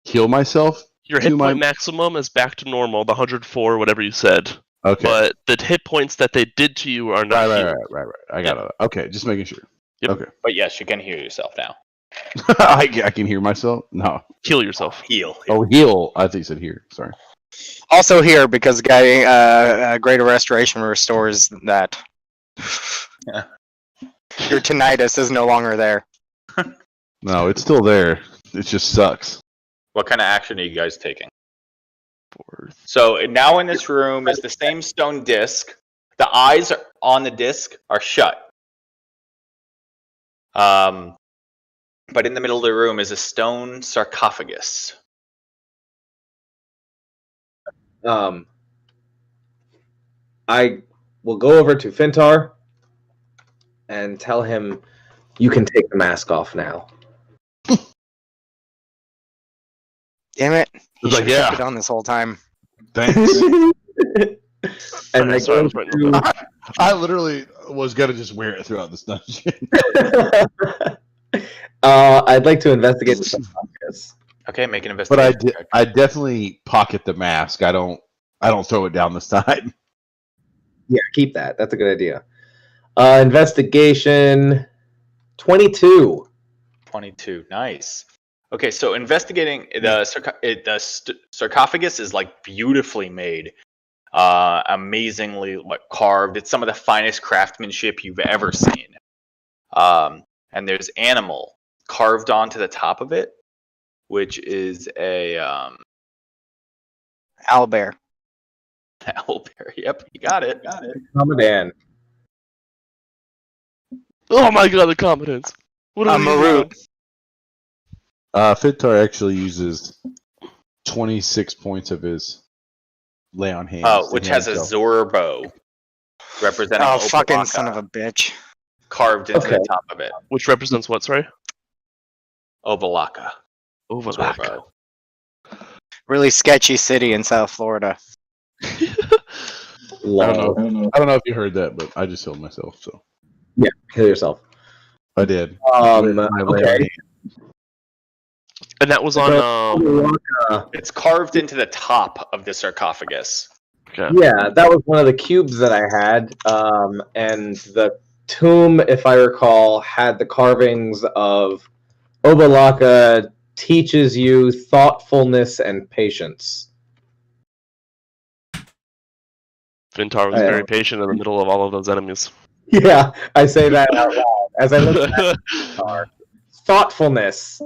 heal myself? Your hit point maximum is back to normal, the 104, whatever you said. Okay. But the hit points that they did to you are not healed. Right. I got it. Okay, just making sure. Yep. Okay. But yes, you can hear yourself now. I can hear myself? No. Heal yourself. Heal. Oh, heal. I think you said here. Sorry. Also here, because Greater Restoration restores that. Yeah. Your tinnitus is no longer there. No, it's still there. It just sucks. What kind of action are you guys taking? So now in this room is the same stone disc. The eyes on the disc are shut. But in the middle of the room is a stone sarcophagus. I will go over to Fintar and tell him, you can take the mask off now. Damn it. He It's like, should have yeah. kept it on this whole time. Thanks. And I Sorry, I go was writing it to... I literally was going to just wear it throughout this dungeon. I'd like to investigate the sarcophagus. Okay, make an But investigation. check. I definitely pocket the mask. I don't throw it down the side. Yeah, keep that. That's a good idea. Investigation 22. 22. Nice. Okay, so investigating the sarcophagus is like beautifully made, amazingly carved. It's some of the finest craftsmanship you've ever seen. And there's animal carved onto the top of it, which is a Owlbear. owlbear. Yep, you got it. Ramadan. Oh my god, the competence. What A are we Marut. Fintar actually uses 26 points of his lay on hands. which has a Zorbo representing Oh, fucking Opalaka son of a bitch. carved into Okay. the top of it. Which represents what? Sorry. Obalaka. Overlap. Really sketchy city in South Florida. I don't know if you heard that, but I just healed myself, so Yeah, kill yourself. I did. Okay. And that was on. It's carved into the top of the sarcophagus. Okay. Yeah, that was one of the cubes that I had. And the tomb, if I recall, had the carvings of Obalaka teaches you thoughtfulness and patience. Fintar was I very know. patient in the middle of all of those enemies. Yeah, I say that out loud as I look at Fintar. Thoughtfulness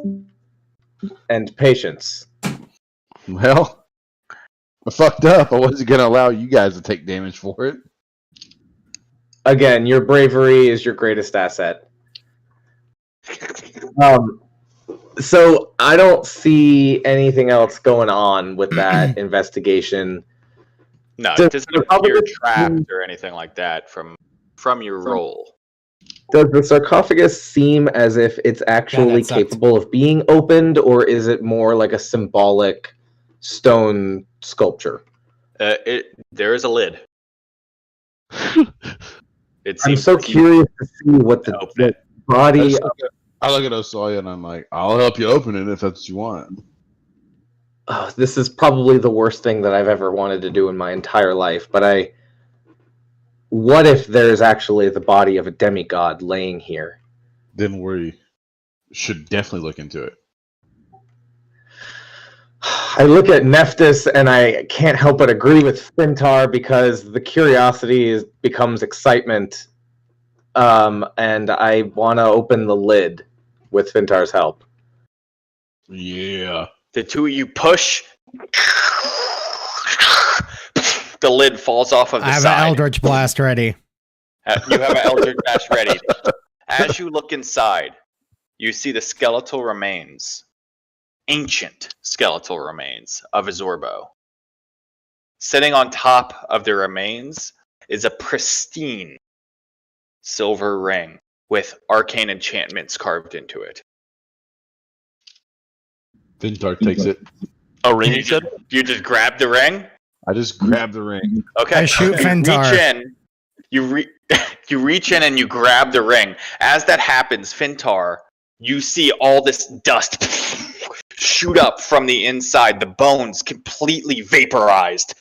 and patience. Well, I fucked up. I wasn't gonna allow you guys to take damage for it. Again, your bravery is your greatest asset. So I don't see anything else going on with that investigation. No, Does it doesn't the appear sarcophagus trapped seem- or anything like that from your roll. Does the sarcophagus seem as if it's actually sucked. capable of being opened, or is it more like a symbolic stone sculpture? There is a lid. It I'm seems so to be- curious to see what to the open it. body. I look at Osoya and I'm like, I'll help you open it if that's what you want. Oh, this is probably the worst thing that I've ever wanted to do in my entire life. But what if there's actually the body of a demigod laying here? Then we should definitely look into it. I look at Nephthys and I can't help but agree with Fintar because the curiosity becomes excitement, and I want to open the lid with Fintar's help. Yeah. The two of you push. The lid falls off of the I have side. an Eldritch Blast ready. You have an Eldritch Blast ready. As you look inside, you see the skeletal remains, ancient skeletal remains of a Zorbo. Sitting on top of the remains is a pristine silver ring with arcane enchantments carved into it. Fintar takes it. A ring, you said? You just grab the ring? I just grab the ring. Okay. I shoot Fintar. You reach in and you grab the ring. As that happens, Fintar, you see all this dust shoot up from the inside. The bones completely vaporized.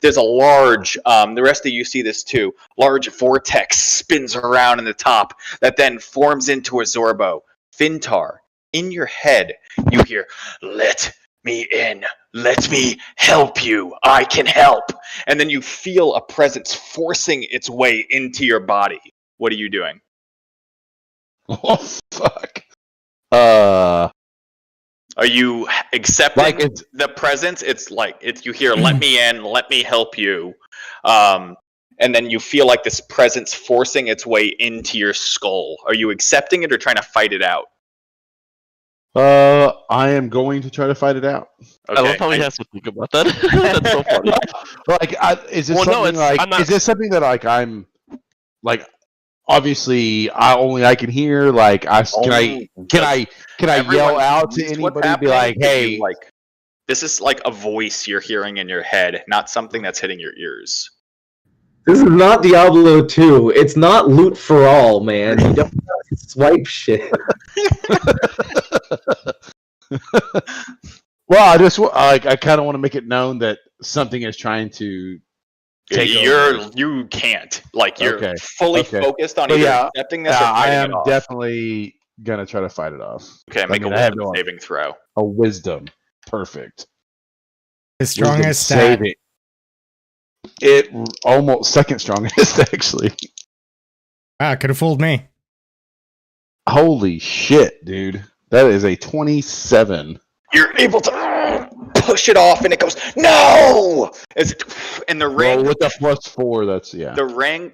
There's a large, the rest of you see this too, large vortex spins around in the top that then forms into a Zorbo. Fintar, in your head, you hear, "Let me in. Let me help you. I can help." And then you feel a presence forcing its way into your body. What are you doing? Oh, fuck. Are you accepting Like it's the presence? It's like you hear, "Let me in. Let me help you." And then you feel like this presence forcing its way into your skull. Are you accepting it or trying to fight it out? I am going to try to fight it out. Okay. I love how he has to think about that. That's so funny. Is this Well, no, something it's- I'm not- is this something that I'm like? Obviously, I can hear. Like, can I Everyone yell out to sees what's anybody? And be happening, like, but hey, you, this is like a voice you're hearing in your head, not something that's hitting your ears. This is not Diablo 2. It's not loot for all, man. You don't swipe shit. well, I kind of want to make it known that something is trying to take over. You can't. Like, you're Okay. fully Okay. focused on But either yeah, accepting this or I fighting am it off. definitely gonna try to fight it off. Okay, make a I have wisdom saving throw. a wisdom. Perfect. His strongest Wisdom stat. saving. It almost second strongest actually. Ah, could have fooled me. Holy shit, dude! That is a 27. You're able to push it off, and it goes, "No!" And the ring, Well, with the +4, that's yeah. the ring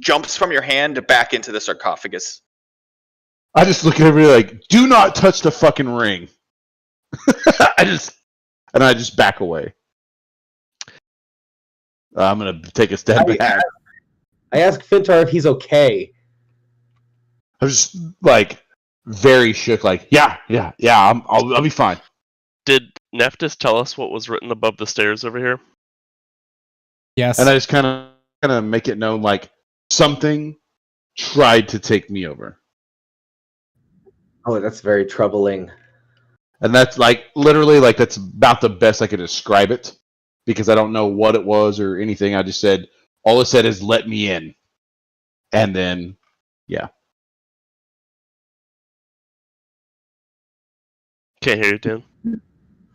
jumps from your hand back into the sarcophagus. I just look at everybody like, do not touch the fucking ring. I just back away. I'm gonna take a step back. I ask Fintar if he's okay. I'm just like very shook. Like, yeah. I'll be fine. Did Nephthys tell us what was written above the stairs over here? Yes. And I just kind of make it known like something tried to take me over. Oh, that's very troubling. And that's like literally like that's about the best I could describe it because I don't know what it was or anything. I just said all it said is let me in. And then yeah. Can't hear you, Dan.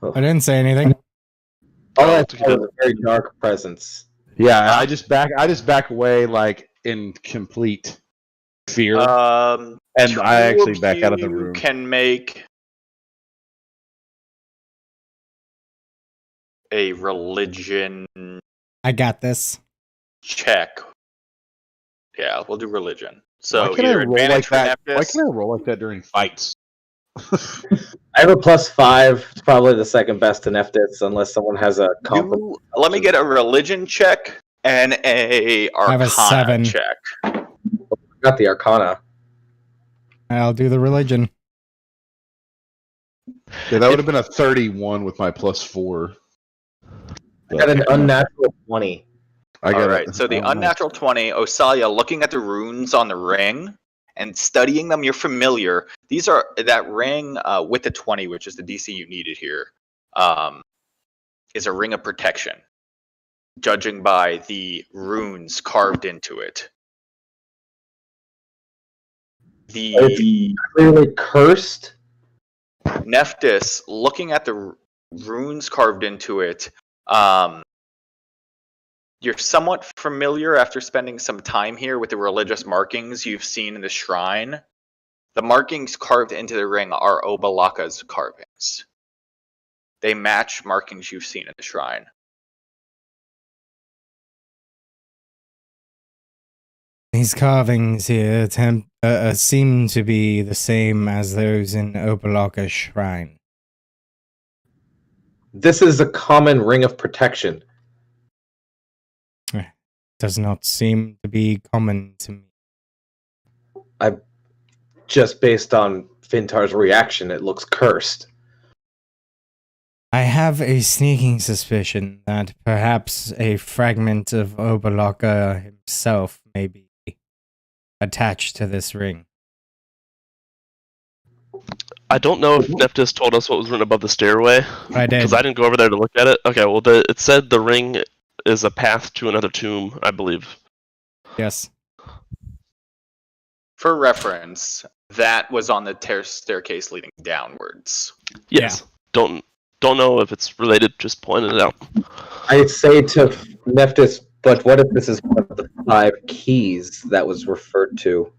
I didn't say anything. All I saw was a very dark presence. Yeah, I just back away like in complete fear. And I actually back out of the room. Can make a religion I got this. check. Yeah, we'll do religion. So why can I either roll advantage like for that? Why Nephthys. can I roll like that during fights? I have a +5. It's probably the second best to Nephthys, unless someone has a comp. Let me get a religion check and a have a arcana 7. check. Got the Arcana. I'll do the religion. Yeah, that would have been a 31 with my +4. I got an unnatural 20. I got All right, so the unnatural 20, Osalia, looking at the runes on the ring and studying them, you're familiar. These are that ring with the 20, which is the DC you needed here, is a ring of protection, judging by the runes carved into it. The Clearly cursed. Nephthys, looking at the runes carved into it, you're somewhat familiar after spending some time here with the religious markings you've seen in the shrine. The markings carved into the ring are Obalaka's carvings. They match markings you've seen in the shrine. These carvings here seem to be the same as those in Obalaka's shrine. This is a common ring of protection. Does not seem to be common to me. Just based on Fintar's reaction, it looks cursed. I have a sneaking suspicion that perhaps a fragment of Obalaka himself may be attached to this ring. I don't know if Nephthys told us what was written above the stairway. I did. Because I didn't go over there to look at it. Okay, well, it said the ring is a path to another tomb, I believe. Yes. For reference, that was on the staircase leading downwards. Yes. Yeah. Don't know if it's related, just pointed it out. I say to Nephthys, but what if this is one of the 5 keys that was referred to?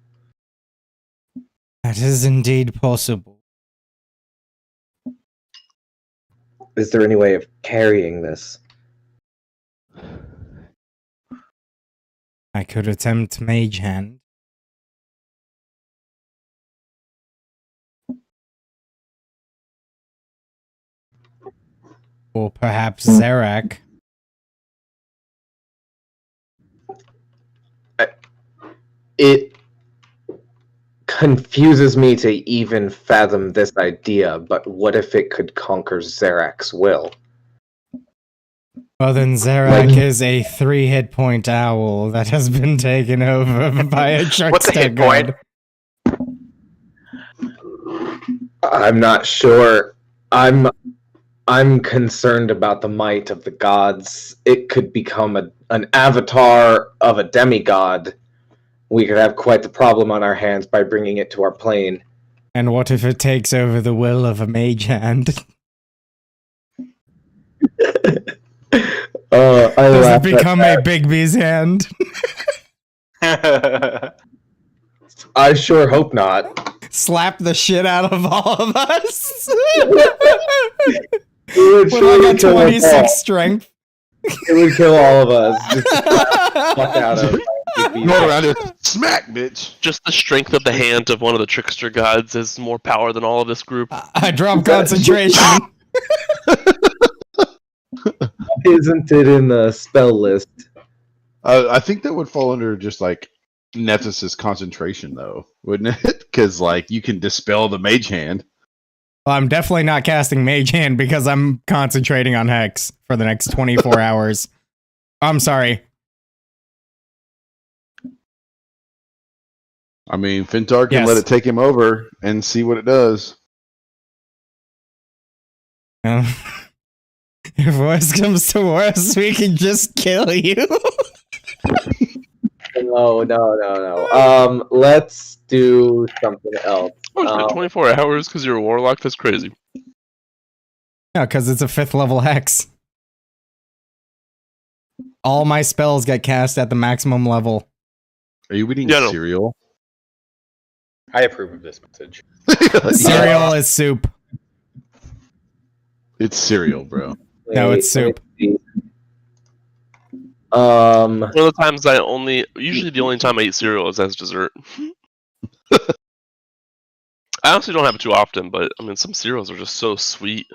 That is indeed possible. Is there any way of carrying this? I could attempt Mage Hand. Or perhaps Zerak. It confuses me to even fathom this idea, but what if it could conquer Zerak's will? Well, then Zerak is a 3 hit point owl that has been taken over by a What's a hit point? I'm not sure. I'm concerned about the might of the gods. It could become an avatar of a demigod. We could have quite the problem on our hands by bringing it to our plane. And what if it takes over the will of a Mage Hand? Does it become a Bigby's hand? I sure hope not. Slap the shit out of all of us. It would surely like a 26 strength. It would kill all of us. Just fuck out of it. Roll around it. Smack, bitch. Just the strength of the hand of one of the trickster gods has more power than all of this group. I drop concentration. Isn't it in the spell list? I think that would fall under just like Nephthys' concentration, though, wouldn't it? Because like you can dispel the mage hand. Well, I'm definitely not casting Mage Hand because I'm concentrating on Hex for the next 24 hours. I'm sorry. I mean, Fintar can Yes. let it take him over and see what it does. If worse comes to worse, we can just kill you. No. Let's do something else. Oh, 24 hours because you're a warlock? That's crazy. No, because it's a 5th level Hex. All my spells get cast at the maximum level. Are you eating Yeah, no. cereal? I approve of this message. Cereal is soup. It's cereal, bro. No, it's soup. One of the times usually the only time I eat cereal is as dessert. I honestly don't have it too often, but I mean, some cereals are just so sweet.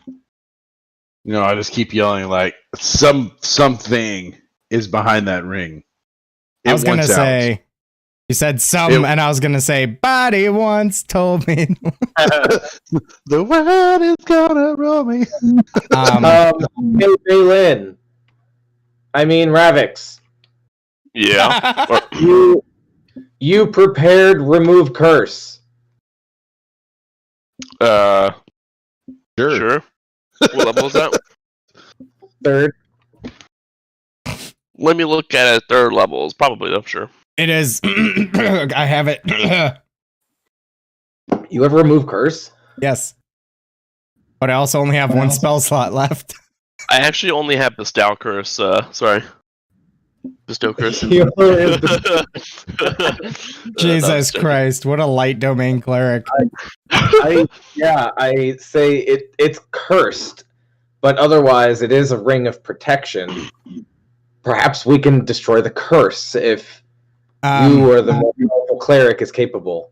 You know, I just keep yelling like something is behind that ring. I was gonna wants out. say, you said some, and I was gonna say, body once told me. The world is gonna roll me. Hey, Baylin. I mean, Ravix. Yeah. You prepared remove curse. Sure. What level is that? 3rd. Let me look at it. 3rd level is probably though. Sure. It is. I have it. You have remove curse? Yes. But I also only have one spell slot left. I actually only have Bestow curse. Sorry. Bestow curse. Jesus Christ! What a light domain cleric. I say it's cursed, but otherwise it is a ring of protection. Perhaps we can destroy the curse if you or the more powerful cleric is capable.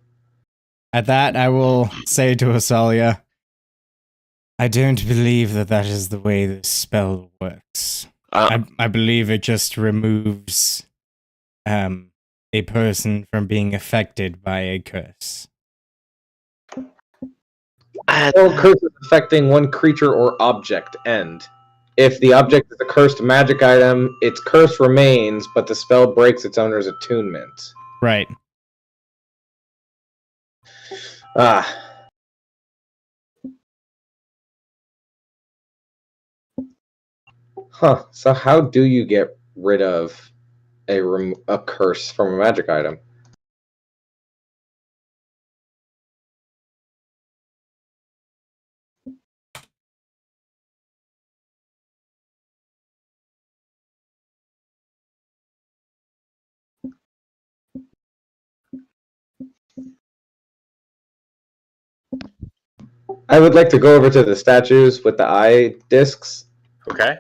At that, I will say to Asalia, I don't believe that is the way this spell works. I believe it just removes a person from being affected by a curse. Or curse is affecting one creature or object end. If the object is a cursed magic item, its curse remains, but the spell breaks its owner's attunement. Right. Huh. So how do you get rid of a curse from a magic item? I would like to go over to the statues with the eye discs. Okay.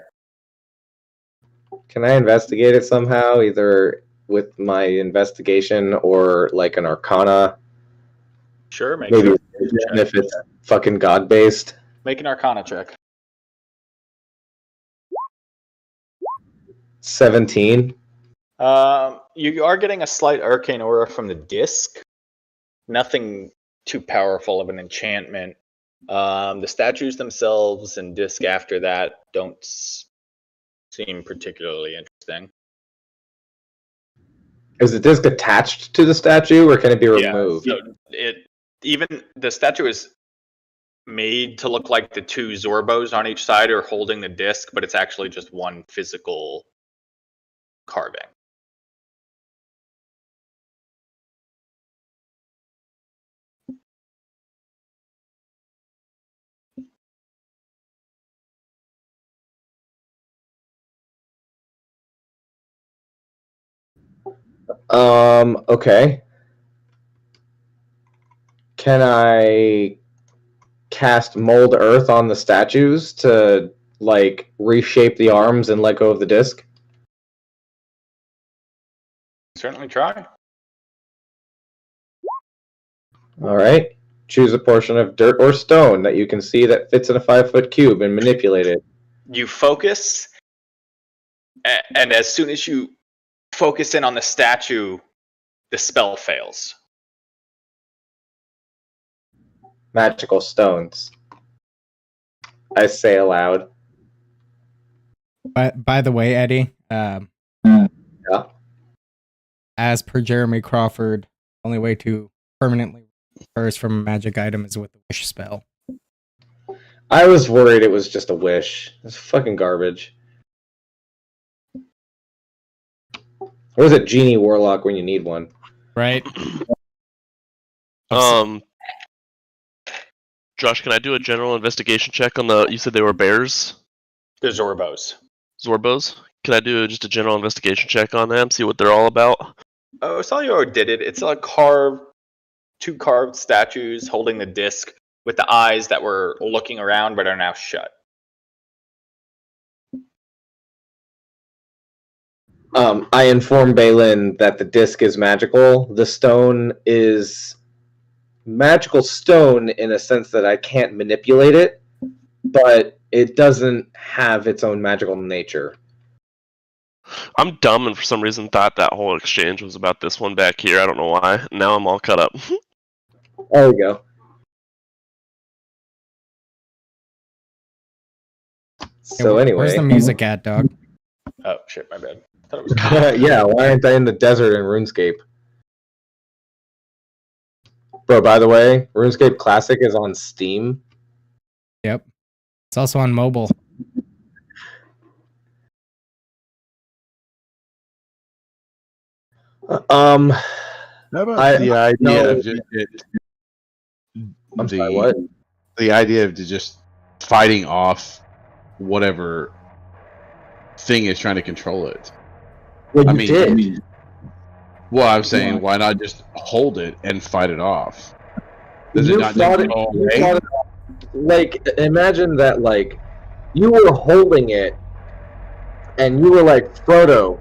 Can I investigate it somehow, either with my investigation or like an arcana? Sure, make Maybe an if it's fucking god-based. Make an arcana check. 17. You are getting a slight arcane aura from the disc. Nothing too powerful of an enchantment. The statues themselves and disc after that don't seem particularly interesting. Is the disc attached to the statue, or can it be removed? Yeah, so even the statue is made to look like the two Zorbos on each side are holding the disc, but it's actually just one physical carving. Okay. Can I cast Mold Earth on the statues to, like, reshape the arms and let go of the disc? certainly try. All right. Choose a portion of dirt or stone that you can see that fits in a 5-foot cube and manipulate it. You focus, and as soon as you focus in on the statue, the spell fails. Magical stones. I say aloud. By the way, Eddie, Yeah. as per Jeremy Crawford, only way to permanently curse from a magic item is with the wish spell. I was worried it was just a wish. It's fucking garbage. Or is it Genie Warlock when you need one? Right? Josh, can I do a general investigation check on the? You said they were bears, The Zorbos. Zorbos. Can I do just a general investigation check on them, see what they're all about? Oh, Salior did it. It's two carved statues holding the disc with the eyes that were looking around but are now shut. I inform Balin that the disc is magical. The stone is magical stone in a sense that I can't manipulate it, but it doesn't have its own magical nature. I'm dumb and for some reason thought that whole exchange was about this one back here. I don't know why. Now I'm all cut up. There we go. So anyway, Where's the music at, dog? Oh, shit, my bad. I thought it was yeah, why aren't I in the desert in RuneScape? Bro, by the way, RuneScape Classic is on Steam. Yep. It's also on mobile. How about the idea of just I'm sorry, what? the idea of just fighting off whatever thing is trying to control it? Well, you I mean, did. Well, I'm saying, why not just hold it and fight it off? Does it You not thought just it- go you away? thought it- like, imagine that, like, you were holding it, and you were like Frodo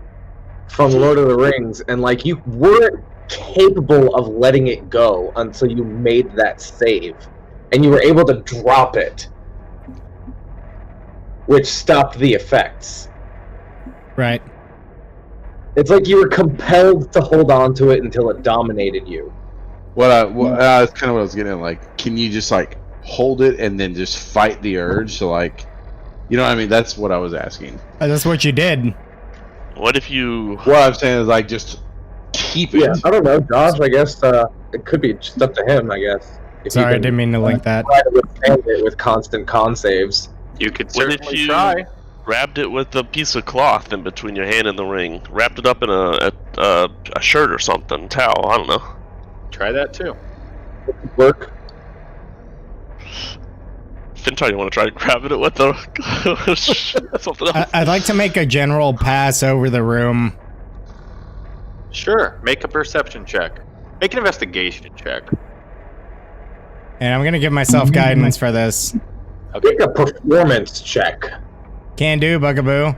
from Lord of the Rings, and like you weren't capable of letting it go until you made that save, and you were able to drop it, which stopped the effects. Right. It's like you were compelled to hold on to it until it dominated you. That's kind of what I was getting at. Like, can you just like hold it and then just fight the urge? So like, you know what I mean? That's what I was asking. That's what you did. What if you? What I'm saying is like, just keep it. Yeah, I don't know, Josh. I guess it could be just up to him. I guess. If Sorry, I he can didn't mean to link that. try to withstand it with constant con saves. You could What if certainly you try. wrapped it with a piece of cloth in between your hand and the ring? Wrapped it up in a shirt or something, towel. I don't know. Try that too. Work. Fintar, you want to try grabbing it with the something else? I'd like to make a general pass over the room. Sure. Make a perception check. Make an investigation check. And I'm going to give myself guidance for this. Okay. Make a performance check. Can do, Bugaboo.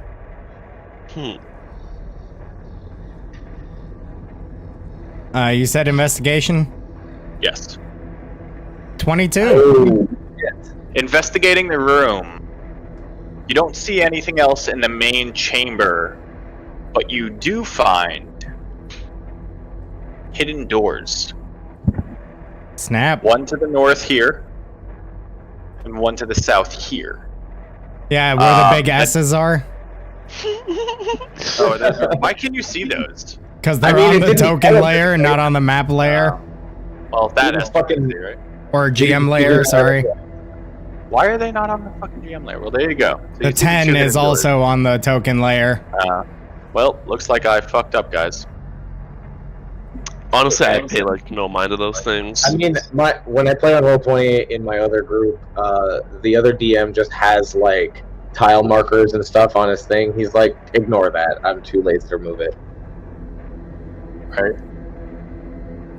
You said investigation? Yes. 22. Oh, Investigating the room. You don't see anything else in the main chamber, but you do find hidden doors. Snap. One to the north here, and one to the south here. Yeah, where the big S's are. Oh, why can you see those? Because they're I mean, on it the didn't token elevate, layer, right? not on the map layer. Well, that It's is fucking- right. Or GM layer, sorry. Why are they not on the fucking GM layer? Well, there you go. So The you see 10 two is hidden doors. also on the token layer. Well, looks like I fucked up, guys. Honestly, I pay like no mind to those things. I mean, when I play on Roll20 in my other group, the other DM just has like tile markers and stuff on his thing. He's like, ignore that. I'm too lazy to remove it. Right.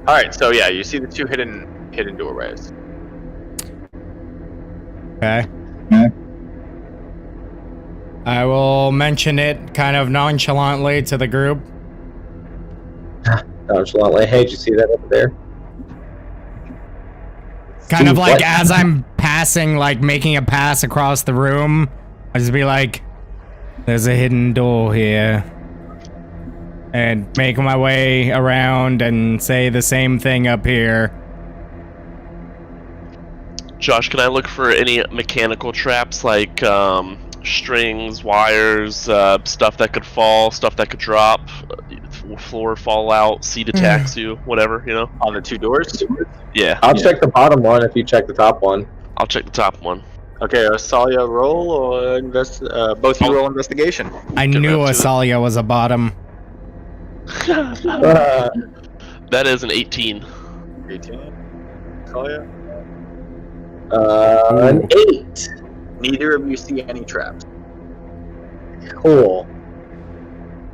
All right. So yeah, you see the two hidden doorways. Okay. I will mention it kind of nonchalantly to the group. Nonchalantly. Hey, did you see that over there? Kind of Dude, like what? as I'm passing, like making a pass across the room, I just be like, there's a hidden door here. And make my way around and say the same thing up here. Josh, can I look for any mechanical traps like strings, wires, stuff that could fall, stuff that could drop, floor fall out, seat attacks you, whatever, you know? On the 2 doors? Yeah, I'll check the bottom one if you check the top one. I'll check the top one. Okay, Asalia, roll or both you roll investigation. I Get knew right to it. Asalia was a bottom. That is an 18. 18. Asalia? An 8. Neither of you see any traps. Cool.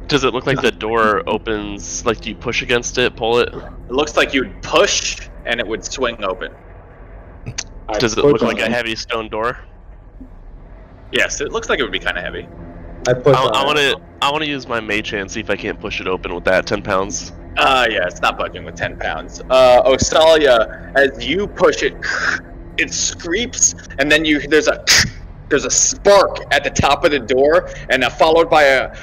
Does it look like the door opens, like do you push against it, pull it? It looks like you'd push and it would swing open. Does it look like a heavy stone door? Yes, it looks like it would be kind of heavy. I push I on want it. to. I want to use my mage hand, see if I can't push it open with that 10 pounds. Yeah, it's not budging with 10 pounds. Osalia, as you push it, it screeps, and then there's a spark at the top of the door, and followed by a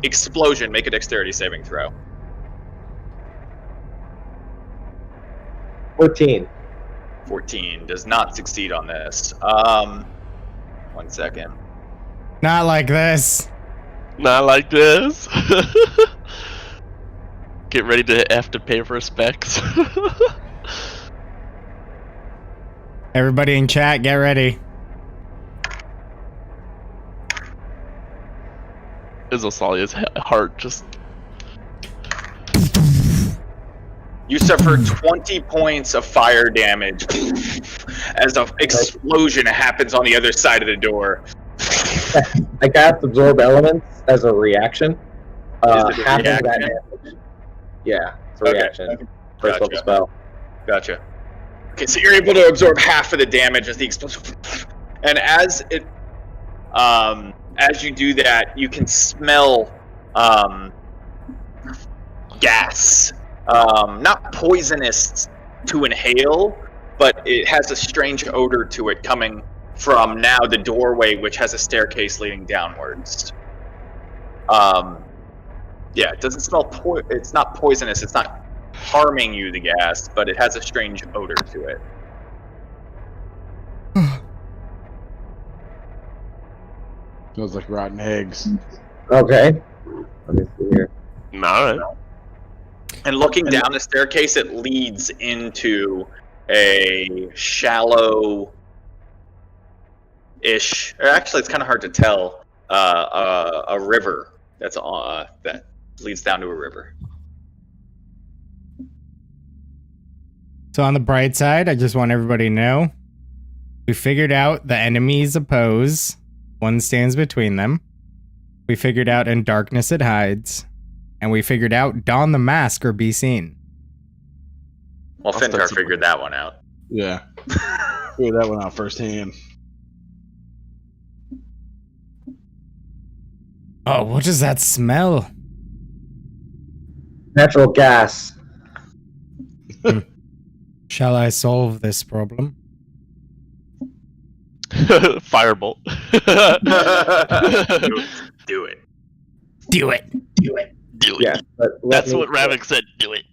explosion. Make a dexterity saving throw. 14. 14 does not succeed on this. 1 second. Not like this. Not like this. Get ready to have to pay for specs. Everybody in chat, get ready. Is Osalia's heart just... You suffer 20 points of fire damage as an explosion happens on the other side of the door. I cast Absorb Elements as a reaction. Is it a Half of that reaction? damage. Yeah, it's a Okay. reaction. First level Gotcha. spell. Gotcha. Okay, so you're able to absorb half of the damage as the explosion, and as you do that, you can smell gas. Not poisonous to inhale, but it has a strange odor to it coming from now the doorway, which has a staircase leading downwards. Yeah, it doesn't smell it's not poisonous, it's not harming you, the gas, but it has a strange odor to it. Smells like rotten eggs. Okay. Let me see here. Alright. And looking down the staircase, it leads into a shallow-ish, or actually it's kind of hard to tell, a river that leads down to a river. So on the bright side, I just want everybody to know, we figured out the enemies oppose. One stands between them. We figured out in darkness it hides. And we figured out don the mask or be seen. Well, I'll Fintar start figured that one out. Yeah. Figured that one out firsthand. Oh, what does that smell? Natural gas. Shall I solve this problem? Firebolt. Do it. Do it. Do it. Yeah. But let That's me- what Ravik said. Do it.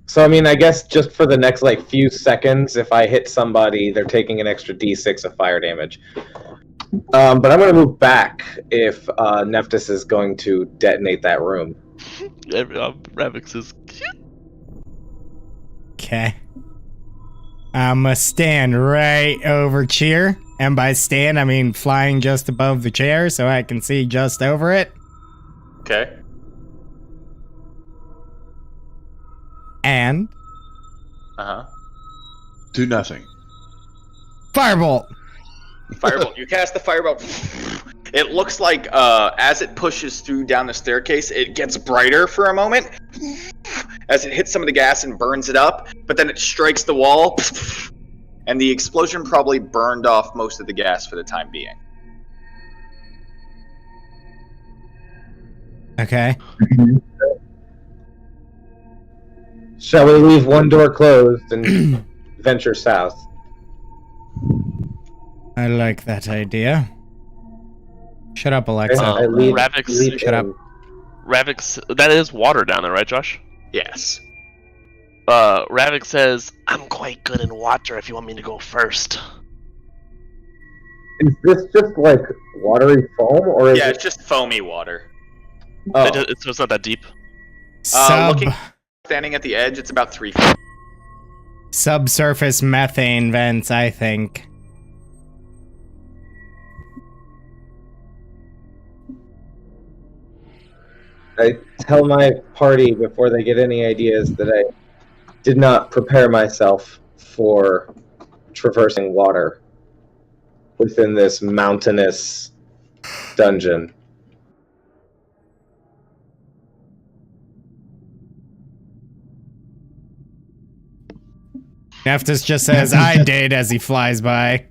So I mean, I guess just for the next like few seconds, if I hit somebody, they're taking an extra D6 of fire damage. But I'm gonna move back if Nephthys is going to detonate that room. Ravik says. Okay. I'ma stand right over chair. And by stand, I mean flying just above the chair so I can see just over it. Okay. And Uh-huh. Do nothing. firebolt. Firebolt. You cast the firebolt. It looks like as it pushes through down the staircase, it gets brighter for a moment as it hits some of the gas and burns it up, but then it strikes the wall, and the explosion probably burned off most of the gas for the time being. Okay. Shall we leave one door closed and venture south? I like that idea. Shut up, Alexa. I lead Ravix, Shut up. Ravix, that is water down there, right, Josh? Yes. Ravix says, I'm quite good in water if you want me to go first. Is this just like watery foam, or is Yeah, it? it's just foamy water. Oh, So it's not that deep. Looking, standing at the edge, it's about 3 feet. Subsurface methane vents, I think. I tell my party before they get any ideas that I did not prepare myself for traversing water within this mountainous dungeon. Neftis just says, I did, as he flies by.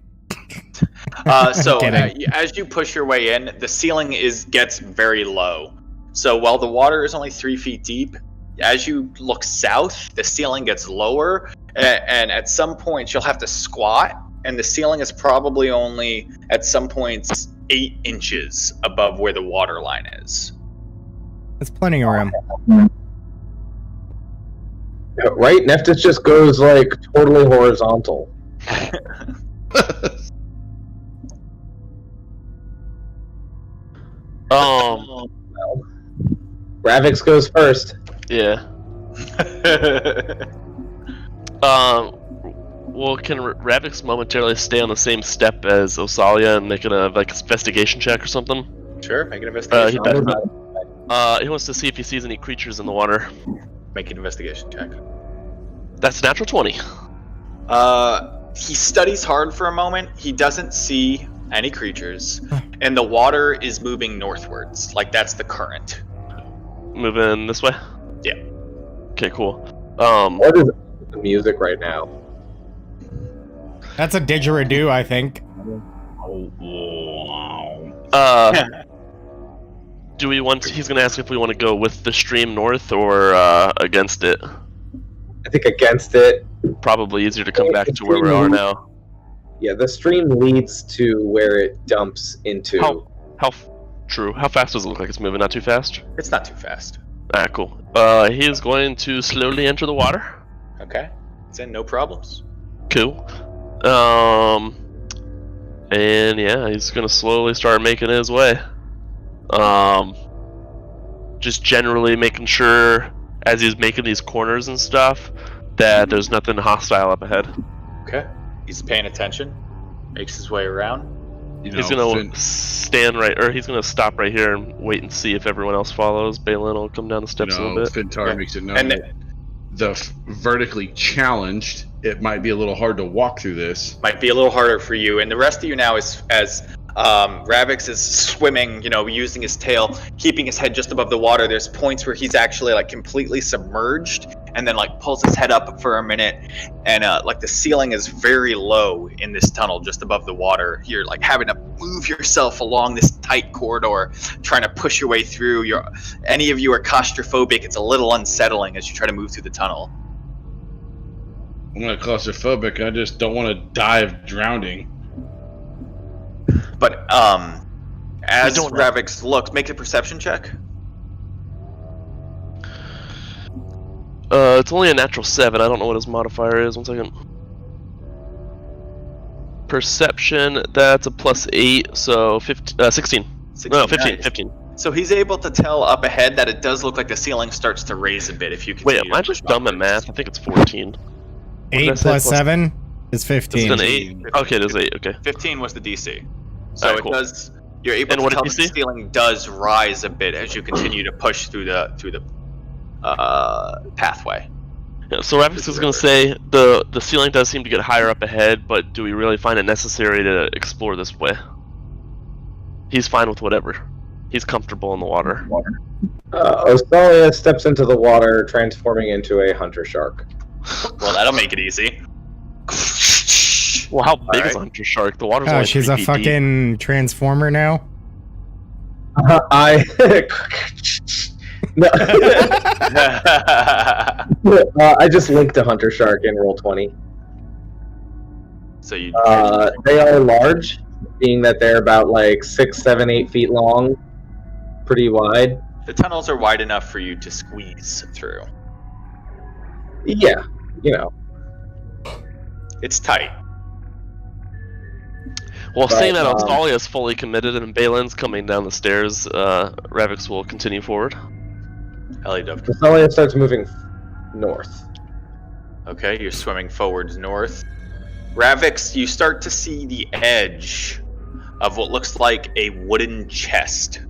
So Kidding. as you push your way in, the ceiling gets very low. So while the water is only 3 feet deep, as you look south, the ceiling gets lower, and at some points you'll have to squat, and the ceiling is probably only at some points 8 inches above where the water line is. That's plenty of room. Right? Neftis just goes like totally horizontal. Ravix goes first. Yeah. Well, can Ravix momentarily stay on the same step as Osalia and make an investigation check or something? Sure, make an investigation. He wants to see if he sees any creatures in the water. Make an investigation check. That's a natural 20. He studies hard for a moment. He doesn't see any creatures, and the water is moving northwards. Like, that's the current. Moving this way? Yeah. Okay, cool. What is the music right now? That's a didgeridoo, I think. Do we want to, he's going to ask if we want to go with the stream north or against it. I think against it. Probably easier to come back to where we are now. Yeah, the stream leads to where it dumps into. True. How fast does it look like it's moving? Not too fast? It's not too fast. Alright, cool. He is going to slowly enter the water. Okay. It's in, no problems. Cool. And yeah, he's gonna slowly start making his way. Just generally making sure, as he's making these corners and stuff, that there's nothing hostile up ahead. Okay. He's paying attention. Makes his way around. He's gonna stand right, or he's gonna stop right here and wait and see if everyone else follows. Balin will come down the steps a little bit. Fintar makes it known And that the vertically challenged, it might be a little hard to walk through this. Might be a little harder for you. And the rest of you now is as Ravix is swimming, using his tail, keeping his head just above the water. There's points where he's actually like completely submerged, and then like pulls his head up for a minute, and like the ceiling is very low in this tunnel, just above the water. You're like having to move yourself along this tight corridor, trying to push your way through. Any of you are claustrophobic. It's a little unsettling as you try to move through the tunnel. I'm not claustrophobic. I just don't want to die of drowning. But as Ravix looks, make a perception check. It's only a natural 7. I don't know what his modifier is. 1 second. Perception, that's a +8, so 16. 16. No, 15. Nice. 15. So he's able to tell up ahead that it does look like the ceiling starts to raise a bit. If you Wait, continue am I to push just dumb at upwards. math? I think it's 14. 8 plus 7 is 15. It's an 8. Okay, it is 8. Okay. 15 was the DC. So Alright, it cool. does. You're able And to what tell did that you the see? ceiling does rise a bit as you continue to push through the pathway. Yeah, so Ravix is going to say the ceiling does seem to get higher up ahead, but do we really find it necessary to explore this way? He's fine with whatever. He's comfortable in the water. Osalia steps into the water, transforming into a hunter shark. Well, that'll make it easy. Well, how big is Alright. a hunter shark? The water's Oh, only she's 3 a feet fucking transformer now? No. I just linked to Hunter Shark in Roll20. So you. They are large, being that they're about like 6, 7, 8 feet long, pretty wide. The tunnels are wide enough for you to squeeze through. Yeah, you know. It's tight. Well, But, saying that Australia is fully committed and Balin's coming down the stairs, Ravix will continue forward. Australia starts moving north. Okay, you're swimming forwards north. Ravix, you start to see the edge of what looks like a wooden chest.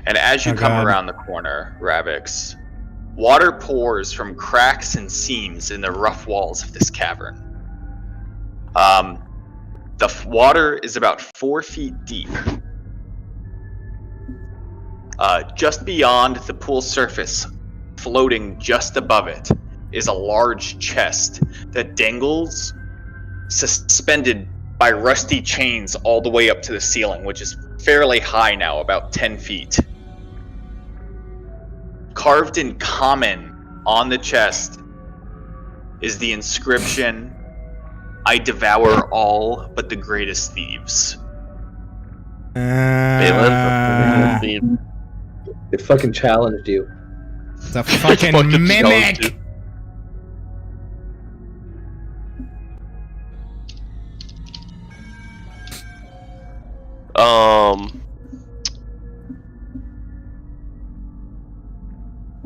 And as you come around the corner, Ravix, water pours from cracks and seams in the rough walls of this cavern. The water is about 4 feet deep. Just beyond the pool surface, floating just above it, is a large chest that dangles, suspended by rusty chains all the way up to the ceiling, which is fairly high now, about 10 feet. Carved in common on the chest is the inscription, "I devour all but the greatest thieves." Balin, It fucking challenged you. It's a fucking mimic!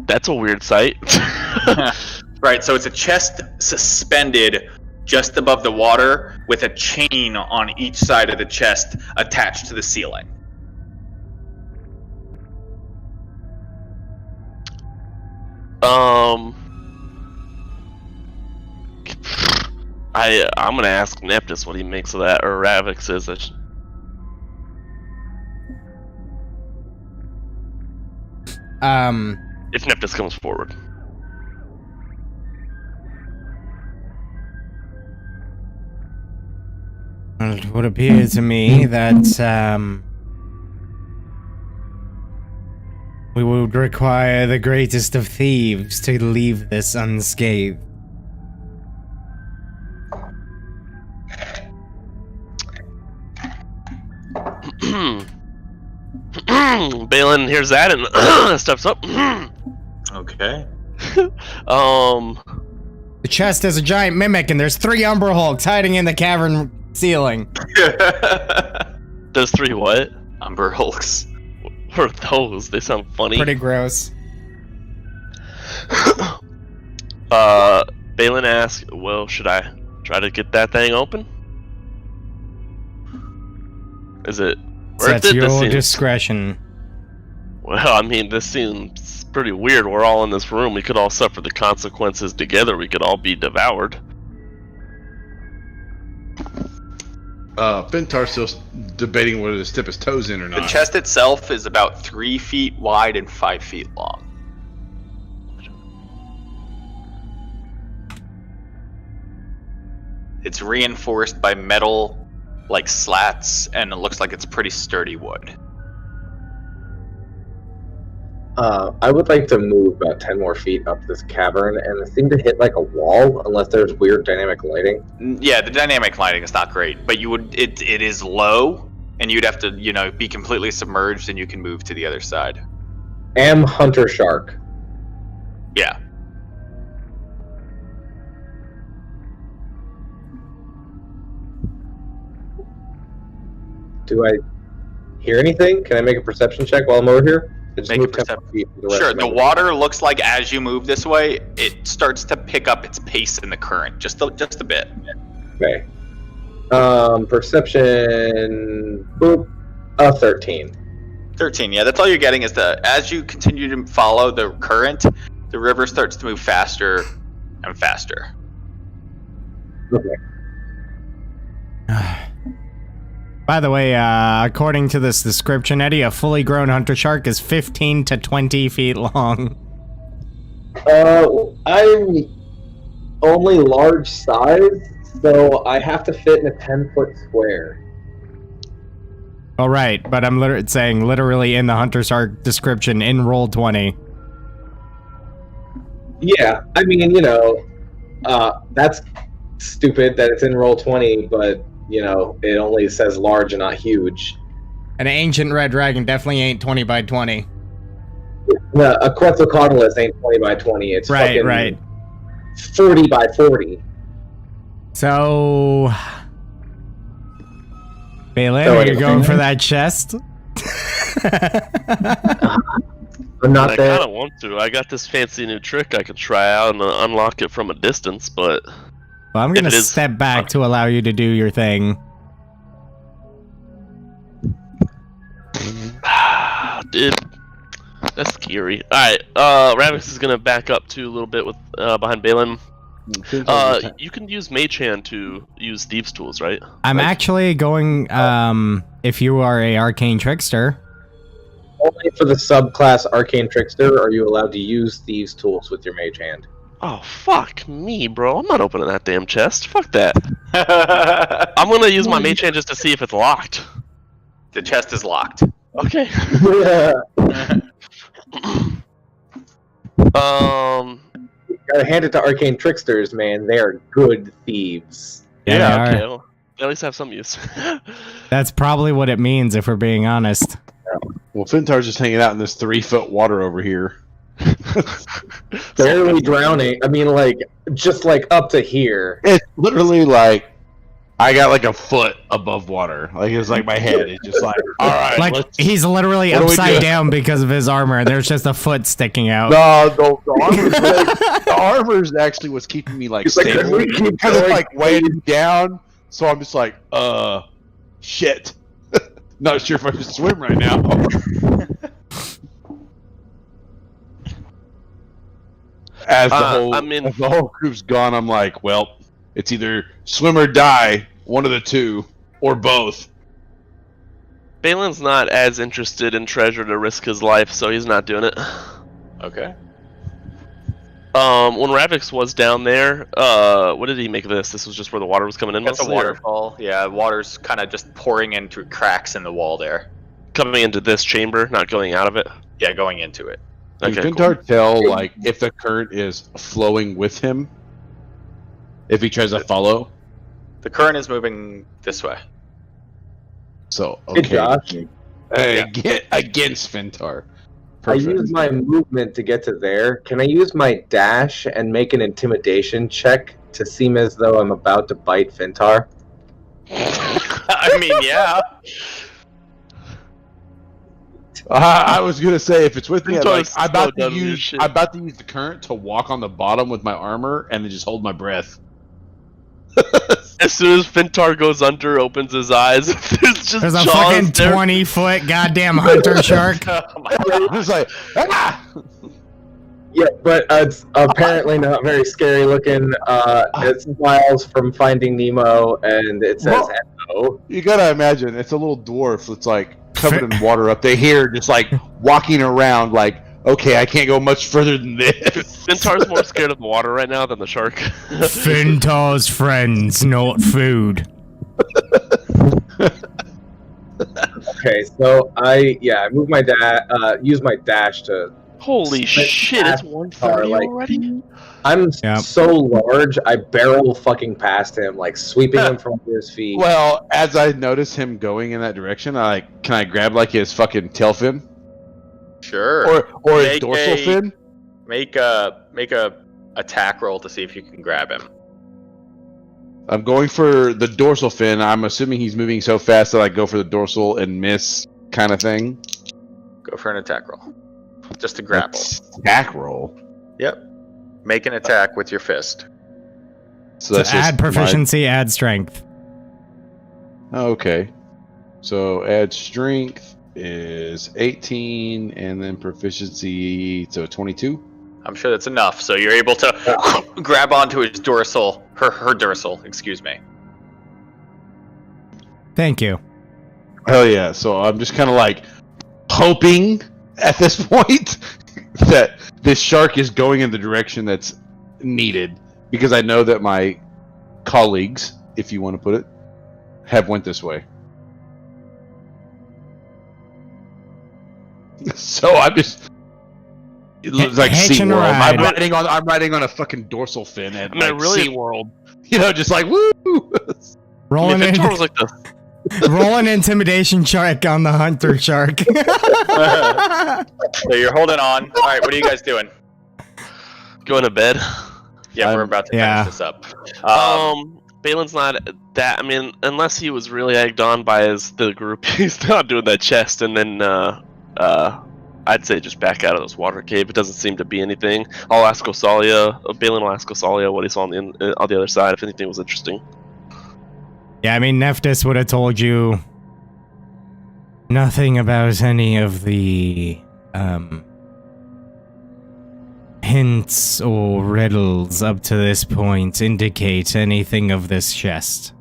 That's a weird sight. Right, so it's a chest suspended just above the water with a chain on each side of the chest attached to the ceiling. I'm gonna ask Neptus what he makes of that, or Ravix is it? If Neptus comes forward. It would appear to me that we would require the greatest of thieves to leave this unscathed. Balin hears that and steps up. Okay. The chest is a giant mimic, and there's 3 Umbra Hulks hiding in the cavern ceiling. There's 3 what? Umber Hulks. What are those? They sound funny. Pretty gross. Balin asks, well, should I try to get that thing open? Is it worth That's it? your discretion. Well, I mean, this seems pretty weird. We're all in this room. We could all suffer the consequences together. We could all be devoured. Fintar's still debating whether to step his toes in or not. The chest itself is about 3 feet wide and 5 feet long. It's reinforced by metal, like slats, and it looks like it's pretty sturdy wood. I would like to move about 10 more feet up this cavern, and it seemed to hit like a wall, unless there's weird dynamic lighting. Yeah, the dynamic lighting is not great, but you would it is low, and you'd have to be completely submerged, and you can move to the other side. Am Hunter Shark. Yeah. Do I hear anything? Can I make a perception check while I'm over here? I just Make a moved 10 perception. feet from the rest Sure, of the my- water looks like as you move this way, it starts to pick up its pace in the current, just a bit. Okay. Perception. Boop. 13. 13, yeah, that's all you're getting is as you continue to follow the current, the river starts to move faster and faster. Okay. By the way, according to this description, Eddie, a fully grown hunter shark is 15 to 20 feet long. I'm only large size, so I have to fit in a 10-foot square. All right, but I'm saying literally in the Hunter's Arc description in roll 20. Yeah, I mean, that's stupid that it's in roll 20, but it only says large and not huge. An ancient red dragon definitely ain't 20 by 20. No, a Quetzalcoatlus ain't 20 by 20. It's Right, fucking right. 40 by 40. So, Balin, So are you anything going for there? that chest? I'm not I there. kind of want to. I got this fancy new trick I could try out and unlock it from a distance, but Well, I'm gonna If it is- step back to allow you to do your thing. dude, that's scary. All right, Ravix is gonna back up to a little bit with behind Balin. You can use Mage Hand to use Thieves' Tools, right? I'm actually going, if you are a Arcane Trickster. Only for the subclass Arcane Trickster are you allowed to use these tools with your Mage Hand. Oh, fuck me, bro. I'm not opening that damn chest. Fuck that. I'm gonna use my Mage Hand just to see if it's locked. The chest is locked. Okay. Gotta hand it to Arcane Tricksters, man. They are good thieves. Yeah, they okay. are. Well, they at least have some use. That's probably what it means, if we're being honest. Well, Fintar's just hanging out in this 3-foot water over here. Barely drowning. I mean, just up to here. It's literally like I got like a foot above water. Like it's like my head is just like, all right. Like, he's literally what do we upside do? down because of his armor, and there's just a foot sticking out. No, the armor's actually what's keeping me like stable. Because it's like weighted down, so I'm just like, shit. Not sure if I can swim right now. As the whole group's gone, I'm like, well, it's either swim or die, one of the two, or both. Balin's not as interested in treasure to risk his life, so he's not doing it. Okay. When Ravix was down there, what did he make of this? This was just where the water was coming in. That's a mostly, or waterfall. Yeah, water's kind of just pouring into cracks in the wall there. coming into this chamber, not going out of it. Yeah, going into it. Can Okay, Fintar tell like if the current is flowing with him? If he tries to follow? The current is moving this way. So Good okay. Josh. Against Fintar. I Perfect. use my movement to get to there. Can I use my dash and make an intimidation check to seem as though I'm about to bite Fintar? I mean, yeah. I was gonna say if it's with me, Fintar's I'm so about to done with your use shit. the current to walk on the bottom with my armor and then just hold my breath. As soon as Fintar goes under, opens his eyes, there's There's a jaws fucking there. 20-foot goddamn hunter shark. Oh my god. Just like ah! Yeah, but it's apparently not very scary looking. It smiles from Finding Nemo, and it says Well- hello. You gotta imagine it's a little dwarf that's like covered in water up there here, just like walking around like, okay, I can't go much further than this. Fintar's more scared of the water right now than the shark. Fintar's friends, not food. Okay, so I move my use my dash to. Holy shit, it's Are 1:30 like- already? I'm Yep. so large, I barrel fucking past him, like sweeping him from under his feet. Well, as I notice him going in that direction, can I grab like his fucking tail fin Sure. or his Make dorsal a- fin? Make a attack roll to see if you can grab him. I'm going for the dorsal fin. I'm assuming he's moving so fast that I go for the dorsal and miss kind of thing. Go for an attack roll. Just to grapple. Attack roll. Yep. Make an attack with your fist. So To that's just add proficiency, add strength. Okay. So add strength is 18 and then proficiency, so 22. I'm sure that's enough. So you're able to grab onto his dorsal, her dorsal, excuse me. Thank you. Hell yeah. So I'm just kind of like hoping at this point that this shark is going in the direction that's needed, because I know that my colleagues, if you want to put it, have went this way. So I'm just like hitching a SeaWorld. ride. I'm riding on a fucking dorsal fin at I mean, like really- SeaWorld. You know, just like woo. Rolling in, Fintar was like the roll an intimidation check on the hunter shark. So you're holding on. All right, what are you guys doing? going to bed. Yeah, we're about to Yeah. finish this up. Balin's not that. I mean, unless he was really egged on by the group, he's not doing that chest. And then I'd say just back out of this water cave. It doesn't seem to be anything. I'll ask Osalia. Balin will ask Osalia what he saw on the other side if anything was interesting. Yeah, I mean, Nephthys would have told you nothing about any of the hints or riddles up to this point indicate anything of this chest.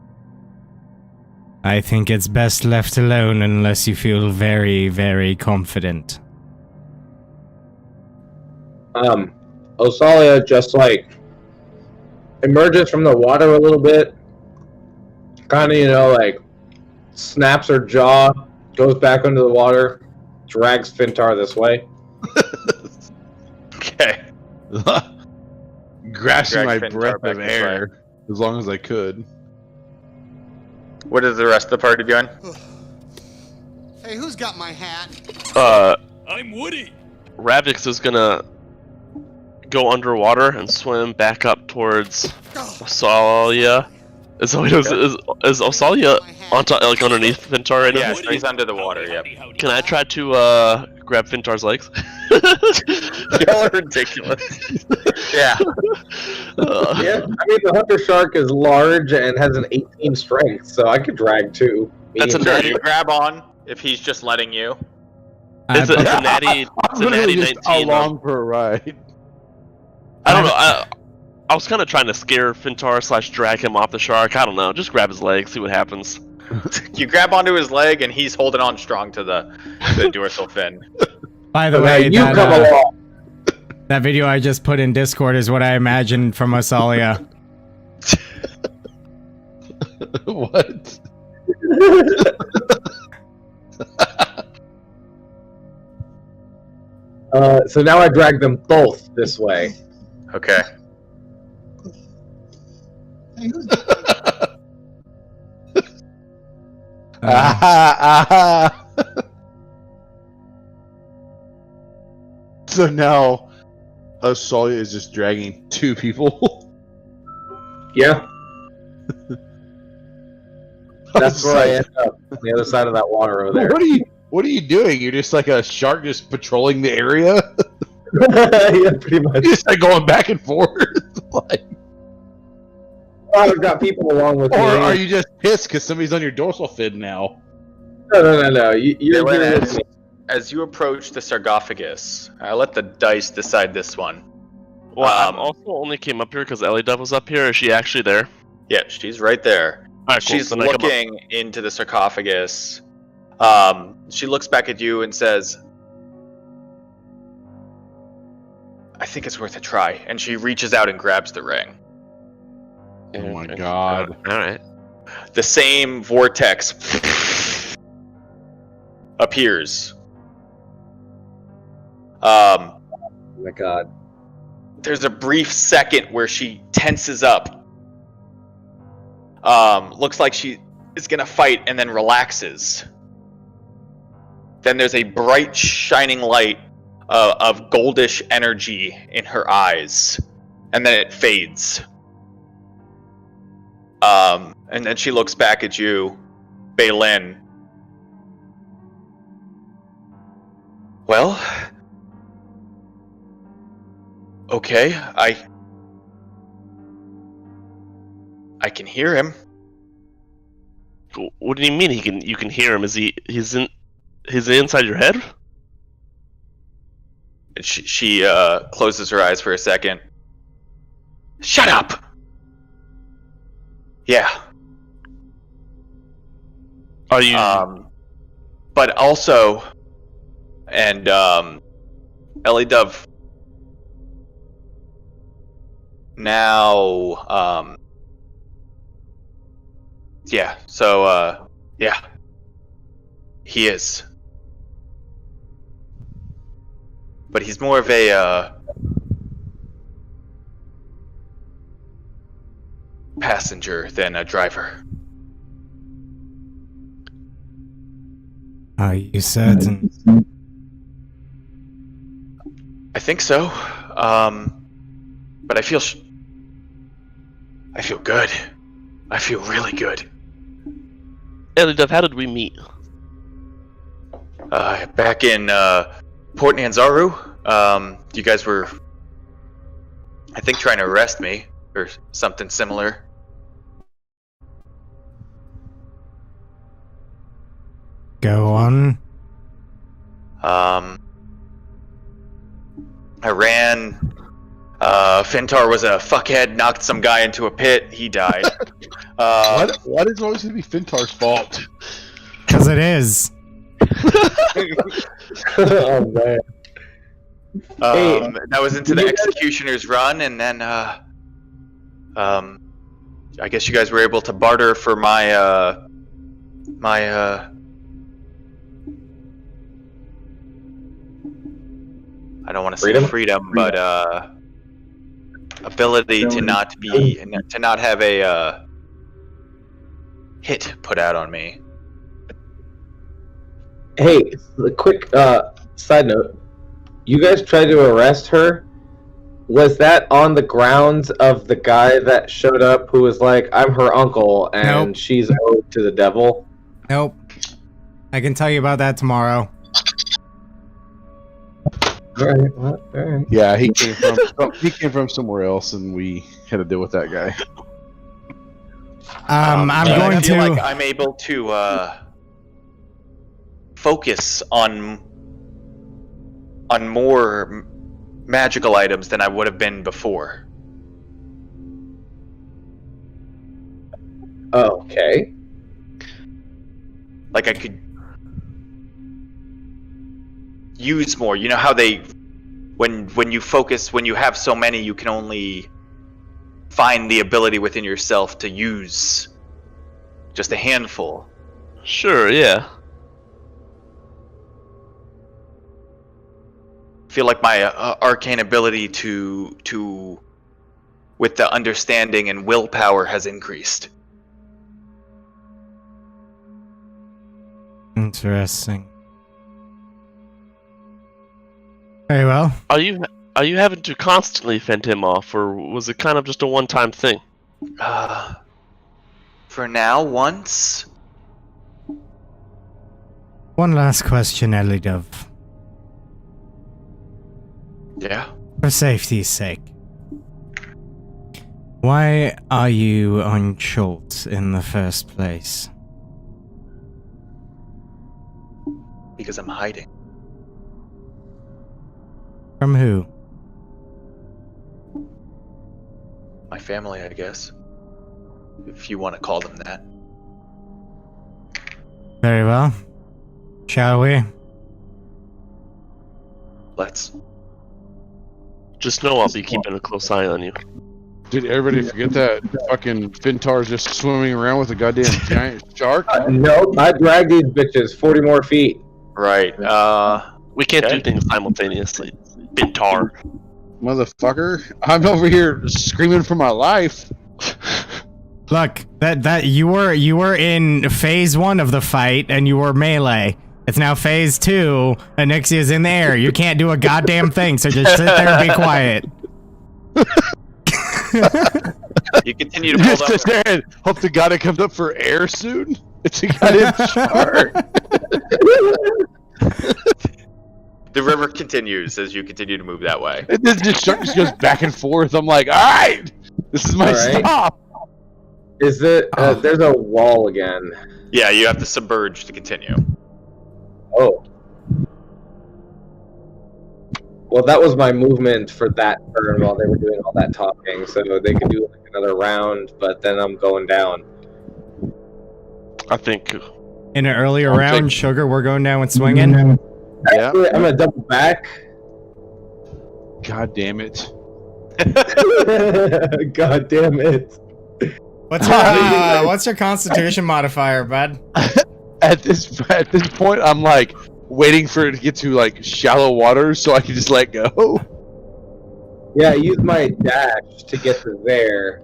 I think it's best left alone unless you feel very, very confident. Osalia just like emerges from the water a little bit, kind of, like snaps her jaw, goes back under the water, drags Fintar this way. Okay. Grasping Drag my Fintar breath back of this air as long as I could. What is the rest of the party doing? Hey, who's got my hat? I'm Woody. Ravix is gonna go underwater and swim back up towards Osalia. Is Osalia on top, like underneath Fintar right now? Yeah, he's under the water, yep. Can I try to grab Fintar's legs? Y'all are ridiculous. Yeah. Yeah, I mean the hunter shark is large and has an 18 strength, so I could drag two. That's a So natty. you grab on if he's just letting you. It's a I- natty. It's a Literally natty just 19. along for a ride. I don't know. I was kind of trying to scare Fintar / drag him off the shark. I don't know. Just grab his leg, see what happens. You grab onto his leg, and he's holding on strong to the dorsal fin. By the Now way, you come along. that video I just put in Discord is what I imagined from Osalia. What? So now I drag them both this way. Okay. So now Osalia is just dragging two people. Yeah. That's where I end up, on the other side of that water over there. What are you doing? You're just like a shark just patrolling the area? Yeah, pretty much. You're just like going back and forth? Like, I've got people along with or me. are you just pissed because somebody's on your dorsal fin now? No. You're Dylan, here with me. as you approach the sarcophagus, I'll let the dice decide this one. Well, I also only came up here because Ellie Dove was up here. Is she actually there? Yeah, she's right there. Alright, cool. She's Then I come up. looking into the sarcophagus. She looks back at you and says, I think it's worth a try. And she reaches out and grabs the ring. Oh my god. Alright. The same vortex appears. Oh my god. There's a brief second where she tenses up. Looks like she is gonna fight and then relaxes. Then there's a bright, shining light of goldish energy in her eyes, and then it fades. And then she looks back at you, Balin. Well, okay, I can hear him. What do you mean you can hear him? He's inside your head? And she closes her eyes for a second. Shut up! Yeah. Are you But also, and Ellie Dove. Now, yeah. So, yeah, he is. but he's more of a passenger than a driver. Are you certain? I think so. But I feel good. I feel really good. Elidov, how did we meet? Back in Port Nanzaru, you guys were, I think, trying to arrest me or something similar. Go on. I ran. Fintar was a fuckhead, knocked some guy into a pit. He died. Why does it always have to be Fintar's fault? Because it is. Oh man. That was into the Executioner's Run, and then I guess you guys were able to barter for my I don't want to say freedom, but ability to not have a hit put out on me. Hey, a quick side note. You guys tried to arrest her. Was that on the grounds of the guy that showed up who was like, I'm her uncle and Nope. she's owed to the devil? Nope. I can tell you about that tomorrow. Alright, well, alright. Yeah, he came from somewhere else, and we had to deal with that guy. I'm I going feel to. like I'm able to focus on more magical items than I would have been before. Okay. Like I could use more. You know how they, when you focus, when you have so many, you can only find the ability within yourself to use just a handful. Sure, yeah. I feel like my arcane ability to with the understanding and willpower has increased. Interesting. Very well. Are you having to constantly fend him off, or was it kind of just a one-time thing? For now, once. One last question, Elidov. Yeah. For safety's sake. Why are you on Schultz in the first place? Because I'm hiding. From who? My family, I guess. If you want to call them that. Very well. Shall we? Let's. Just know I'll be keeping a close eye on you. Did everybody forget that fucking Fintar's just swimming around with a goddamn giant shark? Nope, I dragged these bitches 40 more feet. Right. We can't Okay. do things simultaneously. Bintar. Motherfucker. I'm over here screaming for my life. Look, that you were in phase 1 of the fight and you were melee. It's now phase 2. Anixia's in the air. You can't do a goddamn thing, so just sit there and be quiet. You continue to pull Just sit there and hope to God it comes up for air soon. It's a goddamn shark. The river continues as you continue to move that way. And then the shark just goes back and forth. I'm like, alright! This is my Alright. stop! Is it? There's a wall again. Yeah, you have to submerge to continue. Oh. Well, that was my movement for that turn while they were doing all that talking, so they could do like another round, but then I'm going down. I think. In an earlier I'll round, take- Sugar, we're going down and swinging. Yeah. Actually, I'm gonna double back. God damn it. God damn it. What's your constitution modifier, bud? At this point, I'm like, waiting for it to get to like shallow water so I can just let go. Yeah, I used my dash to get to there.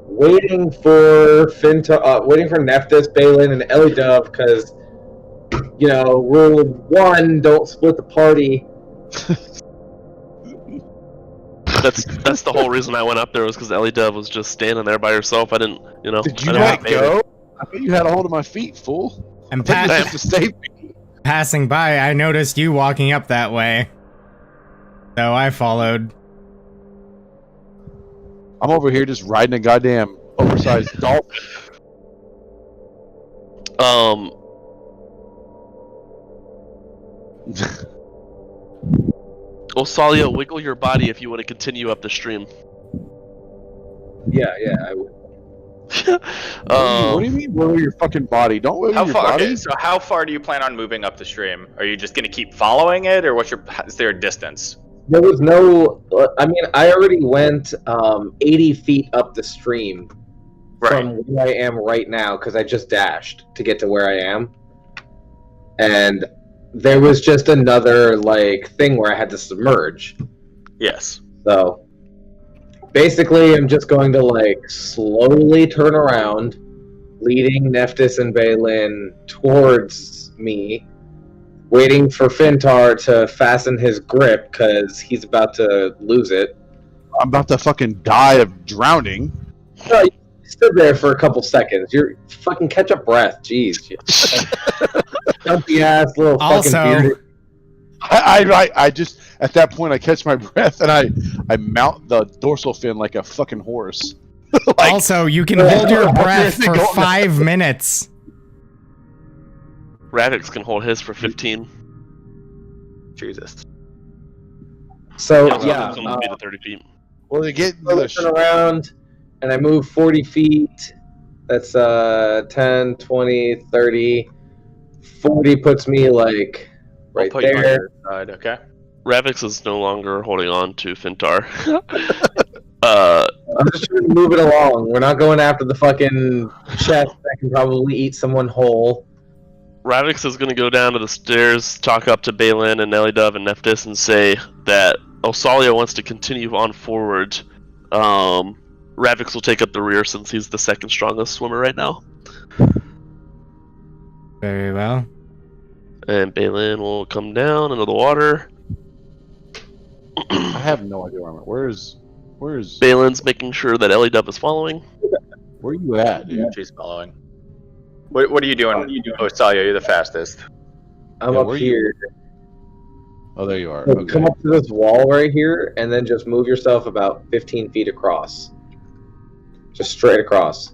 Waiting for waiting for Nephthys, Balin, and Elidove because, you know, rule 1: don't split the party. That's the whole reason I went up there was because Ellie Dove was just standing there by herself. I didn't, you know. Did you I didn't let want Bailey. go? I thought you had a hold of my feet, fool. And I thought you just to save me. passing by, I noticed you walking up that way. So I followed. I'm over here just riding a goddamn oversized dolphin. Osalia, wiggle your body if you want to continue up the stream. Yeah, I would. What do you mean wiggle your fucking body? Don't wiggle How your far? body. Okay, so how far do you plan on moving up the stream? Are you just gonna keep following it, or is there a distance? There was no. I mean, I already went 80 feet up the stream from where I am right now because I just dashed to get to where I am, and there was just another like thing where I had to submerge. Yes. So basically, I'm just going to like slowly turn around, leading Nephthys and Balin towards me, waiting for Fintar to fasten his grip because he's about to lose it. I'm about to fucking die of drowning. No, you stood there for a couple seconds. You're fucking catch up breath. Jeez. Dumpy ass little fucking bearded. I just at that point I catch my breath and I mount the dorsal fin like a fucking horse. Like, also, you can hold your breath for 5 minutes. Ravix can hold his for 15. Jesus. So yeah, it's only to 30 feet. Well, they get I turn around and I move 40 feet. That's 10, 20, 30. 40 puts me like right Put you on there. your side, okay. Ravix is no longer holding on to Fintar. I'm just trying to move it along. We're not going after the fucking chest that can probably eat someone whole. Ravix is going to go down to the stairs, talk up to Balin and Elidove and Nephthys, and say that Osalia wants to continue on forward. Ravix will take up the rear since he's the second strongest swimmer right now. Very well. And Balin will come down into the water. I have no idea where I'm at. Where's Balin's making sure that Elidove is following. Where are you at, dude? She's following. What are you doing? Oh, Salia, you're the fastest. I'm Yeah, up where here. Oh, there you are. So Okay. come up to this wall right here, and then just move yourself about 15 feet across. Just straight across.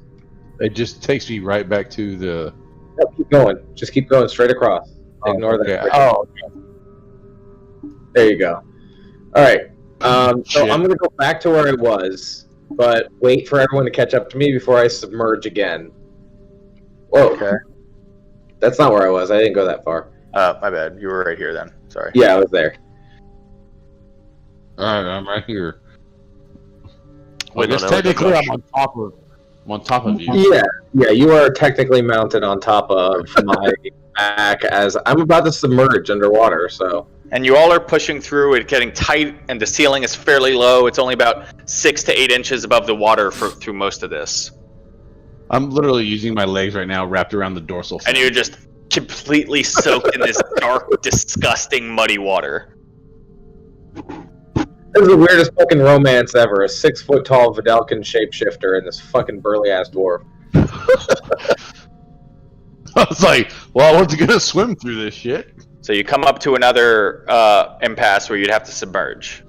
It just takes me right back to the. Yep, keep going. Just keep going straight across. Ignore okay. that. Oh, There you go. All right. So Shit. I'm going to go back to where I was, but wait for everyone to catch up to me before I submerge again. Whoa. Okay. That's not where I was. I didn't go that far. My bad. You were right here then. Sorry. Yeah, I was there. all right. I'm right here. I Wait, guess no, technically no, I'm on top of you. Yeah, you are technically mounted on top of my back as I'm about to submerge underwater, so. And you all are pushing through it, getting tight, and the ceiling is fairly low. It's only about 6 to 8 inches above the water through most of this. I'm literally using my legs right now, wrapped around the dorsal fin. And you're just completely soaked in this dark, disgusting, muddy water. This is the weirdest fucking romance ever. A 6 foot tall Vidalcan shapeshifter and this fucking burly ass dwarf. I was like, well, I wasn't gonna swim through this shit. So you come up to another impasse where you'd have to submerge.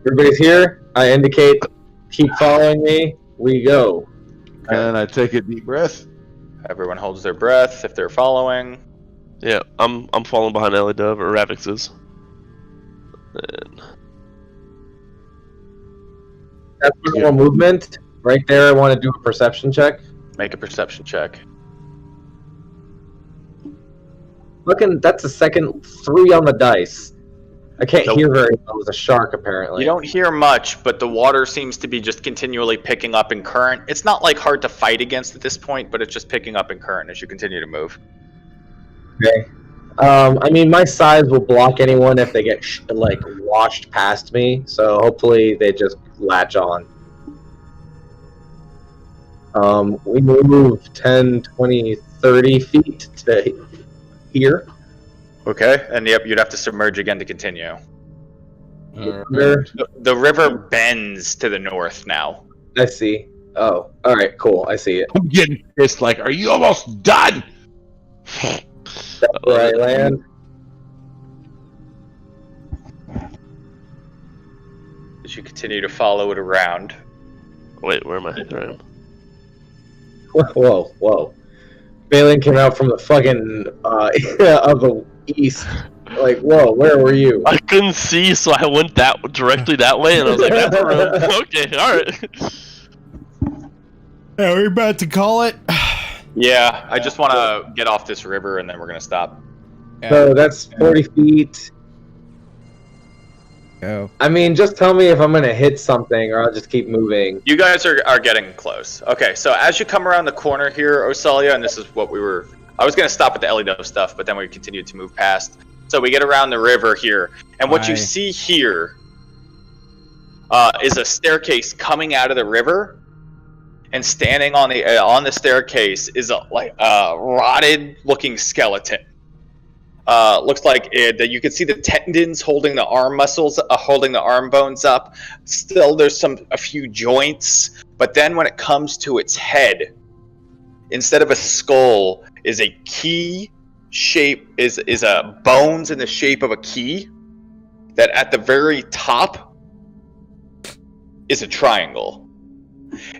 Everybody's here. I indicate, keep following me. We go. And I take a deep breath. Everyone holds their breath if they're following. Yeah, I'm following behind Elidove or Ravix is. And That's normal movement. Right there, I want to do a perception check. Make a perception check. Looking, that's a second 3 on the dice. I can't Nope. hear very well as a shark, apparently. You don't hear much, but the water seems to be just continually picking up in current. It's not like hard to fight against at this point, but it's just picking up in current as you continue to move. Okay. I mean, my size will block anyone if they get washed past me. So hopefully they just latch on. We move 10, 20, 30 feet to here. Okay, and yep, you'd have to submerge again to continue. There. The river bends to the north now. I see. Oh, all right, cool. I see it. I'm getting pissed. Like, are you almost done? That's where I land. As you continue to follow it around. Wait, where am I? There I am. Whoa. Balin came out from the fucking of the east. Like, whoa, where were you? I couldn't see, so I went directly that way, and I was like, "That's the room." Okay, all right. Are we about to call it? Yeah, I just want to get off this river, and then we're gonna stop. So that's 40 feet. Go. I mean, just tell me if I'm gonna hit something, or I'll just keep moving. You guys are getting close. Okay, so as you come around the corner here, Osalia, and this is what I was gonna stop at the Elido stuff, but then we continued to move past. So we get around the river here, and what you see here is a staircase coming out of the river, and standing on the staircase is a rotted-looking skeleton. Looks like that you can see the tendons holding the arm muscles, holding the arm bones up. Still, there's a few joints, but then when it comes to its head, instead of a skull, is a key shape, is a bones in the shape of a key. That at the very top is a triangle.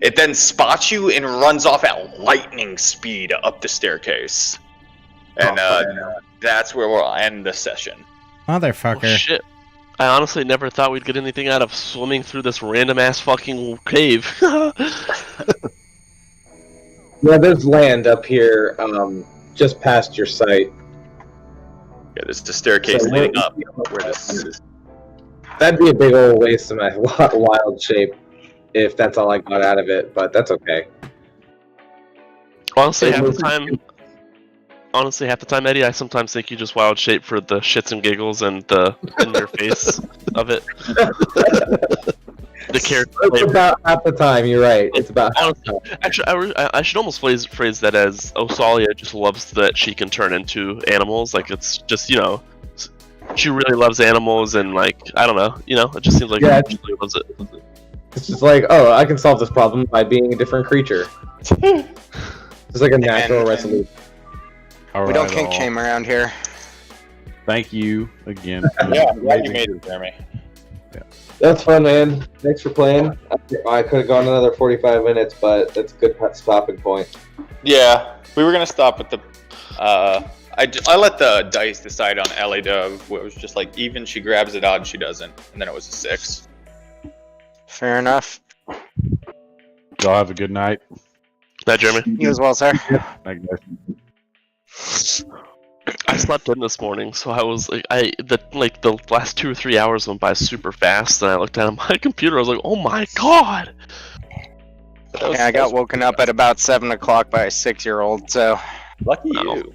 It then spots you and runs off at lightning speed up the staircase. And that's where we'll end the session. Motherfucker. Oh, shit. I honestly never thought we'd get anything out of swimming through this random ass fucking cave. Yeah, there's land up here, just past your site. Yeah, there's the staircase leading up. Where this That'd be a big old waste of my wild shape if that's all I got out of it, but that's okay. Honestly, half the time, Eddie, I sometimes think you just wild shape for the shits and giggles and the in your face of it. The character. It's about half the time. You're right. It's about half the time. Actually, I should almost phrase that as Osalia just loves that she can turn into animals. Like it's just she really loves animals and like I don't know. It just seems like she really loves it. It's just like, oh, I can solve this problem by being a different creature. It's like a natural resolution. We don't kink shame around here. Thank you again. Yeah, I'm glad you made it, Jeremy. That's fun, man. Thanks for playing. I could have gone another 45 minutes, but that's a good stopping point. Yeah, we were gonna stop at the. I let the dice decide on Ellie Dove. It was just like even she grabs it, odd she doesn't, and then it was a 6. Fair enough. Y'all have a good night. Night, Jeremy. You as well, sir. Thank you. I slept in this morning, so I was the last 2 or 3 hours went by super fast, and I looked at my computer. I was like, "Oh my god!" Yeah, I got woken up at about 7 o'clock by a 6-year-old. So lucky you.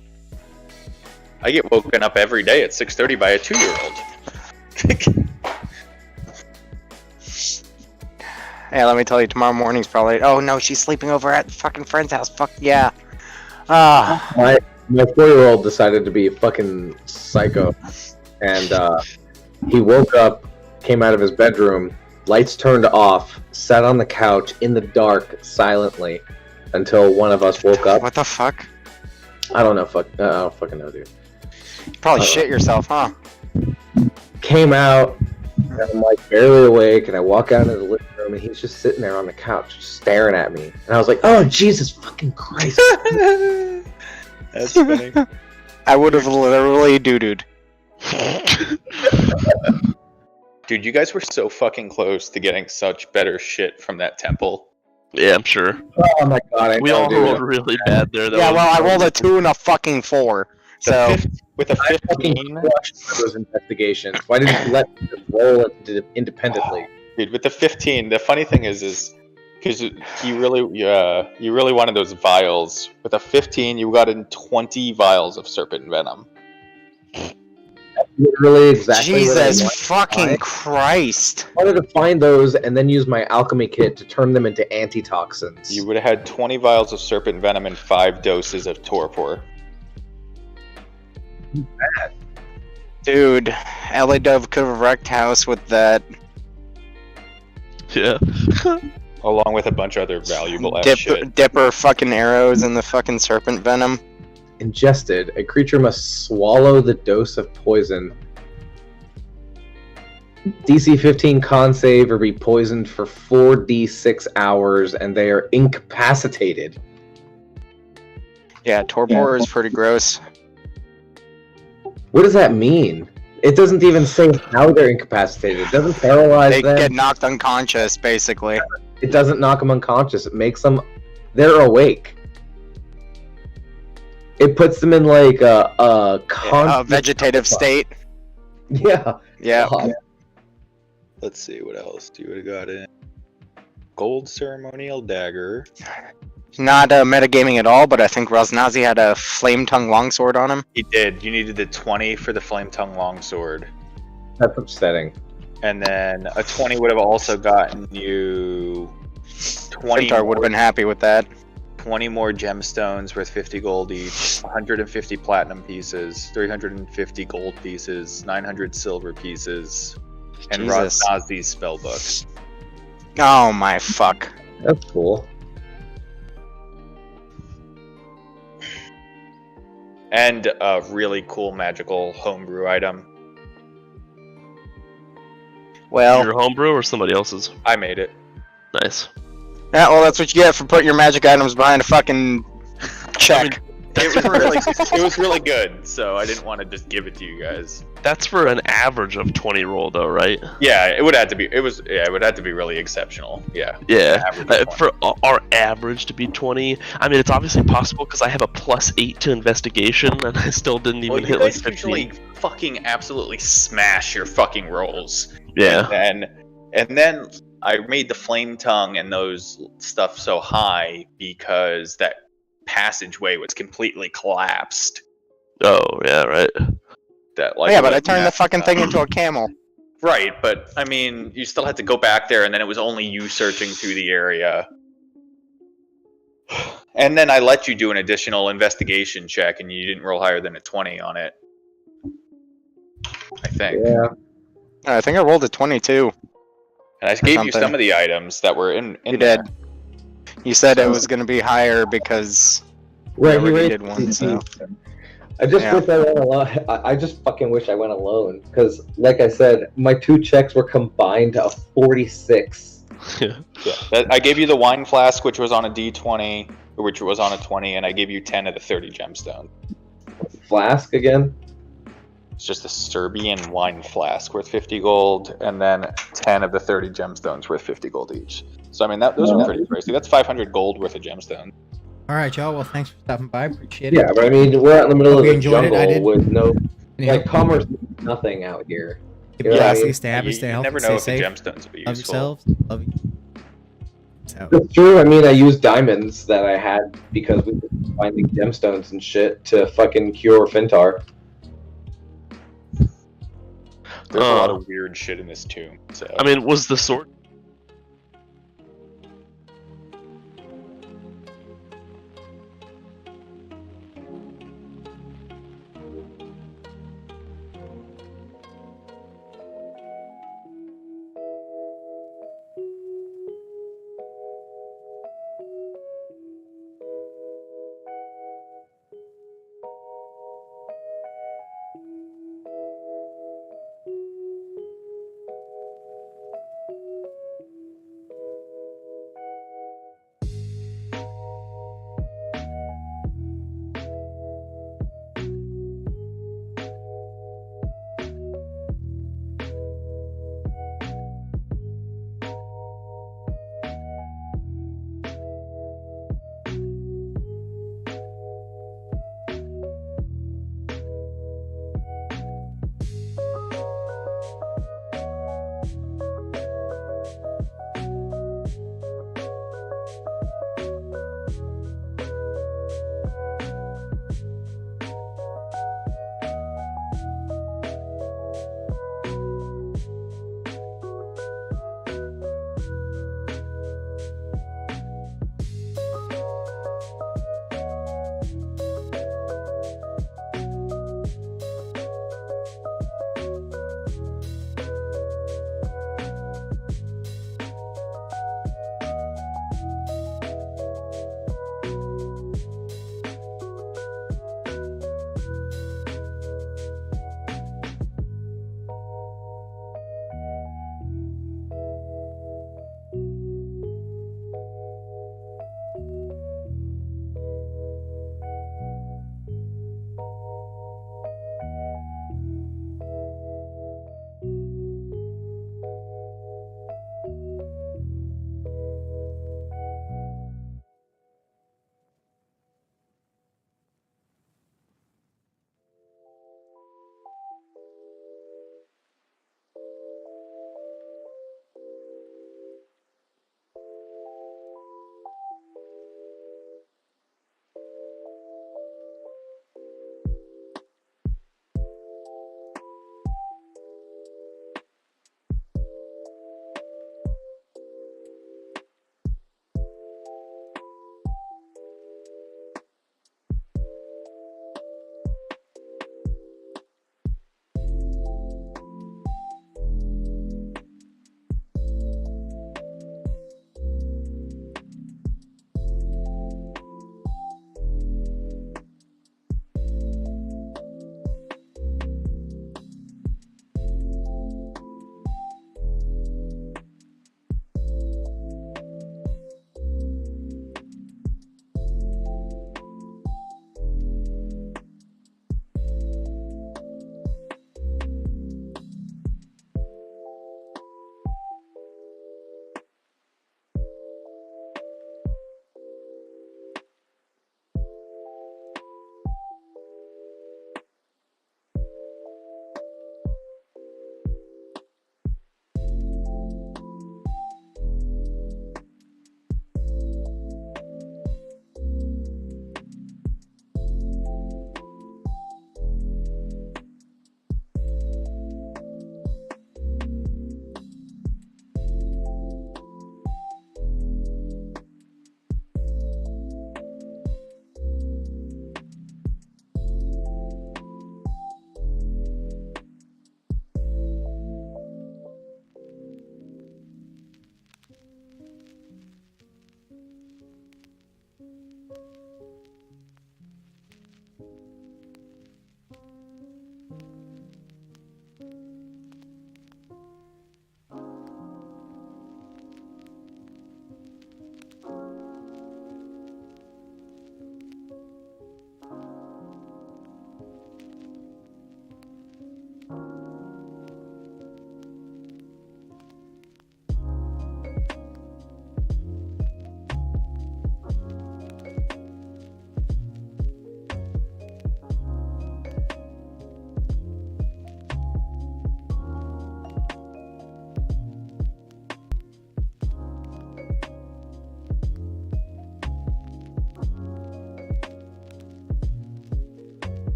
I get woken up every day at 6:30 by a 2-year-old. yeah, let me tell you, tomorrow morning's probably. Oh no, she's sleeping over at the fucking friend's house. Fuck yeah. My 4-year-old decided to be a fucking psycho, and he woke up, came out of his bedroom, lights turned off, sat on the couch in the dark silently until one of us woke up. What the fuck? I don't know. I don't fucking know, dude. You probably shit yourself, huh? Came out, and I'm like barely awake, and I walk out into the living room, and he's just sitting there on the couch, staring at me, and I was like, "Oh Jesus fucking Christ!" That's funny. I would have literally doo-dooed. Dude, you guys were so fucking close to getting such better shit from that temple. Yeah, I'm sure. Oh my god, we all rolled really bad there. Yeah, well, I rolled a 2 and a fucking 4. So with a 15, those investigations. Why didn't you let me just roll it independently? Dude, with the 15, the funny thing is because you really wanted those vials. With a 15, you got in 20 vials of serpent venom. Literally exactly what I Jesus wanted. fucking Christ. I wanted to find those and then use my alchemy kit to turn them into antitoxins. You would have had 20 vials of serpent venom and 5 doses of torpor. Dude, LA Dove could have wrecked house with that. Yeah. Along with a bunch of other valuable ass shit. Dipper fucking arrows and the fucking serpent venom. Ingested, a creature must swallow the dose of poison. DC 15 con save or be poisoned for 4d6 hours, and they are incapacitated. Yeah, torpor is pretty gross. What does that mean? It doesn't even say how they're incapacitated. It doesn't paralyze They them. get knocked unconscious, basically. It doesn't knock them unconscious. It makes them... They're awake. It puts them in like a constant... vegetative state. Yeah. Yeah. God. Let's see, what else do you would have got in? Gold ceremonial dagger. Not metagaming at all, but I think Rosnazi had a flame tongue longsword on him. He did. You needed the 20 for the flame tongue longsword. That's upsetting. And then a 20 would have also gotten you 20 Fintar would have been happy with that. 20 more gemstones worth 50 gold each, 150 platinum pieces, 350 gold pieces, 900 silver pieces, and Jesus. Rosnazi's spellbook. Oh my fuck. That's cool. And a really cool magical homebrew item. Well, Your homebrew or somebody else's? I made it. Nice. yeah, well, that's what you get for putting your magic items behind a fucking check. It was really good, so I didn't want to just give it to you guys. That's for an average of 20 roll, though, right? Yeah, it would have to be. It would have to be really exceptional. Yeah. Yeah. Average of 20. For our average to be 20, I mean, it's obviously possible because I have a +8 to investigation, and I still didn't even Well, you hit like guys 15. usually fucking absolutely smash your fucking rolls. Yeah. And then I made the flame tongue and those stuff so high because that passageway was completely collapsed. Oh, yeah, right. That like Yeah, but I turned the fucking thing into a camel. Right, but I mean, you still had to go back there, and then it was only you searching through the area. And then I let you do an additional investigation check, and you didn't roll higher than a 20 on it. I think. Yeah. I think I rolled a 22. And I gave you something. some of the items that were in You there. did. You said it was going to be higher because Right, we he already raised did one, so... I just Yeah. wish I went alone. I just fucking wish I went alone. Because, like I said, my 2 checks were combined to a 46. Yeah, I gave you the wine flask, which was on a D20, which was on a 20, and I gave you 10 of the 30 gemstones. Flask again? It's just a Serbian wine flask worth 50 gold, and then 10 of the 30 gemstones worth 50 gold each. So, I mean, those are pretty pricey. That's 500 gold worth of gemstones. All right, y'all. Well, thanks for stopping by. Appreciate it. Yeah, but I mean, we're out in the middle Hope of you the enjoyed it. I did. jungle with no... Anyhow, Like, commerce means nothing out here. keep it Yeah, classy, I mean, stay happy, stay You healthy, never stay know if the safe. gemstones will be Love useful. yourselves. Love you. So, It's true. I mean, I used diamonds that I had because we were finding gemstones and shit to fucking cure Fintar. There's a lot of weird shit in this tomb. So. I mean, was the sword